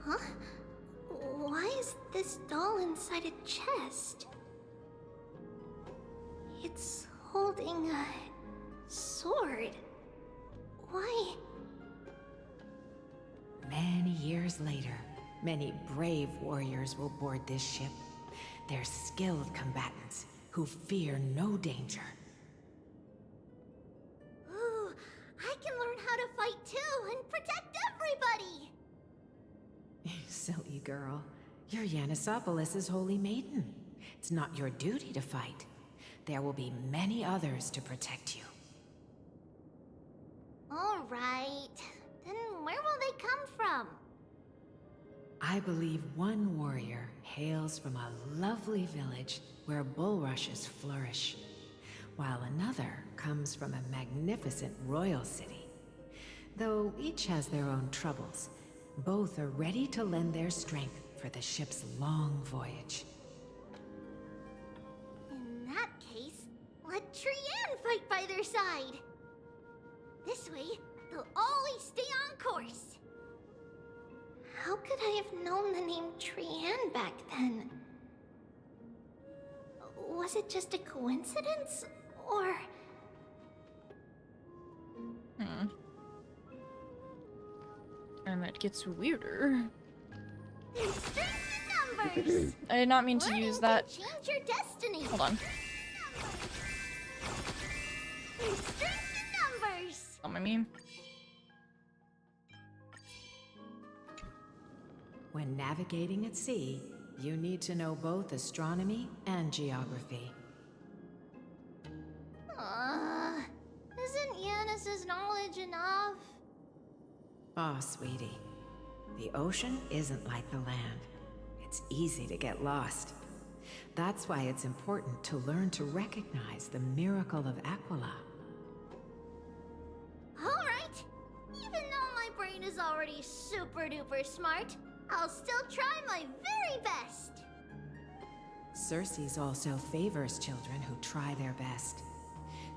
Huh? Why is this doll inside a chest? It's holding a sword. Why? Many years later, many brave warriors will board this ship. They're skilled combatants who fear no danger. Ooh, I can learn how to fight too and protect everybody! Silly girl. You're Yanisopoulos' holy maiden. It's not your duty to fight. There will be many others to protect you. Alright. Then where will they come from? I believe one warrior hails from a lovely village where bulrushes flourish, while another comes from a magnificent royal city. Though each has their own troubles, both are ready to lend their strength for the ship's long voyage. In that case, let Trianne fight by their side. This way, they'll always stay on course. How could I have known the name Trianne back then? Was it just a coincidence? Or... And that gets weirder. Numbers! I did not mean to use that. Change your destiny. Hold on. Numbers! Oh, my meme. When navigating at sea, you need to know both astronomy and geography. Isn't Yanis's knowledge enough? Oh, sweetie. The ocean isn't like the land. It's easy to get lost. That's why it's important to learn to recognize the miracle of Aquila. Alright. Even though my brain is already super duper smart, I'll still try my very best. Circe also favors children who try their best.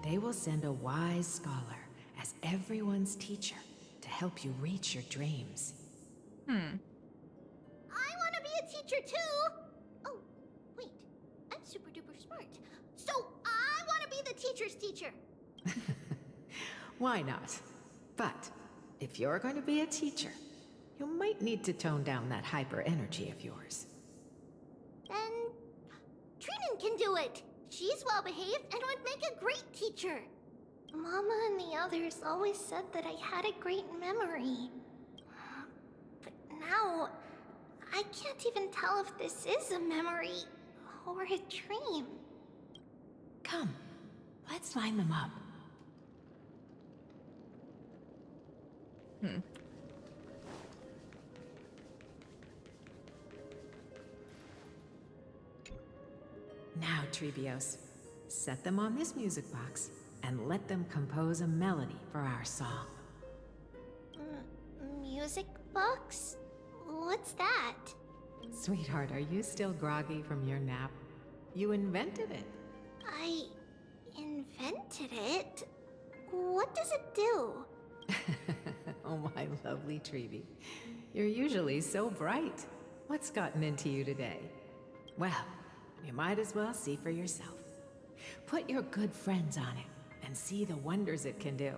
They will send a wise scholar as everyone's teacher to help you reach your dreams. I want to be a teacher too! Oh, wait. I'm super duper smart. So I want to be the teacher's teacher. Why not? But if you're going to be a teacher, you might need to tone down that hyper energy of yours. Then Trinan can do it. She's well behaved and would make a great teacher. Mama and the others always said that I had a great memory. But now, I can't even tell if this is a memory or a dream. Come, let's line them up. Now, Trebios, set them on this music box and let them compose a melody for our song. Music box? What's that? Sweetheart, are you still groggy from your nap? You invented it. I invented it? What does it do? Oh, my lovely Trebi. You're usually so bright. What's gotten into you today? Well, you might as well see for yourself. Put your good friends on it and see the wonders it can do.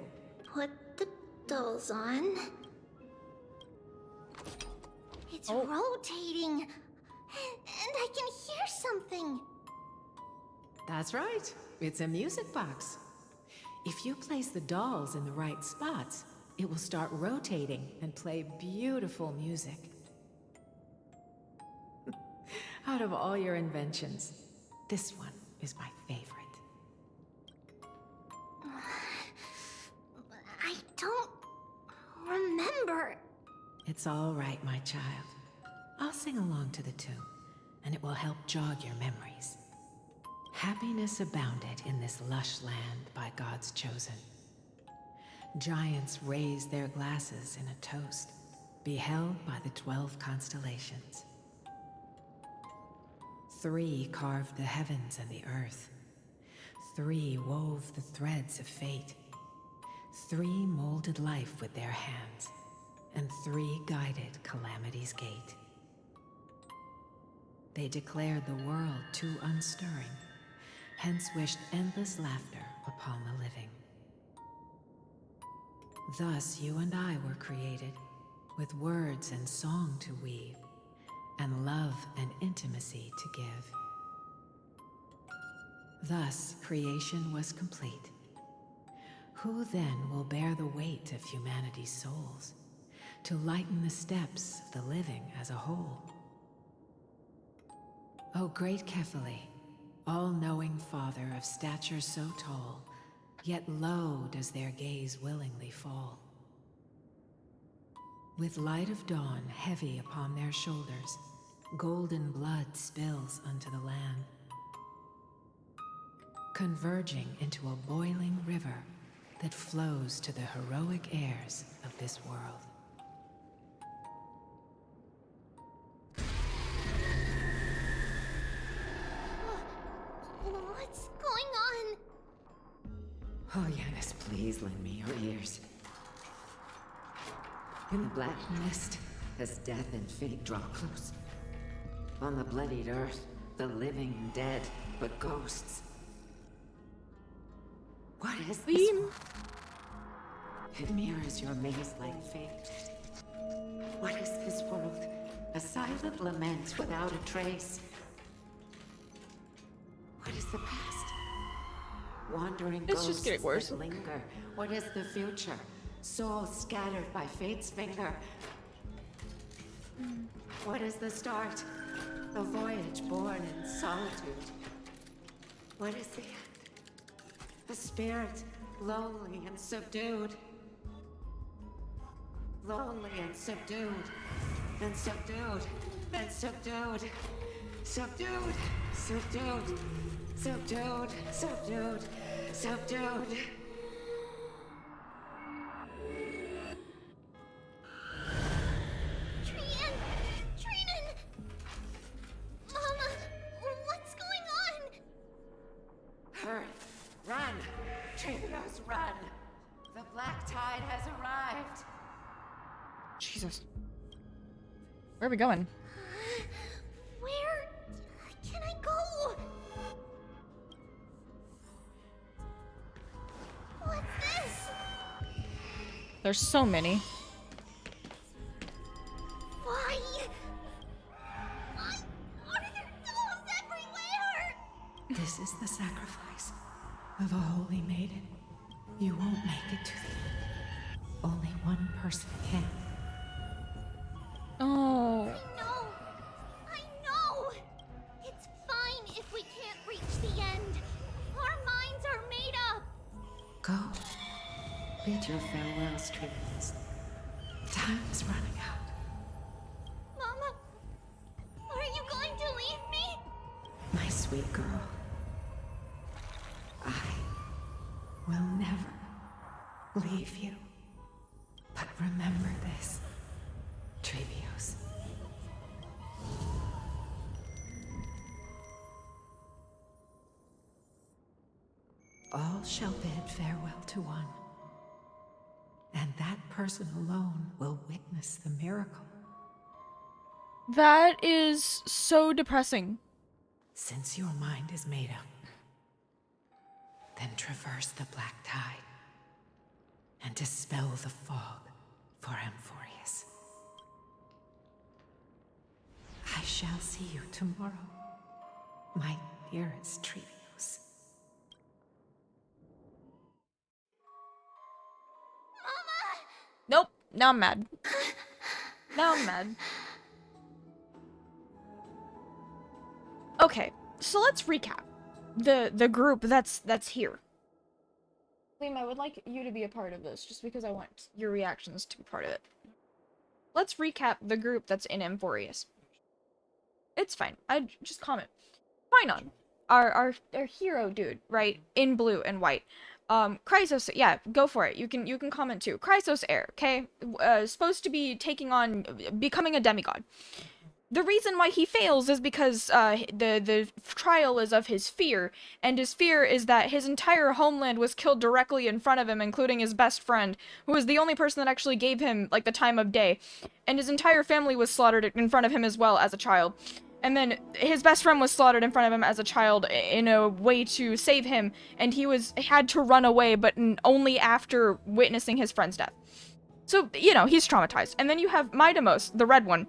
Put the dolls on. It's rotating. And I can hear something. That's right. It's a music box. If you place the dolls in the right spots, it will start rotating and play beautiful music. Out of all your inventions, this one is my favorite. I don't remember. It's all right, my child. I'll sing along to the tune, and it will help jog your memories. Happiness abounded in this lush land by God's chosen. Giants raised their glasses in a toast, beheld by the 12 constellations. 3 carved the heavens and the earth. 3 wove the threads of fate. 3 molded life with their hands, and 3 guided calamity's gate. They declared the world too unstirring, hence wished endless laughter upon the living. Thus you and I were created, with words and song to weave, and love and intimacy to give. Thus creation was complete. Who then will bear the weight of humanity's souls, to lighten the steps of the living as a whole? O great Kephale, all-knowing Father of stature so tall, yet low does their gaze willingly fall. With light of dawn heavy upon their shoulders, golden blood spills unto the land, converging into a boiling river that flows to the heroic heirs of this world. What's going on? Oh, please lend me your ears. In the black mist, as death and fate draw close. On the bloodied earth, the living and dead, but ghosts. What is this? It mirrors your maze-like fate. What is this world? A silent lament without a trace. What is the past? Wandering It's ghosts just getting worse. that linger. What is the future? Souls scattered by fate's finger. What is the start? A voyage born in solitude. What is the end? A spirit, lonely and subdued. Lonely and subdued. And subdued. And subdued. Subdued. Subdued. Subdued. Subdued. Subdued. Run! Trivios, run! The black tide has arrived! Jesus. Where are we going? Where can I go? What's this? There's so many. Why? Why are there dolls everywhere? This is the sacrifice of a holy maiden. You won't make it to the end. Only one person can. Oh. I know! It's fine if we can't reach the end. Our minds are made up. Go. Bid your farewells, Trivians. Time is running out. Mama, are you going to leave me? My sweet girl. I will never leave you. But remember this, Trevios. All shall bid farewell to one, and that person alone will witness the miracle. That is so depressing. Since your mind is made up, then traverse the black tide and dispel the fog for Amphorius. I shall see you tomorrow, my dearest Trevios. Nope. Now I'm mad. Now I'm mad. Okay, so let's recap the group that's here. Liam, I would like you to be a part of this, just because I want your reactions to be part of it. Let's recap the group that's in Amphorius. It's fine. I just comment. Finon, our hero dude, right? In blue and white. Chrysos, yeah, go for it. You can comment too. Chrysos heir, okay? Supposed to be becoming a demigod. The reason why he fails is because the trial is of his fear, and his fear is that his entire homeland was killed directly in front of him, including his best friend, who was the only person that actually gave him, like, the time of day. And his entire family was slaughtered in front of him as well as a child. And then his best friend was slaughtered in front of him as a child in a way to save him, and he had to run away, but only after witnessing his friend's death. So, you know, he's traumatized. And then you have Midamos, the red one,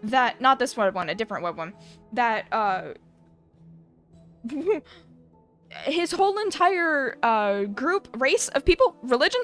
that, not this red one, a different red one, that, his whole entire, race of people, religion,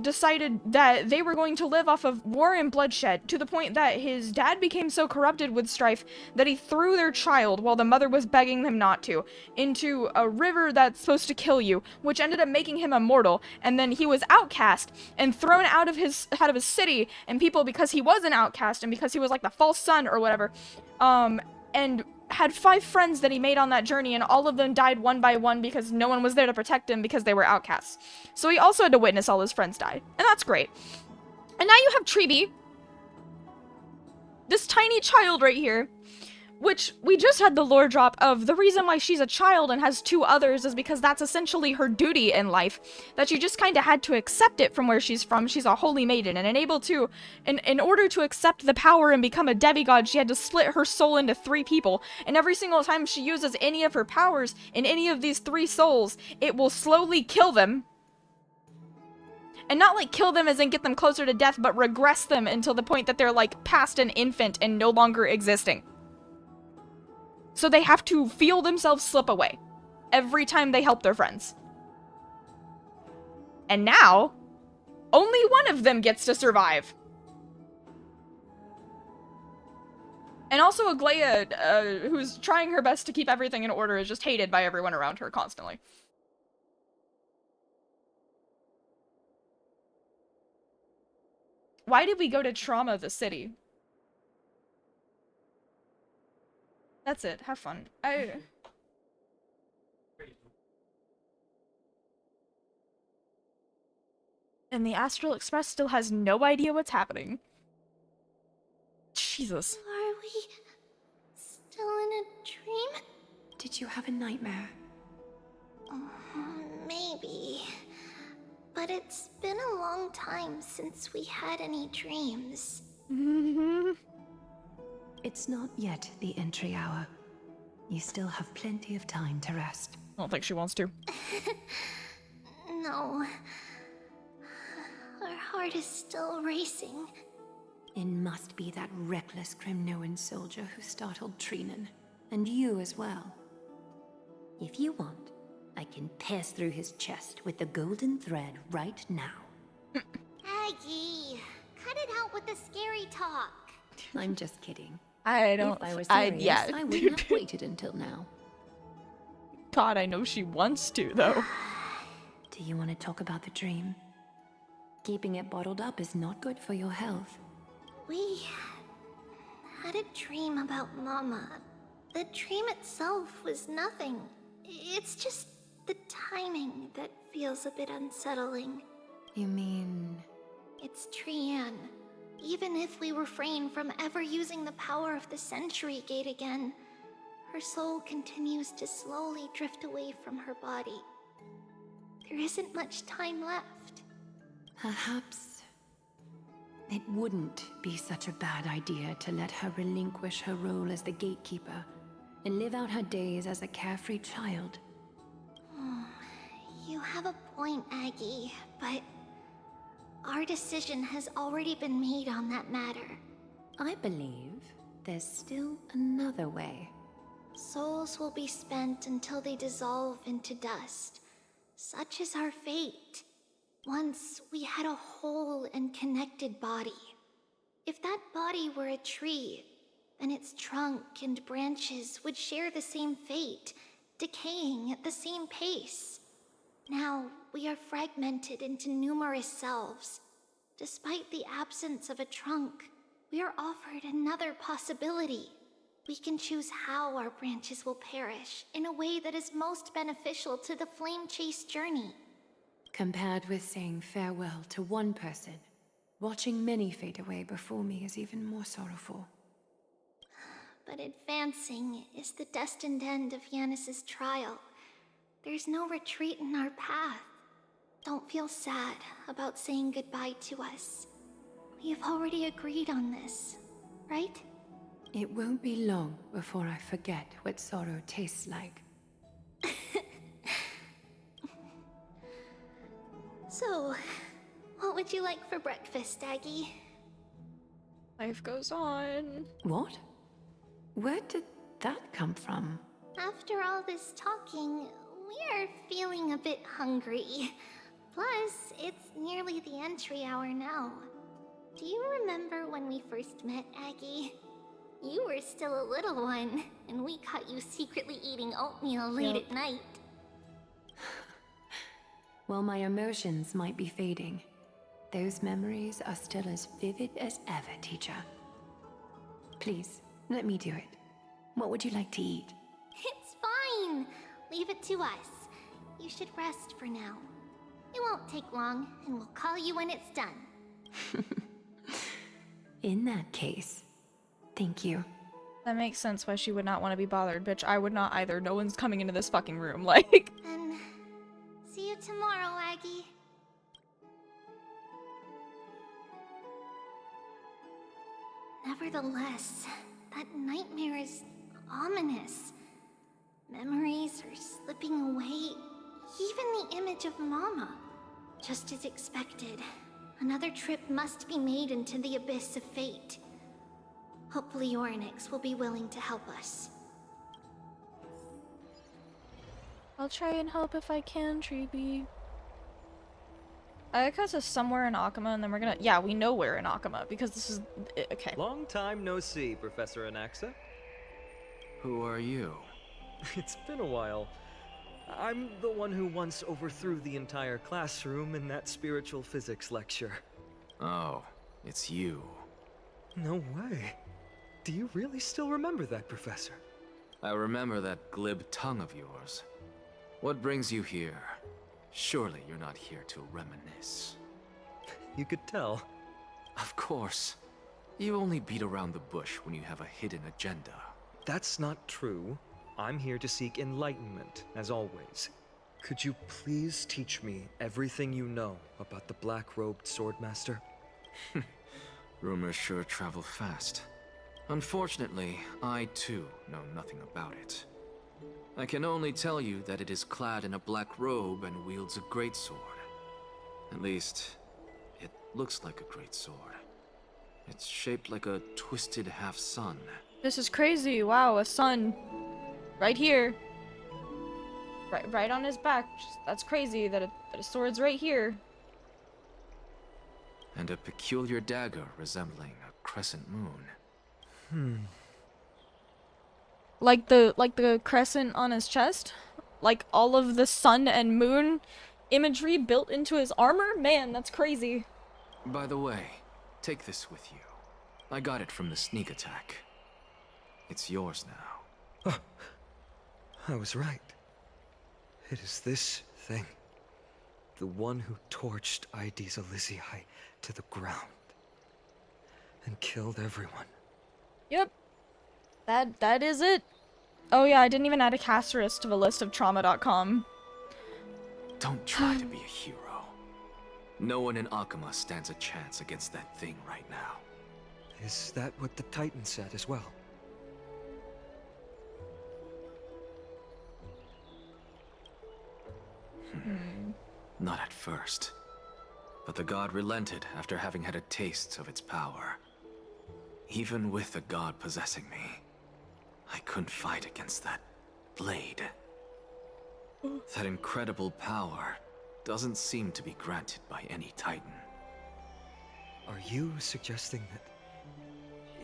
decided that they were going to live off of war and bloodshed, to the point that his dad became so corrupted with strife that he threw their child, while the mother was begging them not to, into a river that's supposed to kill you, which ended up making him immortal, and then he was outcast and thrown out of his city, and people, because he was an outcast, and because he was like the false son or whatever, and had 5 friends that he made on that journey, and all of them died one by one because no one was there to protect him because they were outcasts. So he also had to witness all his friends die. And that's great. And now you have Treeby, this tiny child right here, Which, we just had the lore drop of the reason why she's a child and has 2 others is because that's essentially her duty in life. That she just kind of had to accept it from where she's from. She's a holy maiden and in order to accept the power and become a demigod, she had to split her soul into 3 people. And every single time she uses any of her powers in any of these 3 souls, it will slowly kill them. And not like kill them as in get them closer to death, but regress them until the point that they're like past an infant and no longer existing. So they have to feel themselves slip away every time they help their friends. And now, only one of them gets to survive. And also Aglaia, who's trying her best to keep everything in order, is just hated by everyone around her constantly. Why did we go to Trauma the city? That's it. Have fun. And the Astral Express still has no idea what's happening. Jesus. Are we still in a dream? Did you have a nightmare? Maybe. But it's been a long time since we had any dreams. It's not yet the entry hour. You still have plenty of time to rest. I don't think she wants to. No. Our heart is still racing. It must be that reckless Kremnoan soldier who startled Trinan. And you as well. If you want, I can pierce through his chest with the golden thread right now. Aggie, cut it out with the scary talk. I'm just kidding. I don't... If I were serious, yeah. I wouldn't have waited until now. God, I know she wants to, though. Do you want to talk about the dream? Keeping it bottled up is not good for your health. We had a dream about Mama. The dream itself was nothing. It's just the timing that feels a bit unsettling. You mean... It's Trian. Even if we refrain from ever using the power of the Century Gate again, her soul continues to slowly drift away from her body. There isn't much time left. Perhaps it wouldn't be such a bad idea to let her relinquish her role as the gatekeeper and live out her days as a carefree child. You have a point, Aggie, but our decision has already been made on that matter. I believe there's still another way. Souls will be spent until they dissolve into dust. Such is our fate. Once we had a whole and connected body. If that body were a tree, then its trunk and branches would share the same fate, decaying at the same pace. Now, we are fragmented into numerous selves. Despite the absence of a trunk, we are offered another possibility. We can choose how our branches will perish in a way that is most beneficial to the Flame Chase journey. Compared with saying farewell to one person, watching many fade away before me is even more sorrowful. But advancing is the destined end of Yanis's trial. There's no retreat in our path. Don't feel sad about saying goodbye to us. We have already agreed on this, right? It won't be long before I forget what sorrow tastes like. So, what would you like for breakfast, Aggie? Life goes on. What? Where did that come from? After all this talking, we are feeling a bit hungry. Plus, it's nearly the entry hour now. Do you remember when we first met, Aggie? You were still a little one, and we caught you secretly eating oatmeal late at night. While my emotions might be fading, those memories are still as vivid as ever, teacher. Please, let me do it. What would you like to eat? It's fine! Leave it to us. You should rest for now. It won't take long, and we'll call you when it's done. In that case, thank you. That makes sense why she would not want to be bothered, bitch. I would not either. No one's coming into this fucking room, like. Then, see you tomorrow, Aggie. Nevertheless, that nightmare is ominous. Memories are slipping away. Even the image of Mama. Just as expected, another trip must be made into the abyss of fate. Hopefully Orynyx will be willing to help us. I'll try and help if I can, Treeby. I like how it says somewhere in Akama, and then we're gonna— yeah, we know where in Akama, because this is— okay. Long time no see, Professor Anaxa. Who are you? It's been a while. I'm the one who once overthrew the entire classroom in that spiritual physics lecture. Oh, it's you. No way. Do you really still remember that, Professor? I remember that glib tongue of yours. What brings you here? Surely you're not here to reminisce. You could tell. Of course. You only beat around the bush when you have a hidden agenda. That's not true. I'm here to seek enlightenment, as always. Could you please teach me everything you know about the black-robed swordmaster? Rumors sure travel fast. Unfortunately, I too know nothing about it. I can only tell you that it is clad in a black robe and wields a greatsword. At least, it looks like a greatsword. It's shaped like a twisted half-sun. This is crazy. Wow, a sun. Right here. Right on his back. That's crazy that a sword's right here. And a peculiar dagger resembling a crescent moon. Like the crescent on his chest? Like all of the sun and moon imagery built into his armor? Man, that's crazy. By the way, take this with you. I got it from the sneak attack. It's yours now. I was right. It is this thing. The one who torched Aedes Elysiae to the ground. And killed everyone. Yep. That is it. Oh yeah, I didn't even add a asterisk to the list of trauma.com. Don't try to be a hero. No one in Akama stands a chance against that thing right now. Is that what the Titan said as well? Not at first. But the god relented after having had a taste of its power. Even with the god possessing me, I couldn't fight against that blade. That incredible power doesn't seem to be granted by any Titan. Are you suggesting that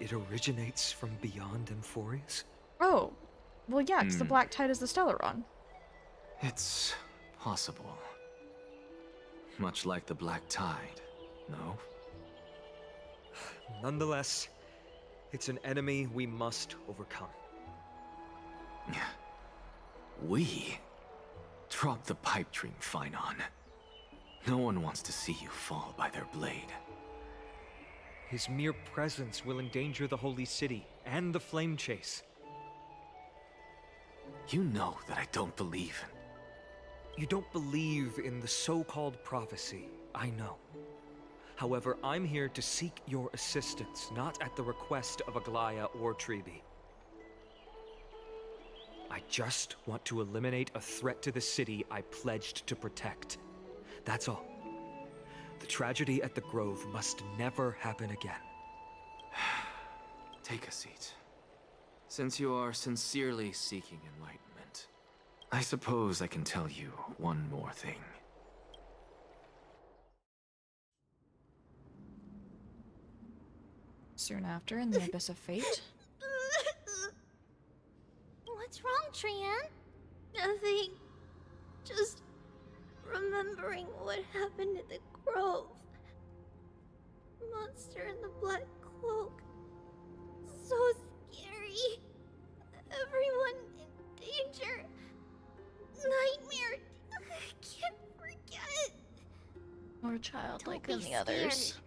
it originates from beyond Amphorius? Oh. Well, yeah, because the Black Tide is the Stellaron. It's possible. Much like the Black Tide, no? Nonetheless, it's an enemy we must overcome. We? Drop the pipe dream, Phynon. No one wants to see you fall by their blade. His mere presence will endanger the Holy City and the Flame Chase. You know that I don't believe in... You don't believe in the so-called prophecy, I know. However, I'm here to seek your assistance, not at the request of Aglaya or Treeby. I just want to eliminate a threat to the city I pledged to protect. That's all. The tragedy at the Grove must never happen again. Take a seat. Since you are sincerely seeking enlightenment, I suppose I can tell you one more thing. Soon after, in the Abyss of Fate. What's wrong, Trian? Nothing. Just remembering what happened at the Grove. Monster in the black cloak. So scary. Everyone in danger. Nightmare. I can't forget. More childlike Don't than be the others. scared.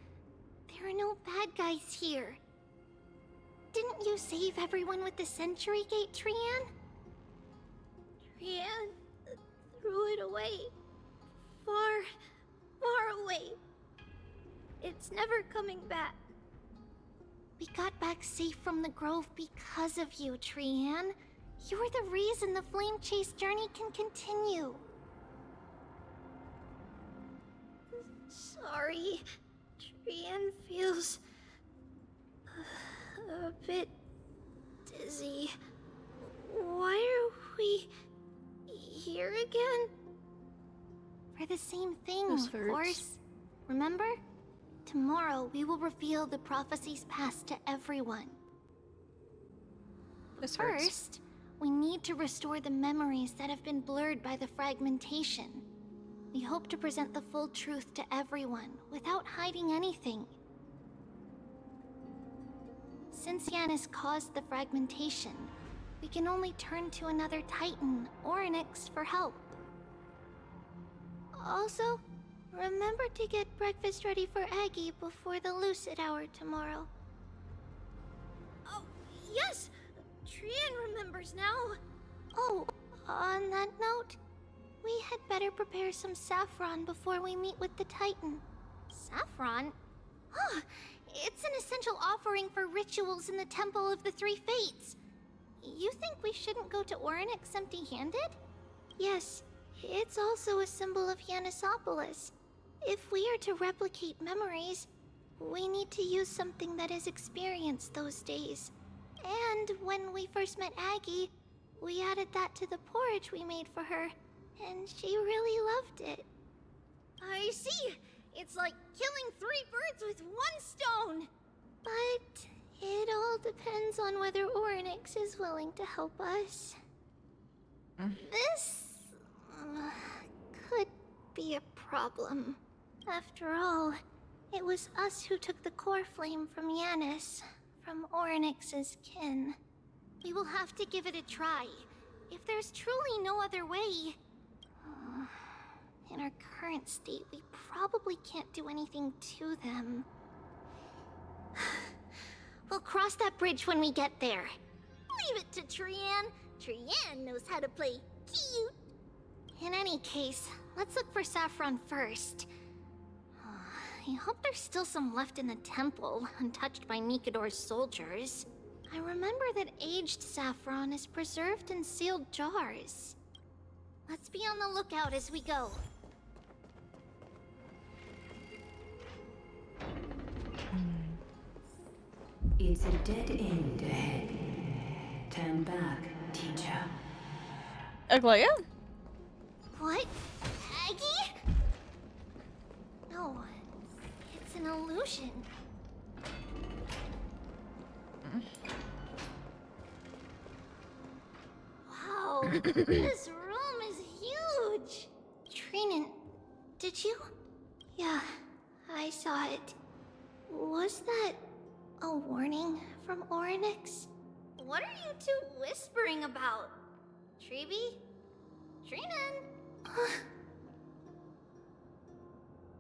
There are no bad guys here. Didn't you save everyone with the Century Gate, Trian? Trian threw it away. Far, far away. It's never coming back. We got back safe from the grove because of you, Trian. You're the reason the Flame Chase journey can continue. Sorry. Trian feels a bit dizzy. Why are we here again? For the same thing, of course. Remember? Tomorrow we will reveal the prophecies past to everyone. First, we need to restore the memories that have been blurred by the fragmentation. We hope to present the full truth to everyone without hiding anything. Since Yanis caused the fragmentation, we can only turn to another Titan, Orynyx, for help. Also, remember to get breakfast ready for Aggie before the Lucid Hour tomorrow. Oh, yes! Trian remembers now. Oh, on that note, we had better prepare some saffron before we meet with the Titan. Saffron? Huh, it's an essential offering for rituals in the Temple of the Three Fates. You think we shouldn't go to Orynyx empty-handed? Yes, it's also a symbol of Yanisopolis. If we are to replicate memories, we need to use something that has experienced those days. And when we first met Aggie, we added that to the porridge we made for her, and she really loved it. I see! It's like killing 3 birds with 1 stone! But it all depends on whether Orynyx is willing to help us. This could be a problem. After all, it was us who took the core flame from Yanis, from Orynyx's kin. We will have to give it a try. If there's truly no other way... In our current state, we probably can't do anything to them. We'll cross that bridge when we get there. Leave it to Trian. Trian knows how to play cute. In any case, let's look for saffron first. I hope there's still some left in the temple, untouched by Nikador's soldiers. I remember that aged saffron is preserved in sealed jars. Let's be on the lookout as we go. It's a dead end ahead. Turn back, teacher. Aglaia? What? Aggie? No, it's an illusion. Wow, this room is huge. Trinan, did you? Yeah, I saw it. Was that a warning from Orynyx? What are you two whispering about? Treeby? Trinan?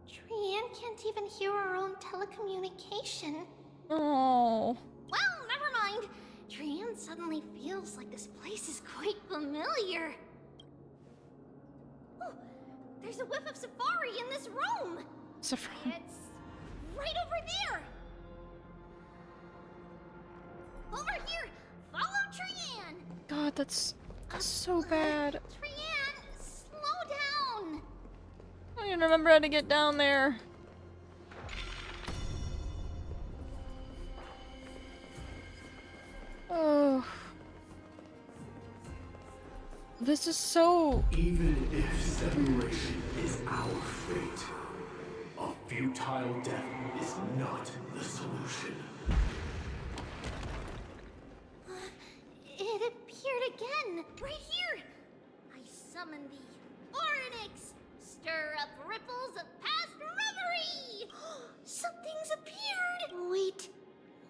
Trian can't even hear our own telecommunication. Oh. Well, never mind. Trian suddenly feels like this place is quite familiar. Oh, there's a whiff of safari in this room. Saffron. It's right over there. Over here. Follow Trian. God, that's so bad. Trian, slow down. I don't even remember how to get down there. Oh. This is so... Even if separation is our fate, a futile death is not the solution. It appeared again, right here. I summon thee, Orynyx. Stir up ripples of past reverie. Something's appeared. Wait,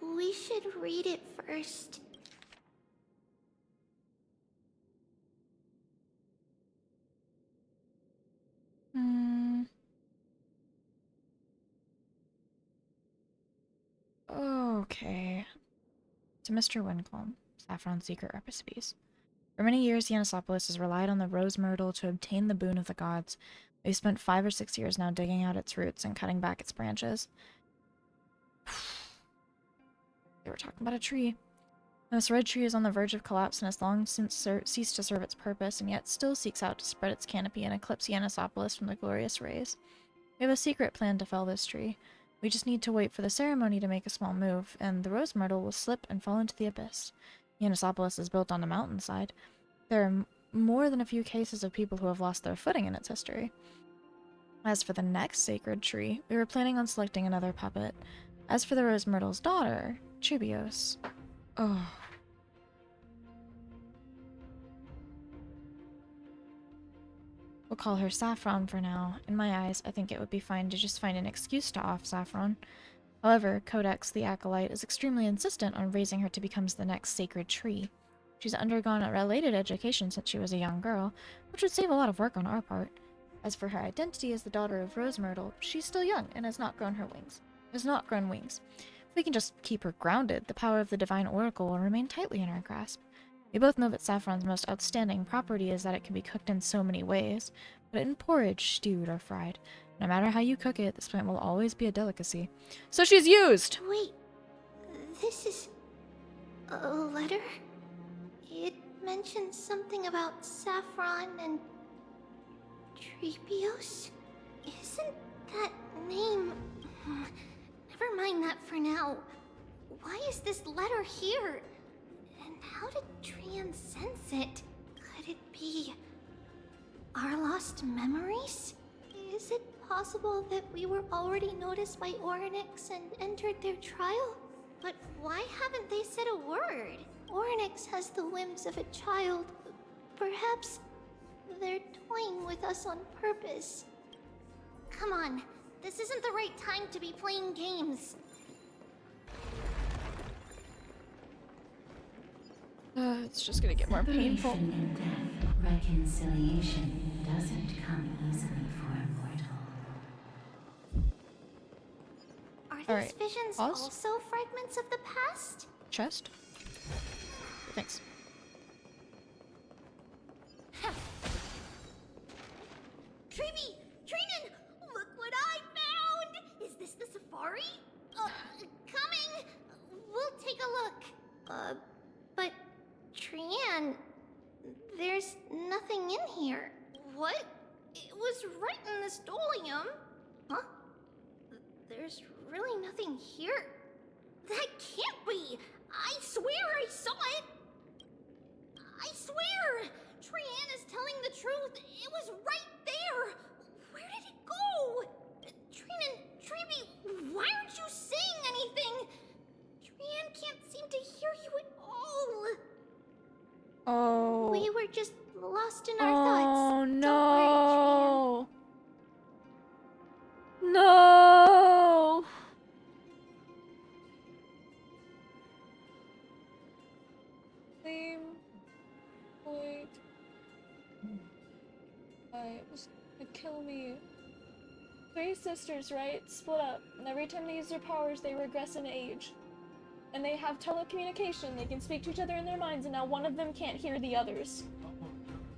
we should read it first. Okay. To Mr. Wincombe, Saffron's secret recipes. For many years, Yanisopolis has relied on the rose myrtle to obtain the boon of the gods. We've spent 5 or 6 years now digging out its roots and cutting back its branches. They were talking about a tree. This red tree is on the verge of collapse and has long since ceased to serve its purpose, and yet still seeks out to spread its canopy and eclipse Yanisopolis from the glorious rays. We have a secret plan to fell this tree. We just need to wait for the ceremony to make a small move, and the rose myrtle will slip and fall into the abyss. Yanisopolis is built on a mountainside. There are more than a few cases of people who have lost their footing in its history. As for the next sacred tree, we were planning on selecting another puppet. As for the rose myrtle's daughter, Chubios. Oh. We'll call her Saffron for now. In my eyes, I think it would be fine to just find an excuse to off Saffron. However, Codex the Acolyte is extremely insistent on raising her to become the next sacred tree. She's undergone a related education since she was a young girl, which would save a lot of work on our part. As for her identity as the daughter of Rose Myrtle, she's still young and has not grown wings. If we can just keep her grounded, the power of the Divine Oracle will remain tightly in our grasp. We both know that Saffron's most outstanding property is that it can be cooked in so many ways, but in porridge, stewed, or fried. No matter how you cook it, this plant will always be a delicacy. So she's used! Wait, this is a letter? It mentions something about Saffron and Treebios? Isn't that name... Never mind that for now. Why is this letter here? And how did Trian sense it? Could it be our lost memories? Is it possible that we were already noticed by Orynyx and entered their trial? But why haven't they said a word? Orynyx has the whims of a child. Perhaps they're toying with us on purpose. Come on, this isn't the right time to be playing games. It's just gonna get more painful. In death, reconciliation doesn't come easily for a mortal. Are these visions also fragments of the past? Chest? Thanks. Treeby! Trinan! Look what I found! Is this the safari? Coming! We'll take a look. But Trian, there's nothing in here. What? It was right in the stolium. Huh? There's really nothing here. That can't be! I swear I saw it! I swear! Trian is telling the truth. It was right there. Where did it go? Trinan, Treeby, why aren't you saying anything? Trian can't seem to hear you at all. Oh. We were just lost in our thoughts. Oh no. Don't worry, Trian. No. Same. Wait. It was gonna kill me. 3 sisters, right? Split up. And every time they use their powers, they regress in age. And they have telecommunication. They can speak to each other in their minds, and now one of them can't hear the others.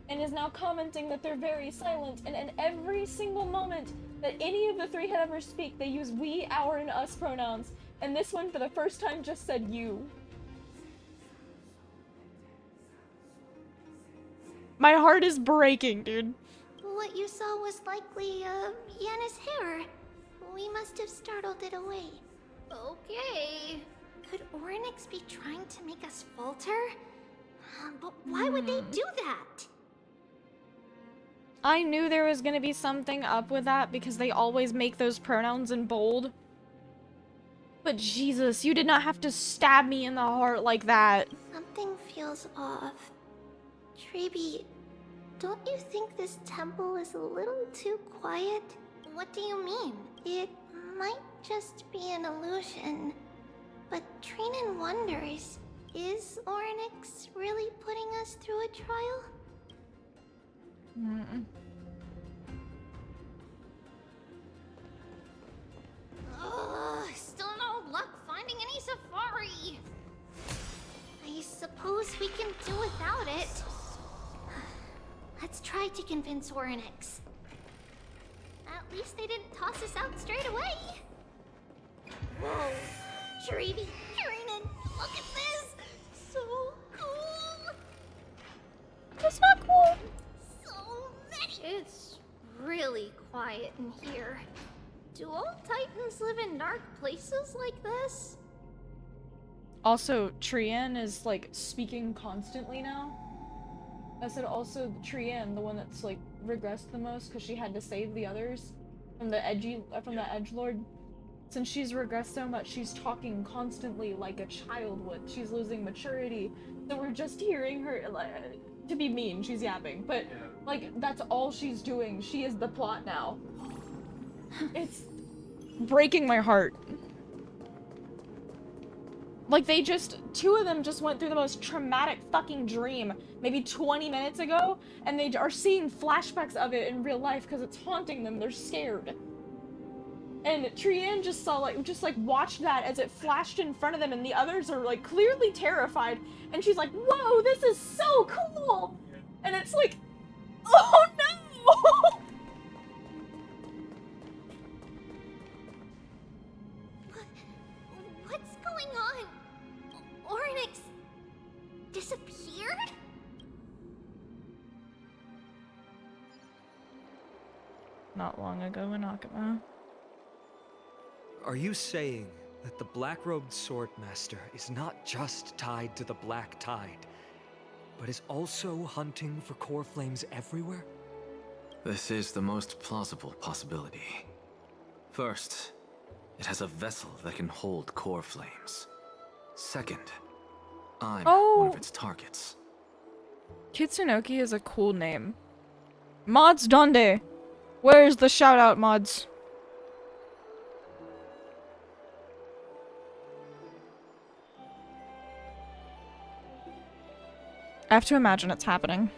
And is now commenting that they're very silent. And in every single moment that any of the 3 had ever speak, they use we, our, and us pronouns. And this one, for the first time, just said you. My heart is breaking, dude. What you saw was likely, Yana's hair. We must have startled it away. Okay. Could Orynyx be trying to make us falter? But why would they do that? I knew there was gonna be something up with that because they always make those pronouns in bold. But Jesus, you did not have to stab me in the heart like that. Something feels off. Treeby, don't you think this temple is a little too quiet? What do you mean? It might just be an illusion. But Trinan wonders, is Orynyx really putting us through a trial? Still no luck finding any safari. do without it. Let's try to convince Orynyx. At least they didn't toss us out straight away. Whoa. Sharibi, Shirinen, look at this! So cool! That's not cool. So many! It's really quiet in here. Do all Titans live in dark places like this? Also, Trian is like speaking constantly now. I said also Trian, the one that's like regressed the most because she had to save the others from the edgelord. Since she's regressed so much, she's talking constantly like a child would. She's losing maturity. So we're just hearing her, like, to be mean, she's yapping. But, like, that's all she's doing. She is the plot now. It's breaking my heart. Like, two of them just went through the most traumatic fucking dream maybe 20 minutes ago, and they are seeing flashbacks of it in real life because it's haunting them. They're scared. And Trian just watched that as it flashed in front of them, and the others are, like, clearly terrified. And she's like, whoa, this is so cool! And it's like, oh no! What's going on? Orynyx disappeared? Not long ago in Akama. Are you saying that the black-robed swordmaster is not just tied to the Black Tide, but is also hunting for core flames everywhere? This is the most plausible possibility. First, it has a vessel that can hold core flames. Second, I'm one of its targets. Kitsunoki is a cool name. Mods donde? Where's the shout-out, mods? I have to imagine it's happening.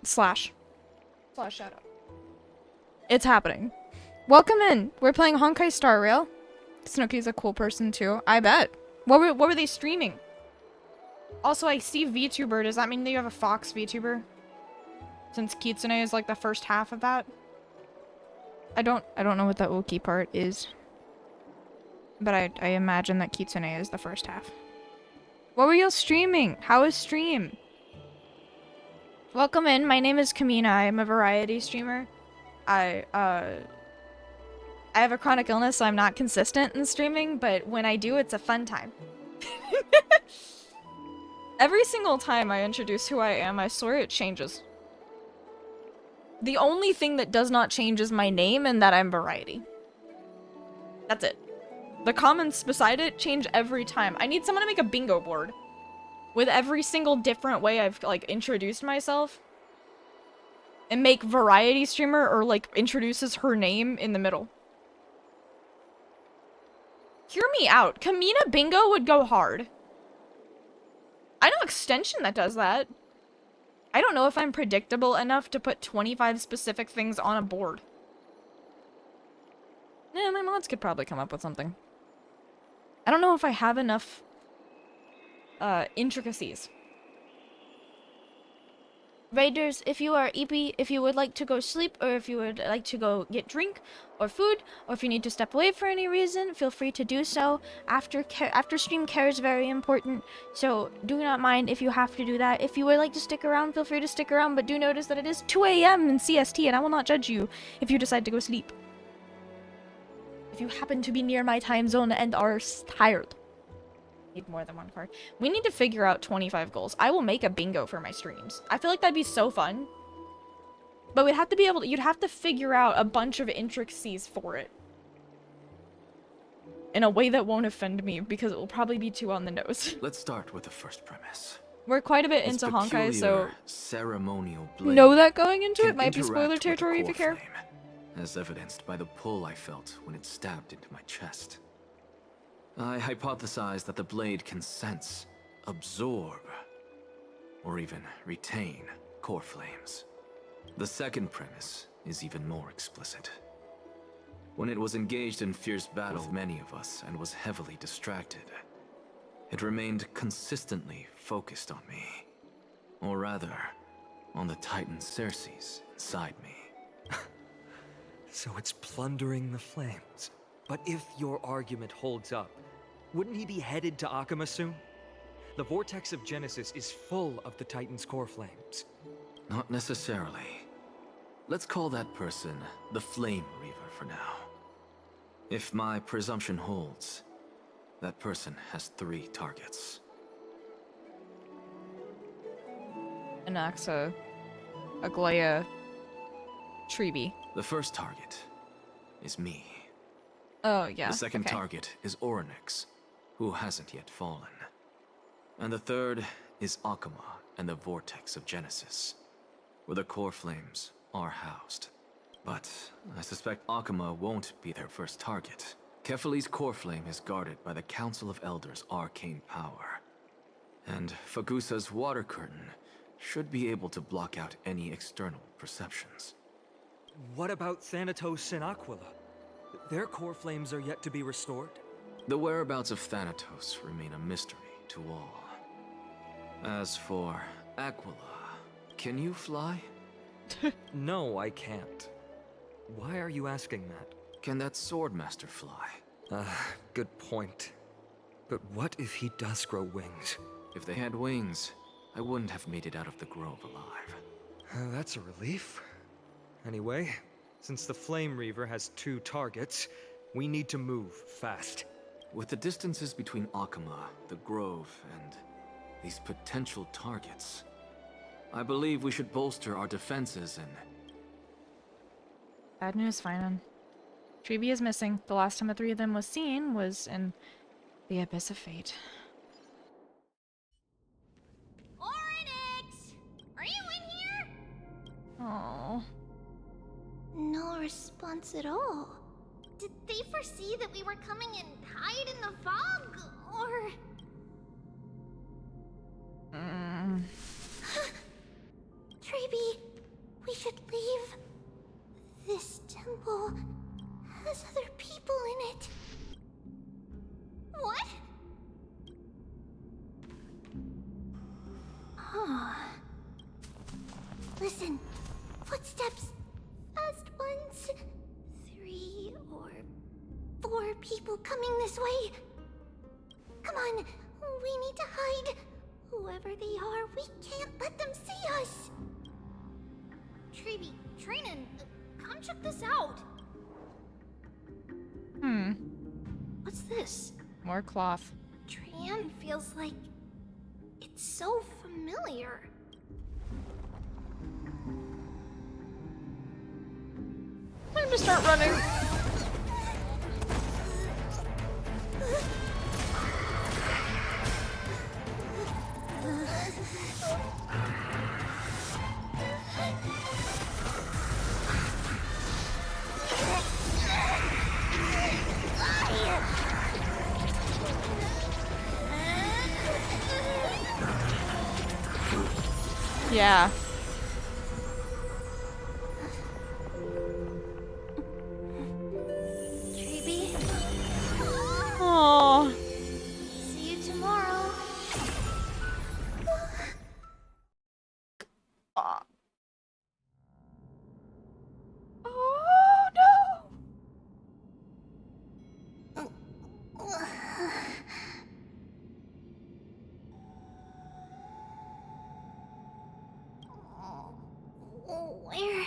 Slash shout out. It's happening. Welcome in. We're playing Honkai Star Rail. Snooky's a cool person too. I bet. What were they streaming? Also, I see VTuber. Does that mean that you have a Fox VTuber? Since Kitsune is like the first half of that. I don't know what the Oki part is. But I imagine that Kitsune is the first half. What were you streaming? How is stream? Welcome in. My name is Kamina. I am a variety streamer. I have a chronic illness, so I'm not consistent in streaming, but when I do, it's a fun time. Every single time I introduce who I am, I swear it changes. The only thing that does not change is my name and that I'm variety. That's it. The comments beside it change every time. I need someone to make a bingo board with every single different way I've, like, introduced myself. And make variety streamer or, like, introduces her name in the middle. Hear me out. Kamina bingo would go hard. I know extension that does that. I don't know if I'm predictable enough to put 25 specific things on a board. Yeah, my mods could probably come up with something. I don't know if I have enough intricacies. Raiders, if you are EP, if you would like to go sleep, or if you would like to go get drink or food, or if you need to step away for any reason, feel free to do so. After stream care is very important, so do not mind if you have to do that. If you would like to stick around, feel free to stick around, but do notice that it is 2 AM in CST, and I will not judge you if you decide to go sleep. If you happen to be near my time zone and are tired. Need more than one card. We need to figure out 25 goals. I will make a bingo for my streams. I feel like that'd be so fun. But we'd have to be able to, you'd have to figure out a bunch of intricacies for it. In a way that won't offend me, because it will probably be too on the nose. Let's start with the first premise. We're quite a bit Its into Honkai, so ceremonial blade know that going into it can might be interact spoiler with the territory if core you care. flame, as evidenced by the pull I felt when it stabbed into my chest. I hypothesized that the blade can sense, absorb, or even retain core flames. The second premise is even more explicit. When it was engaged in fierce battle with many of us and was heavily distracted, It remained consistently focused on me. Or rather, on the Titan Circes inside me. So it's plundering the flames. But if your argument holds up, wouldn't he be headed to Akama soon? The vortex of Genesis is full of the Titan's core flames. Not necessarily. Let's call that person the Flame Reaver for now. If my presumption holds, that person has 3 targets. Anaxa, Aglaya, Treeby. The first target is me. Oh, yeah. The second okay. target is Orynyx, who hasn't yet fallen. And the third is Akama and the Vortex of Genesis, where the core flames are housed. But I suspect Akama won't be their first target. Kefali's core flame is guarded by the Council of Elders' arcane power. And Fagusa's water curtain should be able to block out any external perceptions. What about Thanatos and Aquila? Their core flames are yet to be restored? The whereabouts of Thanatos remain a mystery to all. As for Aquila, can you fly? No, I can't. Why are you asking that? Can that Swordmaster fly? Good point. But what if he does grow wings? If they had wings, I wouldn't have made it out of the grove alive. That's a relief. Anyway, since the Flame Reaver has 2 targets, we need to move fast. With the distances between Akama, the grove, and these potential targets, I believe we should bolster our defenses and... Bad news, Finan. Treeby is missing. The last time the 3 of them was seen was in the Abyss of Fate. Orynyx! Are you in here? Oh. No response at all. Did they foresee that we were coming and hide in the fog? Or... Treeby, we should leave. This temple has other people in it. What? Listen, footsteps. Fast ones. 3 or 4 people coming this way. Come on, we need to hide. Whoever they are, we can't let them see us. Treeby, Trinan, come check this out. What's this? More cloth. Trian feels like it's so familiar. Time to start running. Yeah. Treeby? Aww. See you tomorrow. Oh no! Where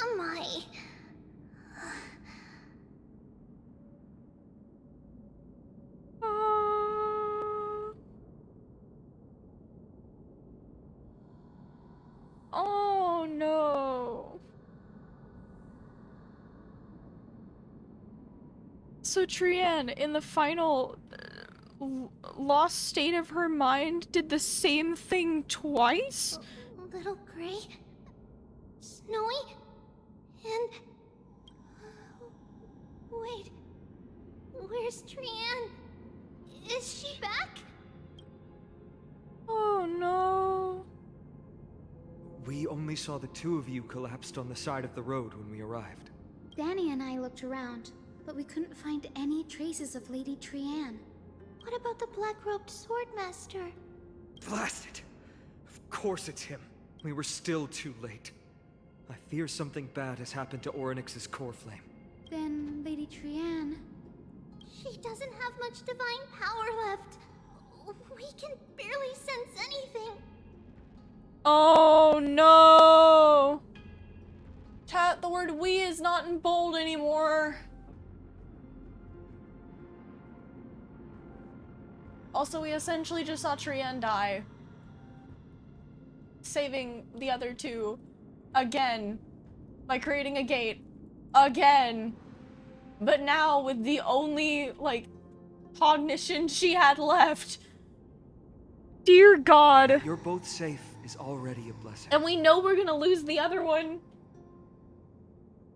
am I? Oh no. So Trian, in the final lost state of her mind, did the same thing twice? Little gray, snowy, and... Wait, where's Trian? Is she back? Oh no. We only saw the 2 of you collapsed on the side of the road when we arrived. Danny and I looked around, but we couldn't find any traces of Lady Trian. What about the black-robed swordmaster? Blast it! Of course it's him. We were still too late. I fear something bad has happened to Orynyx's core flame. Then Lady Trianne... She doesn't have much divine power left. We can barely sense anything. Oh no! Chat, the word "we" is not in bold anymore. Also, we essentially just saw Trianne die. Saving the other two again by creating a gate again. But now with the only, like, cognition she had left. Dear God. You're both safe is already a blessing. And we know we're gonna lose the other one.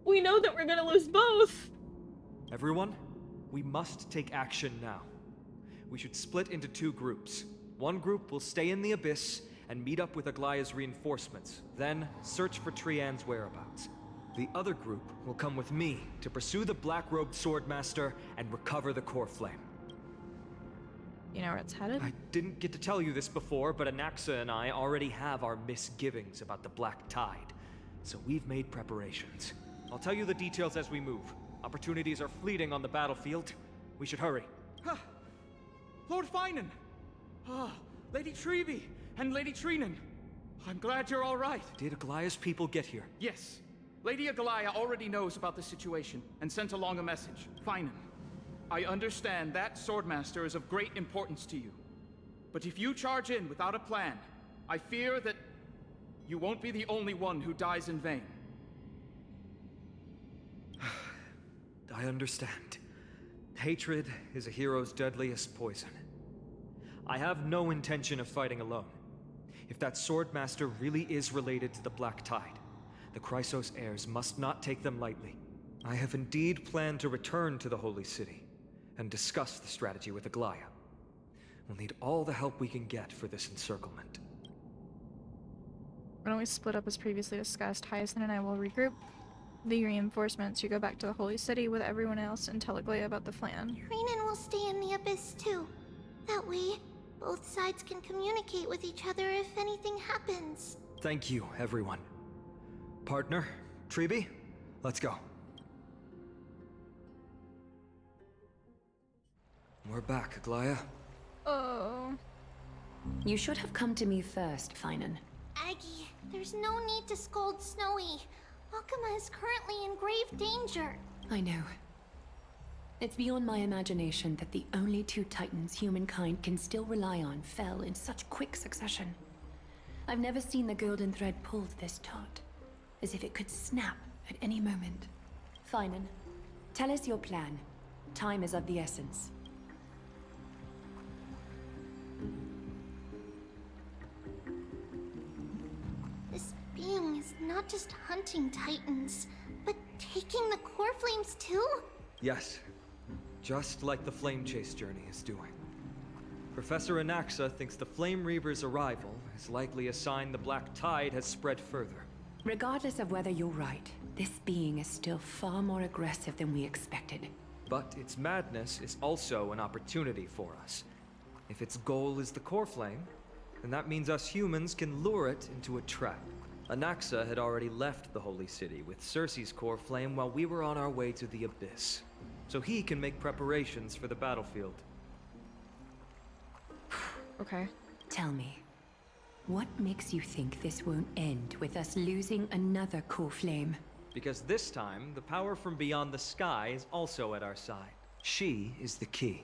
We know that we're gonna lose both. Everyone, we must take action now. We should split into 2 groups. One group will stay in the Abyss and meet up with Aglaya's reinforcements, then search for Trianne's whereabouts. The other group will come with me to pursue the black-robed swordmaster and recover the core flame. You know where it's headed? I didn't get to tell you this before, but Anaxa and I already have our misgivings about the Black Tide, so we've made preparations. I'll tell you the details as we move. Opportunities are fleeting on the battlefield. We should hurry. Lord Finan! Lady Trevi and Lady Trinan. I'm glad you're all right. Did Aglaya's people get here? Yes. Lady Aglaya already knows about the situation and sent along a message. Finan, I understand that Swordmaster is of great importance to you. But if you charge in without a plan, I fear that you won't be the only one who dies in vain. I understand. Hatred is a hero's deadliest poison. I have no intention of fighting alone. If that Swordmaster really is related to the Black Tide, the Chrysos heirs must not take them lightly. I have indeed planned to return to the Holy City and discuss the strategy with Aglaya. We'll need all the help we can get for this encirclement. Why don't we split up as previously discussed? Hyacinth and I will regroup. The reinforcements, you go back to the Holy City with everyone else and tell Aglaya about the plan. Trinan will stay in the Abyss too. That way, both sides can communicate with each other if anything happens. Thank you, everyone. Partner, Trevi, let's go. We're back, Aglaya. Oh. You should have come to me first, Finan. Aggie, there's no need to scold Snowy. Akama is currently in grave danger. I know. It's beyond my imagination that the only 2 titans humankind can still rely on fell in such quick succession. I've never seen the golden thread pulled this taut, as if it could snap at any moment. Finan, tell us your plan. Time is of the essence. This being is not just hunting titans, but taking the core flames too? Yes, just like the Flame Chase journey is doing. Professor Anaxa thinks the Flame Reaver's arrival is likely a sign the Black Tide has spread further. Regardless of whether you're right, this being is still far more aggressive than we expected. But its madness is also an opportunity for us. If its goal is the core flame, then that means us humans can lure it into a trap. Anaxa had already left the Holy City with Cersei's core flame while we were on our way to the Abyss, so he can make preparations for the battlefield. Okay. Tell me, what makes you think this won't end with us losing another core flame? Because this time, the power from beyond the sky is also at our side. She is the key.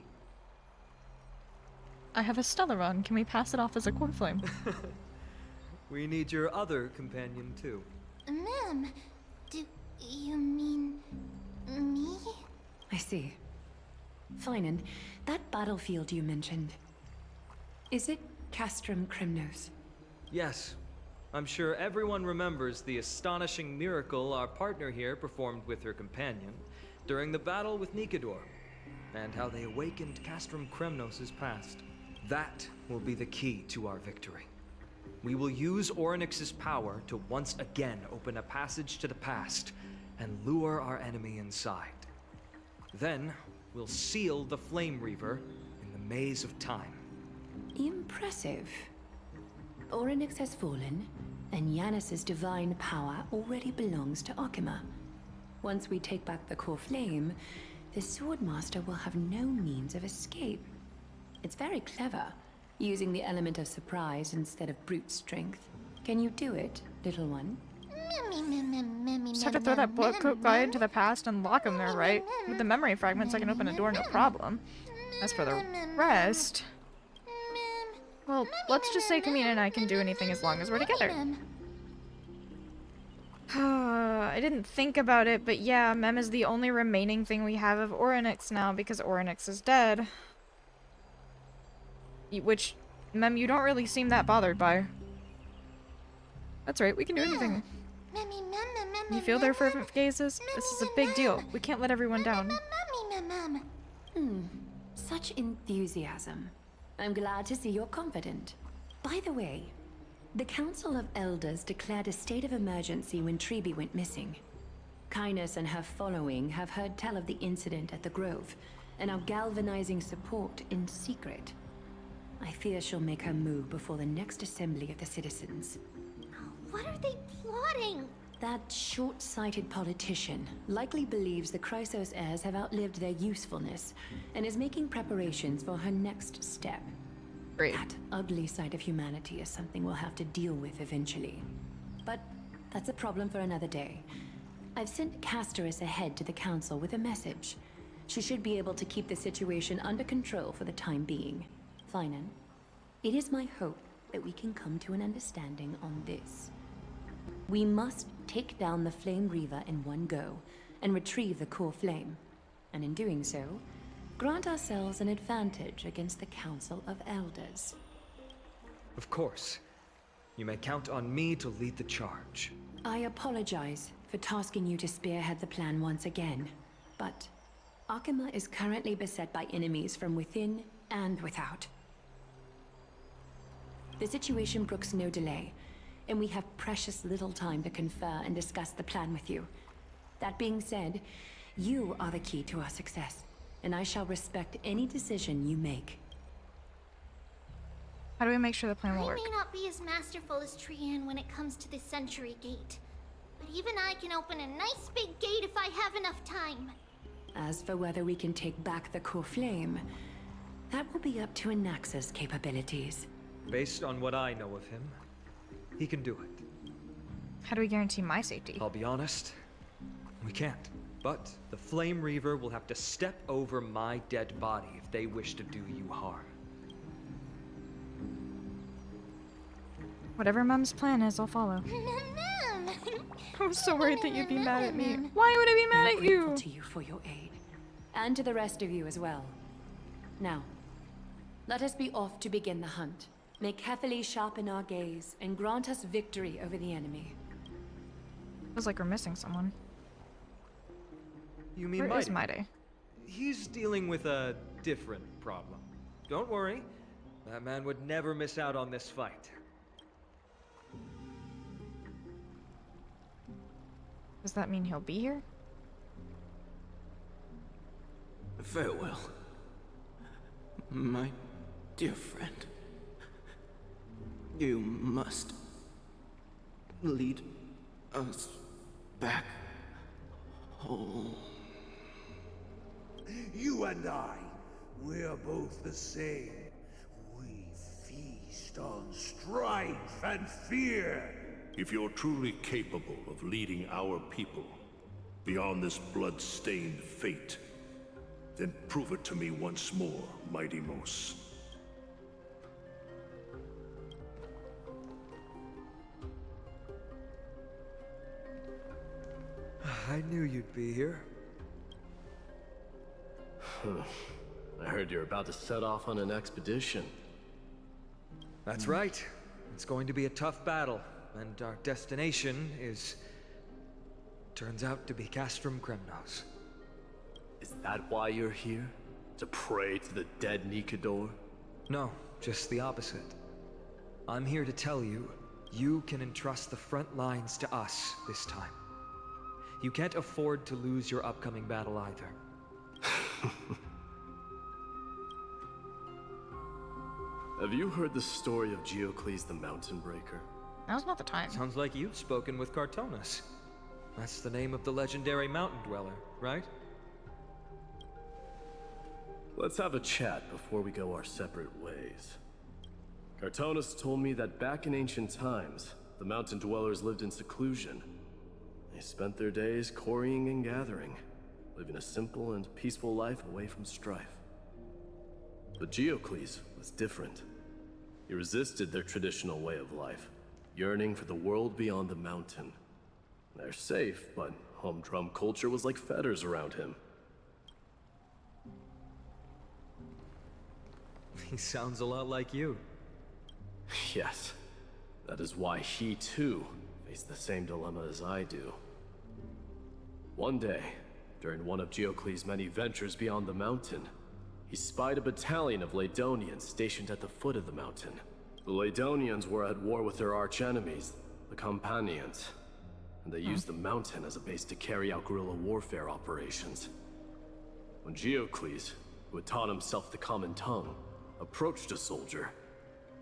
I have a Stellaron. Can we pass it off as a core flame? We need your other companion, too. Ma'am, do you mean me? I see. Finan, that battlefield you mentioned, is it Castrum Kremnos? Yes. I'm sure everyone remembers the astonishing miracle our partner here performed with her companion during the battle with Nikador, and how they awakened Castrum Kremnos' past. That will be the key to our victory. We will use Orynyx's power to once again open a passage to the past and lure our enemy inside. Then, we'll seal the Flame Reaver in the maze of time. Impressive. Orynyx has fallen, and Yanis's divine power already belongs to Akima. Once we take back the core flame, the Swordmaster will have no means of escape. It's very clever, using the element of surprise instead of brute strength. Can you do it, little one? Just have to throw that blood coat guy into the past and lock him there, right? With the memory fragments, I can open a door, no problem. As for the rest... Well, let's just say Kamina and I can do anything as long as we're together. I didn't think about it, but yeah, Mem is the only remaining thing we have of Orynyx now because Orynyx is dead. Which, Mem, you don't really seem that bothered by. That's right, we can do anything. You feel their fervent gazes? This is a big deal. We can't let everyone down. Such enthusiasm. I'm glad to see you're confident. By the way, the Council of Elders declared a state of emergency when Treeby went missing. Kainos and her following have heard tell of the incident at the Grove, and are galvanizing support in secret. I fear she'll make her move before the next assembly of the citizens. What are they plotting? That short-sighted politician likely believes the Chrysos heirs have outlived their usefulness, and is making preparations for her next step. Great. That ugly side of humanity is something we'll have to deal with eventually. But that's a problem for another day. I've sent Castoris ahead to the council with a message. She should be able to keep the situation under control for the time being. Finan, it is my hope that we can come to an understanding on this. We must take down the Flame Reaver in one go, and retrieve the core flame. And in doing so, grant ourselves an advantage against the Council of Elders. Of course. You may count on me to lead the charge. I apologize for tasking you to spearhead the plan once again, but Akima is currently beset by enemies from within and without. The situation brooks no delay, and we have precious little time to confer and discuss the plan with you. That being said, you are the key to our success, and I shall respect any decision you make. How do we make sure the plan will work? I may not be as masterful as Trian when it comes to the Century Gate, but even I can open a nice big gate if I have enough time. As for whether we can take back the core flame, that will be up to Anaxa's capabilities. Based on what I know of him, he can do it. How do we guarantee my safety? I'll be honest, we can't. But the Flame Reaver will have to step over my dead body if they wish to do you harm. Whatever Mum's plan is, I'll follow. I was so worried that you'd be mad at me. Why would I be mad at you? I'm grateful to you for your aid, and to the rest of you as well. Now, let us be off to begin the hunt. May carefully sharpen our gaze and grant us victory over the enemy. Feels like we're missing someone. You mean Where is Maide? He's dealing with a different problem. Don't worry, that man would never miss out on this fight. Does that mean he'll be here? Farewell, my dear friend. You must lead us back home. You and I, we're both the same. We feast on strife and fear. If you're truly capable of leading our people beyond this blood-stained fate, then prove it to me once more, Mighty Mos. I knew you'd be here. I heard you're about to set off on an expedition. That's right. It's going to be a tough battle, and our destination is... turns out to be Castrum Kremnos. Is that why you're here? To pray to the dead Nikador? No, just the opposite. I'm here to tell you, you can entrust the front lines to us this time. You can't afford to lose your upcoming battle either. Have you heard the story of Geocles the Mountain Breaker? Now's not the time. Sounds like you've spoken with Cartonus. That's the name of the legendary mountain dweller, right? Let's have a chat before we go our separate ways. Cartonus told me that back in ancient times, the mountain dwellers lived in seclusion. They spent their days quarrying and gathering, living a simple and peaceful life away from strife. But Geocles was different. He resisted their traditional way of life, yearning for the world beyond the mountain. They're safe, but humdrum culture was like fetters around him. He sounds a lot like you. Yes, that is why he too faced the same dilemma as I do. One day, during one of Geocles' many ventures beyond the mountain, he spied a battalion of Ladonians stationed at the foot of the mountain. The Ladonians were at war with their arch-enemies, the Companions, and they used the mountain as a base to carry out guerrilla warfare operations. When Geocles, who had taught himself the common tongue, approached a soldier,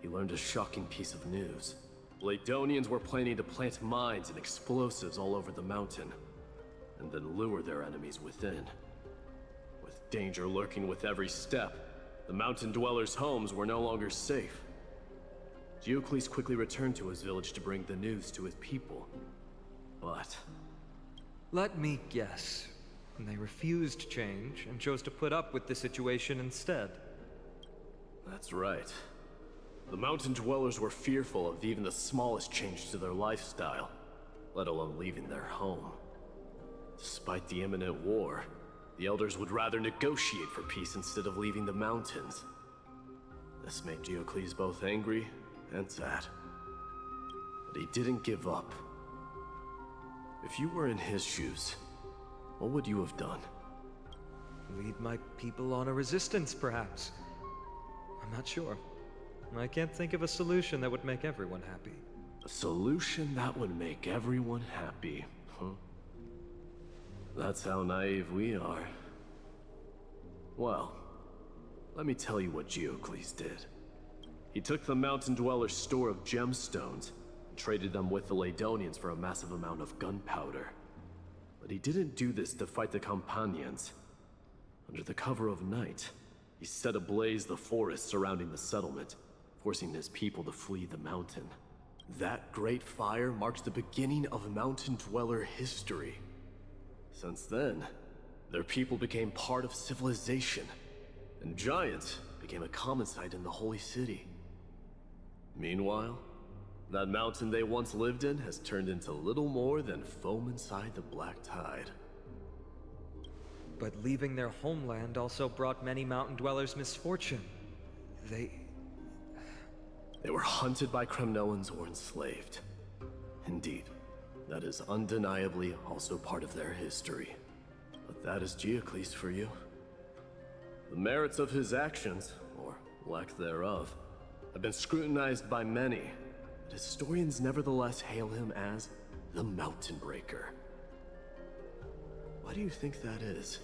he learned a shocking piece of news. Ladonians were planning to plant mines and explosives all over the mountain, and then lure their enemies within. With danger lurking with every step, the mountain dwellers' homes were no longer safe. Geocles quickly returned to his village to bring the news to his people. But... let me guess. They refused change and chose to put up with the situation instead. That's right. The mountain dwellers were fearful of even the smallest change to their lifestyle, let alone leaving their home. Despite the imminent war, the elders would rather negotiate for peace instead of leaving the mountains. This made Geocles both angry and sad. But he didn't give up. If you were in his shoes, what would you have done? Lead my people on a resistance, perhaps. I'm not sure. I can't think of a solution that would make everyone happy. A solution that would make everyone happy, huh? That's how naive we are. Well, let me tell you what Geocles did. He took the mountain dweller's store of gemstones and traded them with the Ladonians for a massive amount of gunpowder. But he didn't do this to fight the Companions. Under the cover of night, he set ablaze the forest surrounding the settlement, forcing his people to flee the mountain. That great fire marked the beginning of mountain dweller history. Since then, their people became part of civilization, and giants became a common sight in the holy city. Meanwhile, that mountain they once lived in has turned into little more than foam inside the black tide. But leaving their homeland also brought many mountain dwellers misfortune. They were hunted by Kremnoans or enslaved. Indeed, that is undeniably also part of their history. But that is Geocles for you. The merits of his actions, or lack thereof, have been scrutinized by many, but historians nevertheless hail him as the Mountain Breaker. Why do you think that is?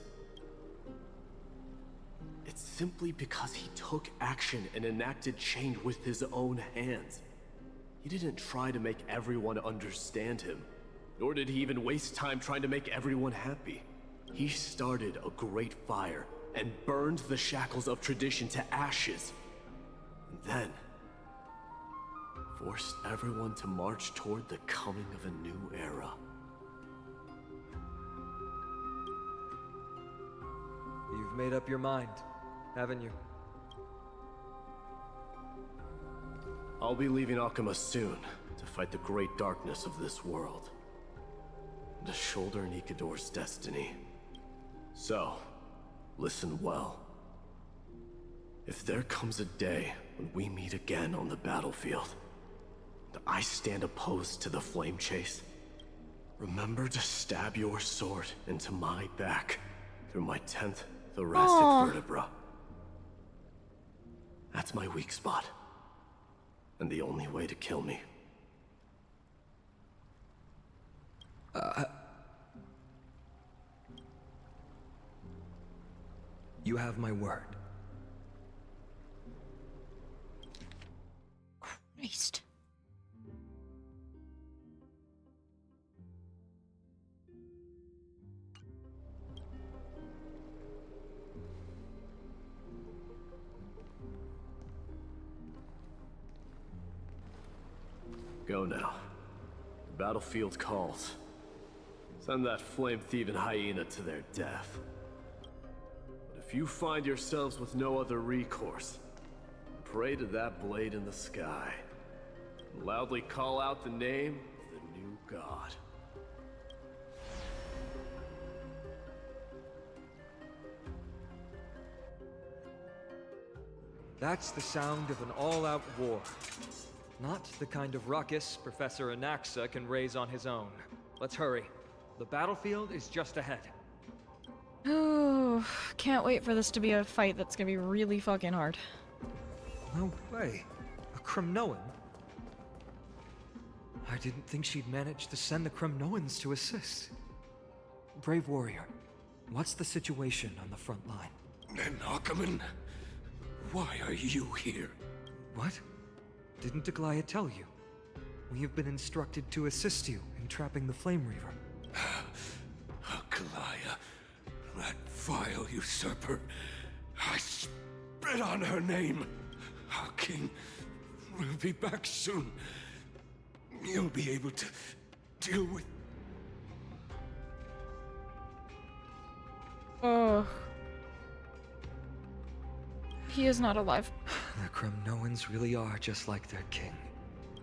It's simply because he took action and enacted change with his own hands. He didn't try to make everyone understand him, nor did he even waste time trying to make everyone happy. He started a great fire and burned the shackles of tradition to ashes, and then forced everyone to march toward the coming of a new era. You've made up your mind, haven't you? I'll be leaving Akama soon to fight the great darkness of this world, and to shoulder Nikador's destiny. So, listen well. If there comes a day when we meet again on the battlefield, and I stand opposed to the flame chase, remember to stab your sword into my back through my 10th thoracic vertebra. That's my weak spot, and the only way to kill me. You have my word. Go now. The battlefield calls. Send that flame-thieving hyena to their death. But if you find yourselves with no other recourse, pray to that blade in the sky. And loudly call out the name of the new god. That's the sound of an all-out war. Not the kind of ruckus Professor Anaxa can raise on his own. Let's hurry. The battlefield is just ahead. Oh, can't wait for this to be a fight that's gonna be really fucking hard. No way. A Kremnoan? I didn't think she'd manage to send the Kremnoans to assist. Brave warrior, what's the situation on the front line? Nakaman, why are you here? What? Didn't Aglaya tell you? We have been instructed to assist you in trapping the Flame Reaver. Aglaya, that vile usurper. I spit on her name. Our king will be back soon. You'll be able to deal with... Oh. He is not alive. The Kremnoans really are just like their king.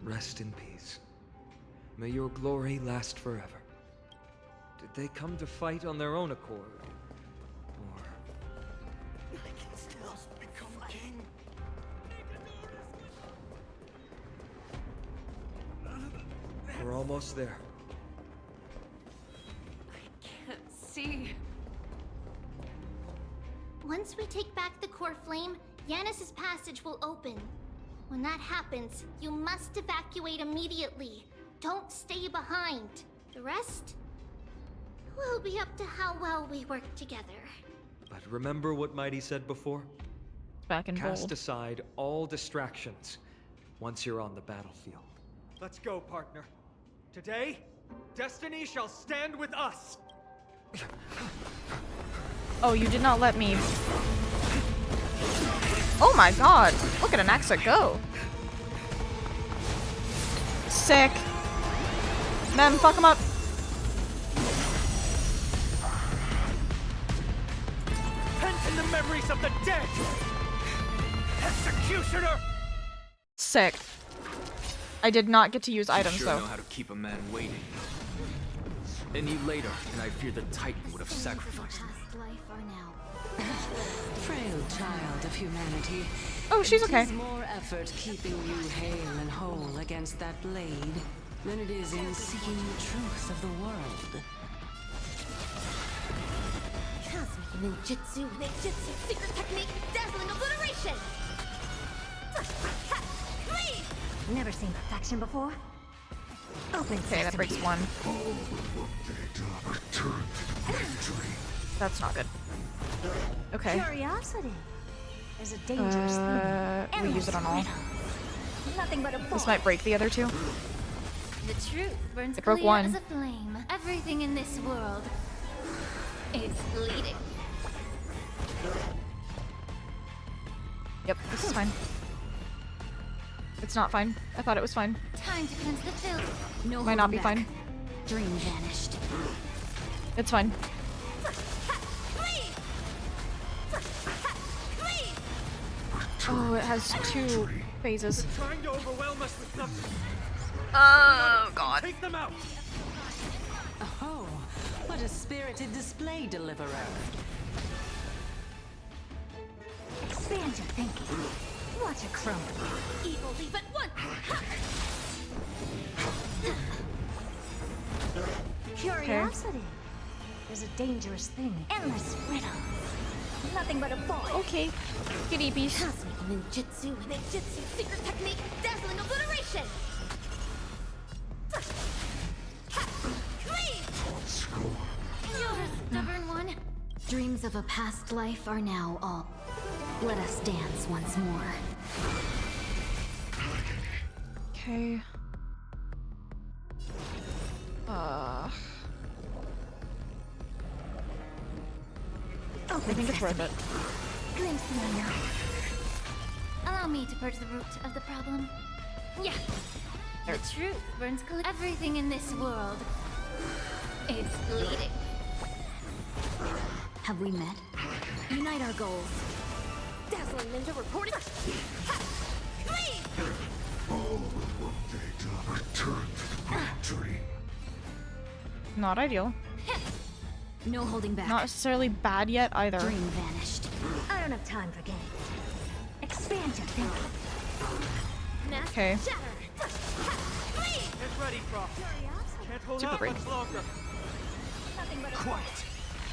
Rest in peace. May your glory last forever. Did they come to fight on their own accord? Or... I can still become king. We're almost there. Can't see. Once we take back the core flame, Yanis's passage will open. When that happens, you must evacuate immediately. Don't stay behind. The rest will be up to how well we work together. But remember what Mighty said before? Back in Cast bold. aside all distractions once you're on the battlefield. Let's go, partner. Today, destiny shall stand with us. Oh, you did not let me. Oh my god! Look at Anaxa go! Sick! Mem, fuck him up! Pent in the memories of the dead! Executioner! Sick. I did not get to use items sure though. Know how to keep a man waiting. Any later, and I fear the Titan would have sacrificed me. Frail child of humanity. Oh, she's okay. It is more effort keeping you hale and whole against that blade than it is in seeking the truth of the world. Cosmic ninjutsu, secret technique, dazzling obliteration! Never seen perfection before. Open Okay, that breaks one. That's not good. Okay. Curiosity. There's a dangerous thing. We use it on all. Nothing but a This might break the other two. The truth burns It broke clear one. as a flame. Everything in this world is bleeding. Yep, this is fine. It's not fine. I thought it was fine. Time to cleanse the filth. No Might not be holding fine. back. Dream vanished. It's fine. Oh, it has two phases. Trying to overwhelm us with something. Oh god. Take them out. Oh, what a spirited display, Deliverer. Expand your thinking. Watch it crumble. Evil leave at once. Curiosity. There's a dangerous thing. Endless riddle. Nothing but a boy. Okay. Kitty piece. Cosmic ninjutsu, secret technique, dazzling obliteration. You're a stubborn one. Dreams of a past life are now all. Let us dance once more. Okay. I think it's worth it. Glimpse me now. Allow me to purge the root of the problem. Yeah. The truth burns clear. Everything in this world is bleeding. Have we met? Unite our goals. Dazzling ninja reporting. All will one day return to the dream. Not ideal. No holding back. Not necessarily bad yet either. Dream vanished. I don't have time for games. Expand your thinking. Okay. Get ready, Croft. Can't hold Super out break. much longer. Quiet.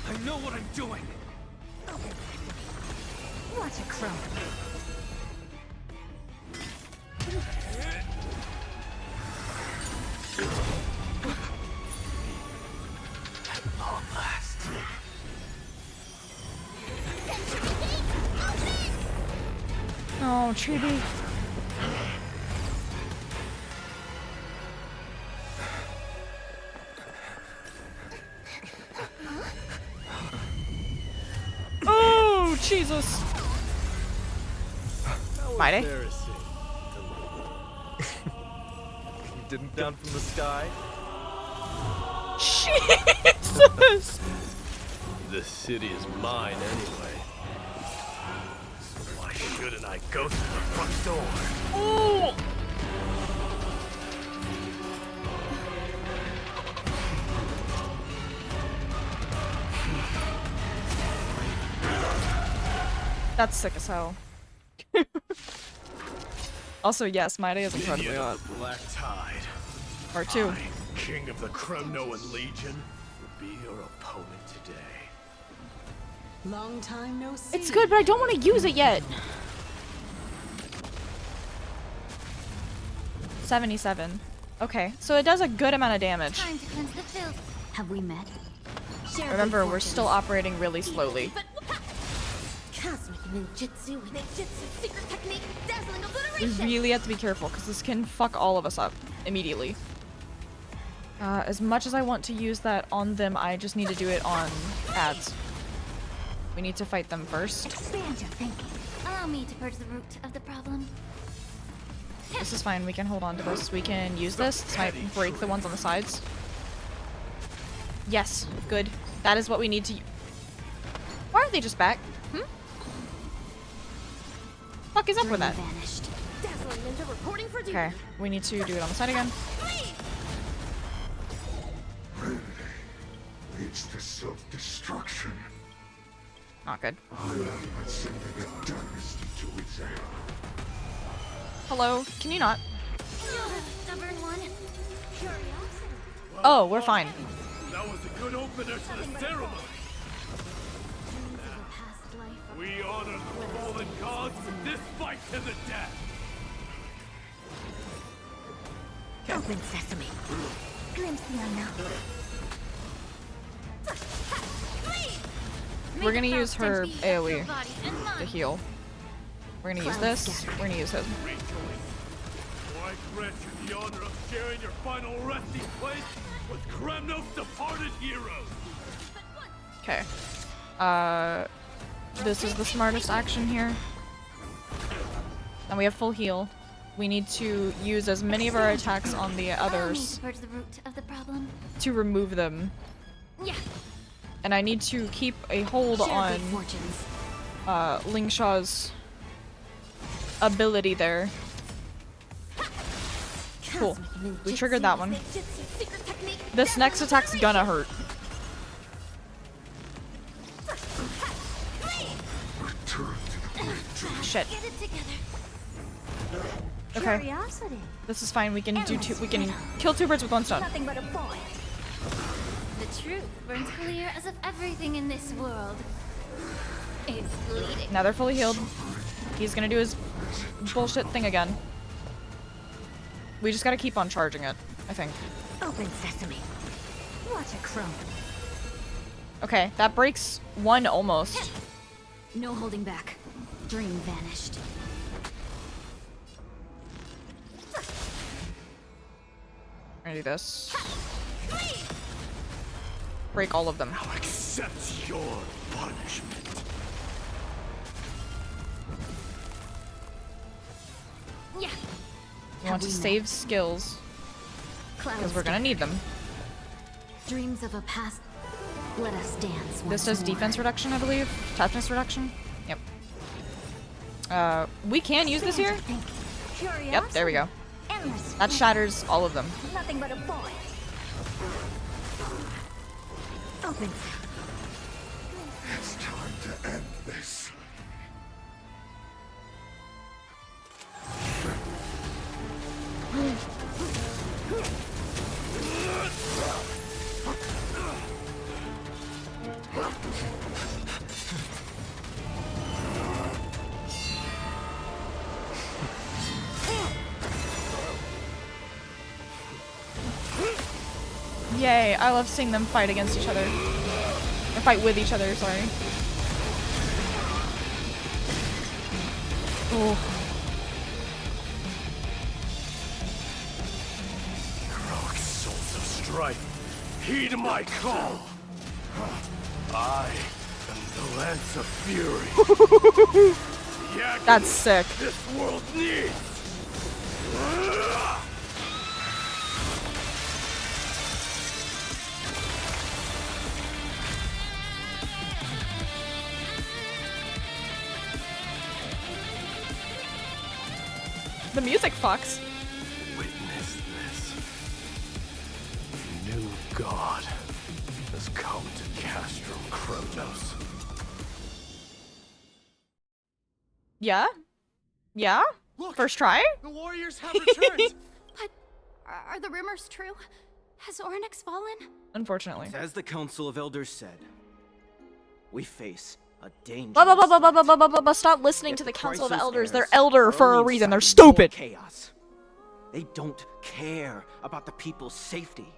I know what I'm doing. Watch it crumble. At long last. Oh, Chibi. Oh, Jesus. Mighty. Didn't down from the sky. Jesus! This city is mine anyway. So why shouldn't I go through the front door? Oh! That's sick as hell. Also, yes, my day is incredibly Minion hot. of the Black Tide. Part 2. I, King of the Kremnoan Legion, will be your opponent today. Long time no see. It's good, but I don't want to use it yet. 77. Okay, so it does a good amount of damage. Time to cleanse the filth. Have we met? Remember, we're still operating really slowly. Cosmic ninjutsu, secret technique, dazzling We obliteration. really have to be careful, because this can fuck all of us up immediately. As much as I want to use that on them, I just need to do it on ads. We need to fight them first. Expand your thinking. Allow me to purge the root of the problem. This is fine, we can hold on to this. We can use this. This might break the ones on the sides. Yes, good. That is what we need to... Why aren't they just back? Hmm? Fuck is up with that? Dazzling ninja reporting for duty. Okay, we need to do it on the side again. Leads to self-destruction. Not good. I am sending a dynasty to its end. Hello, can you not? You're the stubborn one. Curiosity. Oh, we're fine. That was a good opener to the ceremony. We honor the fallen gods in this fight to the death. Open sesame. Glimpse the unknown. We're gonna use her AoE to heal. We're gonna use this. We're gonna use his. I grant you the honor of sharing your final resting place with Kremnos' departed heroes. Okay. This is the smartest action here. And we have full heal. We need to use as many of our attacks on the others Purge the root of the problem. to remove them. Yeah. And I need to keep a hold Share on good fortunes. Ling Shaw's ability there. Cool. We triggered that one. This next attack's gonna hurt. Shit. Get it together. Okay. Curiosity. This is fine. We can do two. We can kill two birds with one stone. Nothing but a boy. The truth burns clear as if everything in this world is bleeding. Now they're fully healed. He's gonna do his bullshit thing again. We just gotta keep on charging it, I think. Open sesame. Watch it crumble. Okay, that breaks one almost. No holding back. Dream vanished. I'm gonna do this. Break all of them. Now accept your punishment. Yeah. We want to save skills. Because we're gonna need them. Dreams of a past. Let us dance. This does defense reduction, I believe. Toughness reduction. Yep. We can use this here. Yep, there we go. That shatters all of them. Nothing but a bullet. Open. It's time to end this. Yay, I love seeing them fight against each other. Or fight with each other, sorry. Oh. Heroic souls of strife, heed my call. I am the Lance of Fury. Yeah, that's sick. This world needs. The music fucks. Witness this. A new god has come to Castrum Kronos. Yeah? Yeah? Look, first try? The warriors have returned. But are the rumors true? Has Ornyx fallen? Unfortunately. As the Council of Elders said, we face a dangerous Stop listening to the Council of Chrysos Elders. heirs They're elder are for a only reason. They're inciting more stupid. Chaos. They don't care about the people's safety.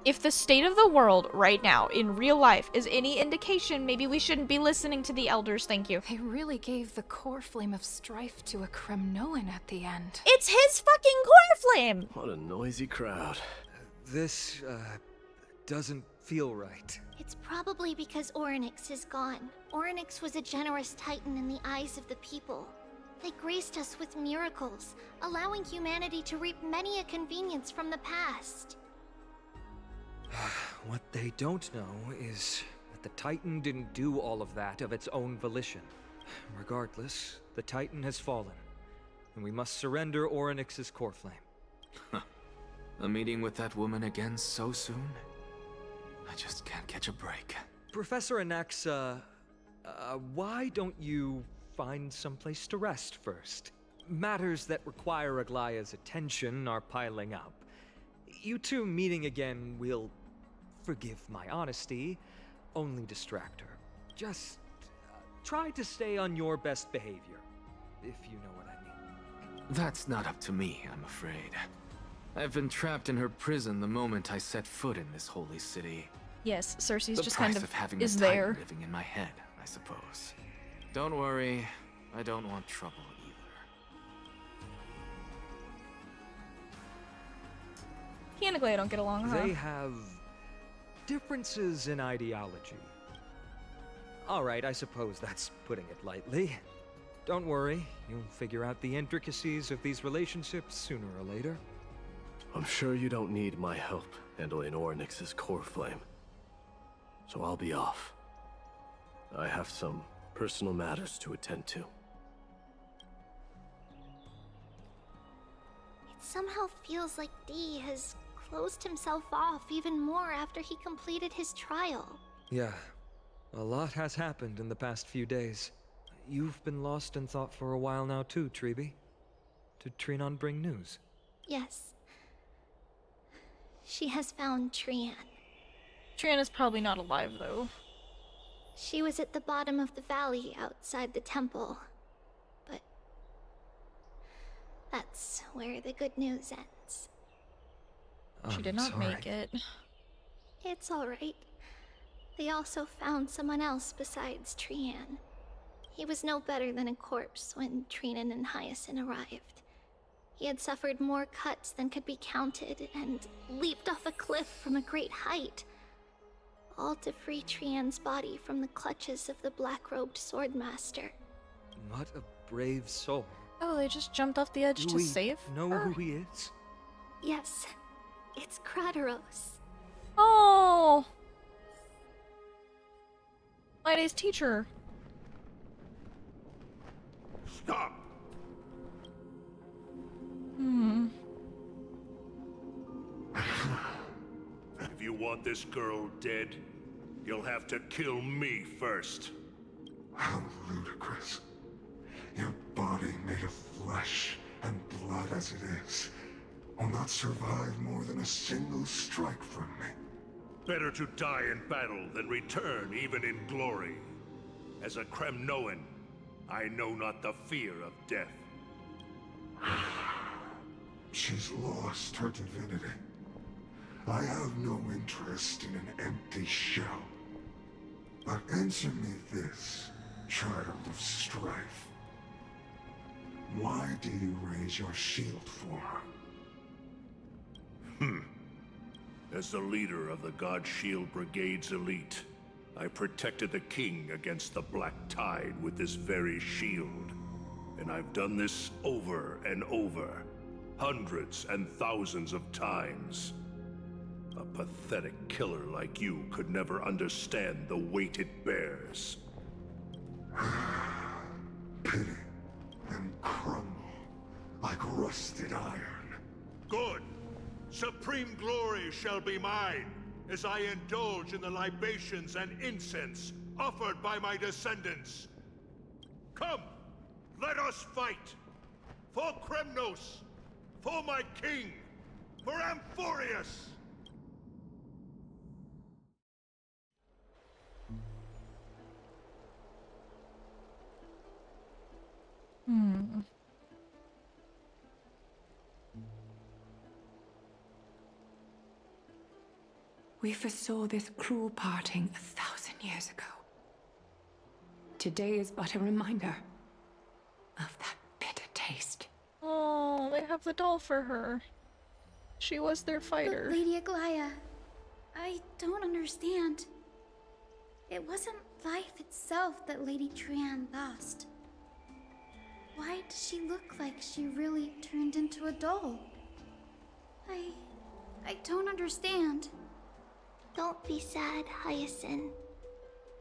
If the state of the world right now, in real life, is any indication, maybe we shouldn't be listening to the elders, thank you. They really gave the core flame of strife to a Kremnoan at the end. It's his fucking core flame! What a noisy crowd. This, doesn't feel right. It's probably because Ornyx is gone. Ornyx was a generous titan in the eyes of the people. They graced us with miracles, allowing humanity to reap many a convenience from the past. What they don't know is that the Titan didn't do all of that of its own volition. Regardless, the Titan has fallen, and we must surrender Ornyx's core flame. A meeting with that woman again so soon? I just can't catch a break. Professor Anaxa, why don't you find someplace to rest first? Matters that require Aglaya's attention are piling up. You two meeting again will, forgive my honesty, only distract her. Just try to stay on your best behavior, if you know what I mean. That's not up to me, I'm afraid. I've been trapped in her prison the moment I set foot in this holy city. Yes, Cersei's The just price kind of having is the Titan there. living in my head, I suppose. Don't worry, I don't want trouble either. He and Aglaya don't get along, huh? They have differences in ideology. Alright, I suppose that's putting it lightly. Don't worry, you'll figure out the intricacies of these relationships sooner or later. I'm sure you don't need my help handling Ornyx's core flame. So I'll be off. I have some personal matters to attend to. It somehow feels like D has closed himself off even more after he completed his trial. Yeah, a lot has happened in the past few days. You've been lost in thought for a while now too, Treeby. Did Trinon bring news? Yes. She has found Trian. Trian is probably not alive, though. She was at the bottom of the valley outside the temple. But that's where the good news ends. She did not make it. It's alright. They also found someone else besides Trian. He was no better than a corpse when Trinan and Hyacinth arrived. He had suffered more cuts than could be counted and leaped off a cliff from a great height, all to free Trian's body from the clutches of the black-robed swordmaster. What a brave soul. Oh, they just jumped off the edge Do to we save know her? who he is? Yes, it's Crateros. Oh! Lydie's teacher. Stop! If you want this girl dead, you'll have to kill me first. How ludicrous. Your body made of flesh and blood as it is will not survive more than a single strike from me. Better to die in battle than return even in glory. As a Kremnoan, I know not the fear of death. She's lost her divinity. I have no interest in an empty shell. But answer me this, child of strife. Why do you raise your shield for her? As the leader of the God Shield Brigade's elite, I protected the king against the Black Tide with this very shield. And I've done this over and over, hundreds and thousands of times. A pathetic killer like you could never understand the weight it bears. Pity and crumble like rusted iron. Good! Supreme glory shall be mine, as I indulge in the libations and incense offered by my descendants. Come, let us fight! For Kremnos! For my king! For Amphorius! We foresaw this cruel parting 1,000 years ago. Today is but a reminder of that bitter taste. Oh, they have the doll for her. She was their fighter. But Lady Aglaya, I don't understand. It wasn't life itself that Lady Trian lost. Why does she look like she really turned into a doll? I don't understand. Don't be sad, Hyacinth.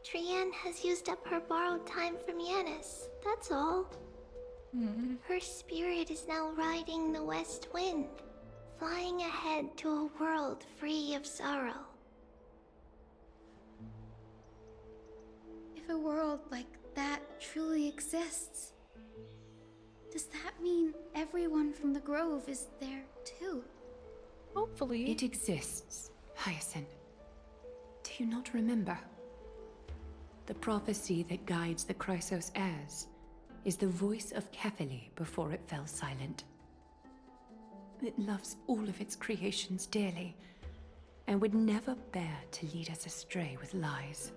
Trian has used up her borrowed time from Yanis, that's all. Her spirit is now riding the west wind, flying ahead to a world free of sorrow. If a world like that truly exists, does that mean everyone from the Grove is there too? Hopefully. It exists, Hyacinth. Do you not remember? The prophecy that guides the Chrysos heirs is the voice of Kefili before it fell silent. It loves all of its creations dearly, and would never bear to lead us astray with lies.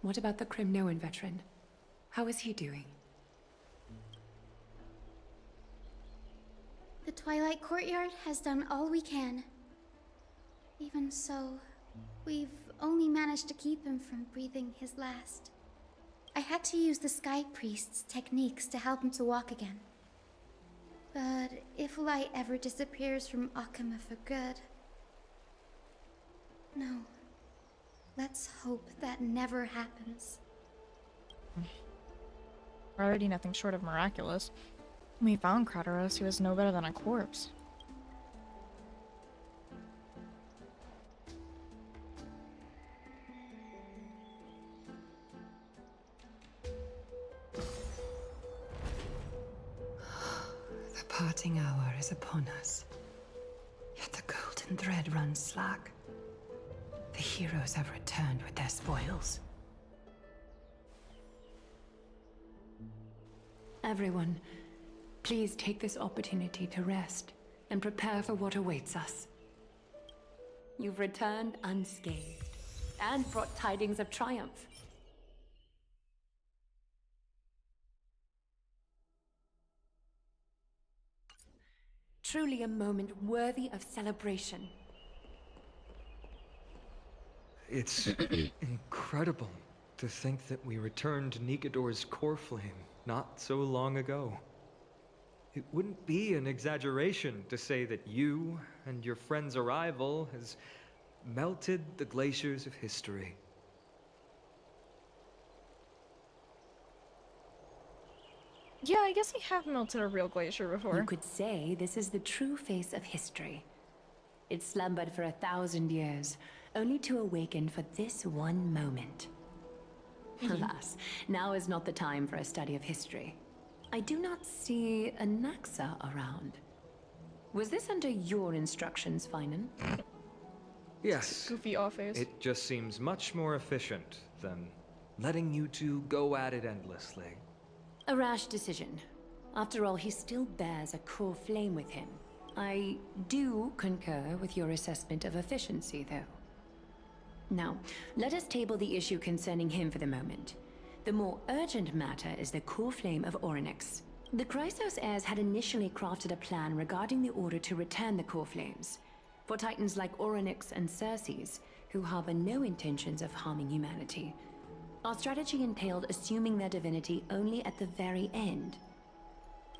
What about the Kremnoan veteran? How is he doing? The Twilight Courtyard has done all we can. Even so, we've only managed to keep him from breathing his last. I had to use the Sky Priest's techniques to help him to walk again. But if light ever disappears from Akama for good... No. Let's hope that never happens. Already nothing short of miraculous. When we found Crateros, he was no better than a corpse. The parting hour is upon us. Yet the golden thread runs slack. The heroes have returned with their spoils. Everyone, please take this opportunity to rest and prepare for what awaits us. You've returned unscathed and brought tidings of triumph. Truly a moment worthy of celebration. It's incredible to think that we returned Nikador's core flame not so long ago. It wouldn't be an exaggeration to say that you and your friend's arrival has melted the glaciers of history. Yeah, I guess we have melted a real glacier before. You could say this is the true face of history. It slumbered for 1,000 years, only to awaken for this one moment. Alas, now is not the time for a study of history. I do not see a Naxa around. Was this under your instructions, Finan? Yes. Goofy office. It just seems much more efficient than letting you two go at it endlessly. A rash decision. After all, he still bears a core flame with him. I do concur with your assessment of efficiency, though. Now, let us table the issue concerning him for the moment. The more urgent matter is the core flame of Orynyx. The Chrysos heirs had initially crafted a plan regarding the order to return the core flames. For titans like Orynyx and Circes, who harbor no intentions of harming humanity, our strategy entailed assuming their divinity only at the very end.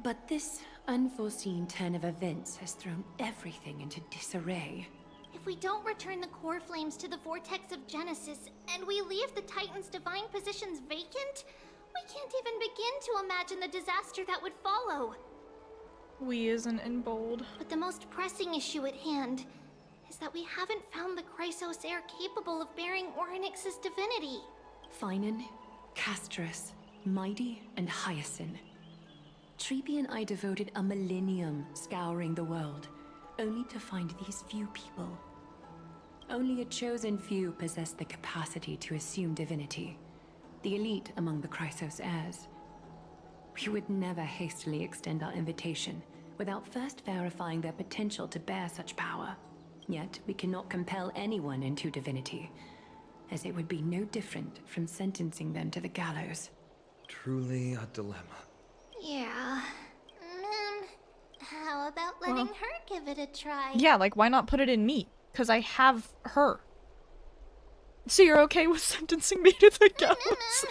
But this unforeseen turn of events has thrown everything into disarray. If we don't return the core flames to the vortex of Genesis, and we leave the Titan's divine positions vacant, we can't even begin to imagine the disaster that would follow. We isn't in bold. But the most pressing issue at hand is that we haven't found the Chrysos heir capable of bearing Orynyx's divinity. Finan, Castrus, Mighty, and Hyacinth. Trebi and I devoted a millennium scouring the world, only to find these few people. Only a chosen few possess the capacity to assume divinity, the elite among the Chrysos heirs. We would never hastily extend our invitation without first verifying their potential to bear such power. Yet we cannot compel anyone into divinity, as it would be no different from sentencing them to the gallows. Truly a dilemma. Yeah. How about letting her give it a try? Yeah, like why not put it in me? Because I have her. So you're okay with sentencing me to the gallows?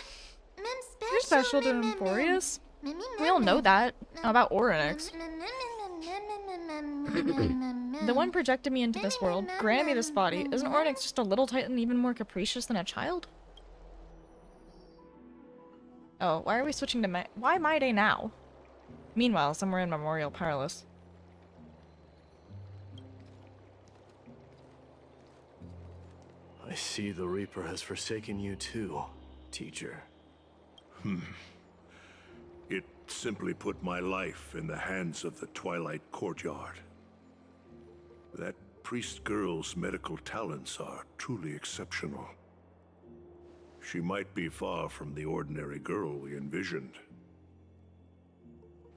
You're special to Emporius? We all know that about Orynyx. The one projected me into this world, granted me this body. Isn't Orynyx just a little titan even more capricious than a child? Oh, why are we switching to why Mayday now? Meanwhile, somewhere in Memorial Palace. I see the Reaper has forsaken you too, teacher. It simply put my life in the hands of the Twilight Courtyard. That priest girl's medical talents are truly exceptional. She might be far from the ordinary girl we envisioned.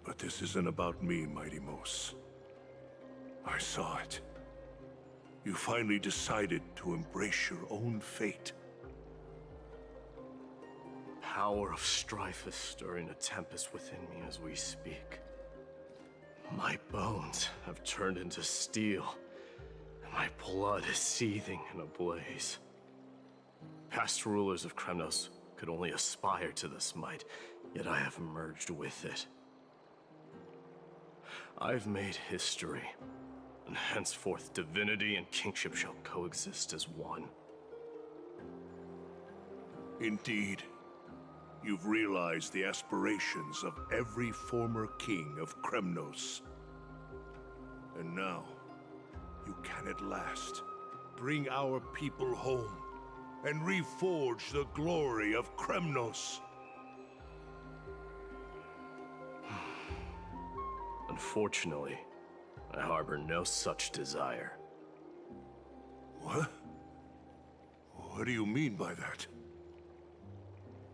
But this isn't about me, Mighty Mos. I saw it. You finally decided to embrace your own fate. Power of strife is stirring a tempest within me as we speak. My bones have turned into steel, and my blood is seething in a blaze. Past rulers of Kremnos could only aspire to this might, yet I have merged with it. I've made history, and henceforth divinity and kingship shall coexist as one. Indeed, you've realized the aspirations of every former king of Kremnos. And now, you can at last bring our people home and reforge the glory of Kremnos. Unfortunately, I harbor no such desire. What? What do you mean by that?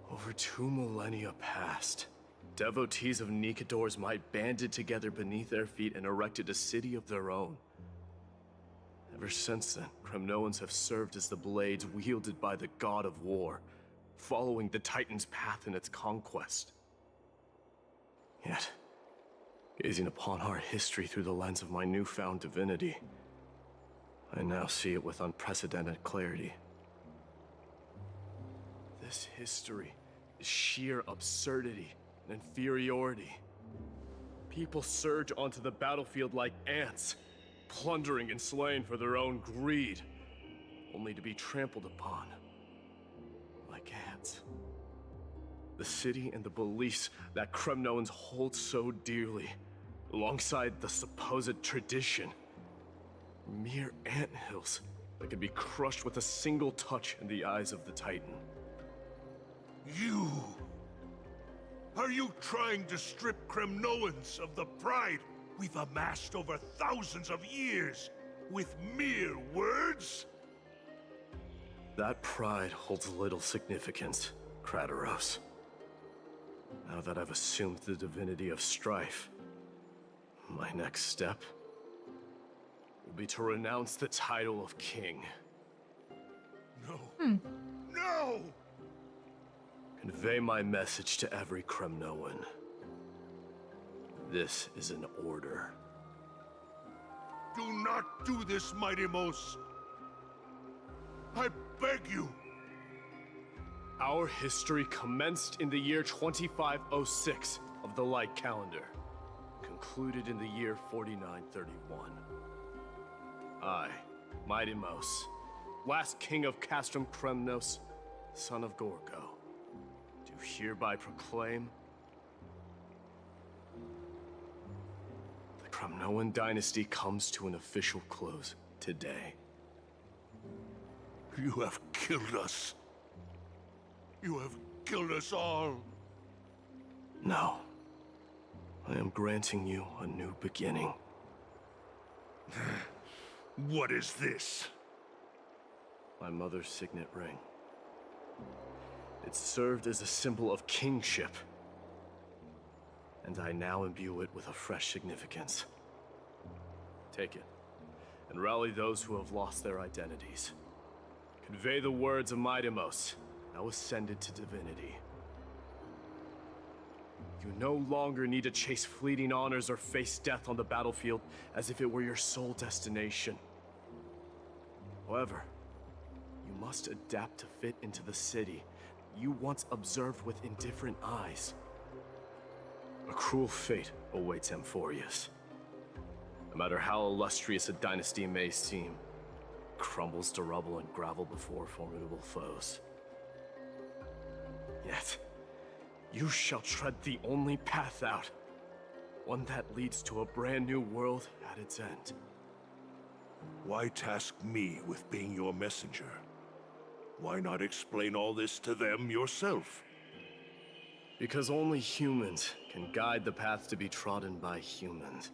Over 2 millennia past, devotees of Nikador's might banded together beneath their feet and erected a city of their own. Ever since then, Kremnoans have served as the blades wielded by the god of war, following the Titan's path in its conquest. Yet, gazing upon our history through the lens of my newfound divinity, I now see it with unprecedented clarity. This history is sheer absurdity and inferiority. People surge onto the battlefield like ants, plundering and slaying for their own greed, only to be trampled upon like ants. The city and the beliefs that Kremnoans hold so dearly, alongside the supposed tradition, mere anthills that could be crushed with a single touch in the eyes of the Titan. You! Are you trying to strip Kremnoans of the pride we've amassed over thousands of years with mere words? That pride holds little significance, Krateros. Now that I've assumed the divinity of strife, my next step will be to renounce the title of king. No. No! Convey my message to every Kremnoan. This is an order. Do not do this, Mighty Mos. I beg you. Our history commenced in the year 2506 of the Light Calendar, concluded in the year 4931. I, Mighty Mos, last king of Castrum Kremnos, son of Gorgo, do hereby proclaim the Kremnoan dynasty comes to an official close today. You have killed us. You have killed us all. No. I am granting you a new beginning. What is this? My mother's signet ring. It served as a symbol of kingship, and I now imbue it with a fresh significance. Take it, and rally those who have lost their identities. Convey the words of Mighty Mos, now ascended to divinity. You no longer need to chase fleeting honors or face death on the battlefield as if it were your sole destination. However, you must adapt to fit into the city you once observed with indifferent eyes. A cruel fate awaits Amphorius. No matter how illustrious a dynasty may seem, it crumbles to rubble and gravel before formidable foes. Yet, you shall tread the only path out, one that leads to a brand new world at its end. Why task me with being your messenger? Why not explain all this to them yourself? Because only humans can guide the path to be trodden by humans.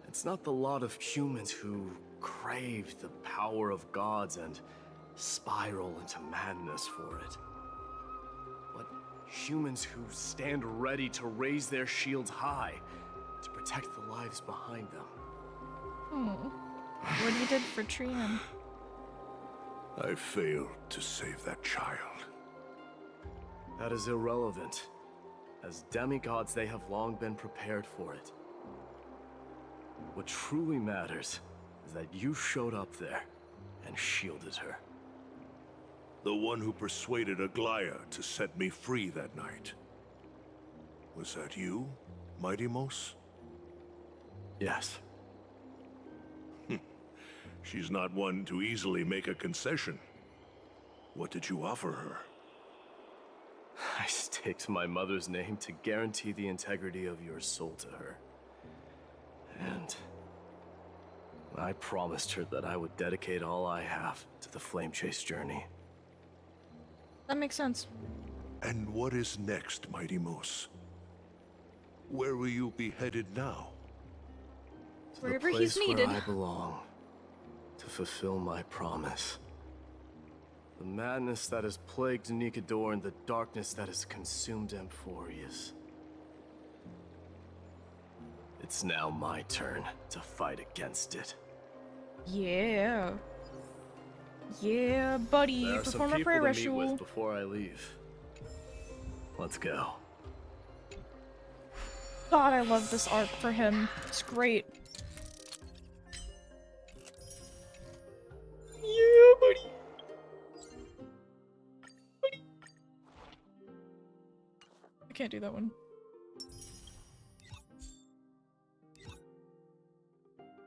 It's not the lot of humans who crave the power of gods and spiral into madness for it. But humans who stand ready to raise their shields high to protect the lives behind them. Oh. What you did for Trian. I failed to save that child. That is irrelevant. As demigods, they have long been prepared for it. What truly matters is that you showed up there and shielded her. The one who persuaded Aglaya to set me free that night. Was that you, Mighty Mos? Yes. She's not one to easily make a concession. What did you offer her? I staked my mother's name to guarantee the integrity of your soul to her. And I promised her that I would dedicate all I have to the Flame Chase journey. That makes sense. And what is next, Mighty Mos? Where will you be headed now? Wherever the place he's needed. Where I belong, to fulfill my promise. The madness that has plagued Nikador and the darkness that has consumed Amphorius. It's now my turn to fight against it. Yeah. Yeah, buddy. There are some Perform a people prayer to meet ritual. with before I leave. Let's go. God, I love this arc for him. It's great. Yeah, buddy. can't do that one.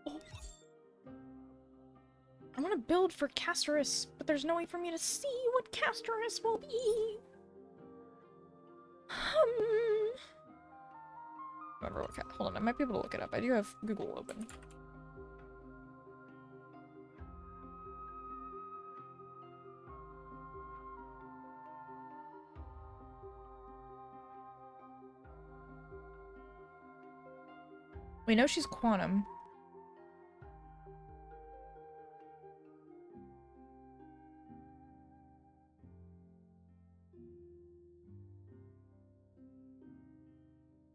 Oh. I want to build for Casterus, but there's no way for me to see what Casterus will be. Hold on, I might be able to look it up. I do have Google open. We know she's quantum.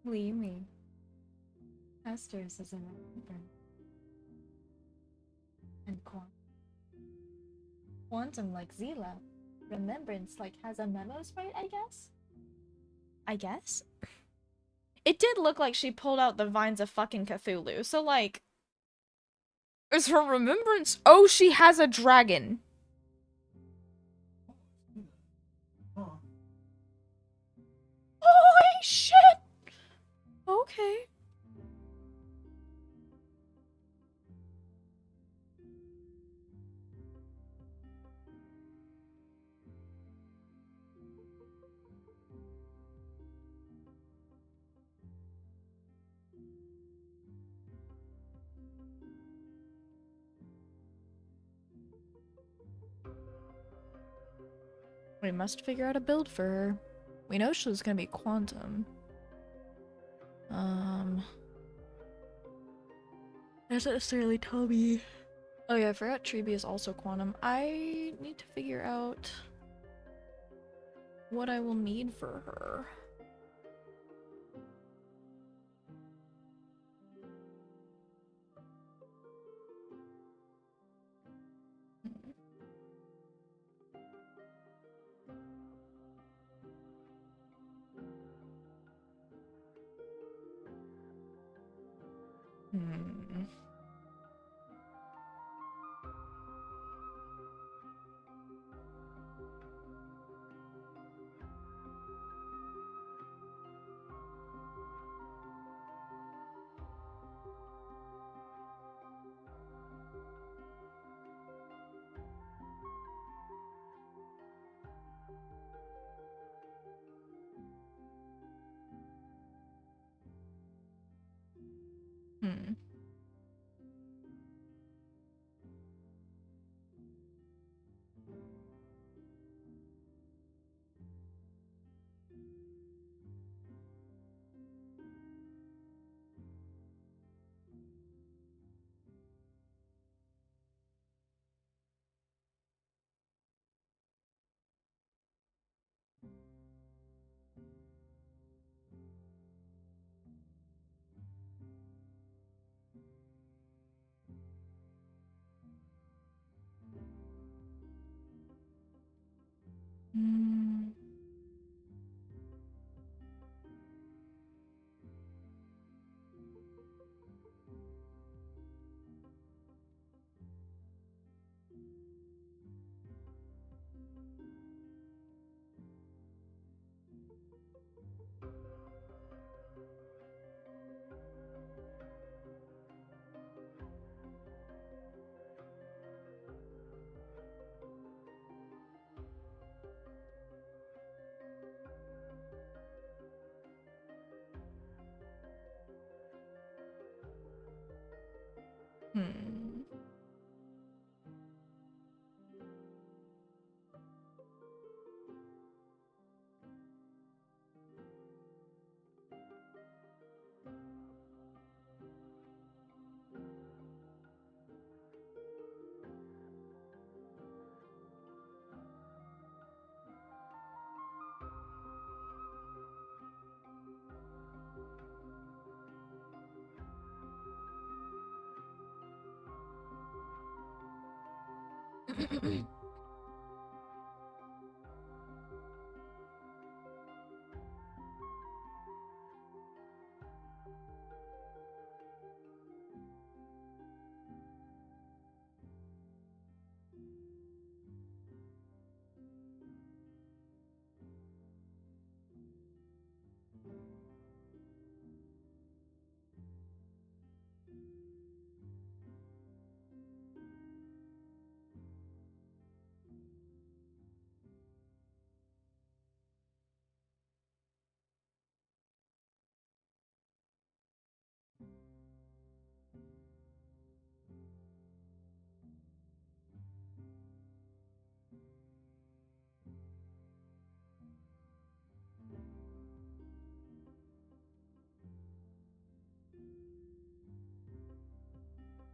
Lee. Esther's is in it. And quantum like Zila. Remembrance like has a memo sprite, I guess? I guess? It did look like she pulled out the vines of fucking Cthulhu, so like... Is her remembrance? Oh, she has a dragon. Holy shit! Okay. We must figure out a build for her. We know she's gonna be quantum. Doesn't necessarily tell me. Oh yeah, I forgot Treeby is also quantum. I need to figure out what I will need for her.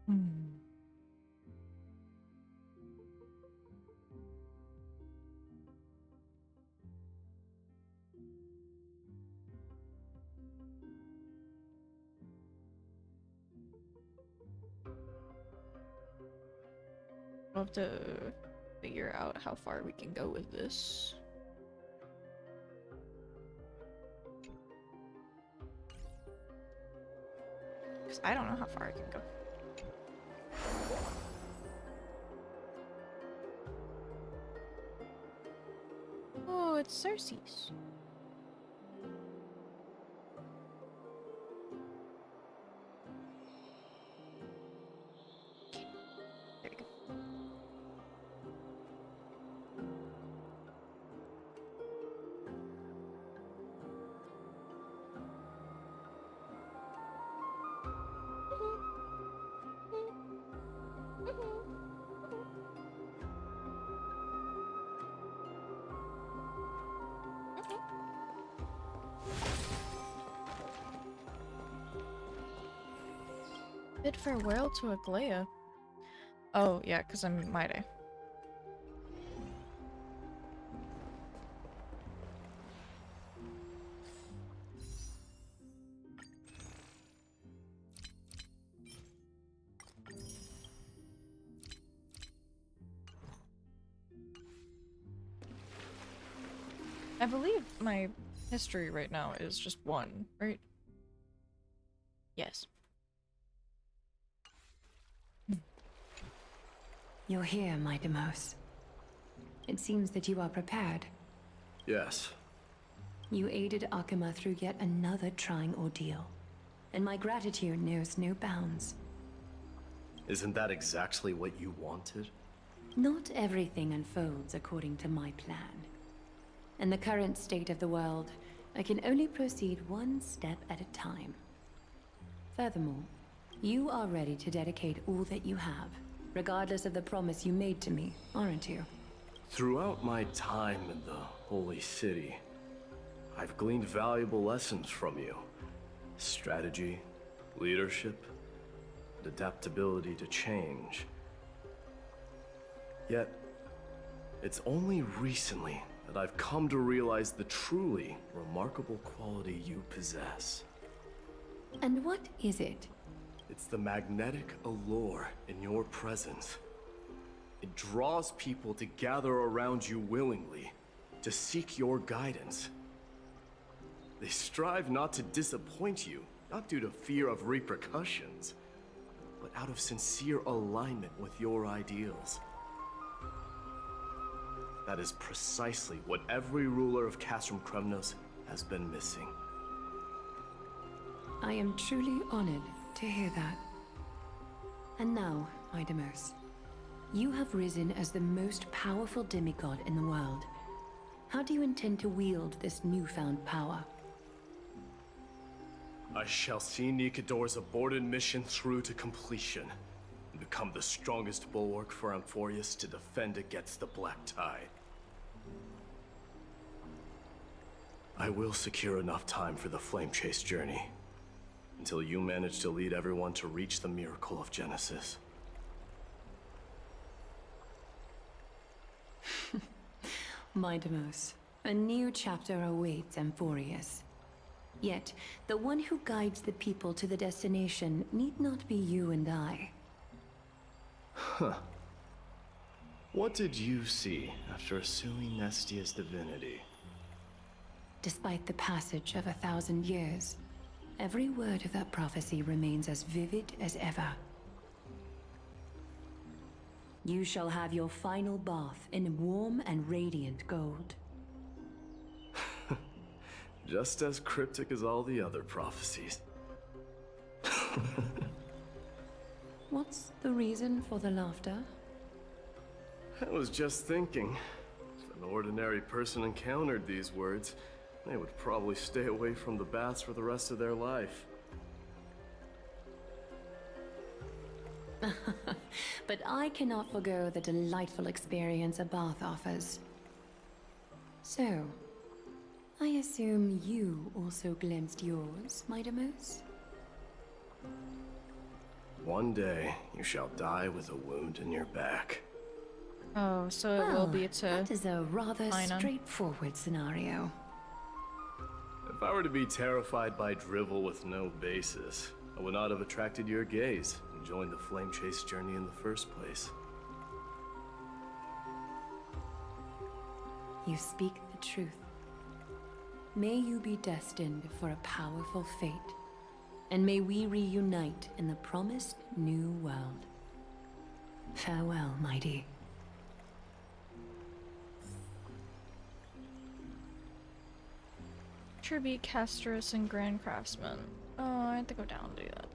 We'll have to figure out how far we can go with this. Because I don't know how far I can go. Oh, it's Cersei's. Bid farewell to Aglaia. Oh, yeah, because I'm Maide. I believe my history right now is just 1, right? Yes. You're here, my Demos. It seems that you are prepared. Yes. You aided Akima through yet another trying ordeal, and my gratitude knows no bounds. Isn't that exactly what you wanted? Not everything unfolds according to my plan. In the current state of the world, I can only proceed one step at a time. Furthermore, you are ready to dedicate all that you have, regardless of the promise you made to me, aren't you? Throughout my time in the Holy City, I've gleaned valuable lessons from you. Strategy, leadership, and adaptability to change. Yet, it's only recently that I've come to realize the truly remarkable quality you possess. And what is it? It's the magnetic allure in your presence. It draws people to gather around you willingly, to seek your guidance. They strive not to disappoint you, not due to fear of repercussions, but out of sincere alignment with your ideals. That is precisely what every ruler of Castrum Kremnos has been missing. I am truly honored to hear that. And now, Idemos, you have risen as the most powerful demigod in the world. How do you intend to wield this newfound power? I shall see Nikador's aborted mission through to completion, and become the strongest bulwark for Amphorius to defend against the Black Tide. I will secure enough time for the Flame Chase journey, until you manage to lead everyone to reach the miracle of Genesis. Midemos, a new chapter awaits Amphorius. Yet, the one who guides the people to the destination need not be you and I. Huh. What did you see after assuming Nestia's divinity? Despite the passage of 1,000 years, every word of that prophecy remains as vivid as ever. You shall have your final bath in warm and radiant gold. Just as cryptic as all the other prophecies. What's the reason for the laughter? I was just thinking, if an ordinary person encountered these words, they would probably stay away from the baths for the rest of their life. But I cannot forgo the delightful experience a bath offers. So, I assume you also glimpsed yours, Midemos? One day, you shall die with a wound in your back. Oh, so it will be to that is a rather Minun. straightforward scenario. If I were to be terrified by drivel with no basis, I would not have attracted your gaze and joined the flame chase journey in the first place. You speak the truth. May you be destined for a powerful fate, and may we reunite in the promised new world. Farewell, mighty. Tribute, Castress, and Grand Craftsman. Oh, I have to go down and do that.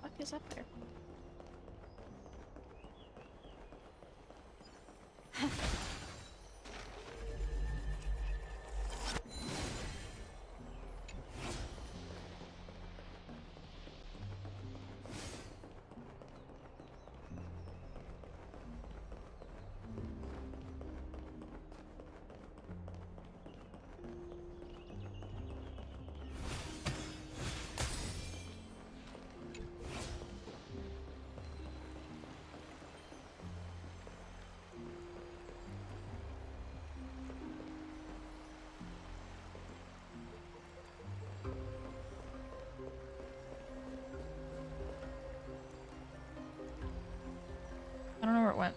What is up there? I don't know where it went.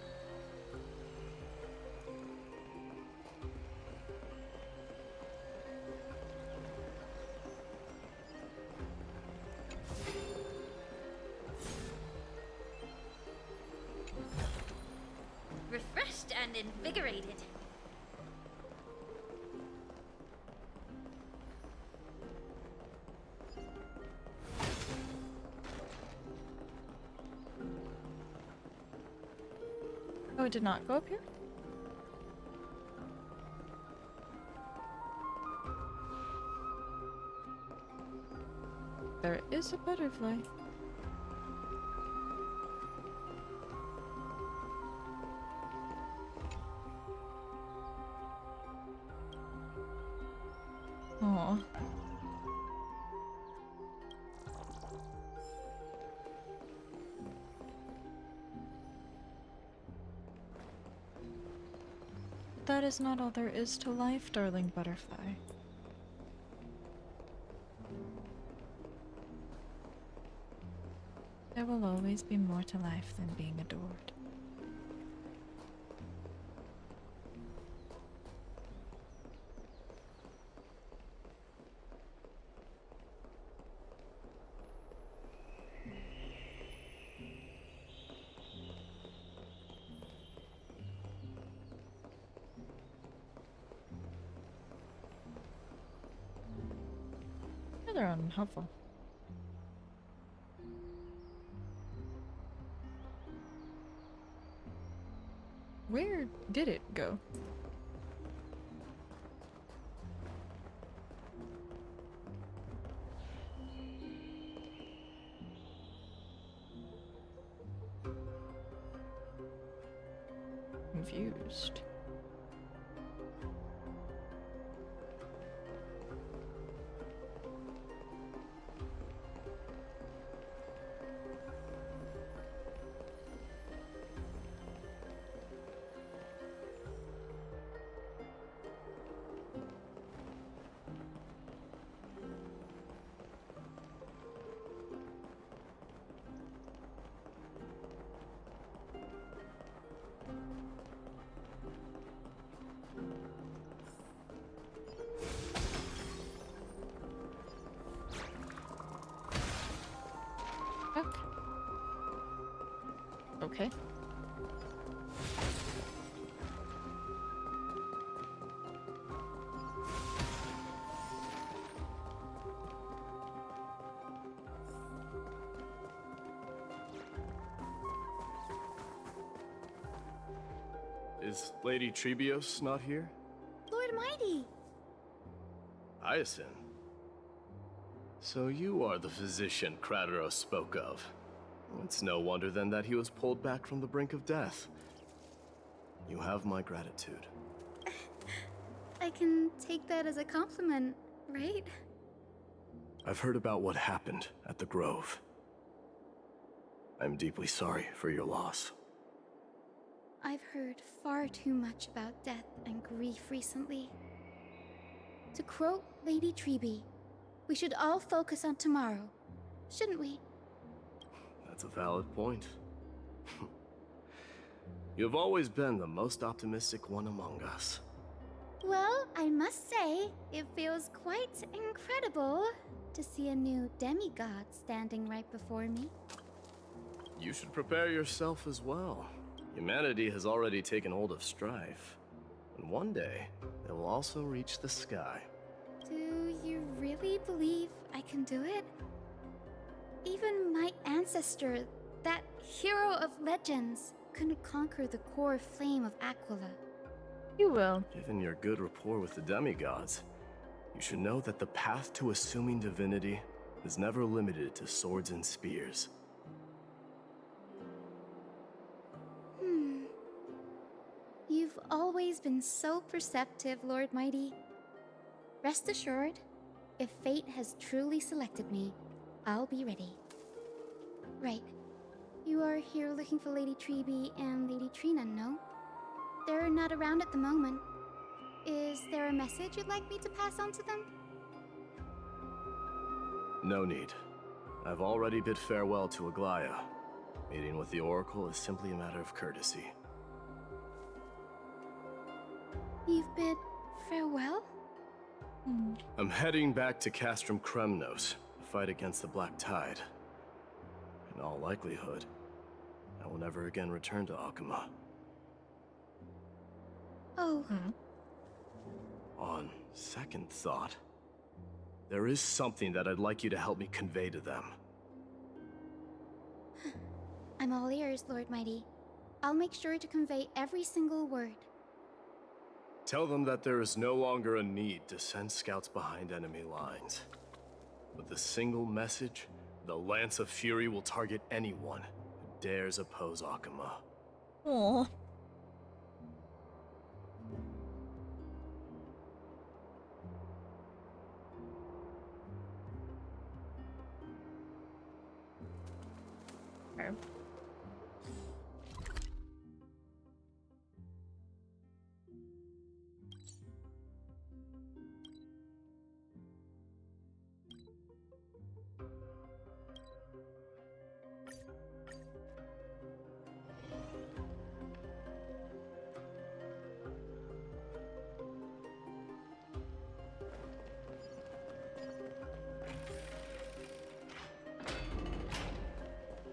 Refreshed and invigorated. Oh, it did not go up here? There is a butterfly. Aww. That is not all there is to life, darling butterfly. There will always be more to life than being adored. They're unhelpful. Where did it go? Confused. Okay. Is Lady Trebios not here? Lord Mighty! Hyacinth? So you are the physician Krateros spoke of. It's no wonder then that he was pulled back from the brink of death. You have my gratitude. I can take that as a compliment, right? I've heard about what happened at the Grove. I'm deeply sorry for your loss. I've heard far too much about death and grief recently. To quote Lady Treby, we should all focus on tomorrow, shouldn't we? That's a valid point. You've always been the most optimistic one among us. Well, I must say, it feels quite incredible to see a new demigod standing right before me. You should prepare yourself as well. Humanity has already taken hold of strife, and one day, it will also reach the sky. Do you really believe I can do it? Even my ancestor, that hero of legends, couldn't conquer the core flame of Aquila. You will. Given your good rapport with the demigods, you should know that the path to assuming divinity is never limited to swords and spears. You've always been so perceptive, Lord Mighty. Rest assured, if fate has truly selected me, I'll be ready. Right. You are here looking for Lady Treby and Lady Trina, no? They're not around at the moment. Is there a message you'd like me to pass on to them? No need. I've already bid farewell to Aglaya. Meeting with the Oracle is simply a matter of courtesy. You've bid farewell? I'm heading back to Castrum Kremnos to fight against the Black Tide. In all likelihood, I will never again return to Akuma. Oh. On second thought, there is something that I'd like you to help me convey to them. I'm all ears, Lord Mighty. I'll make sure to convey every single word. Tell them that there is no longer a need to send scouts behind enemy lines. With a single message, the Lance of Fury will target anyone who dares oppose Akuma. Aww. Okay.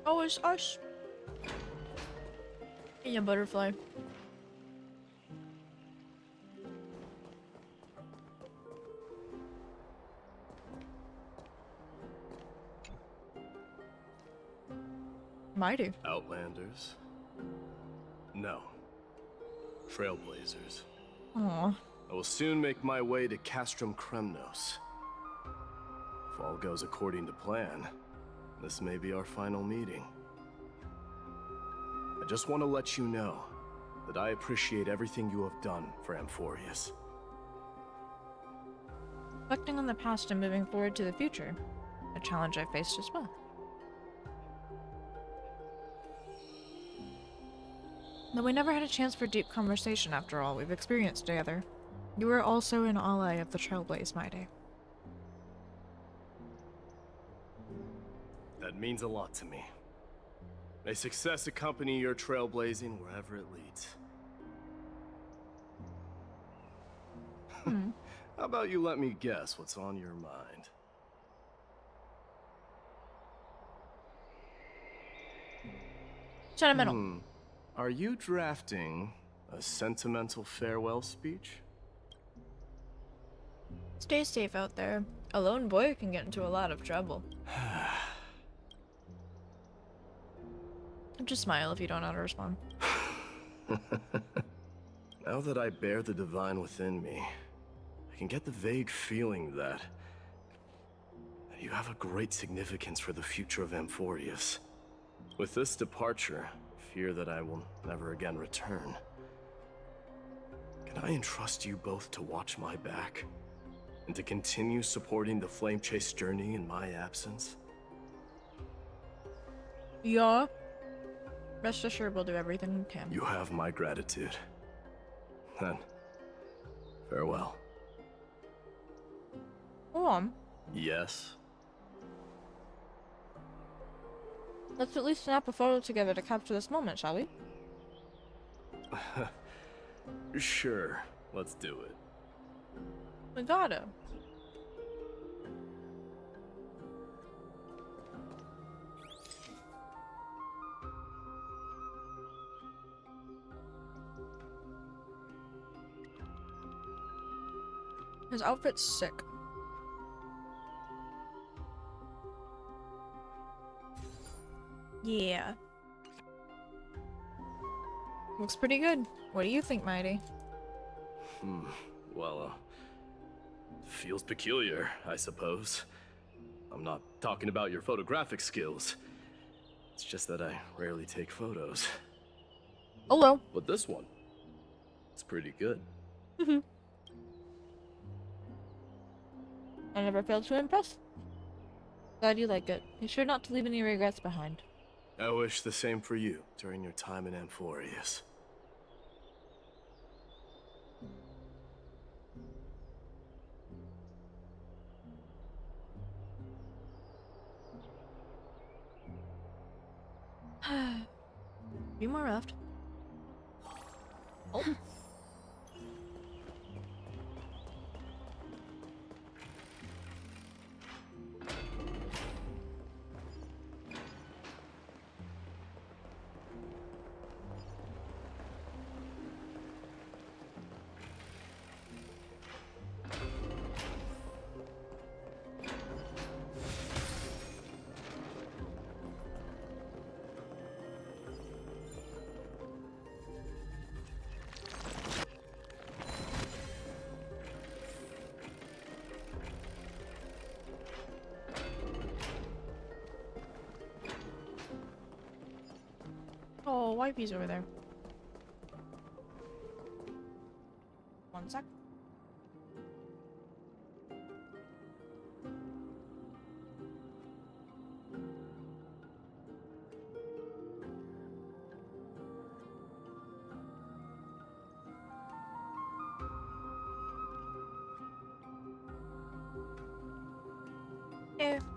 Oh, it's us. Yeah, butterfly. Mighty. Outlanders? No. Trailblazers. Aww. I will soon make my way to Castrum Kremnos. If all goes according to plan, this may be our final meeting. I just want to let you know that I appreciate everything you have done for Amphorius. Reflecting on the past and moving forward to the future, a challenge I faced as well. Though we never had a chance for deep conversation after all we've experienced together, you were also an ally of the Trailblaze, Mighty. That means a lot to me. May success accompany your trailblazing wherever it leads. How about you let me guess what's on your mind? Sentimental. Are you drafting a sentimental farewell speech? Stay safe out there. A lone boy can get into a lot of trouble. Just smile if you don't know how to respond. Now that I bear the divine within me, I can get the vague feeling that you have a great significance for the future of Amphorius. With this departure, I fear that I will never again return. Can I entrust you both to watch my back? And to continue supporting the Flame Chase journey in my absence? Yeah. Rest assured we'll do everything we can. You have my gratitude. Then, farewell. Hold on. Yes? Let's at least snap a photo together to capture this moment, shall we? Sure, let's do it. We gotta. His outfit's sick. Yeah. Looks pretty good. What do you think, Mighty? Well, feels peculiar, I suppose. I'm not talking about your photographic skills. It's just that I rarely take photos. Hello. But this one, it's pretty good. I never failed to impress. Glad you like it. Be sure not to leave any regrets behind. I wish the same for you during your time in Amphorius. Few more left. Oh. Oh, wifey's over there. One sec.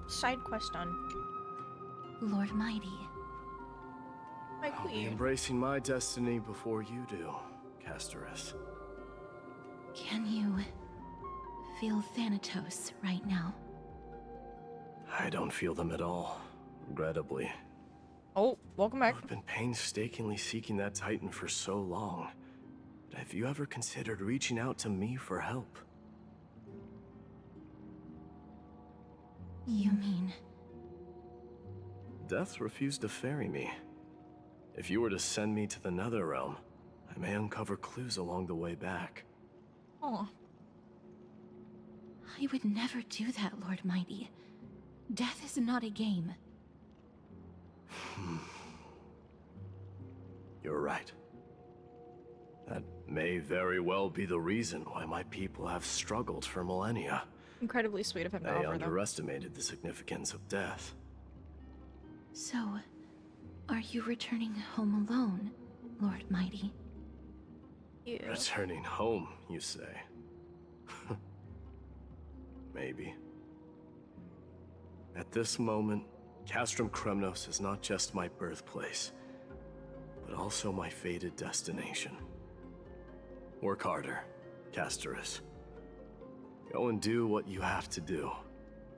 Side quest done. Lord Mighty. My I'll be queen. embracing my destiny before you do, Casterus. Can you feel Thanatos right now? I don't feel them at all, regrettably. Oh, welcome back. I've been painstakingly seeking that Titan for so long. But have you ever considered reaching out to me for help? You mean... Death refused to ferry me. If you were to send me to the Netherrealm, I may uncover clues along the way back. Oh. I would never do that, Lord Mighty. Death is not a game. You're right. That may very well be the reason why my people have struggled for millennia. Incredibly sweet of him to They offer them. underestimated the significance of death. So, are you returning home alone, Lord Mighty? Yeah. Returning home, you say? Maybe. At this moment, Castrum Kremnos is not just my birthplace, but also my fated destination. Work harder, Casterus. Go and do what you have to do,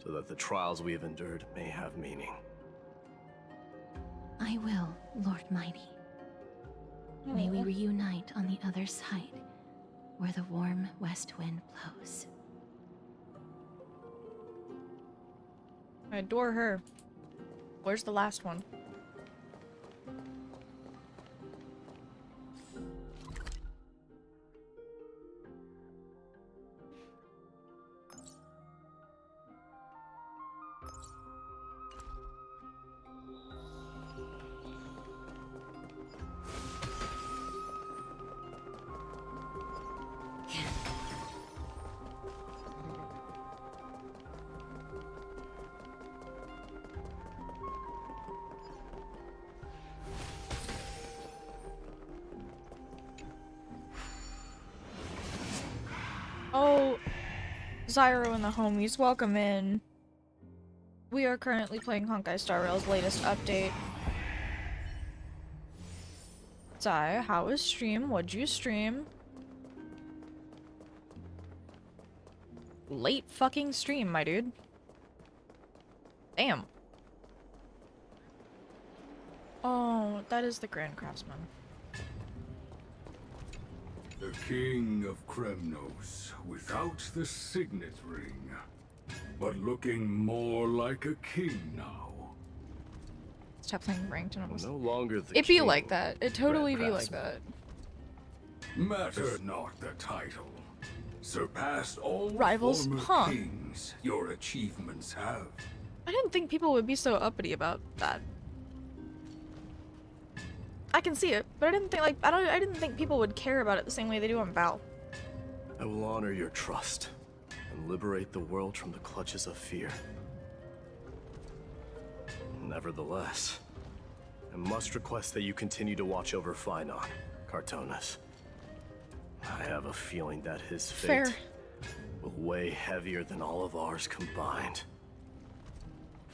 so that the trials we have endured may have meaning. I will, Lord Mighty. May we reunite on the other side, where the warm west wind blows. I adore her. Where's the last one? Zyro and the homies, welcome in. We are currently playing Honkai Star Rail's latest update. Zai, how was stream? What'd you stream? Late fucking stream, my dude. Damn. Oh, that is the Grand Craftsman. The King of Kremnos, without the signet ring, but looking more like a king now. Stop playing ranked and almost. No longer the It be king, like that. It totally be like Craftsman. that. Matter not the title. Surpassed all Rivals? former Huh. kings your achievements have. I didn't think people would be so uppity about that. I can see it, but I didn't think I didn't think people would care about it the same way they do on Val. I will honor your trust and liberate the world from the clutches of fear. Nevertheless, I must request that you continue to watch over Finon, Cartonis. I have a feeling that his fate Fair. will weigh heavier than all of ours combined.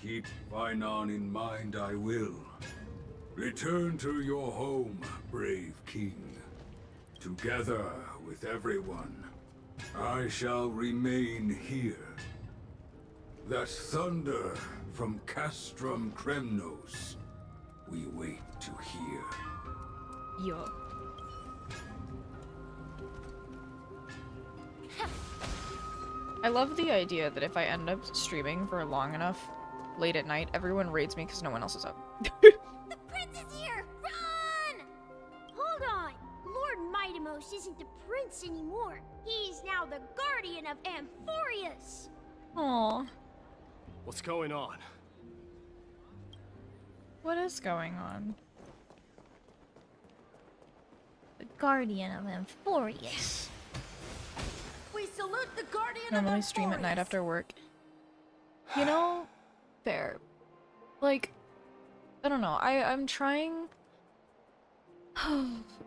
Keep Finon in mind, I will. Return to your home, brave king. Together with everyone, I shall remain here. That thunder from Castrum Kremnos, we wait to hear. Yo. I love the idea that if I end up streaming for long enough, late at night, everyone raids me because no one else is up. The prince is here! Run! Hold on. Lord Mightimos isn't the prince anymore. He's now the guardian of Amphorius. Aww. What's going on? What is going on? The guardian of Amphorius. We salute the guardian Normally stream at night after work. You know, fair. Like, I don't know. I'm trying.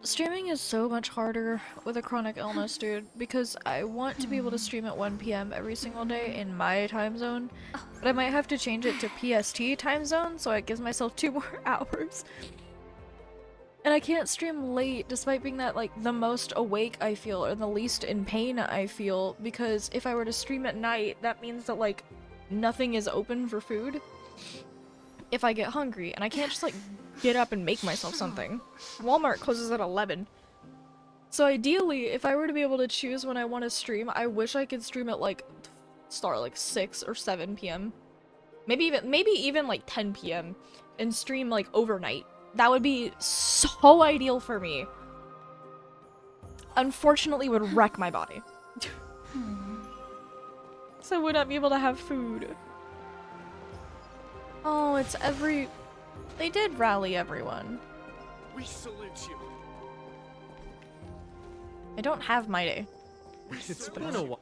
Streaming is so much harder with a chronic illness, dude, because I want to be able to stream at 1 PM every single day in my time zone, but I might have to change it to PST time zone so it gives myself 2 more hours. And I can't stream late despite being that, like, the most awake I feel or the least in pain I feel, because if I were to stream at night, that means that, like, nothing is open for food if I get hungry, and I can't just, like, get up and make myself something. Walmart closes at 11. So ideally, if I were to be able to choose when I want to stream, I wish I could stream at, like, start, like, 6 or 7 PM. Maybe even, like, 10 PM, and stream, like, overnight. That would be so ideal for me. Unfortunately, would wreck my body. So I would not be able to have food. Oh, it's every... They did rally everyone. We salute you. I don't have my day. It's been a while.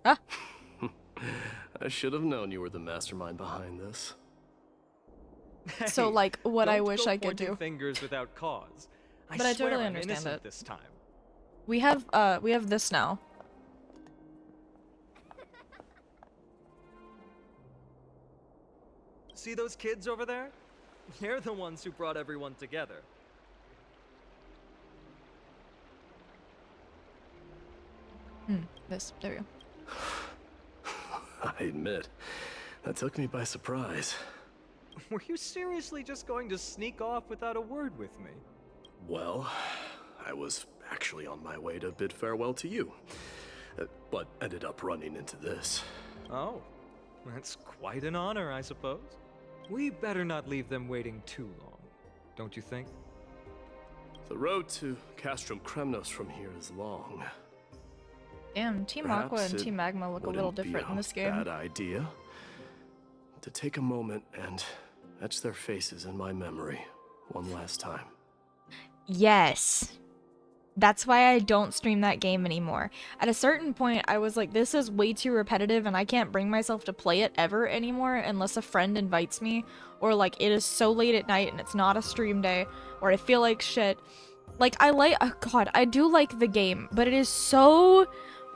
Ah. I should have known you were the mastermind behind this. So, like, what I wish I could pointing do. fingers without cause. But I swear totally I'm understand innocent it. this time. We have this now. See those kids over there? They're the ones who brought everyone together. This. There we go. I admit, that took me by surprise. Were you seriously just going to sneak off without a word with me? Well, I was actually on my way to bid farewell to you, but ended up running into this. Oh, that's quite an honor, I suppose. We better not leave them waiting too long, don't you think? The road to Castrum Kremnos from here is long. Damn, Team Aqua Perhaps and it Team Magma look a little wouldn't be different in a this game. Bad idea to take a moment and etch their faces in my memory one last time. Yes. That's why I don't stream that game anymore. At a certain point, I was like, this is way too repetitive and I can't bring myself to play it ever anymore unless a friend invites me, or like it is so late at night and it's not a stream day, or I feel like shit. Like, oh god, I do like the game, but it is so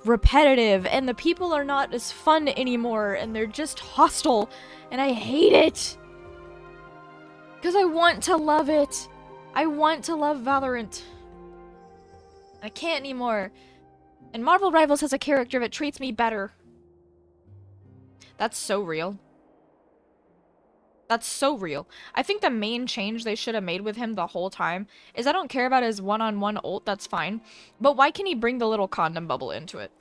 repetitive, and the people are not as fun anymore, and they're just hostile, and I hate it. Because I want to love it. I want to love Valorant. I can't anymore. And Marvel Rivals has a character that treats me better. That's so real. That's so real. I think the main change they should have made with him the whole time is I don't care about his one-on-one ult, that's fine. But why can he bring the little condom bubble into it?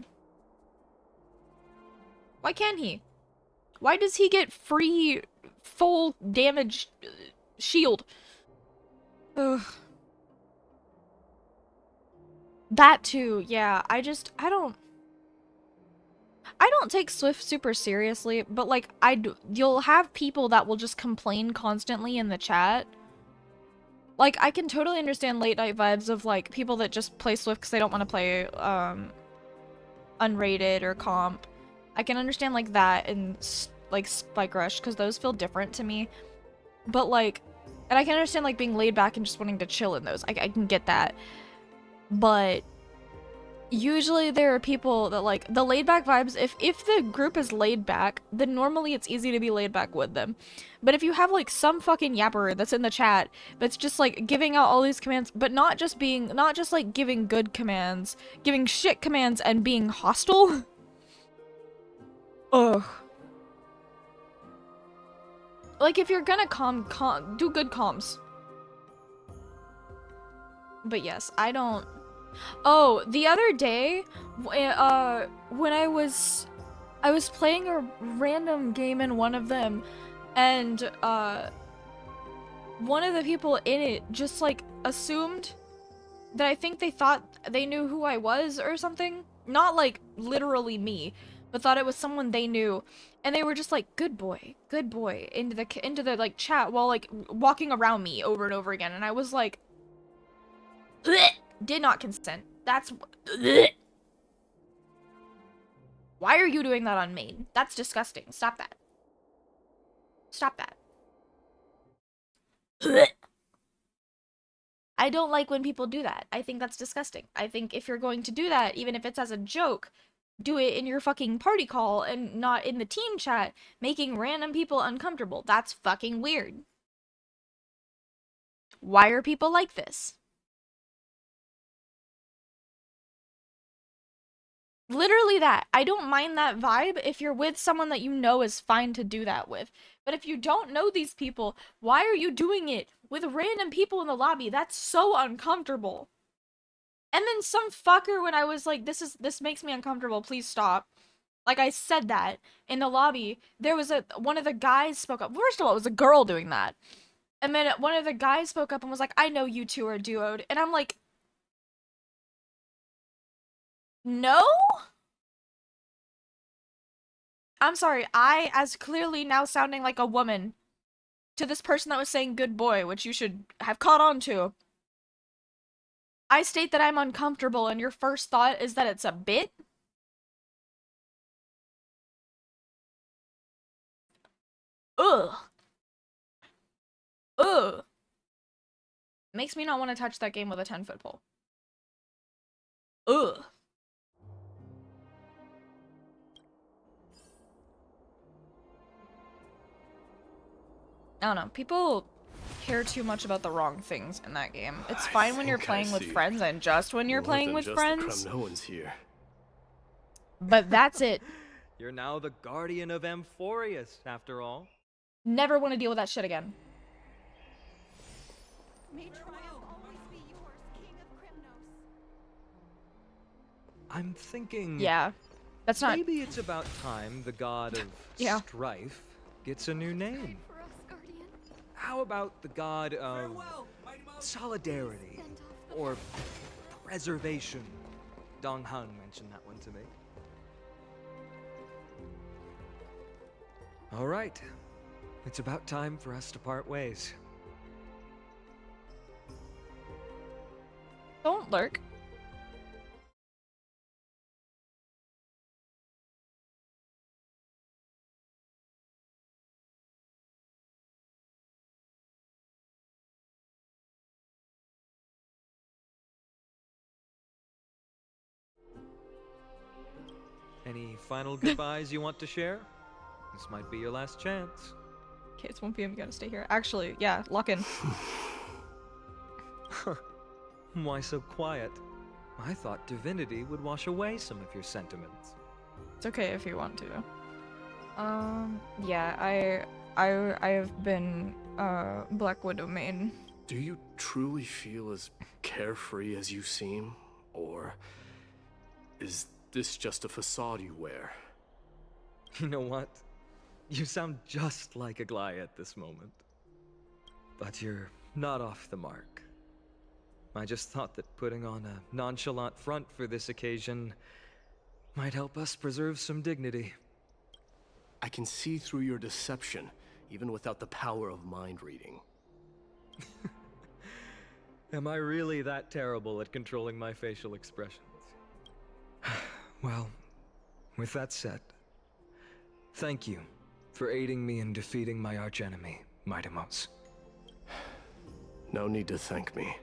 Why can't he? Why does he get free full damage shield? Ugh. That too, yeah. I don't take Swift super seriously, but like you'll have people that will just complain constantly in the chat. Like I can totally understand late night vibes of like people that just play Swift because they don't want to play unrated or comp. I can understand like that and like Spike Rush because those feel different to me. But like, and I can understand like being laid back and just wanting to chill in those. I can get that. But usually there are people that like the laid back vibes. If the group is laid back, then normally it's easy to be laid back with them. But if you have like some fucking yapper that's in the chat that's just like giving out all these commands, but not just like giving good commands, giving shit commands and being hostile. Ugh. Like if you're gonna do good comms. But yes, I don't. Oh, the other day, when I was playing a random game in one of them, and one of the people in it just like assumed that I think they thought they knew who I was or something. Not like literally me, but thought it was someone they knew, and they were just like good boy into the like chat while like walking around me over and over again, and I was like, bleh, did not consent. That's bleh. Why are you doing that on main? That's disgusting. Stop that. Stop that. Bleh. I don't like when people do that. I think that's disgusting. I think if you're going to do that, even if it's as a joke, do it in your fucking party call and not in the team chat, making random people uncomfortable. That's fucking weird. Why are people like this? Literally that. I don't mind that vibe if you're with someone that you know is fine to do that with. But if you don't know these people, why are you doing it with random people in the lobby? That's so uncomfortable. And then some fucker when I was like, this makes me uncomfortable, please stop. Like I said that in the lobby, there was one of the guys spoke up. First of all, it was a girl doing that. And then one of the guys spoke up and was like, I know you two are duoed. And I'm like, no? I'm sorry, I, as clearly now sounding like a woman, to this person that was saying good boy, which you should have caught on to. I state that I'm uncomfortable and your first thought is that it's a bit? Ugh. Ugh. Makes me not want to touch that game with a 10-foot pole. Ugh. I don't know. People care too much about the wrong things in that game. It's fine when you're playing with friends and just when you're playing with friends. No one's here. But that's it. You're now the guardian of Amphorius, after all. Never want to deal with that shit again. May triumph always be yours, King of Kremnos. I'm thinking... Yeah. That's not... Maybe it's about time the god of strife gets a new name. How about the god of solidarity or preservation? Dong Hung mentioned that one to me. All right. It's about time for us to part ways. Don't lurk. Any final goodbyes you want to share? This might be your last chance. Okay, it's 1 p.m. You gotta stay here. Actually, yeah, lock in. Why so quiet? I thought divinity would wash away some of your sentiments. It's okay if you want to. Yeah, I have been Black Widow main. Do you truly feel as carefree as you seem? Or is this just a facade you wear? You know what? You sound just like Aglaia at this moment. But you're not off the mark. I just thought that putting on a nonchalant front for this occasion might help us preserve some dignity. I can see through your deception, even without the power of mind reading. Am I really that terrible at controlling my facial expressions? Well, with that said, thank you for aiding me in defeating my archenemy, Mightimos. No need to thank me.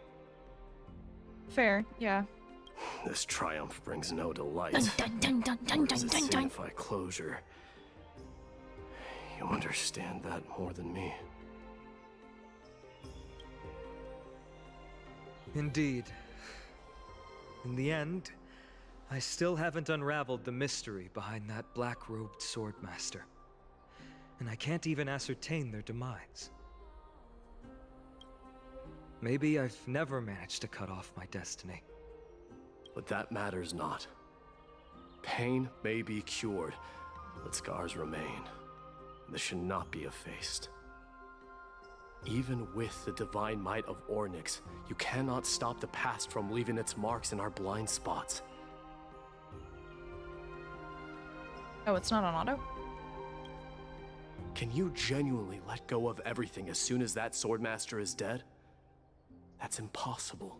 Fair, yeah. This triumph brings no delight. Dun, dun, dun, dun, Nor does it dun, dun, dun. signify closure. You understand that more than me. Indeed. In the end, I still haven't unraveled the mystery behind that black-robed swordmaster. And I can't even ascertain their demise. Maybe I've never managed to cut off my destiny. But that matters not. Pain may be cured, but scars remain. This should not be effaced. Even with the divine might of Ornyx, you cannot stop the past from leaving its marks in our blind spots. Oh, it's not on auto? Can you genuinely let go of everything as soon as that swordmaster is dead? That's impossible.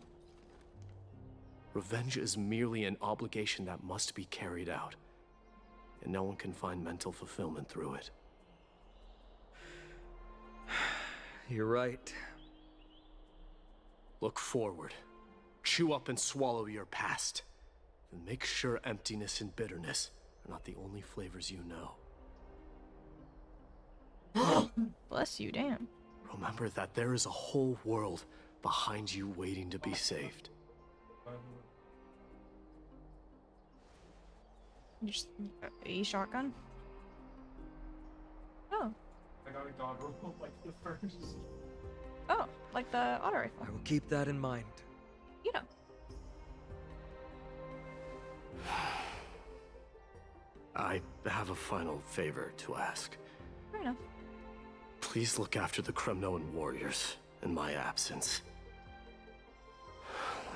Revenge is merely an obligation that must be carried out, and no one can find mental fulfillment through it. You're right. Look forward. Chew up and swallow your past. And make sure emptiness and bitterness are not the only flavors you know. Bless you, damn. Remember that there is a whole world behind you waiting to be saved. You just a shotgun? Oh. I got a dog roll like the first. Oh, like the auto rifle. I will keep that in mind. You know. I have a final favor to ask. Fair enough. Please look after the Kremnoan warriors in my absence.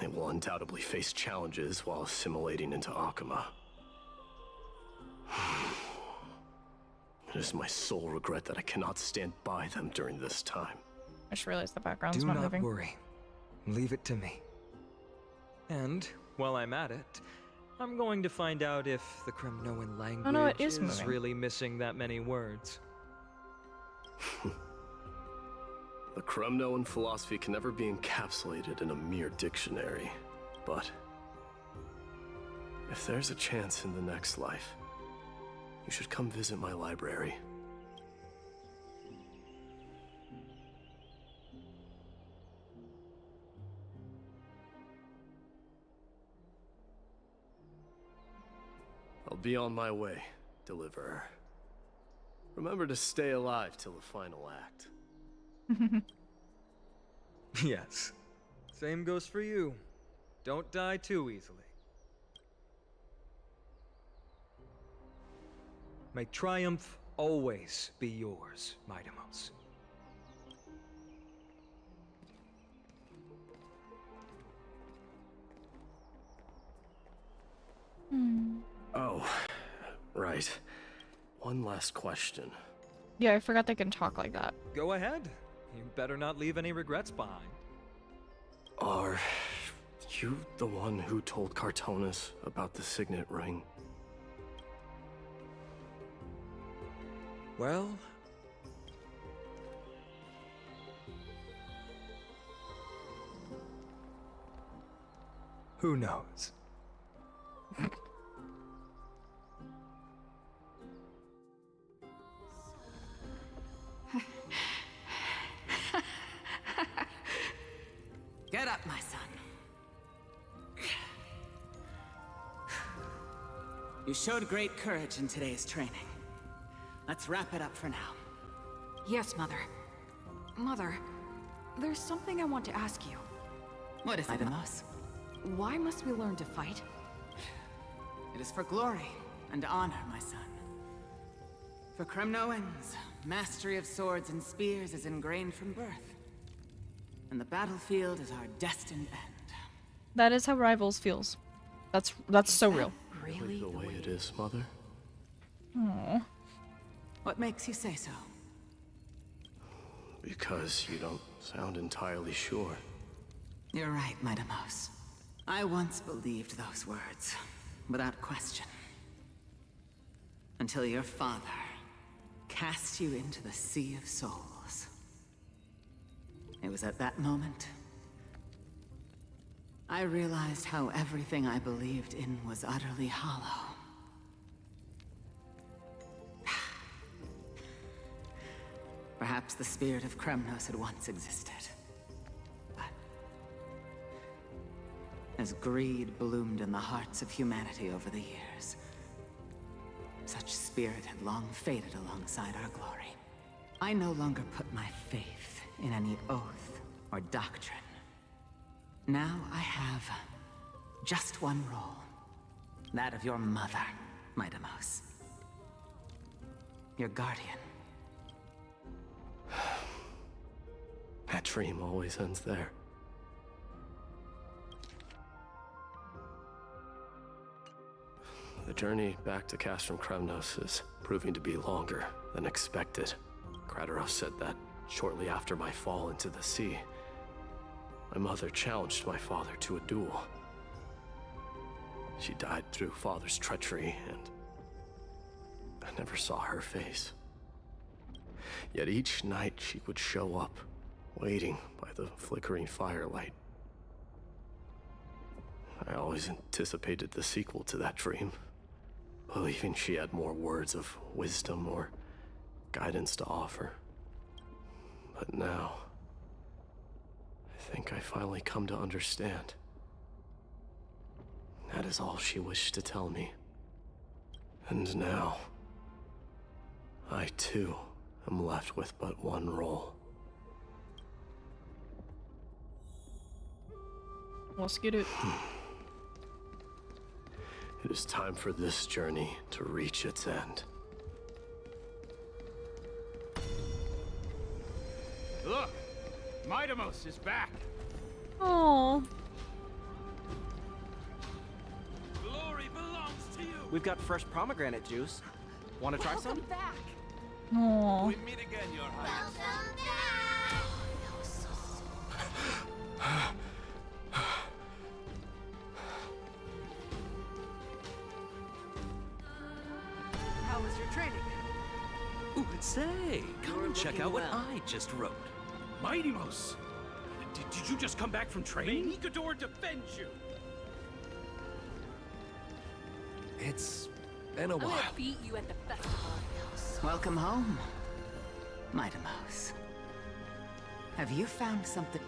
They will undoubtedly face challenges while assimilating into Akama. It is my sole regret that I cannot stand by them during this time. I just realized the background's Do not not moving. worry. Leave it to me. And, while I'm at it, I'm going to find out if the Kremnoan language Oh no, it is moving. really missing that many words. The Kremnoan philosophy can never be encapsulated in a mere dictionary, but if there's a chance in the next life, you should come visit my library. I'll be on my way, Deliverer. Remember to stay alive till the final act. Yes. Same goes for you. Don't die too easily. May triumph always be yours, Mightimos. Oh, right. One last question. Yeah, I forgot they can talk like that. Go ahead. You better not leave any regrets behind. Are you the one who told Cartonis about the signet ring? Well... who knows? Get up, my son. You showed great courage in today's training. Let's wrap it up for now. Yes, Mother. Mother, there's something I want to ask you. What is it, Amos? Why must we learn to fight? It is for glory and honor, my son. For Kremnoans, mastery of swords and spears is ingrained from birth. And the battlefield is our destined end. That is how Rivals feels. That's so real. Really the way it is, Mother? Aww. What makes you say so? Because you don't sound entirely sure. You're right, Amos. I once believed those words, without question. Until your father cast you into the Sea of Souls. It was at that moment I realized how everything I believed in was utterly hollow. Perhaps the spirit of Kremnos had once existed. But as greed bloomed in the hearts of humanity over the years, such spirit had long faded alongside our glory. I no longer put my faith in any oath or doctrine. Now I have just one role. That of your mother, Amos. Your guardian. That dream always ends there. The journey back to Castrum Kremnos is proving to be longer than expected. Krateros said that shortly after my fall into the sea, my mother challenged my father to a duel. She died through father's treachery, and I never saw her face. Yet each night she would show up, waiting by the flickering firelight. I always anticipated the sequel to that dream, believing she had more words of wisdom or guidance to offer. But now, I think I finally come to understand. That is all she wished to tell me. And now, I too am left with but one role. Let's get it. It is time for this journey to reach its end. Look! Amos is back! Aww. Glory belongs to you! We've got fresh pomegranate juice. Want to try some? Back. Aww. We meet again, Your Highness. How was your training? Ooh, say, come and check out what I just wrote. Amos! Did you just come back from training? May Nikador defend you! It's been a I'm while. gonna beat you at the festival. Welcome home, Amos. Have you found something?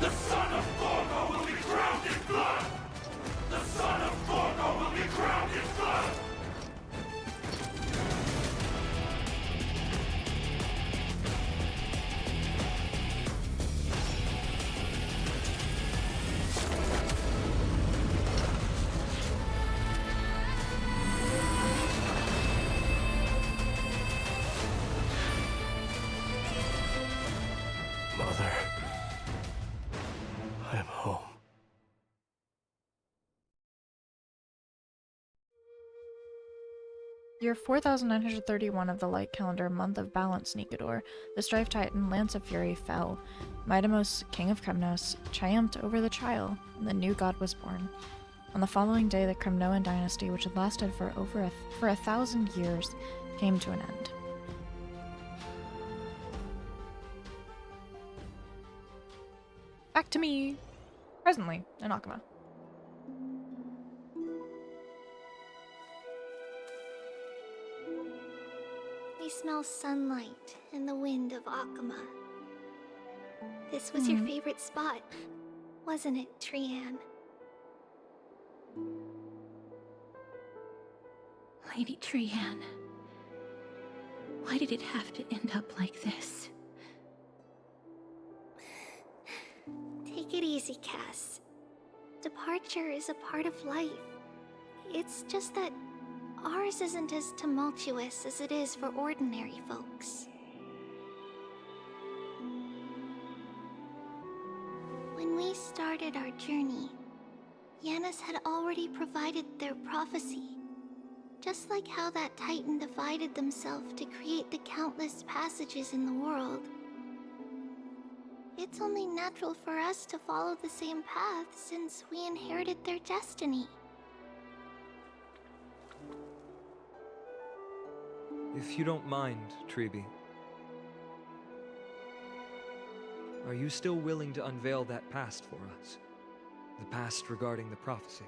The son of Gorgo will be crowned in blood! The son of Gorgo will be crowned in blood! Mother, I am home. Year 4931 of the Light Calendar, month of balance, Nikador, the Strife Titan, Lance of Fury, fell. Midamos, king of Kremnos, triumphed over the trial, and the new god was born. On the following day, the Kremnoan dynasty, which had lasted for 1,000 years, came to an end. back to me presently in Akama. We smell sunlight and the wind of Akama. This was your favorite spot, wasn't it, Trianne? Lady Trianne, why did it have to end up like this? Take it easy, Cass. Departure is a part of life. It's just that ours isn't as tumultuous as it is for ordinary folks. When we started our journey, Yanis had already provided their prophecy. Just like how that Titan divided themselves to create the countless passages in the world. It's only natural for us to follow the same path since we inherited their destiny. If you don't mind, Treeby, are you still willing to unveil that past for us? The past regarding the prophecy?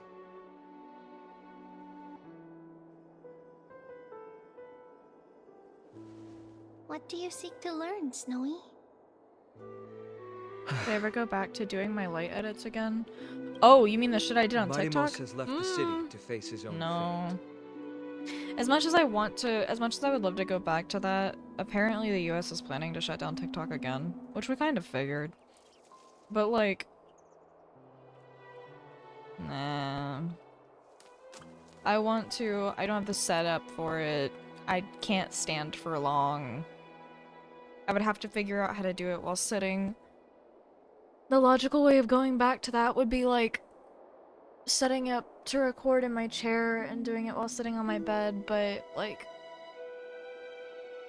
What do you seek to learn, Snowy? Did I ever go back to doing my light edits again? Oh, you mean the shit I did on TikTok? Mighty has left the city to face his own fate. As much as I want to, as much as I would love to go back to that, apparently the US is planning to shut down TikTok again, which we kind of figured. But like, nah. I want to, I don't have the setup for it. I can't stand for long. I would have to figure out how to do it while sitting. The logical way of going back to that would be like setting up to record in my chair and doing it while sitting on my bed, but like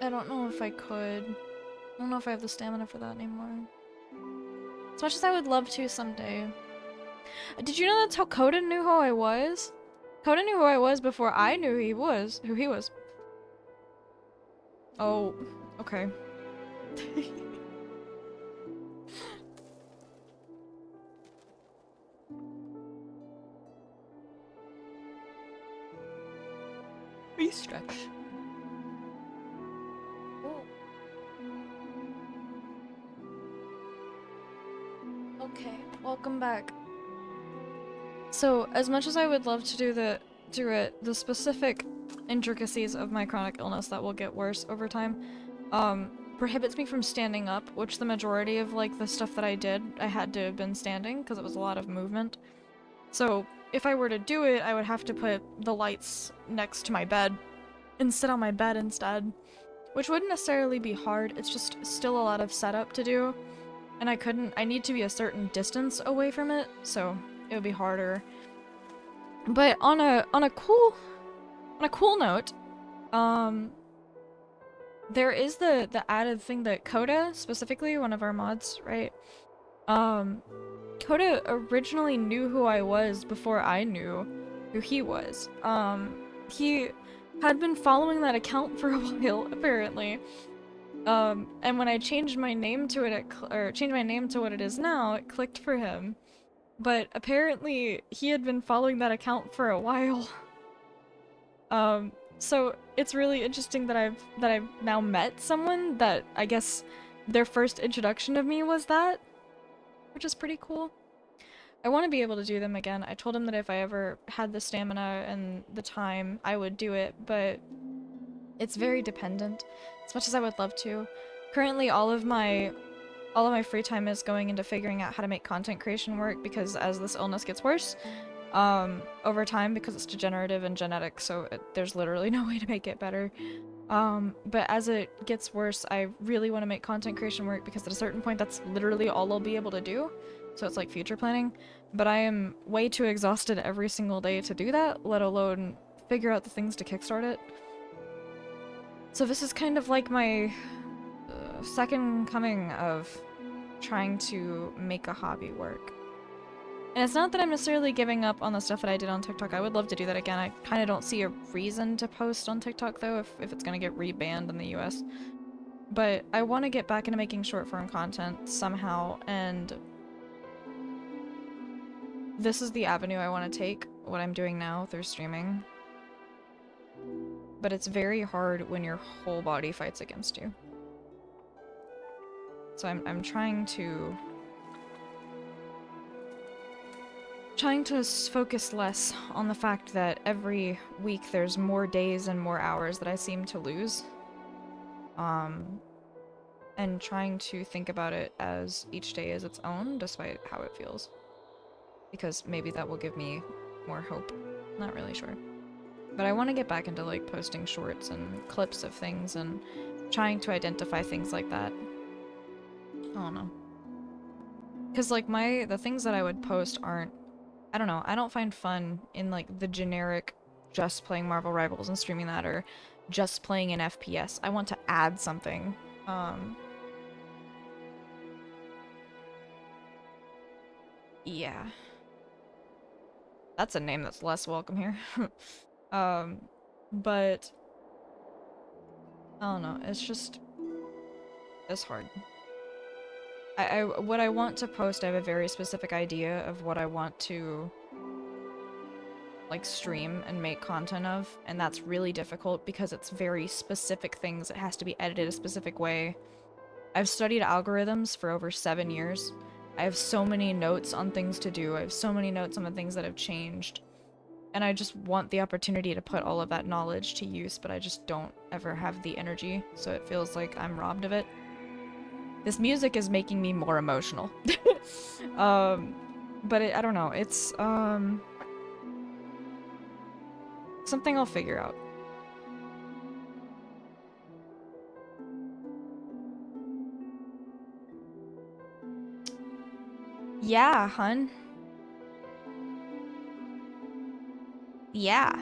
I don't know if I could. I don't know if I have the stamina for that anymore. As much as I would love to someday. Did you know that's how Coda knew who I was? Coda knew who I was before I knew who he was. Oh, okay. Restretch. Okay, welcome back. So, as much as I would love to do the specific intricacies of my chronic illness that will get worse over time, prohibits me from standing up, which the majority of like the stuff that I did, I had to have been standing because it was a lot of movement. So if I were to do it, I would have to put the lights next to my bed and sit on my bed instead, which wouldn't necessarily be hard. It's just still a lot of setup to do, and I need to be a certain distance away from it, so it would be harder. But on a cool note, there is the added thing that Coda, specifically one of our mods, right? Coda originally knew who I was before I knew who he was. He had been following that account for a while, apparently. And when I changed my name to it, changed my name to what it is now, it clicked for him. But apparently he had been following that account for a while. So it's really interesting that I've now met someone that I guess their first introduction of me was that, which is pretty cool. I want to be able to do them again. I told him that if I ever had the stamina and the time, I would do it, but it's very dependent. As much as I would love to. Currently, all of my free time is going into figuring out how to make content creation work, because as this illness gets worse, over time, because it's degenerative and genetic, so there's literally no way to make it better. But as it gets worse, I really want to make content creation work, because at a certain point, that's literally all I'll be able to do. So it's like future planning. But I am way too exhausted every single day to do that, let alone figure out the things to kickstart it. So this is kind of like my second coming of trying to make a hobby work. And it's not that I'm necessarily giving up on the stuff that I did on TikTok. I would love to do that again. I kind of don't see a reason to post on TikTok, though, if it's going to get rebanned in the US. But I want to get back into making short-form content somehow, and this is the avenue I want to take, what I'm doing now through streaming. But it's very hard when your whole body fights against you. So I'm trying to focus less on the fact that every week there's more days and more hours that I seem to lose. And trying to think about it as each day is its own, despite how it feels. Because maybe that will give me more hope. Not really sure. But I want to get back into like posting shorts and clips of things and trying to identify things like that. I don't know. Because like the things that I would post aren't, I don't know, I don't find fun in like the generic just playing Marvel Rivals and streaming that, or just playing an FPS. I want to add something. Yeah. That's a name that's less welcome here. But I don't know, it's just, it's hard. What I want to post, I have a very specific idea of what I want to like stream and make content of, and that's really difficult because it's very specific things. It has to be edited a specific way. I've studied algorithms for over 7 years. I have so many notes on things to do. I have so many notes on the things that have changed. And I just want the opportunity to put all of that knowledge to use, but I just don't ever have the energy, so it feels like I'm robbed of it. This music is making me more emotional. But I don't know, it's, something I'll figure out. Yeah, hun. Yeah.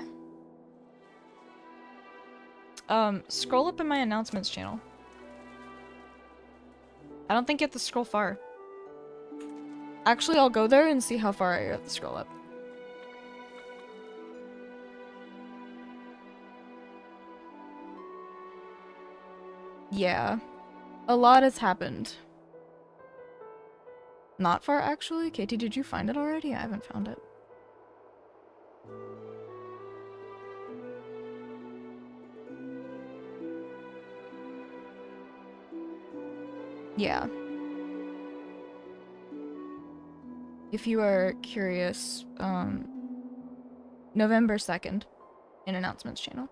Scroll up in my announcements channel. I don't think you have to scroll far. Actually, I'll go there and see how far I have to scroll up. Yeah. A lot has happened. Not far, actually. Katie, did you find it already? I haven't found it. Yeah. If you are curious, November 2nd in announcements channel.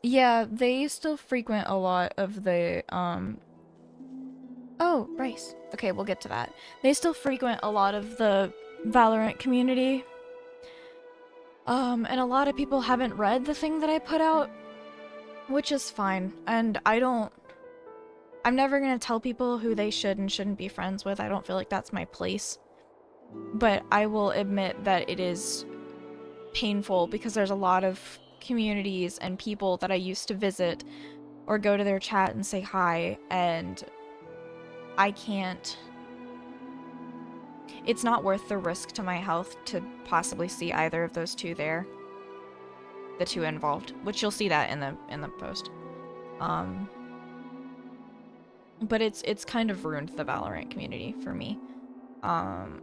Yeah, they still frequent a lot of the, Oh, Rice. Okay, we'll get to that. They still frequent a lot of the Valorant community. And a lot of people haven't read the thing that I put out, which is fine. And I'm never gonna tell people who they should and shouldn't be friends with. I don't feel like that's my place. But I will admit that it is painful because there's a lot of communities and people that I used to visit or go to their chat and say hi, and I can't. It's not worth the risk to my health to possibly see either of those two there. The two involved, which you'll see that in the post. But it's kind of ruined the Valorant community for me. And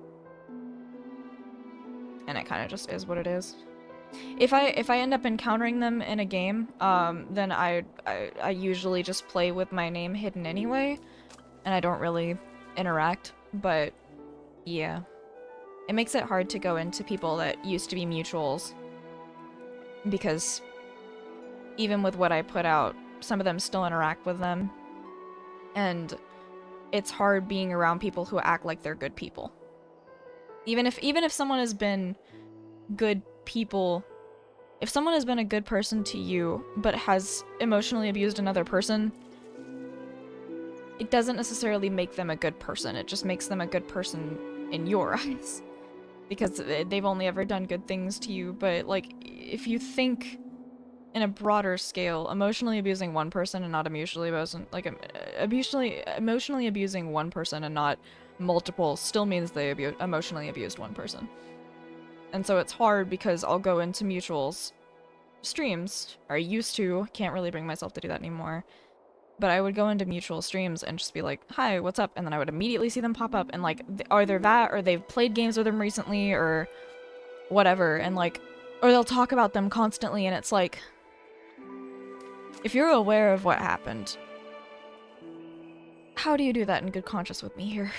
it kind of just is what it is. If I end up encountering them in a game, then I usually just play with my name hidden anyway, and I don't really interact, but yeah. It makes it hard to go into people that used to be mutuals, because even with what I put out, some of them still interact with them, and it's hard being around people who act like they're good people. Even if someone has been good people, if someone has been a good person to you but has emotionally abused another person, it doesn't necessarily make them a good person. It just makes them a good person in your eyes, because they've only ever done good things to you. But like, if you think in a broader scale, emotionally abusing one person and not emotionally abusing one person and not multiple still means they emotionally abused one person. And so it's hard because I'll go into mutuals streams, or I used to, can't really bring myself to do that anymore. But I would go into mutual streams and just be like, hi, what's up? And then I would immediately see them pop up and like, either that or they've played games with them recently or whatever. And like, or they'll talk about them constantly and it's like, if you're aware of what happened, how do you do that in good conscience with me here?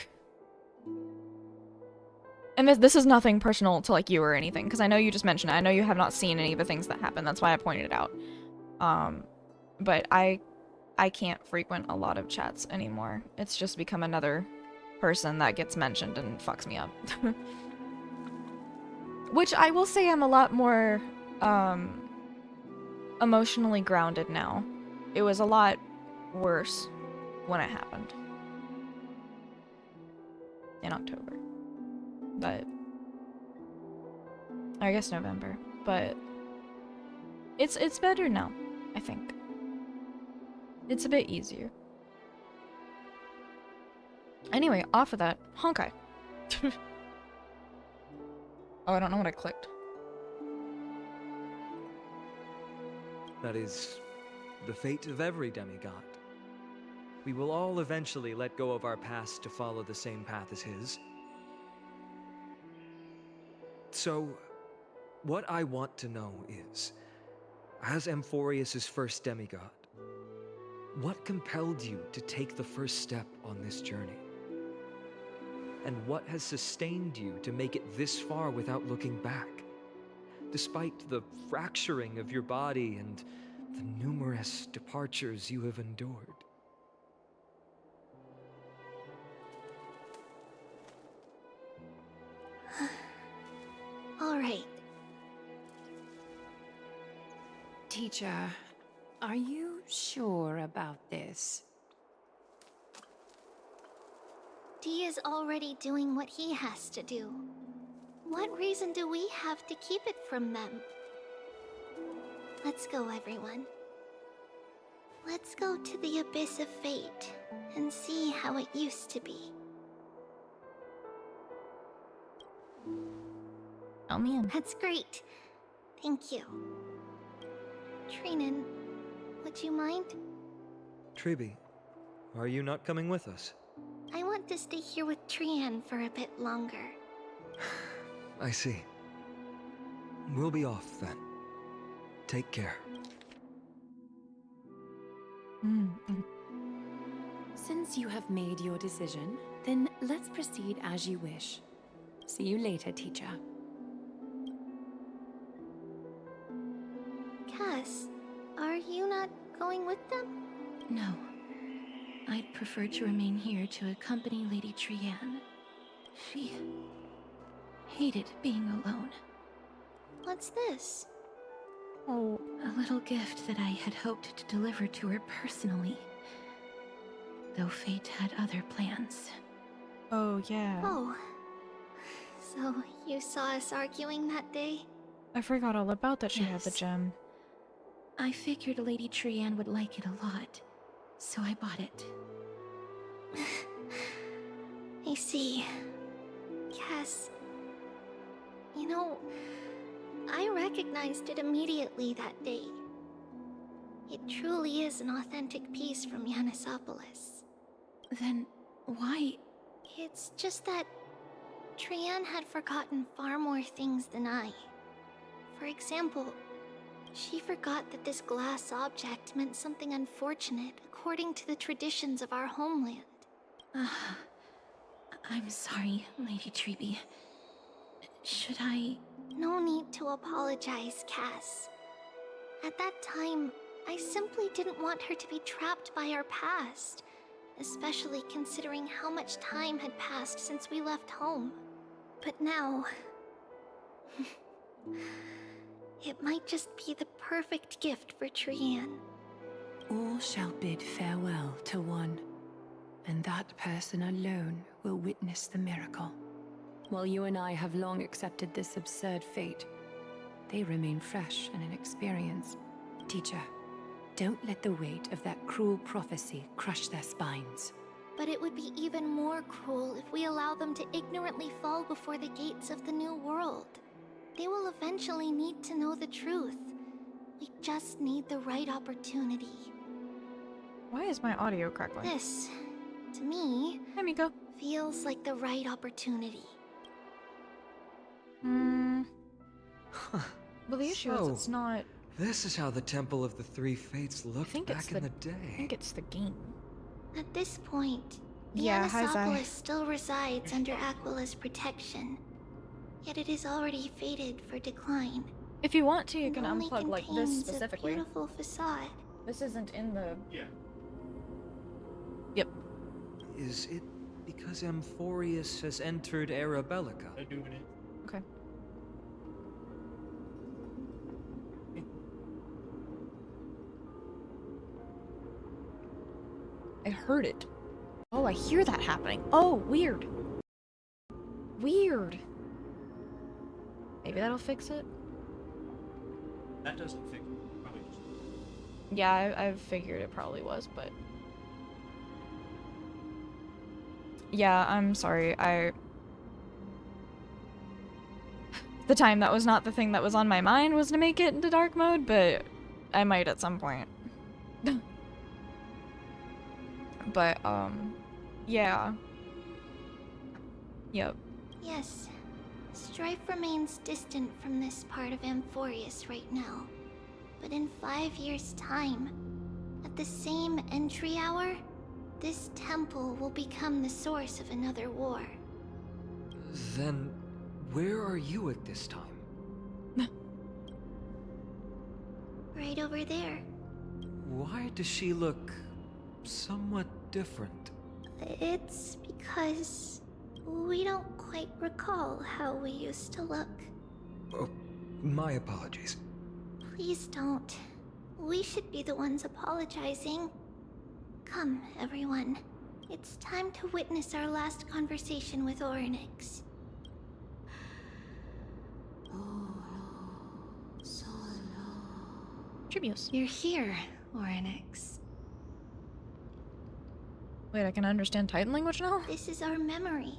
And this is nothing personal to like you or anything, because I know you just mentioned it. I know you have not seen any of the things that happened. That's why I pointed it out. But I can't frequent a lot of chats anymore. It's just become another person that gets mentioned and fucks me up. Which I will say I'm a lot more emotionally grounded now. It was a lot worse when it happened. In October. But I guess November. But it's better now, I think. It's a bit easier. Anyway, off of that, Honkai. Oh, I don't know what I clicked. That is the fate of every demigod. We will all eventually let go of our past to follow the same path as his. So, what I want to know is, as Amphorius' first demigod, what compelled you to take the first step on this journey? And what has sustained you to make it this far without looking back? Despite the fracturing of your body and the numerous departures you have endured. All right. Teacher, are you sure about this? Dee is already doing what he has to do. What reason do we have to keep it from them? Let's go, everyone. Let's go to the Abyss of Fate and see how it used to be. Oh man. That's great. Thank you. Trinan, would you mind? Tribi, are you not coming with us? I want to stay here with Trian for a bit longer. I see. We'll be off then. Take care. Since you have made your decision, then let's proceed as you wish. See you later, teacher. Cass, are you not going with them? No. I'd prefer to remain here to accompany Lady Trian. She hated being alone. What's this? Oh, a little gift that I had hoped to deliver to her personally. Though fate had other plans. Oh, yeah. Oh. So, you saw us arguing that day? I forgot all about that she had the gem. I figured Lady Trian would like it a lot, so I bought it. I see. Cass, you know, I recognized it immediately that day. It truly is an authentic piece from Yanisopolis. Then why? It's just that Trian had forgotten far more things than I. For example, she forgot that this glass object meant something unfortunate according to the traditions of our homeland. I'm sorry, Lady Tribi. Should I? No need to apologize, Cass. At that time, I simply didn't want her to be trapped by our past, especially considering how much time had passed since we left home. But now... it might just be the perfect gift for Trian. All shall bid farewell to one, and that person alone will witness the miracle. While you and I have long accepted this absurd fate, they remain fresh and inexperienced. Teacher, don't let the weight of that cruel prophecy crush their spines. But it would be even more cruel if we allow them to ignorantly fall before the gates of the new world. They will eventually need to know the truth. We just need the right opportunity. Why is my audio crackling? This, to me, Hi, Miko. feels like the right opportunity. Well, the issue is it's not... This is how the Temple of the Three Fates looked back in the day. I think it's the game. At this point, the Yeah, how's that? Anisopolis still resides under Aquila's protection. Yet it is already fated for decline. If you want to, you And can only unplug like this contains specifically. A beautiful facade. This isn't in the... Yeah. Yep. Is it because Amphorius has entered Arabellica? Okay. I heard it. Oh, I hear that happening. Oh, weird. Weird. Maybe that'll fix it? That doesn't fix it. Probably just... Yeah, I figured it probably was, but... Yeah, I'm sorry. The time that was not the thing that was on my mind was to make it into dark mode, but I might at some point. But, yeah. Yep. Yes. Strife remains distant from this part of Amphorius right now. But in 5 years' time, at the same entry hour, this temple will become the source of another war. Then, where are you at this time? Right over there. Why does she look somewhat different? It's because we don't quite recall how we used to look. Oh, my apologies. Please don't. We should be the ones apologizing. Come, everyone. It's time to witness our last conversation with Orynyx. Tribios. You're here, Orynyx. Wait, I can understand Titan language now? This is our memory.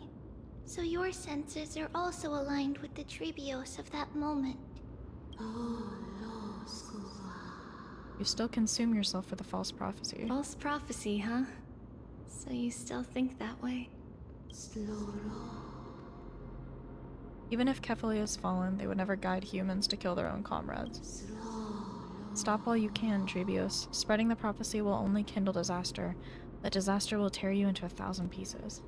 So your senses are also aligned with the Tribios of that moment. You still consume yourself with a false prophecy. False prophecy, huh? So you still think that way? Even if Kefali has fallen, they would never guide humans to kill their own comrades. Stop while you can, Tribios. Spreading the prophecy will only kindle disaster. That disaster will tear you into 1,000 pieces.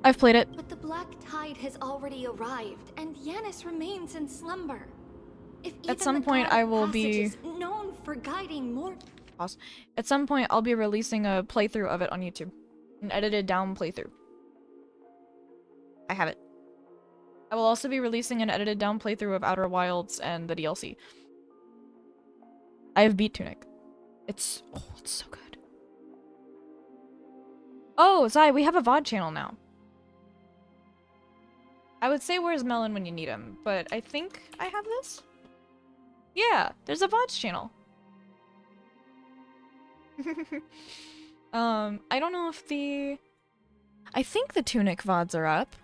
I've played it. But the black tide has already arrived, and Yanis remains in slumber. If At some point, I will be... is known for guiding more... Pause. At some point, I'll be releasing a playthrough of it on YouTube. An edited down playthrough. I have it. I will also be releasing an edited down playthrough of Outer Wilds and the DLC. I have beat Tunic. It's so good. Oh, Zai, we have a VOD channel now. I would say where's Melon when you need him, but I think I have this? Yeah, there's a VOD channel. I don't know if the... I think the Tunic VODs are up.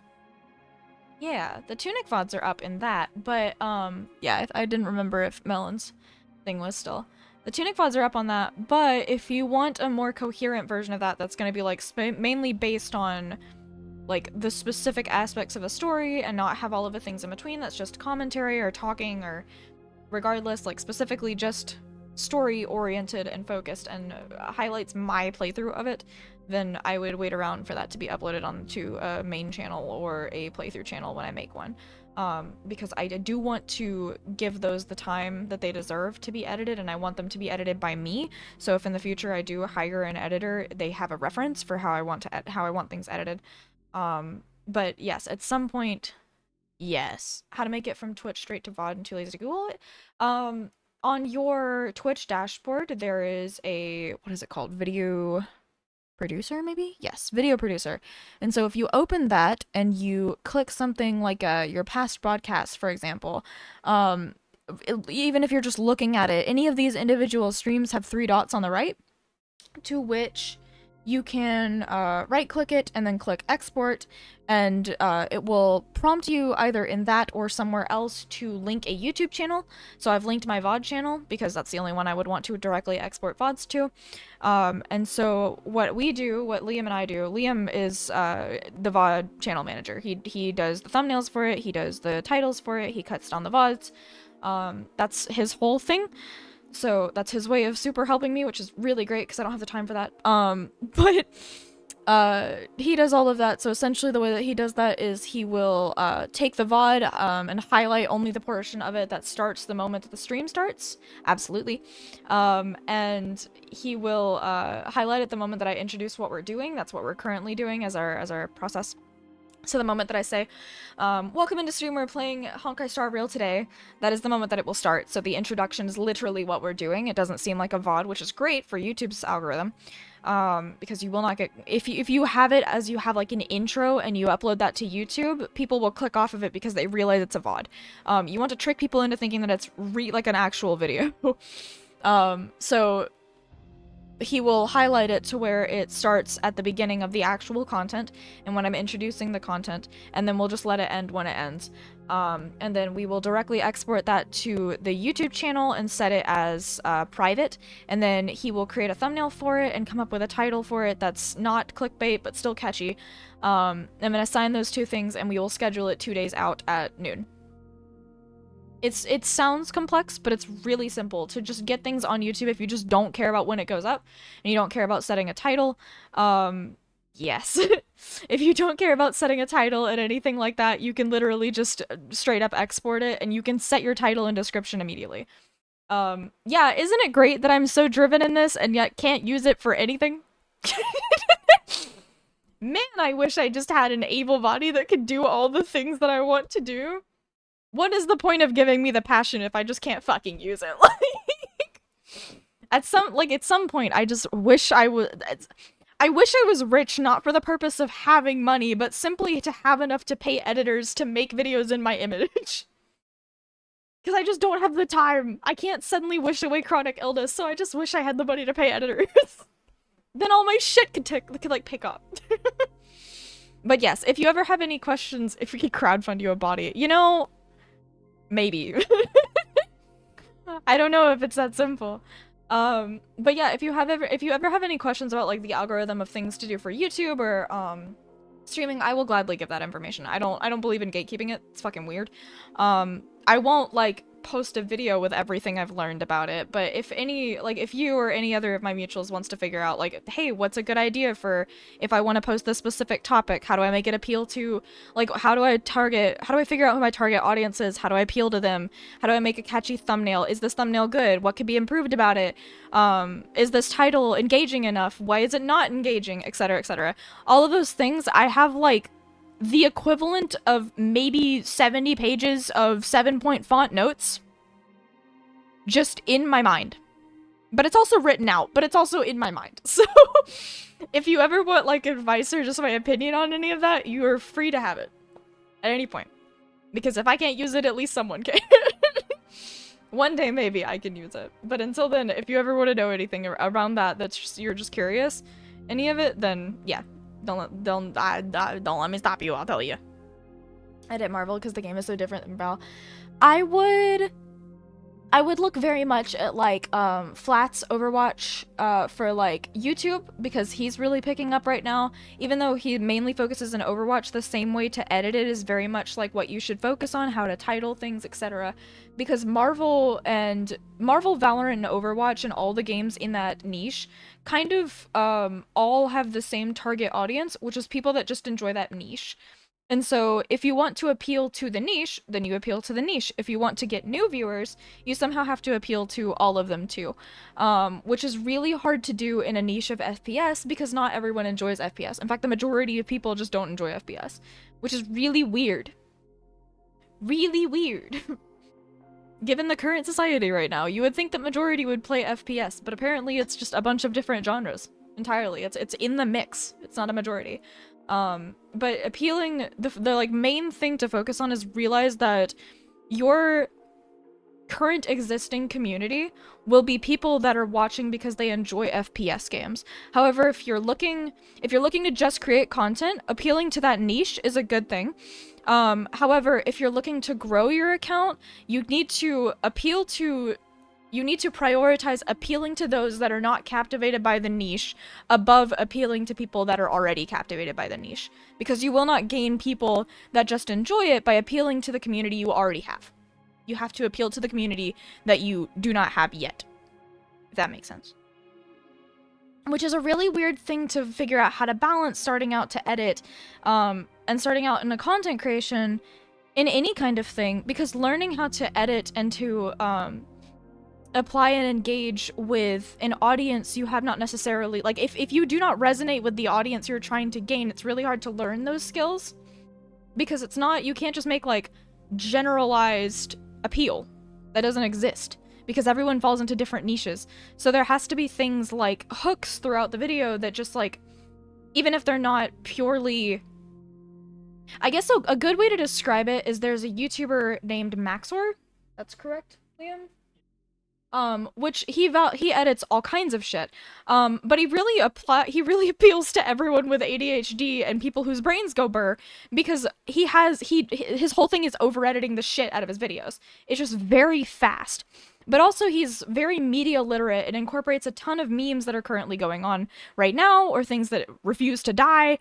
Yeah, the Tunic VODs are up in that, but, yeah, I didn't remember if Melon's thing was still. The Tunic VODs are up on that, but if you want a more coherent version of that, that's gonna be, like, mainly based on, like, the specific aspects of a story and not have all of the things in between, that's just commentary or talking or regardless, like, specifically just story-oriented and focused and highlights my playthrough of it, then I would wait around for that to be uploaded onto a main channel or a playthrough channel when I make one. Because I do want to give those the time that they deserve to be edited, and I want them to be edited by me. So if in the future I do hire an editor, they have a reference for how I want things edited. But yes, at some point, yes. How to make it from Twitch straight to VOD and too lazy to Google it? On your Twitch dashboard, there is a, what is it called? Video producer, maybe? Yes, video producer. And so if you open that and you click something like your past broadcasts, for example, even if you're just looking at it, any of these individual streams have 3 dots on the right, to which you can right-click it and then click export, and it will prompt you either in that or somewhere else to link a YouTube channel. So I've linked my VOD channel because that's the only one I would want to directly export VODs to. And so what Liam and I do, Liam is the VOD channel manager. He does the thumbnails for it, he does the titles for it, he cuts down the VODs. That's his whole thing. So that's his way of super helping me, which is really great because I don't have the time for that. But he does all of that. So essentially the way that he does that is he will take the VOD and highlight only the portion of it that starts the moment that the stream starts. Absolutely. And he will highlight at the moment that I introduce what we're doing. That's what we're currently doing as our process. So the moment that I say, welcome into stream, we're playing honkaistarrail today, that is the moment that it will start. So the introduction is literally what we're doing. It doesn't seem like a VOD, which is great for YouTube's algorithm. Because you will not get, if you have it as you have like an intro and you upload that to YouTube, people will click off of it because they realize it's a VOD. You want to trick people into thinking that it's like an actual video. So he will highlight it to where it starts at the beginning of the actual content and when I'm introducing the content, and then we'll just let it end when it ends. And then we will directly export that to the YouTube channel and set it as private, and then he will create a thumbnail for it and come up with a title for it that's not clickbait but still catchy. I'm gonna assign those two things and we will schedule it 2 days out at noon. It sounds complex, but it's really simple to just get things on YouTube if you just don't care about when it goes up and you don't care about setting a title. Yes. If you don't care about setting a title and anything like that, you can literally just straight up export it and you can set your title and description immediately. Yeah, isn't it great that I'm so driven in this and yet can't use it for anything? Man, I wish I just had an able body that could do all the things that I want to do. What is the point of giving me the passion if I just can't fucking use it? At some point, I just wish I wish I was rich, not for the purpose of having money, but simply to have enough to pay editors to make videos in my image. Because I just don't have the time. I can't suddenly wish away chronic illness, so I just wish I had the money to pay editors. Then all my shit could like pick up. But yes, if you ever have any questions, if we could crowdfund you a body, you know, maybe. I don't know if it's that simple. But yeah, if you ever have any questions about like the algorithm of things to do for YouTube or streaming, I will gladly give that information. I don't believe in gatekeeping it. It's fucking weird. I won't like post a video with everything I've learned about it, but if you or any other of my mutuals wants to figure out like, hey, what's a good idea for if I want to post this specific topic, how do I make it appeal to, like, how do I figure out who my target audience is, how do I appeal to them, how do I make a catchy thumbnail, is this thumbnail good, what could be improved about it, is this title engaging enough, why is it not engaging, etc., etc. All of those things, I have like the equivalent of maybe 70 pages of 7-point font notes just in my mind. But it's also written out, but it's also in my mind. So if you ever want like advice or just my opinion on any of that, you are free to have it at any point. Because if I can't use it, at least someone can. One day maybe I can use it. But until then, if you ever want to know anything around that, you're just curious, any of it, then yeah. Don't let me stop you, I'll tell you. I did Marvel because the game is so different than Brawl. I would look very much at like Flat's Overwatch for like YouTube, because he's really picking up right now. Even though he mainly focuses on Overwatch, the same way to edit it is very much like what you should focus on, how to title things, etc. Because Marvel, Valorant, and Overwatch, and all the games in that niche kind of all have the same target audience, which is people that just enjoy that niche. And so if you want to appeal to the niche, then you appeal to the niche. If you want to get new viewers, you somehow have to appeal to all of them too. Which is really hard to do in a niche of FPS because not everyone enjoys FPS. In fact, the majority of people just don't enjoy FPS, which is really weird. Really weird. Given the current society right now, you would think that majority would play FPS, but apparently it's just a bunch of different genres entirely. It's in the mix. It's not a majority. But appealing, the like main thing to focus on is realize that your current existing community will be people that are watching because they enjoy FPS games. However, if you're looking to just create content, appealing to that niche is a good thing. However, if you're looking to grow your account, you need to prioritize appealing to those that are not captivated by the niche above appealing to people that are already captivated by the niche. Because you will not gain people that just enjoy it by appealing to the community you already have. You have to appeal to the community that you do not have yet. If that makes sense. Which is a really weird thing to figure out how to balance starting out to edit, and starting out in a content creation in any kind of thing, because learning how to edit and to, apply and engage with an audience you have not necessarily, like, if you do not resonate with the audience you're trying to gain, it's really hard to learn those skills. Because it's not, you can't just make, like, generalized appeal. That doesn't exist. Because everyone falls into different niches. So there has to be things like hooks throughout the video that just, like, even if they're not purely... I guess a good way to describe it is there's a YouTuber named Maxor. That's correct, Liam? Which he edits all kinds of shit. But he really appeals to everyone with ADHD and people whose brains go burr, because his whole thing is over-editing the shit out of his videos. It's just very fast. But also he's very media literate and incorporates a ton of memes that are currently going on right now, or things that refuse to die,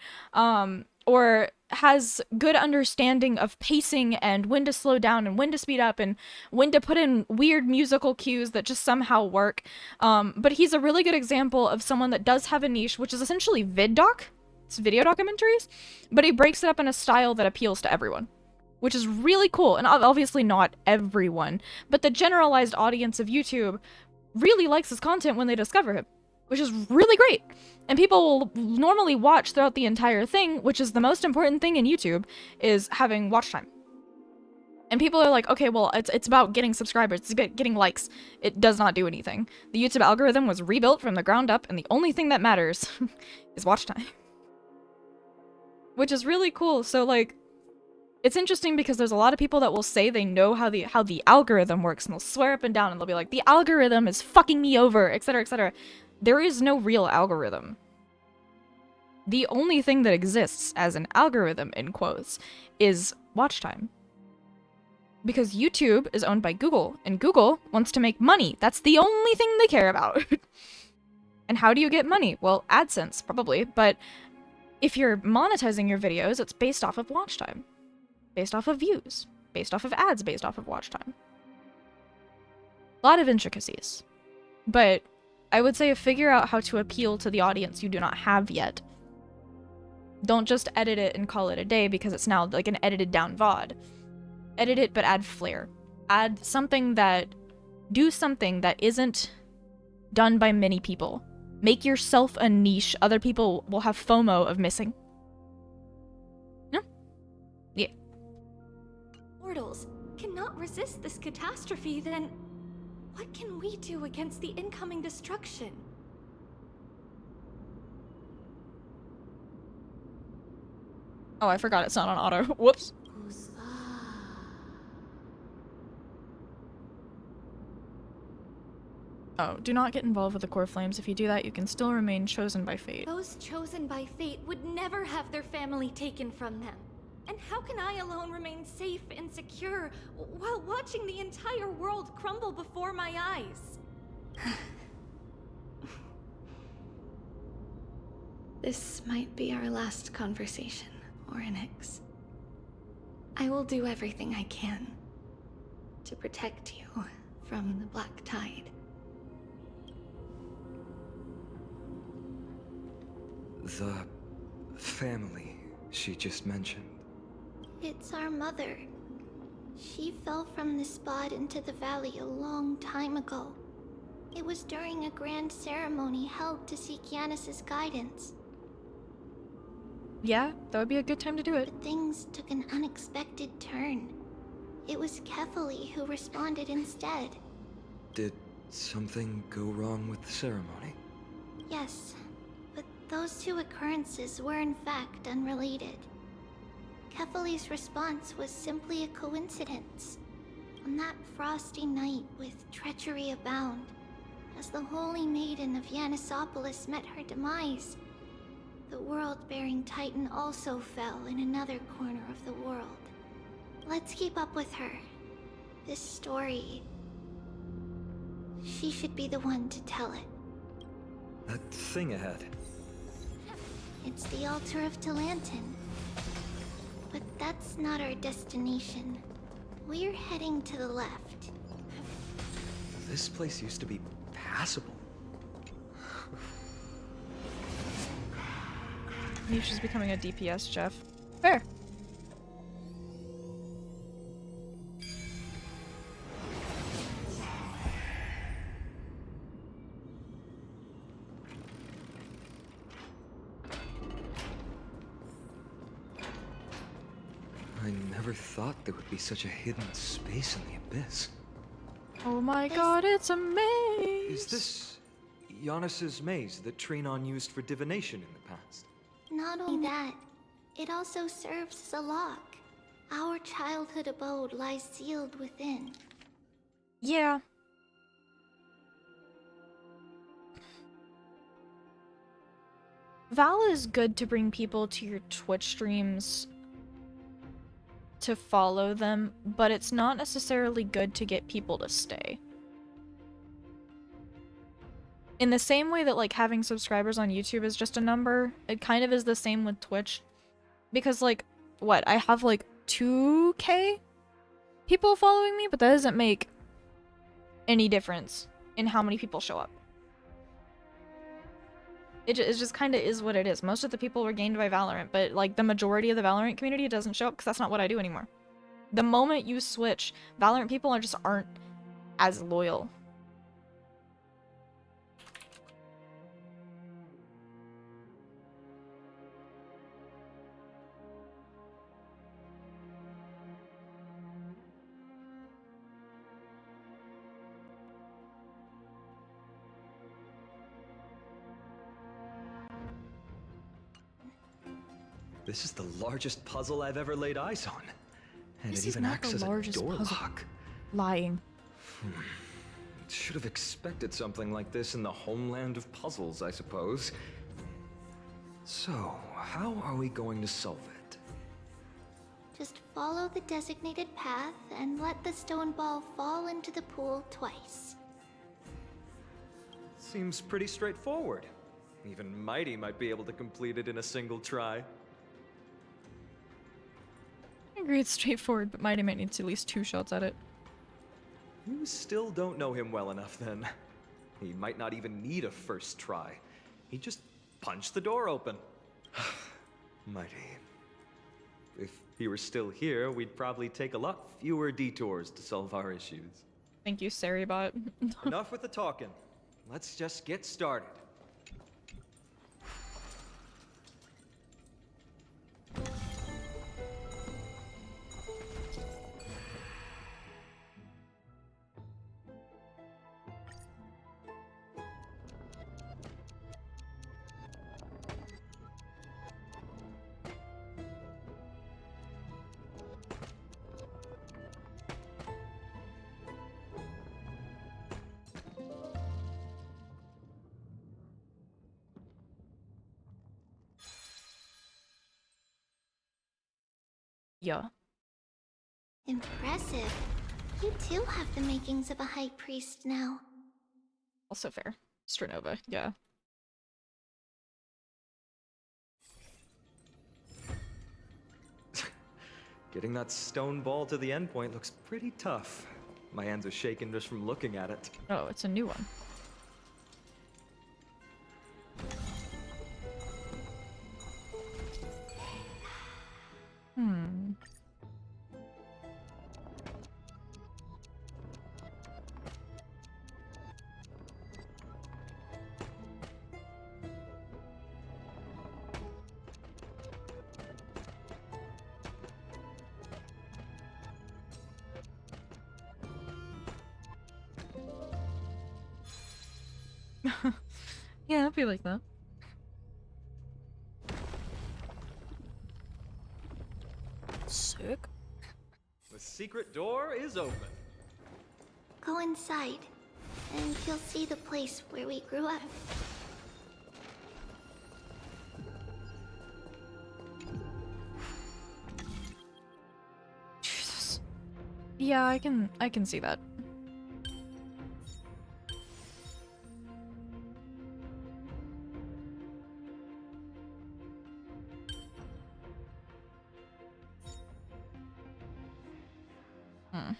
or has good understanding of pacing and when to slow down and when to speed up and when to put in weird musical cues that just somehow work. But he's a really good example of someone that does have a niche, which is essentially VidDoc. It's video documentaries, but he breaks it up in a style that appeals to everyone, which is really cool. And obviously not everyone, but the generalized audience of YouTube really likes his content when they discover him, which is really great. And people will normally watch throughout the entire thing, which is the most important thing in YouTube, is having watch time. And people are like, okay, well, it's about getting subscribers, it's getting likes. It does not do anything. The YouTube algorithm was rebuilt from the ground up, and the only thing that matters is watch time. Which is really cool. So, like, it's interesting because there's a lot of people that will say they know how the algorithm works, and they'll swear up and down, and they'll be like, the algorithm is fucking me over, etc., etc. There is no real algorithm. The only thing that exists as an algorithm, in quotes, is watch time. Because YouTube is owned by Google, and Google wants to make money. That's the only thing they care about. And how do you get money? Well, AdSense, probably, but if you're monetizing your videos, it's based off of watch time. Based off of views. Based off of ads, based off of watch time. A lot of intricacies. But I would say figure out how to appeal to the audience you do not have yet. Don't just edit it and call it a day because it's now like an edited down VOD. Edit it, but add flair. Add something do something that isn't done by many people. Make yourself a niche other people will have FOMO of missing. No? Yeah. Mortals cannot resist this catastrophe, then what can we do against the incoming destruction? Oh, I forgot it's not on auto. Whoops. Oh, do not get involved with the core flames. If you do that, you can still remain chosen by fate. Those chosen by fate would never have their family taken from them. And how can I alone remain safe and secure while watching the entire world crumble before my eyes? This might be our last conversation, Orynyx. I will do everything I can to protect you from the Black Tide. The family she just mentioned. It's our mother. She fell from the spot into the valley a long time ago. It was during a grand ceremony held to seek Yanis's guidance. Yeah, that would be a good time to do it. But things took an unexpected turn. It was Kefali who responded instead. Did something go wrong with the ceremony? Yes, but those two occurrences were in fact unrelated. Kefali's response was simply a coincidence. On that frosty night with treachery abound, as the holy maiden of Yanisopolis met her demise, the world-bearing titan also fell in another corner of the world. Let's keep up with her. This story... she should be the one to tell it. That thing ahead. It's the altar of Talantin. But that's not our destination. We're heading to the left. This place used to be passable. Nisha's becoming a DPS, Jeff. Fair. I never thought there would be such a hidden space in the abyss. Oh my god, it's a maze! Is this Giannis's maze that Trinon used for divination in the past? Not only that, it also serves as a lock. Our childhood abode lies sealed within. Yeah. Val is good to bring people to your Twitch streams to follow them, but it's not necessarily good to get people to stay. In the same way that like having subscribers on YouTube is just a number, it kind of is the same with Twitch. Because like, what, I have like 2K people following me, but that doesn't make any difference in how many people show up. It just kind of is what it is. Most of the people were gained by Valorant, but like the majority of the Valorant community doesn't show up because that's not what I do anymore. The moment you switch, Valorant people aren't as loyal. This is the largest puzzle I've ever laid eyes on. And This it is even not acts the as a largest door puzzle. lock. Lying. Should have expected something like this in the homeland of puzzles, I suppose. So, how are we going to solve it? Just follow the designated path and let the stone ball fall into the pool twice. Seems pretty straightforward. Even Mighty might be able to complete it in a single try. I agree it's straightforward, but Mighty might need at least 2 shots at it. You still don't know him well enough then. He might not even need a first try. He just punched the door open. Mighty. If he were still here, we'd probably take a lot fewer detours to solve our issues. Thank you, Saribot. Enough with the talking. Let's just get started. Yeah. Impressive. You too have the makings of a high priest now. Also fair. Stranova, yeah. Getting that stone ball to the endpoint looks pretty tough. My hands are shaking just from looking at it. Oh, it's a new one. Hmm. Yeah, I'd be like that. Sick. The secret door is open. Go inside, and you'll see the place where we grew up. Jesus. Yeah, I can see that. Hmm.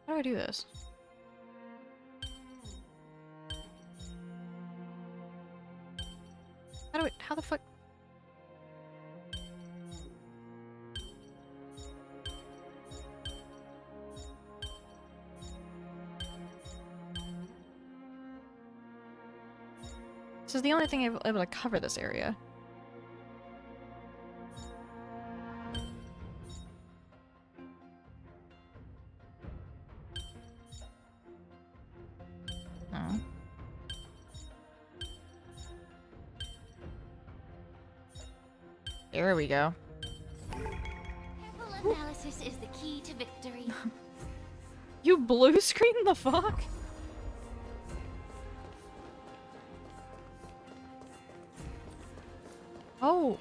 How do I do this? How the fuck? This is the only thing I'm able to cover this area. Oh. There we go. Careful analysis is the key to victory. You blue screen the fuck? Oh.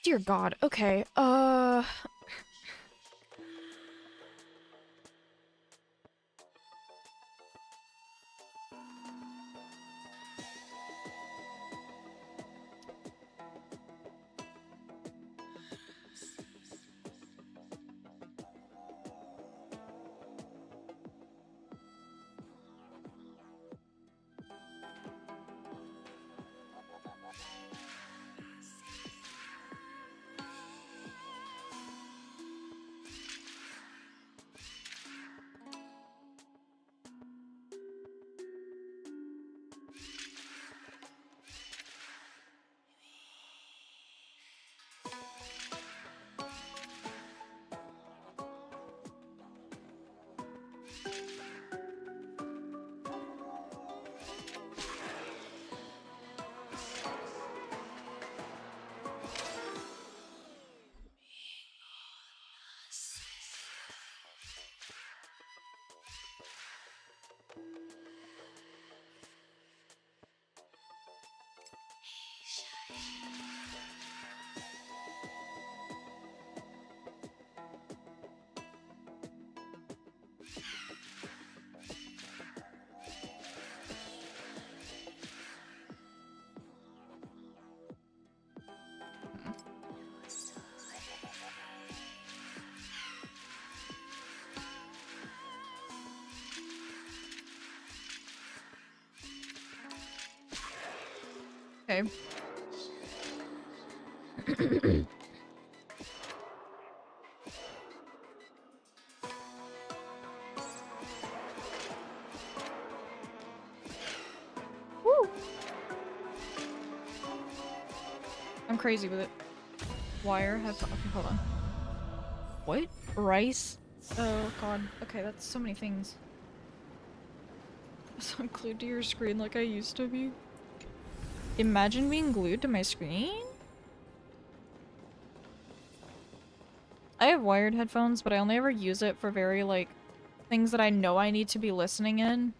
Dear God. Okay. Okay. Woo! I'm crazy with it. Wire headphone. Okay, hold on. What? Rice? Oh god. Okay, that's so many things. So I'm glued to your screen like I used to be. Imagine being glued to my screen? I have wired headphones, but I only ever use it for very, like, things that I know I need to be listening in.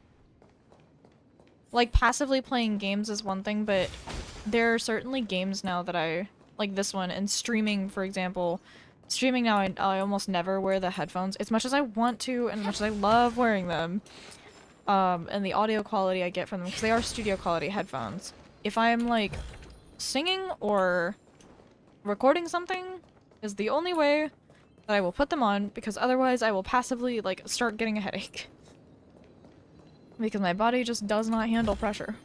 Like, passively playing games is one thing, but there are certainly games now that I, like this one, and streaming, for example. Streaming now, I almost never wear the headphones, as much as I want to, and as much as I love wearing them. And the audio quality I get from them, because they are studio quality headphones. If I'm, like, singing or recording something, is the only way that I will put them on, because otherwise I will passively, like, start getting a headache. Because my body just does not handle pressure.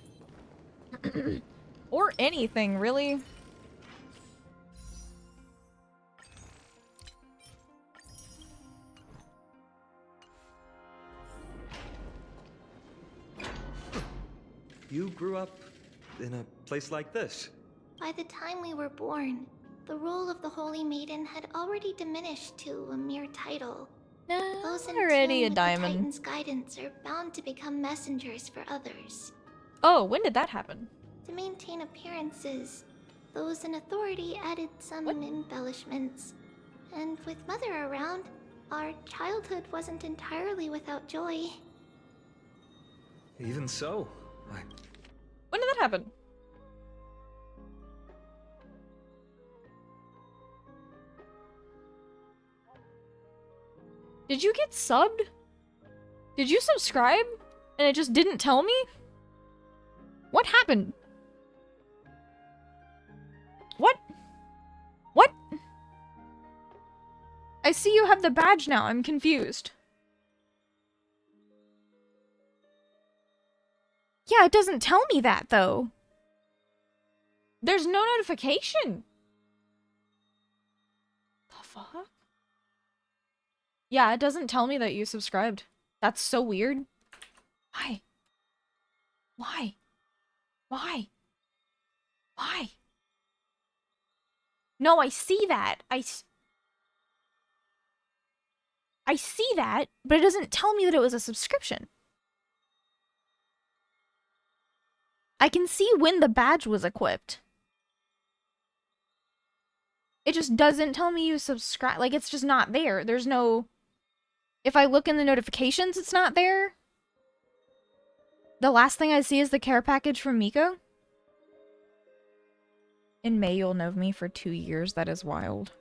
Or anything, really. You grew up in a place like this? By the time we were born, the role of the Holy Maiden had already diminished to a mere title. Those in already tune a with diamond. the Titan's guidance are bound to become messengers for others. Oh, when did that happen? To maintain appearances, those in authority added some embellishments. And with Mother around, our childhood wasn't entirely without joy. Even so, When did that happen? Did you get subbed? Did you subscribe? And it just didn't tell me? What happened? What? What? I see you have the badge now. I'm confused. Yeah, it doesn't tell me that, though. There's no notification. The fuck? Yeah, it doesn't tell me that you subscribed. That's so weird. Why? Why? Why? Why? No, I see that. I see that, but it doesn't tell me that it was a subscription. I can see when the badge was equipped. It just doesn't tell me you subscribe. Like, it's just not there. There's no... If I look in the notifications, it's not there. The last thing I see is the care package from Miko. In May, you'll know me for 2 years. That is wild.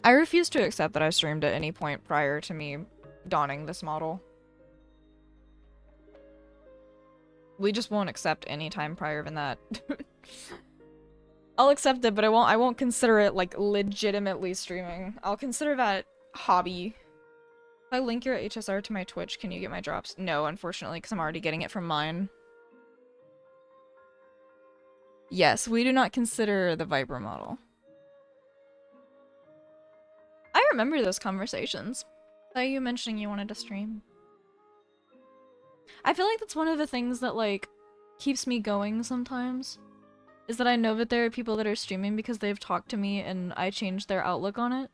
I refuse to accept that I streamed at any point prior to me donning this model. We just won't accept any time prior than that. I'll accept it, but I won't consider it like legitimately streaming. I'll consider that hobby. If I link your HSR to my Twitch, can you get my drops? No, unfortunately, because I'm already getting it from mine. Yes, we do not consider the Viper model. I remember those conversations. Are you mentioning you wanted to stream? I feel like that's one of the things that, like, keeps me going sometimes. Is that I know that there are people that are streaming because they've talked to me and I changed their outlook on it.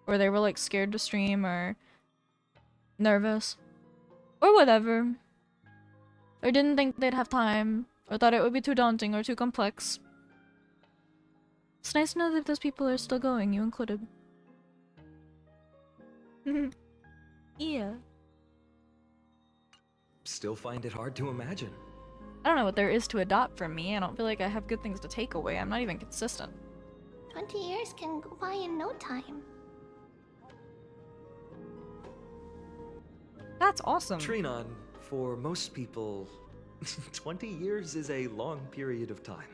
Or they were, like, scared to stream or nervous. Or whatever. Or didn't think they'd have time. Or thought it would be too daunting or too complex. It's nice to know that those people are still going, you included. Yeah. Still find it hard to imagine. I don't know what there is to adopt from me. I don't feel like I have good things to take away. I'm not even consistent. 20 years can go by in no time. That's awesome. Trinon, for most people, 20 years is a long period of time.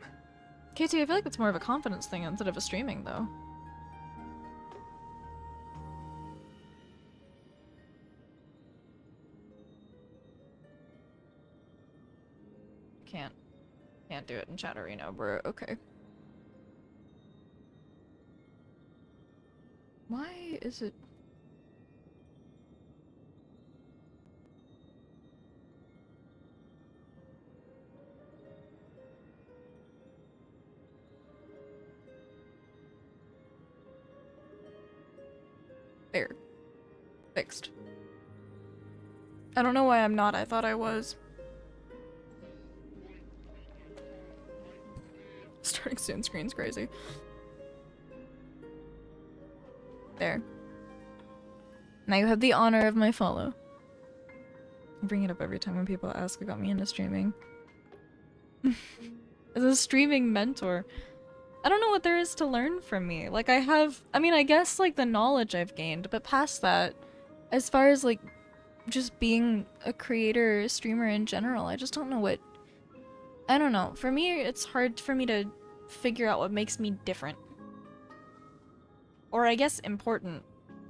KT, I feel like it's more of a confidence thing instead of a streaming, though. Can't do it in chat arena, bro. Okay. Why is it... There. Fixed. I don't know why I'm not. I thought I was. Starting soon screen's crazy. There. Now you have the honor of my follow. I bring it up every time when people ask what got me into streaming. As a streaming mentor. I don't know what there is to learn from me. Like, I mean, I guess, like, the knowledge I've gained, but past that, as far as, like, just being a creator, or streamer in general, I just don't know what... I don't know. For me, it's hard for me to figure out what makes me different. Or, I guess, important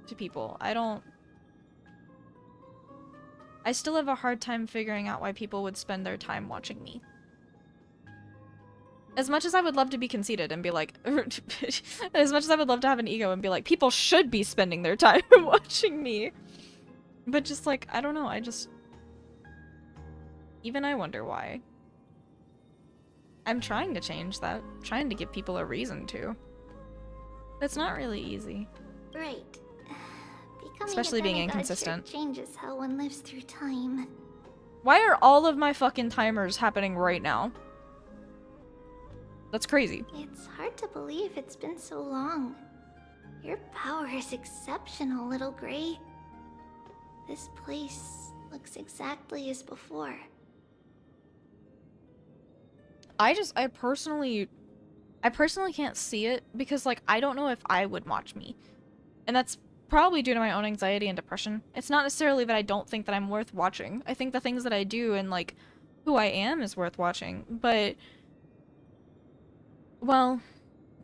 to people. I still have a hard time figuring out why people would spend their time watching me. As much as I would love to be conceited and be like, as much as I would love to have an ego and be like, people should be spending their time watching me. But just like, I don't know, even I wonder why. I'm trying to change that. Trying to give people a reason to. It's not really easy. Right. Becoming Especially a being demigod inconsistent. Sure changes how one lives through time. Why are all of my fucking timers happening right now? That's crazy. It's hard to believe it's been so long. Your power is exceptional, Little Gray. This place looks exactly as before. I personally can't see it because, like, I don't know if I would watch me. And that's probably due to my own anxiety and depression. It's not necessarily that I don't think that I'm worth watching. I think the things that I do and, like, who I am is worth watching. But, well,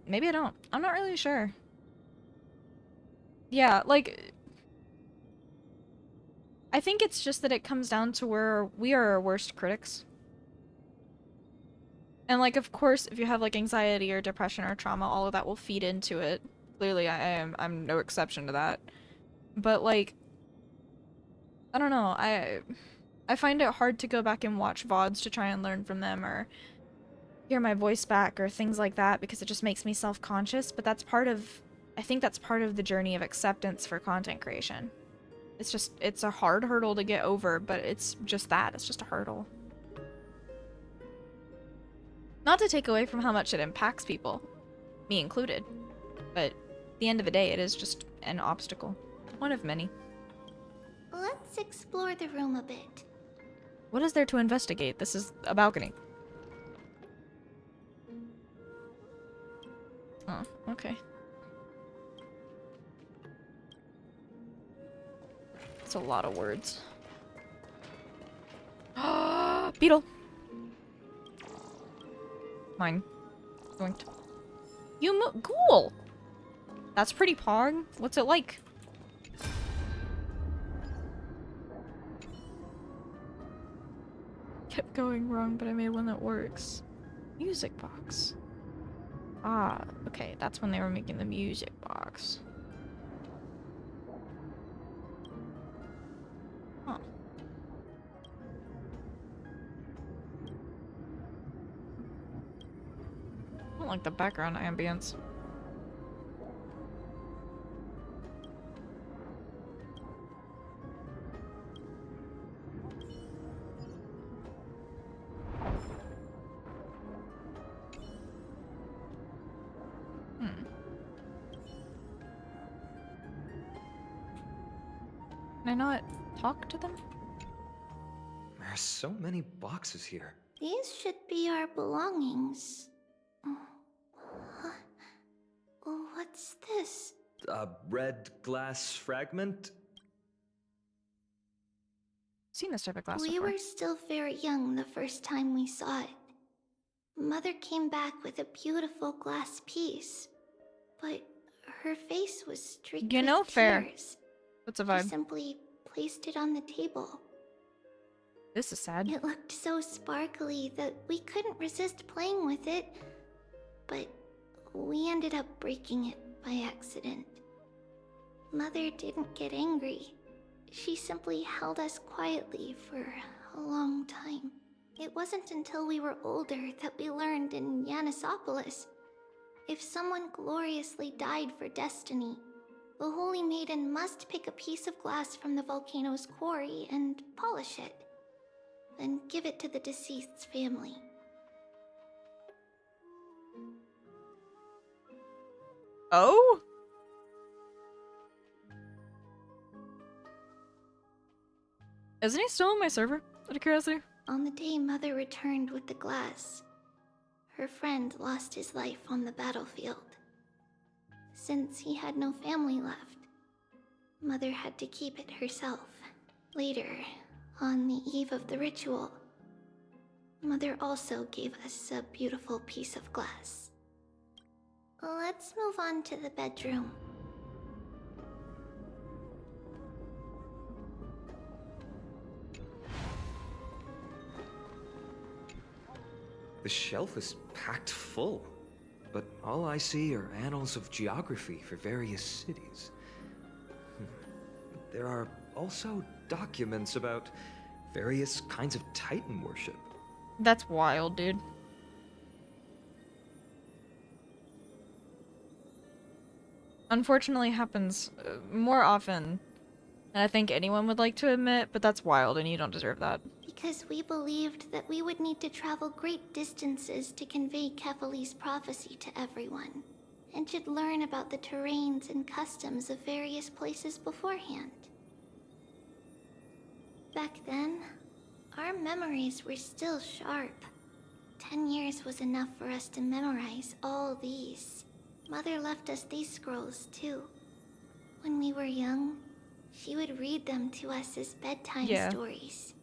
maybe I don't. I'm not really sure. Yeah, like, I think it's just that it comes down to where we are our worst critics. And, like, of course, if you have, like, anxiety or depression or trauma, all of that will feed into it. Clearly, I'm no exception to that. But, like, I don't know, I find it hard to go back and watch VODs to try and learn from them or hear my voice back or things like that because it just makes me self-conscious, but that's part of, I think that's part of the journey of acceptance for content creation. It's a hard hurdle to get over, but it's just that, it's just a hurdle. Not to take away from how much it impacts people, me included, but at the end of the day, it is just an obstacle. One of many. Let's explore the room a bit. What is there to investigate? This is a balcony. Oh, okay. It's a lot of words. Beetle! Mine. Yoinked. Ghoul! That's pretty pog. What's it like? Kept going wrong, but I made one that works. Music box. Ah, okay, that's when they were making the music box. Huh. I don't like the background ambience. Can I not talk to them? There's so many boxes here. These should be our belongings. What's this? A red glass fragment? Seen this type of glass We before. were still very young the first time we saw it. Mother came back with a beautiful glass piece, but her face was streaked You know, with fair. tears. What's a She vibe? simply placed it on the table. This is sad. It looked so sparkly that we couldn't resist playing with it, but we ended up breaking it by accident. Mother didn't get angry. She simply held us quietly for a long time. It wasn't until we were older that we learned in Yanisopolis, if someone gloriously died for destiny, the Holy Maiden must pick a piece of glass from the volcano's quarry and polish it, then give it to the deceased's family. Oh? Isn't he still on my server? Out of curiosity? On the day Mother returned with the glass, her friend lost his life on the battlefield. Since he had no family left, Mother had to keep it herself. Later, on the eve of the ritual, Mother also gave us a beautiful piece of glass. Let's move on to the bedroom. The shelf is packed full, but all I see are annals of geography for various cities. There are also documents about various kinds of Titan worship. That's wild, dude. unfortunately happens more often than I think anyone would like to admit, but that's wild and you don't deserve that. Because we believed that we would need to travel great distances to convey Kefali's prophecy to everyone, and should learn about the terrains and customs of various places beforehand. Back then, our memories were still sharp. 10 years was enough for us to memorize all these. Mother left us these scrolls too. When we were young, she would read them to us as bedtime stories.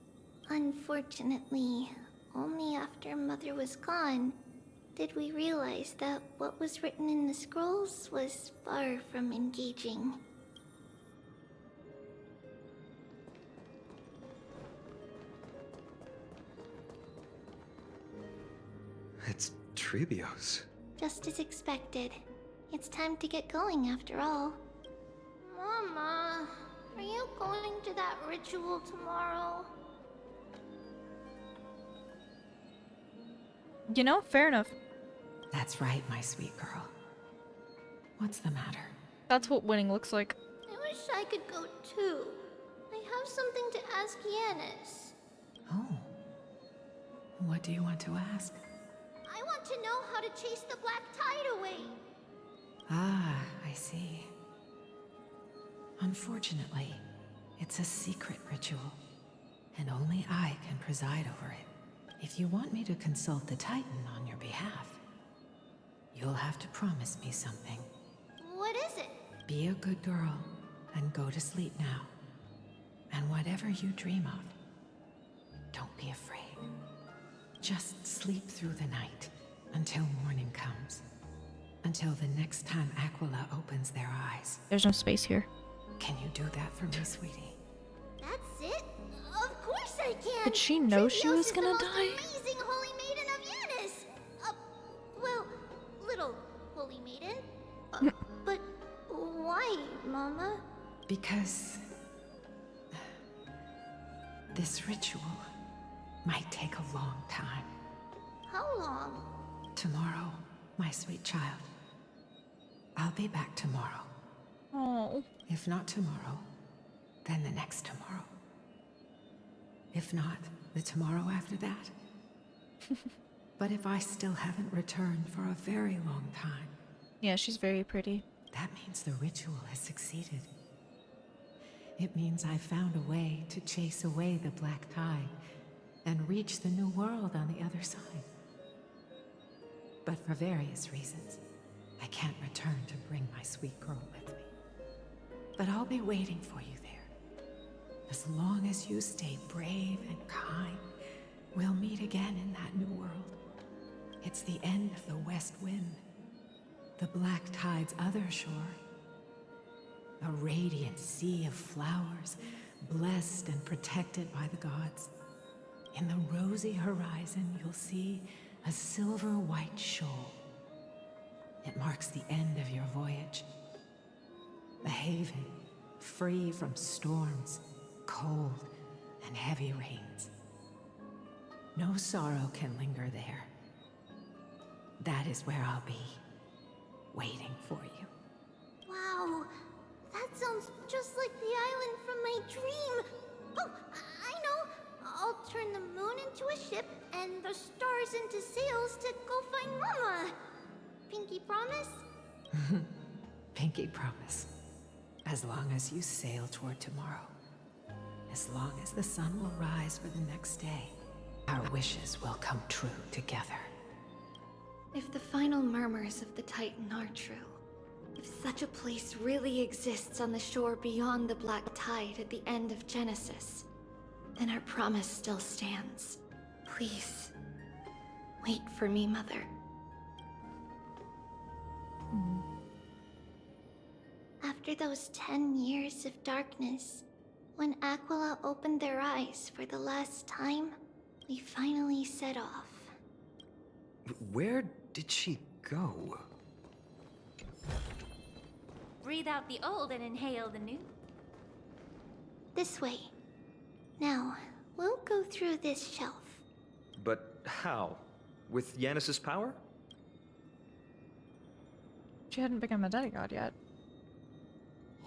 Unfortunately, only after Mother was gone did we realize that what was written in the scrolls was far from engaging. It's Trebios. Just as expected. It's time to get going after all. Mama, are you going to that ritual tomorrow? You know, fair enough. That's right, my sweet girl. What's the matter? That's what winning looks like. I wish I could go too. I have something to ask Yanis. Oh. What do you want to ask? I want to know how to chase the black tide away. Ah, I see. Unfortunately, it's a secret ritual, and only I can preside over it. If you want me to consult the Titan on your behalf, you'll have to promise me something. What is it? Be a good girl and go to sleep now. And whatever you dream of, don't be afraid. Just sleep through the night until morning comes. Until the next time Aquila opens their eyes. There's no space here. Can you do that for me, sweetie? That's it? Of course I can! Did she know she was gonna die? Amazing holy maiden of Yanis! Well, little holy maiden. But why, Mama? Because this ritual might take a long time. How long? Tomorrow, my sweet child. I'll be back tomorrow. Oh. If not tomorrow, then the next tomorrow. If not, the tomorrow after that. But if I still haven't returned for a very long time... Yeah, she's very pretty. That means the ritual has succeeded. It means I found a way to chase away the black tide and reach the new world on the other side. But for various reasons, I can't return to bring my sweet girl with me. But I'll be waiting for you there. As long as you stay brave and kind, we'll meet again in that new world. It's the end of the West Wind, the black tide's other shore. A radiant sea of flowers, blessed and protected by the gods. In the rosy horizon, you'll see a silver-white shoal. It marks the end of your voyage. A haven, free from storms, cold, and heavy rains. No sorrow can linger there. That is where I'll be, waiting for you. Wow, that sounds just like the island from my dream. Oh, I know. I'll turn the moon into a ship and the stars into sails to go find Mama. Pinky promise? Pinky promise. As long as you sail toward tomorrow. As long as the sun will rise for the next day. Our wishes will come true together. If the final murmurs of the Titan are true, if such a place really exists on the shore beyond the black tide at the end of Genesis, then our promise still stands. Please, wait for me, Mother. After those 10 years of darkness, when Aquila opened their eyes for the last time, we finally set off. Where did she go? Breathe out the old and inhale the new. This way. Now, we'll go through this shelf. But how? With Yanis's power? She hadn't become a demigod yet.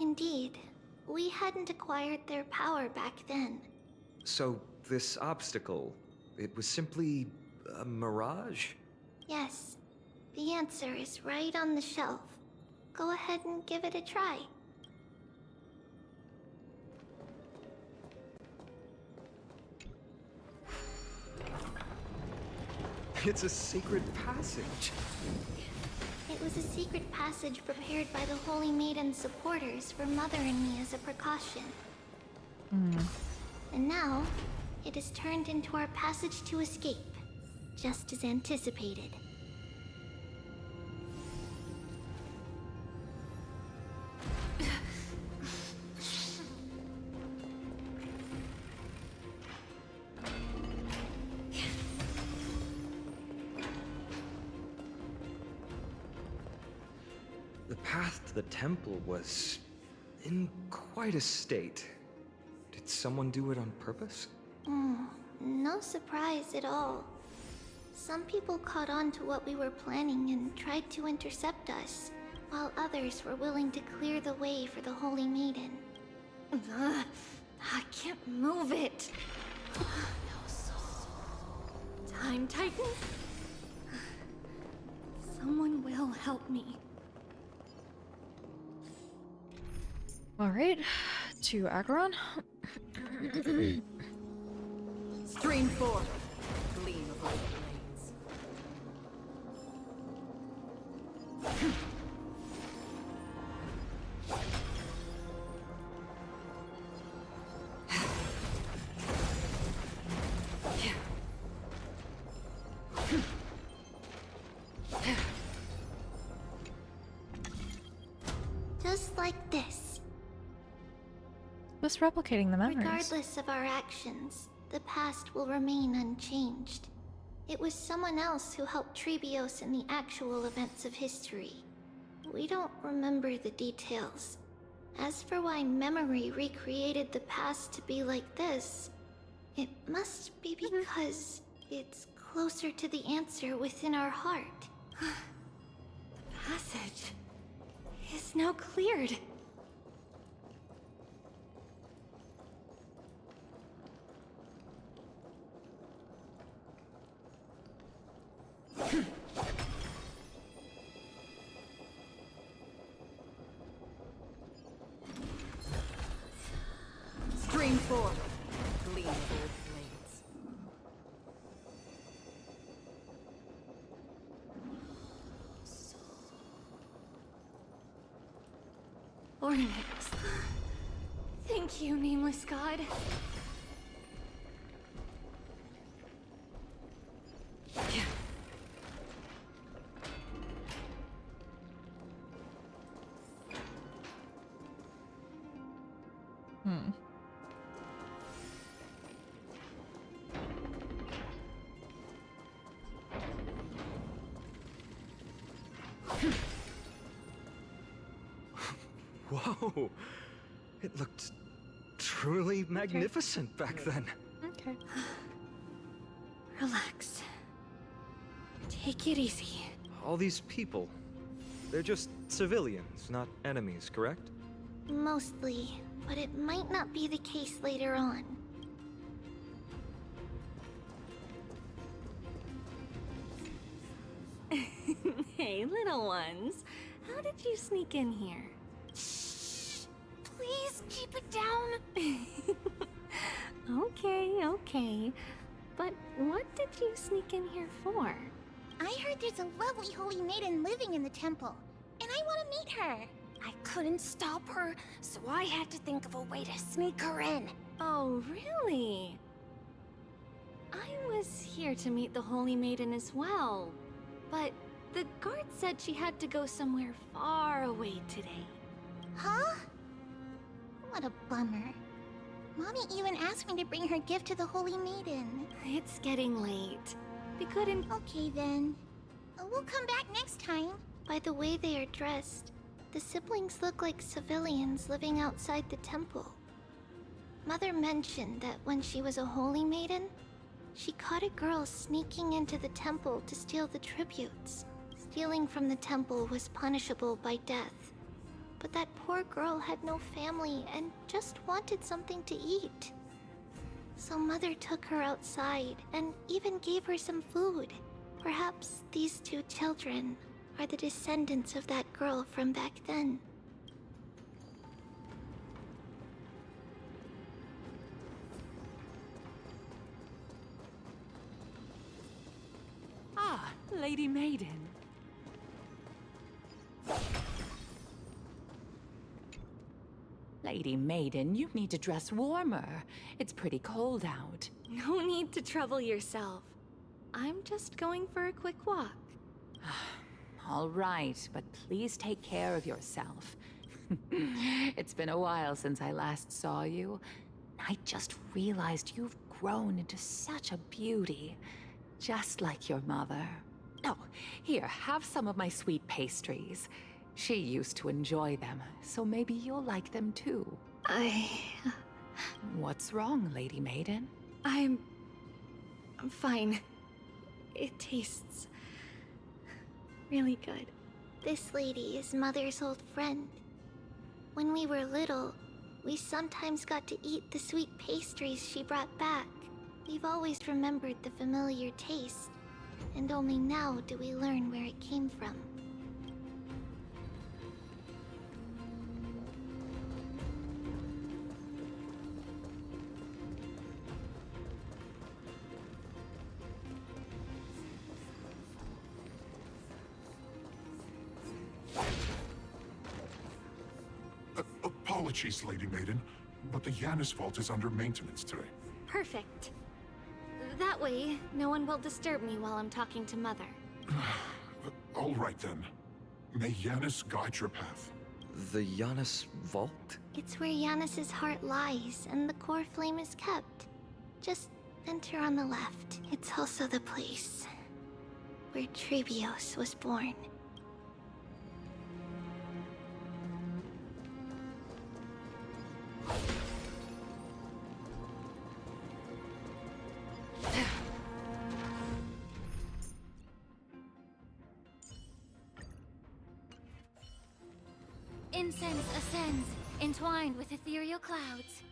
Indeed. We hadn't acquired their power back then. So, this obstacle, it was simply a mirage? Yes. The answer is right on the shelf. Go ahead and give it a try. It's a sacred passage. It was a secret passage prepared by the Holy Maiden's supporters for Mother and me as a precaution. And now, it is turned into our passage to escape, just as anticipated. The path to the temple was in quite a state. Did someone do it on purpose? No surprise at all. Some people caught on to what we were planning and tried to intercept us, while others were willing to clear the way for the Holy Maiden. I can't move it. Time Titan? Someone will help me. Alright, to Acheron. Stream 4. Gleam of old blades. Just like this. Just replicating the memories. Regardless of our actions, the past will remain unchanged. It was someone else who helped Trebios in the actual events of history. We don't remember the details. As for why memory recreated the past to be like this, it must be because it's closer to the answer within our heart. The passage is now cleared. Stream 4. Gleam of old blades. Ornaments. Thank you, nameless god. Whoa! It looked truly magnificent back then. Okay. Relax. Take it easy. All these people, they're just civilians, not enemies, correct? Mostly, but it might not be the case later on. Hey, little ones. How did you sneak in here? Please keep it down. Okay. But what did you sneak in here for? I heard there's a lovely holy maiden living in the temple, and I want to meet her. I couldn't stop her, so I had to think of a way to sneak her in. Oh, really? I was here to meet the Holy Maiden as well, but the guard said she had to go somewhere far away today. Huh? What a bummer. Mommy even asked me to bring her gift to the Holy Maiden. It's getting late. We couldn't... Okay then. We'll come back next time. By the way they are dressed, the siblings look like civilians living outside the temple. Mother mentioned that when she was a holy maiden, she caught a girl sneaking into the temple to steal the tributes. Stealing from the temple was punishable by death. but that poor girl had no family and just wanted something to eat. So Mother took her outside and even gave her some food. Perhaps these two children are the descendants of that girl from back then. Ah, Lady Maiden. Lady Maiden, you need to dress warmer. It's pretty cold out. No need to trouble yourself. I'm just going for a quick walk. All right, but please take care of yourself. It's been a while since I last saw you. I just realized you've grown into such a beauty. Just like your mother. Oh, here, have some of my sweet pastries. She used to enjoy them, so maybe you'll like them too. What's wrong, Lady Maiden? I'm fine. It tastes really good. This lady is Mother's old friend. When we were little, we sometimes got to eat the sweet pastries she brought back. We've always remembered the familiar taste, and only now do we learn where it came from. Apologies, Lady Maiden, but the Yanis vault is under maintenance today. Perfect. That way, no one will disturb me while I'm talking to Mother. All right then. May Yanis guide your path. The Yanis vault? It's where Yanis's heart lies and the core flame is kept. Just enter on the left. It's also the place where Trebios was born. Incense ascends, entwined with ethereal clouds.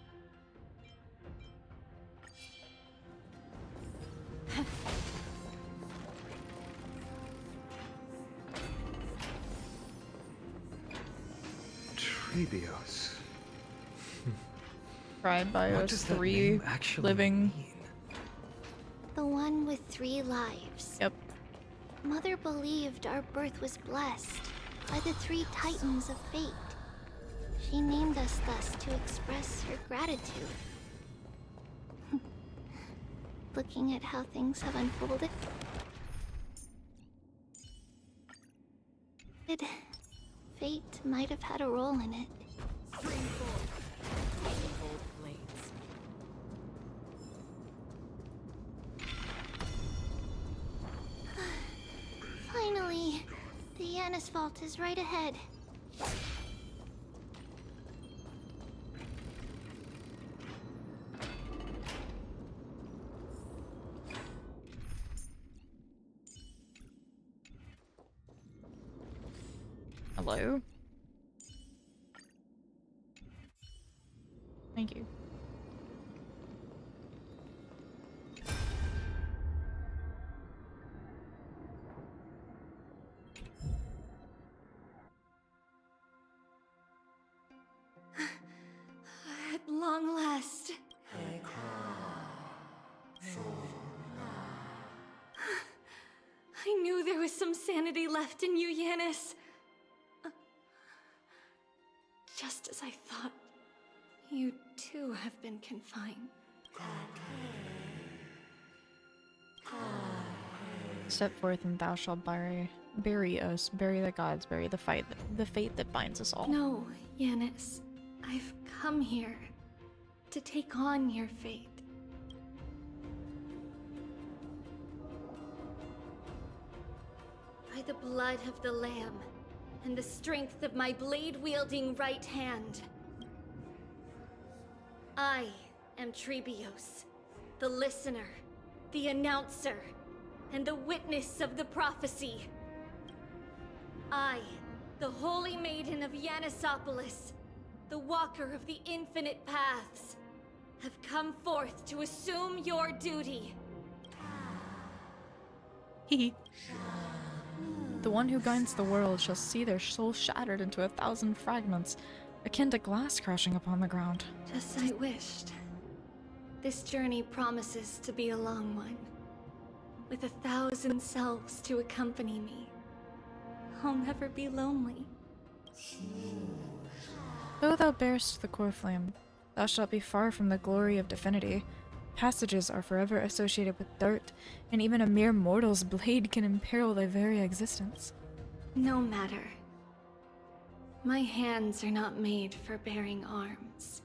Trebios. Tried by What us does that 3 name actually living. The one with 3 lives. Yep. Mother believed our birth was blessed by the 3 titans of fate. She named us thus to express her gratitude. Looking at how things have unfolded, fate might have had a role in it. Finally, the Yanis vault is right ahead. Hello? Thank you. At long last. I knew there was some sanity left in you, Yanis. Just as I thought, you too have been confined. Step forth and thou shalt bury us, bury the gods, bury the fate that binds us all. No, Yanis. I've come here to take on your fate. By the blood of the Lamb and the strength of my blade-wielding right hand, I am Trebios, the listener, the announcer, and the witness of the prophecy. I The Holy Maiden of Yanisopolis, the Walker of the Infinite Paths, have come forth to assume your duty. Hee. The one who guides the world shall see their soul shattered into 1,000 fragments, akin to glass crashing upon the ground. Just as I wished. This journey promises to be a long one, with 1,000 selves to accompany me. I'll never be lonely. Though thou bearest the core flame, thou shalt be far from the glory of divinity. Passages are forever associated with dirt, and even a mere mortal's blade can imperil thy very existence. No matter. My hands are not made for bearing arms.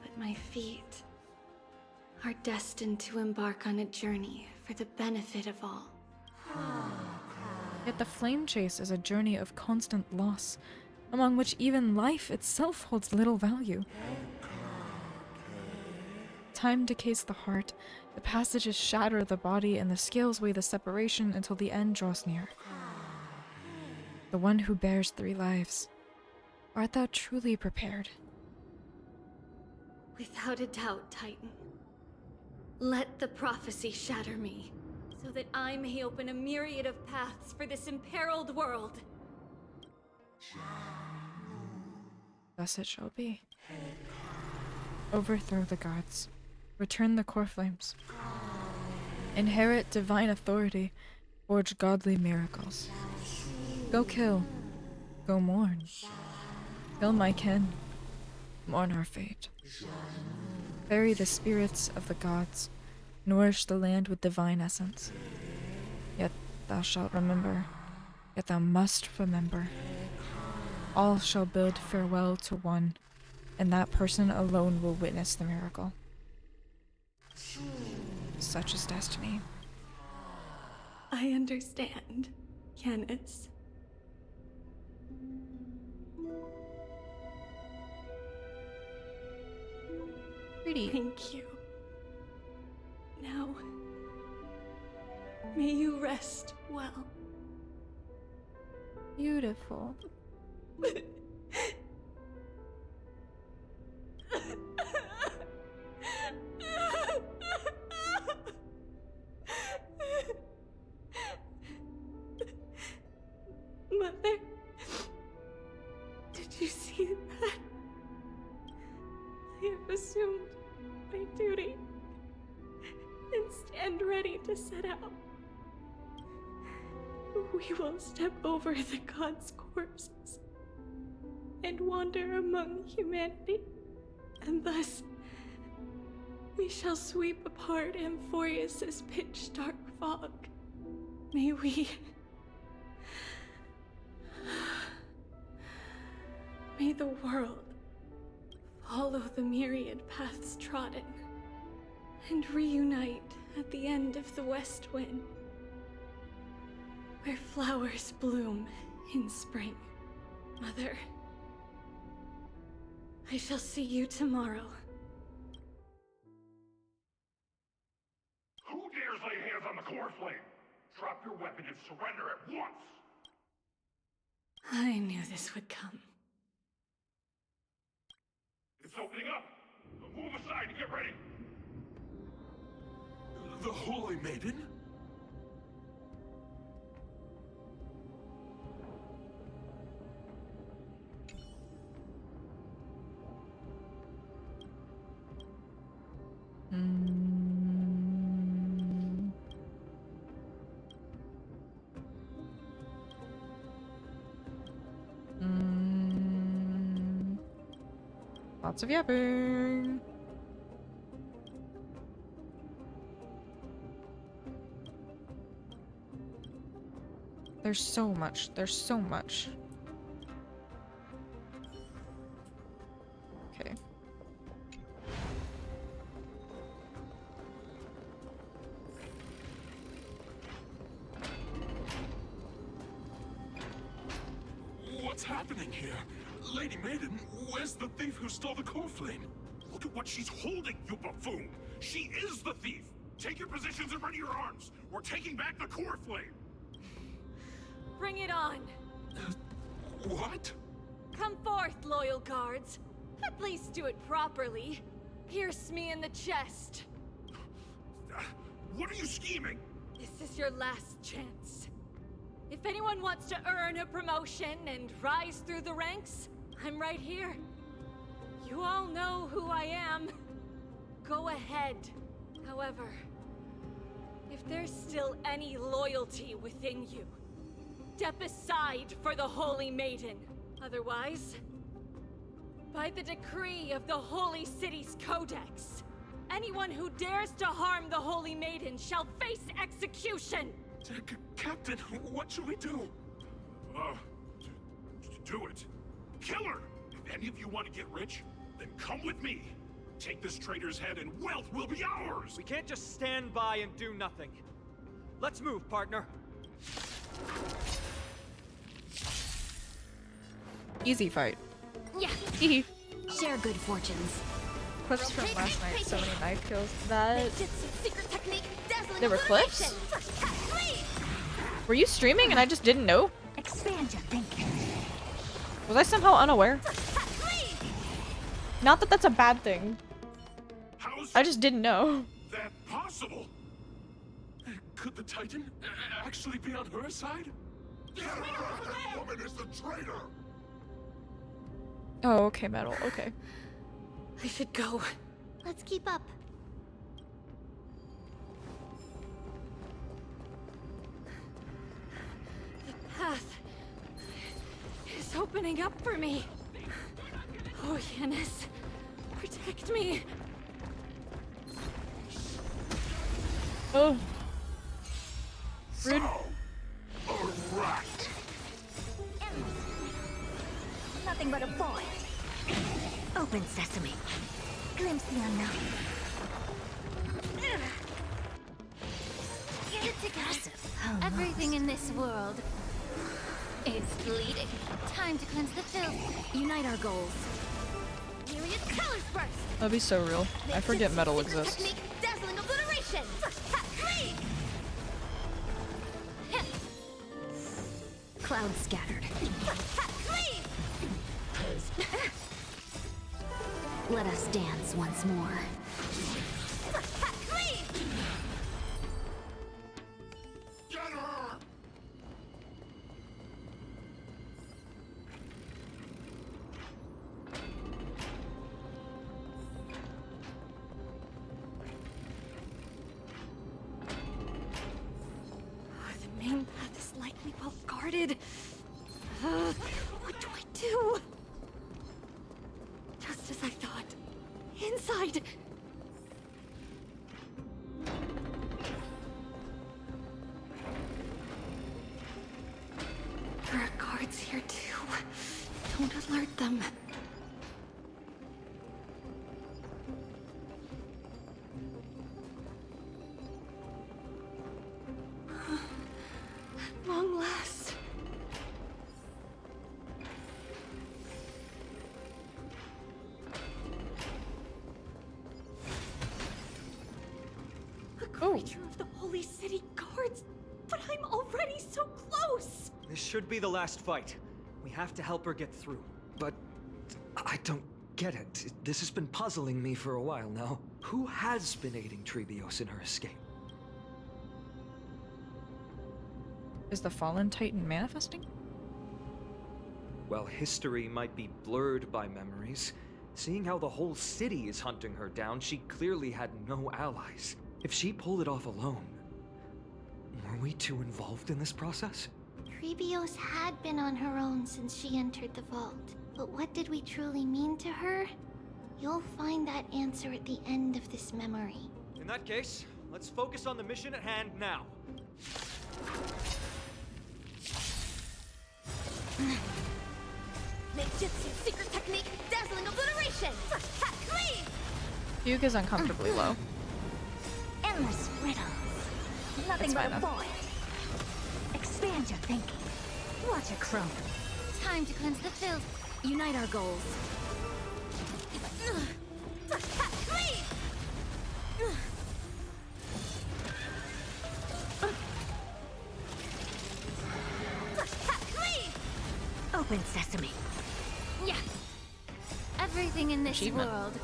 But my feet are destined to embark on a journey for the benefit of all. Yet the flame chase is a journey of constant loss, among which even life itself holds little value. Time decays the heart, the passages shatter the body, and the scales weigh the separation until the end draws near. The one who bears 3 lives. Art thou truly prepared? Without a doubt, Titan. Let the prophecy shatter me, so that I may open a myriad of paths for this imperiled world. Thus it shall be. Overthrow the gods. Return the core flames. Inherit divine authority. Forge godly miracles. Go kill. Go mourn. Kill my kin. Mourn our fate. Bury the spirits of the gods. Nourish the land with divine essence. Yet thou shalt remember. Yet thou must remember. All shall bid farewell to one, and that person alone will witness the miracle. Such is destiny. I understand, Yanis. Pretty. Thank you. Now, may you rest well. Beautiful. Mother, did you see that? I have assumed my duty and stand ready to set out. We will step over the gods' corpses and wander among humanity, and thus we shall sweep apart Amphorius's pitch-dark fog. May we... May the world follow the myriad paths trodden and reunite at the end of the west wind, where flowers bloom in spring. Mother, I shall see you tomorrow. Who dares lay hands on the core flame? Drop your weapon and surrender at once! I knew this would come. It's opening up! Move aside and get ready! The Holy Maiden? Lots of yapping. There's so much. There's so much. Okay. What's happening here? Lady Maiden, where's the thief who stole the core flame? Look at what she's holding, you buffoon! She is the thief! Take your positions and ready your arms! We're taking back the core flame! Bring it on! What? Come forth, loyal guards. At least do it properly. Pierce me in the chest. What are you scheming? This is your last chance. If anyone wants to earn a promotion and rise through the ranks, I'm right here. You all know who I am. Go ahead. However, if there's still any loyalty within you, step aside for the Holy Maiden. Otherwise, by the decree of the Holy City's Codex, anyone who dares to harm the Holy Maiden shall face execution! Captain, what should we do? Do it. Kill her! If any of you want to get rich, then come with me. Take this traitor's head and wealth will be ours! We can't just stand by and do nothing. Let's move, partner. Easy fight. Yeah. Hehe. Share good fortunes. Clips from last night, so many knife kills. That... Secret technique, dazzling There were clips? obliteration. Were you streaming and I just didn't know? Expand your thinking. Was I somehow unaware? Not that that's a bad thing. I just didn't know. That possible? Could the Titan actually be on her side? That woman is the traitor! Oh, okay, Metal, okay. I should go. Let's keep up. The path is opening up for me. Oh, Yanis, protect me. Oh. Rude. A rat. Nothing but a void. Open sesame. Glimpse the unknown. It's aggressive. Everything in this world is bleeding. Time to cleanse the filth. Unite our goals. Myriad colors burst. That'd be so real. I forget Metal exists. Technique, dazzling obliteration. Cloud scattered. Let us dance once more. Get her! The main path is likely well guarded. What do I do? Just as I thought. Inside! There are guards here too. Don't alert them. At long last. A creature of the Holy City Guards, but I'm already so close. This should be the last fight. We have to help her get through. But I don't get it. This has been puzzling me for a while now. Who has been aiding Trebios in her escape? Is the fallen Titan manifesting? While history might be blurred by memories, seeing how the whole city is hunting her down, she clearly had no allies. If she pulled it off alone, were we too involved in this process? Trebios had been on her own since she entered the vault. But what did we truly mean to her? You'll find that answer at the end of this memory. In that case, let's focus on the mission at hand now. Ninjutsu, secret technique, dazzling obliteration. Fugue is uncomfortably low. Endless riddles. Nothing It's but fine a though. void. Expand your thinking. Watch it crumble. Time to cleanse the filth. Unite our goals. Open sesame. Yeah. Everything in this Achievement. world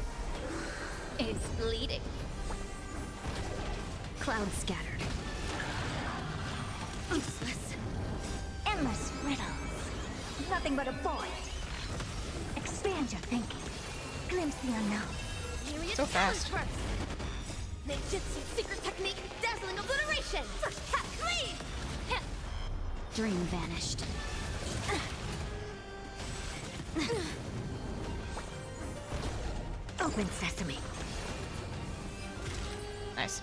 is bleeding. Clouds scattered. Useless. Endless riddles. Nothing but a void. Expand your thinking. Glimpse the unknown. Myriad So fast. challenge burst. Ninjutsu secret technique, dazzling obliteration. First cut, clean. Dream vanished. Open sesame. Nice.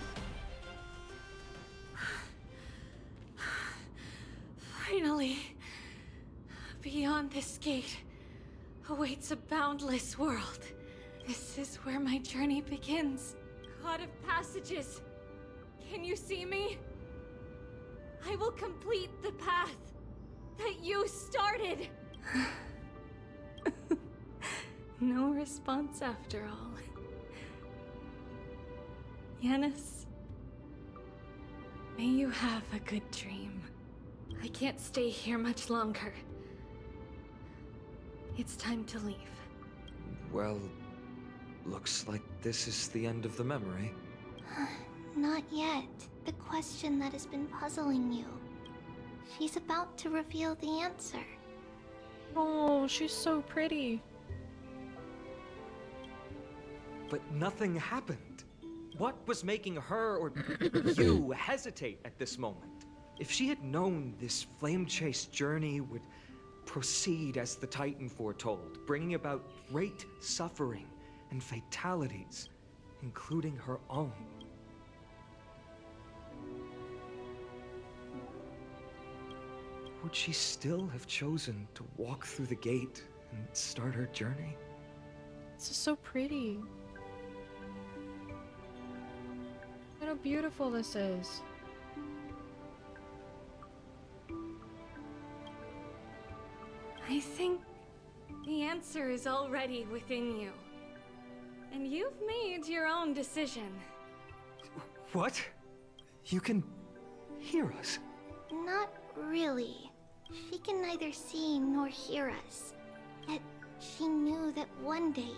Finally, beyond this gate awaits a boundless world. This is where my journey begins. God of passages, can you see me? I will complete the path that you started. No response after all. Yanis, may you have a good dream. I can't stay here much longer. It's time to leave. Well, looks like this is the end of the memory. Not yet. The question that has been puzzling you. She's about to reveal the answer. Oh, she's so pretty. But nothing happened. What was making her or you hesitate at this moment? If she had known this flame chase journey would proceed as the Titan foretold, bringing about great suffering and fatalities, including her own. Would she still have chosen to walk through the gate and start her journey? This is so pretty. Look how beautiful this is. I think the answer is already within you. And you've made your own decision. What? You can hear us? Not really. She can neither see nor hear us. Yet she knew that one day,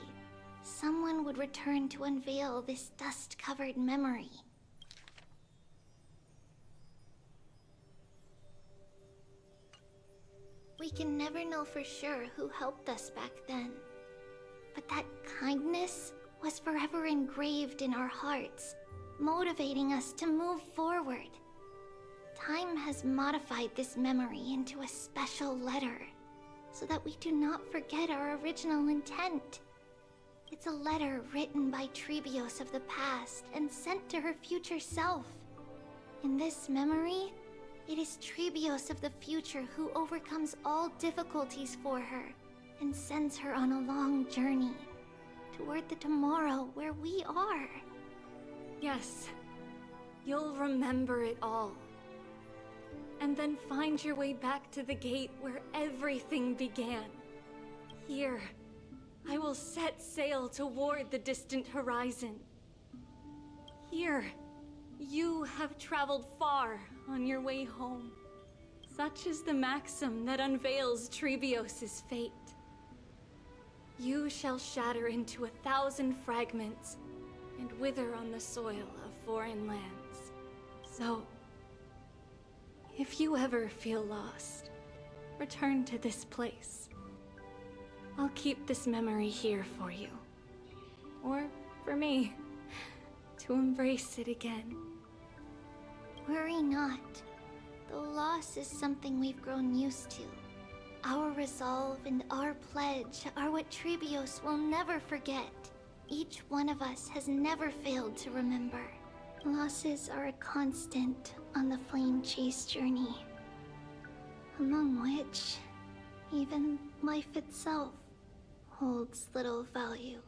someone would return to unveil this dust-covered memory. We can never know for sure who helped us back then. But that kindness was forever engraved in our hearts, motivating us to move forward. Time has modified this memory into a special letter, so that we do not forget our original intent. It's a letter written by Trebios of the past and sent to her future self. In this memory, it is Trebios of the future who overcomes all difficulties for her and sends her on a long journey toward the tomorrow where we are. Yes, you'll remember it all. And then find your way back to the gate where everything began. Here, I will set sail toward the distant horizon. Here, you have traveled far on your way home. Such is the maxim that unveils Trebios' fate. You shall shatter into 1,000 fragments and wither on the soil of foreign lands. So, if you ever feel lost, return to this place. I'll keep this memory here for you. Or for me, to embrace it again. Worry not. Though loss is something we've grown used to. Our resolve and our pledge are what Trebios will never forget. Each one of us has never failed to remember. Losses are a constant on the flame chase journey, among which even life itself holds little value.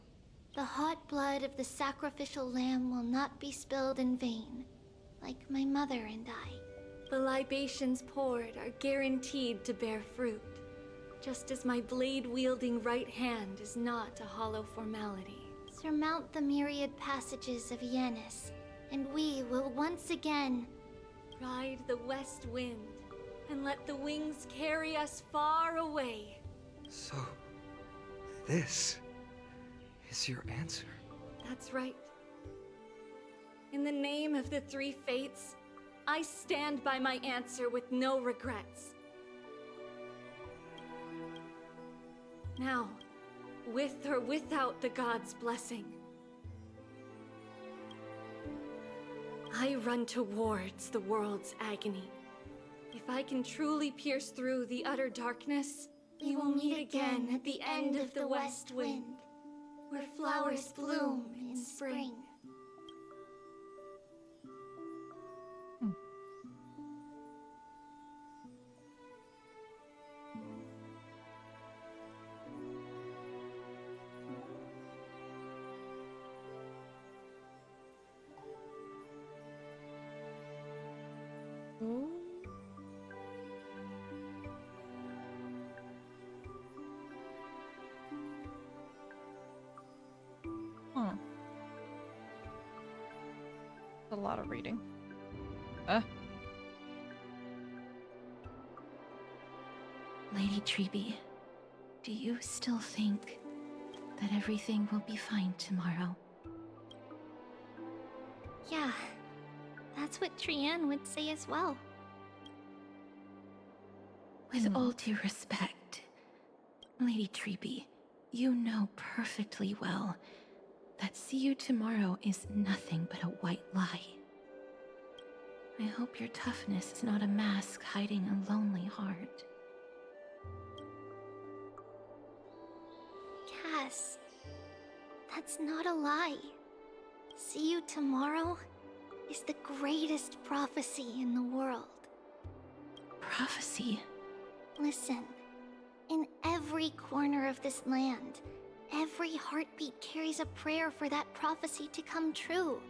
The hot blood of the sacrificial lamb will not be spilled in vain, like my mother and I. The libations poured are guaranteed to bear fruit, just as my blade-wielding right hand is not a hollow formality. Surmount the myriad passages of Yanis, and we will once again ride the west wind and let the wings carry us far away This is your answer. That's right. In the name of the three fates, I stand by my answer with no regrets. Now, with or without the gods' blessing, I run towards the world's agony. If I can truly pierce through the utter darkness, we will meet again at the end of the west wind, where flowers bloom in spring. Huh. A lot of reading. Lady Treby, do you still think that everything will be fine tomorrow? Yeah, that's what Trianne would say as well. With all due respect, Lady Treby, you know perfectly well that see you tomorrow is nothing but a white lie. I hope your toughness is not a mask hiding a lonely heart. Cass, that's not a lie. See you tomorrow is the greatest prophecy in the world. Prophecy? Listen, in every corner of this land, every heartbeat carries a prayer for that prophecy to come true.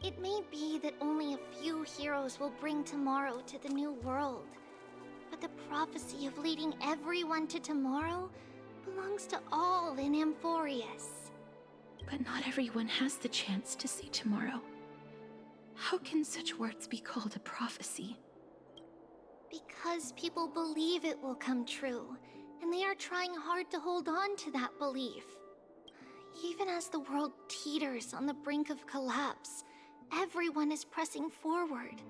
It may be that only a few heroes will bring tomorrow to the new world, but the prophecy of leading everyone to tomorrow belongs to all in Amphorius. But not everyone has the chance to see tomorrow. How can such words be called a prophecy? Because people believe it will come true, and they are trying hard to hold on to that belief. Even as the world teeters on the brink of collapse, everyone is pressing forward,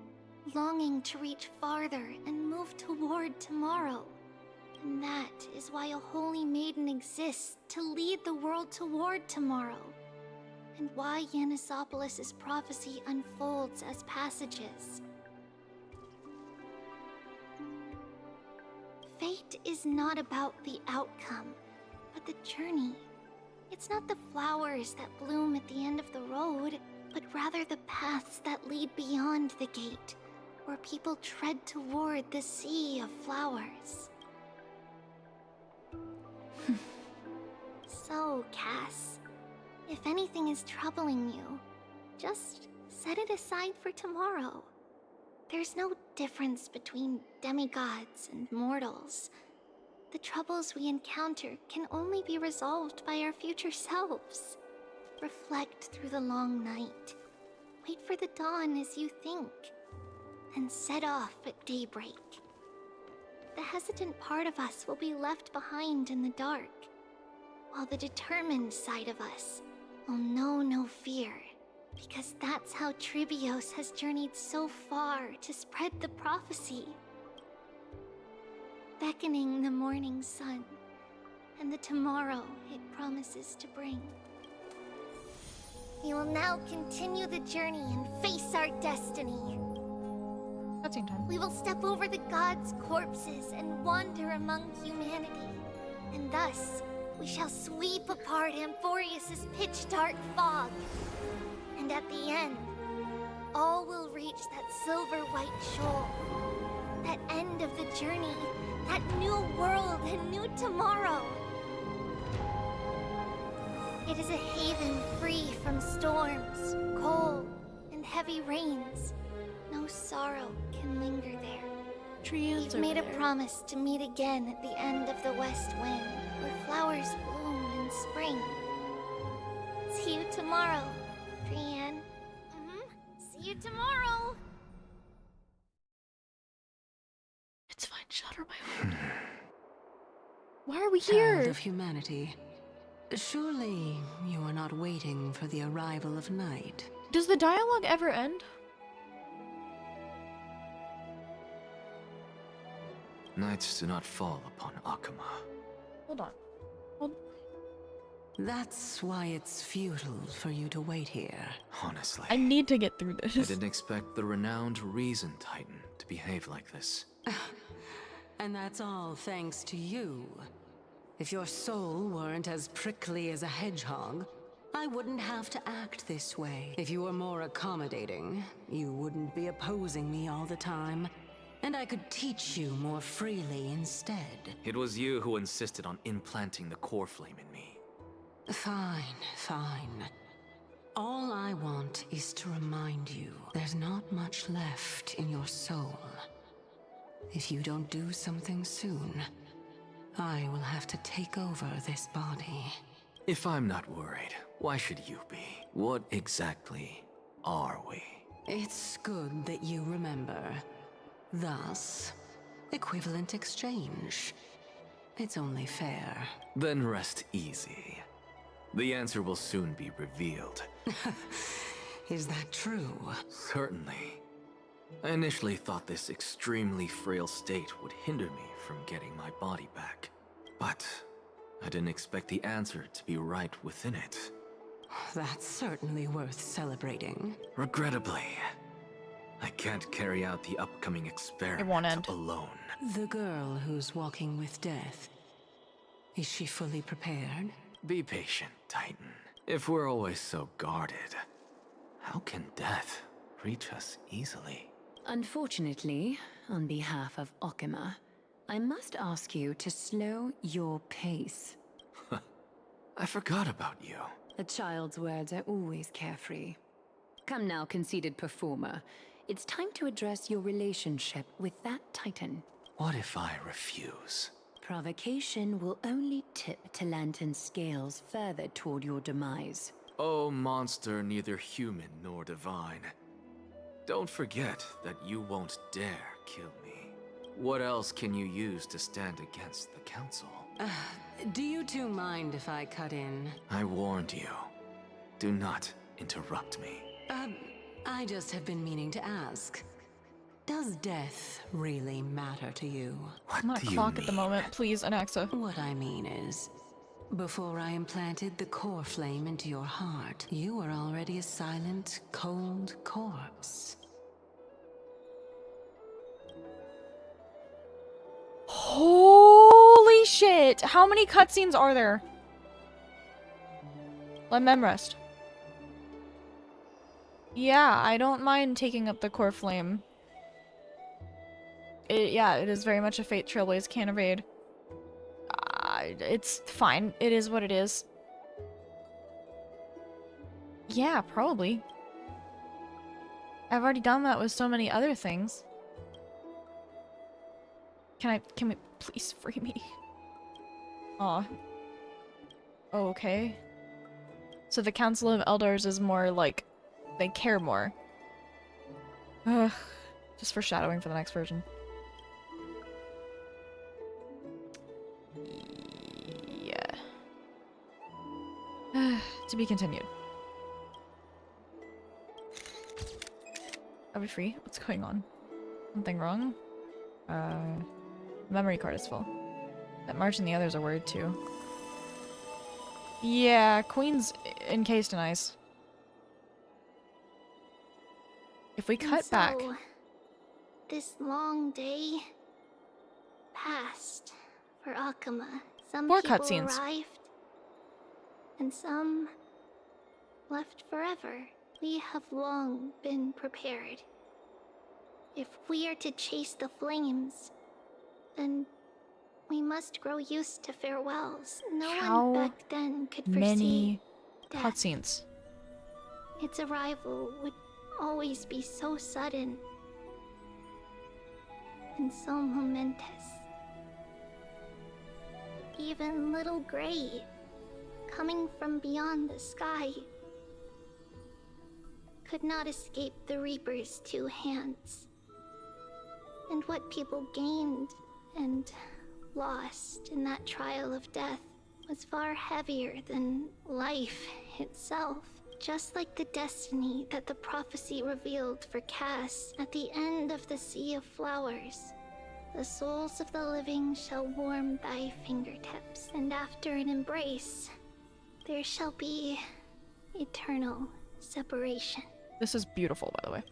longing to reach farther and move toward tomorrow. And that is why a holy maiden exists to lead the world toward tomorrow, and why Yanisopolis' prophecy unfolds as passages. Fate is not about the outcome, but the journey. It's not the flowers that bloom at the end of the road, but rather the paths that lead beyond the gate, where people tread toward the sea of flowers. So, Cass, if anything is troubling you, just set it aside for tomorrow. There's no difference between demigods and mortals. The troubles we encounter can only be resolved by our future selves. Reflect through the long night. Wait for the dawn as you think. And set off at daybreak. The hesitant part of us will be left behind in the dark, while the determined side of us will know no fear. Because that's how Tribios has journeyed so far to spread the prophecy. Beckoning the morning sun, and the tomorrow it promises to bring. We will now continue the journey and face our destiny. Cutscene time. We will step over the gods' corpses and wander among humanity. And thus, we shall sweep apart Amphorius' pitch-dark fog. And at the end, all will reach that silver-white shoal. That end of the journey, that new world and new tomorrow. It is a haven free from storms, cold, and heavy rains. No sorrow can linger there. We've made a promise to meet again at the end of the west wind, where flowers bloom in spring. See you tomorrow, Trianne. See you tomorrow. It's fine, shut her my Why are we Child here? of humanity. Surely you are not waiting for the arrival of night. Does the dialogue ever end? Nights do not fall upon Akama. Hold on. That's why it's futile for you to wait here. Honestly, I need to get through this. I didn't expect the renowned Reason Titan to behave like this. And that's all thanks to you. If your soul weren't as prickly as a hedgehog, I wouldn't have to act this way. If you were more accommodating, you wouldn't be opposing me all the time. And I could teach you more freely instead. It was you who insisted on implanting the core flame in me. Fine, fine. All I want is to remind you there's not much left in your soul. If you don't do something soon, I will have to take over this body. If I'm not worried, why should you be? What exactly are we? It's good that you remember. Thus, equivalent exchange. It's only fair. Then rest easy. The answer will soon be revealed. Is that true? Certainly. I initially thought this extremely frail state would hinder me from getting my body back. But I didn't expect the answer to be right within it. That's certainly worth celebrating. Regrettably, I can't carry out the upcoming experiment alone. The girl who's walking with death, is she fully prepared? Be patient, Titan. If we're always so guarded, how can death reach us easily? Unfortunately, on behalf of Okima, I must ask you to slow your pace. I forgot about you. A child's words are always carefree. Come now, conceited performer. It's time to address your relationship with that Titan. What if I refuse? Provocation will only tip Talantan's scales further toward your demise. Oh, monster neither human nor divine. Don't forget that you won't dare kill me. What else can you use to stand against the Council? Do you two mind if I cut in? I warned you. Do not interrupt me. I just have been meaning to ask. Does death really matter to you? I'm not clock at the moment. Please, Anaxa. What I mean is, before I implanted the core flame into your heart, you were already a silent, cold corpse. Holy shit! How many cutscenes are there? Let Mem rest. Yeah, I don't mind taking up the core flame. Yeah, it is very much a Fate Trailblaze can evade. It's fine. It is what it is. Yeah, probably. I've already done that with so many other things. Can we please free me? Aw. Oh, okay. So the Council of Elders is more like, they care more. Ugh. Just foreshadowing for the next version. Yeah. To be continued. Are we free? What's going on? Something wrong? Memory card is full. That March and the others are worried too. Yeah, Queen's encased in ice. If we cut back... This long day passed for Akama. Some More people cutscenes. arrived, and some left forever. We have long been prepared. If we are to chase the flames, then we must grow used to farewells. No one back then could foresee many death. cutscenes? Its arrival would always be so sudden and so momentous. Even little Gray, coming from beyond the sky, could not escape the Reaper's two hands. And what people gained and lost in that trial of death was far heavier than life itself. Just like the destiny that the prophecy revealed for Cass at the end of the Sea of Flowers. The souls of the living shall warm thy fingertips, and after an embrace, there shall be eternal separation. This is beautiful, by the way.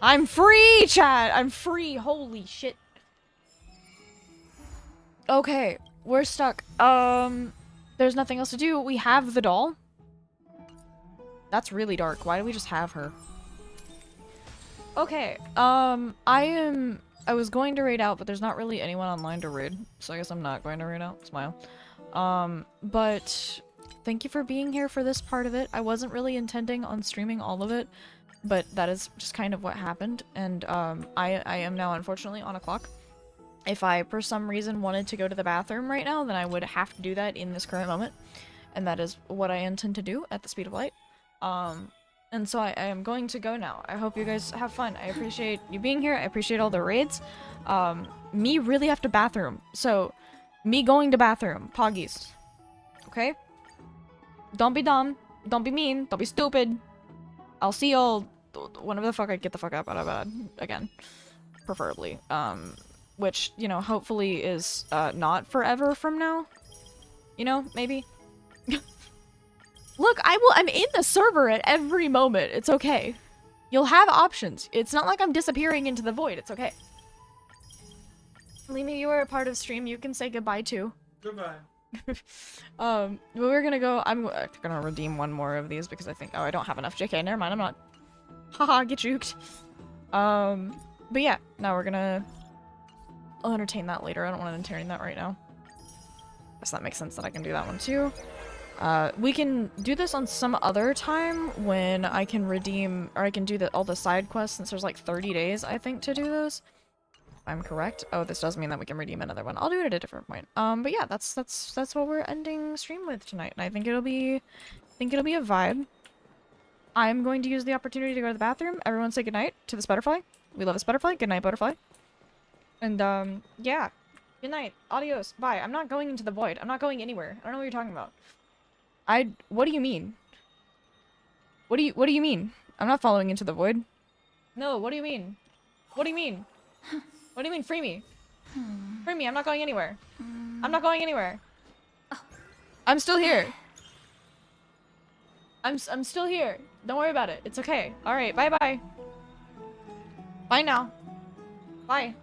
I'm free, chat! I'm free! Holy shit. Okay, we're stuck. There's nothing else to do. We have the doll. That's really dark. Why do we just have her? Okay, I was going to raid out, but there's not really anyone online to raid, so I guess I'm not going to raid out. Smile. But thank you for being here for this part of it. I wasn't really intending on streaming all of it, but that is just kind of what happened, and I am now unfortunately on a clock. If I, for some reason, wanted to go to the bathroom right now, then I would have to do that in this current moment, and that is what I intend to do at the speed of light. And so I am going to go now. I hope you guys have fun. I appreciate you being here. I appreciate all the raids. Me really have to bathroom. So, me going to bathroom. Poggies. Okay? Don't be dumb. Don't be mean. Don't be stupid. I'll see y'all whenever the fuck I get the fuck up out of bed again. Preferably. Which, you know, hopefully is not forever from now. You know, maybe. Look, I'm in the server at every moment. It's okay. You'll have options. It's not like I'm disappearing into the void. It's okay. Limi, you were a part of stream. You can say goodbye too. Goodbye. But we're gonna go. I'm gonna redeem one more of these because I think, oh, I don't have enough. JK, never mind. I'm not. Haha, get juked. But yeah, now we're gonna. I'll entertain that later. I don't want to entertain that right now. Guess that makes sense that I can do that one too. We can do this on some other time when I can redeem, or I can do all the side quests, since there's like 30 days, I think, to do those. If I'm correct. Oh, this does mean that we can redeem another one. I'll do it at a different point. But yeah, that's what we're ending stream with tonight, and I think it'll be a vibe. I'm going to use the opportunity to go to the bathroom. Everyone say goodnight to this butterfly. We love this butterfly. Good night, butterfly. And yeah. Good night. Adios. Bye. I'm not going into the void. I'm not going anywhere. I don't know what you're talking about. What do you mean? What do you mean? I'm not following into the void. No, what do you mean? What do you mean? What do you mean, free me? Free me, I'm not going anywhere. I'm not going anywhere. I'm still here. I'm still here. Don't worry about it. It's okay. Alright, bye-bye. Bye now. Bye.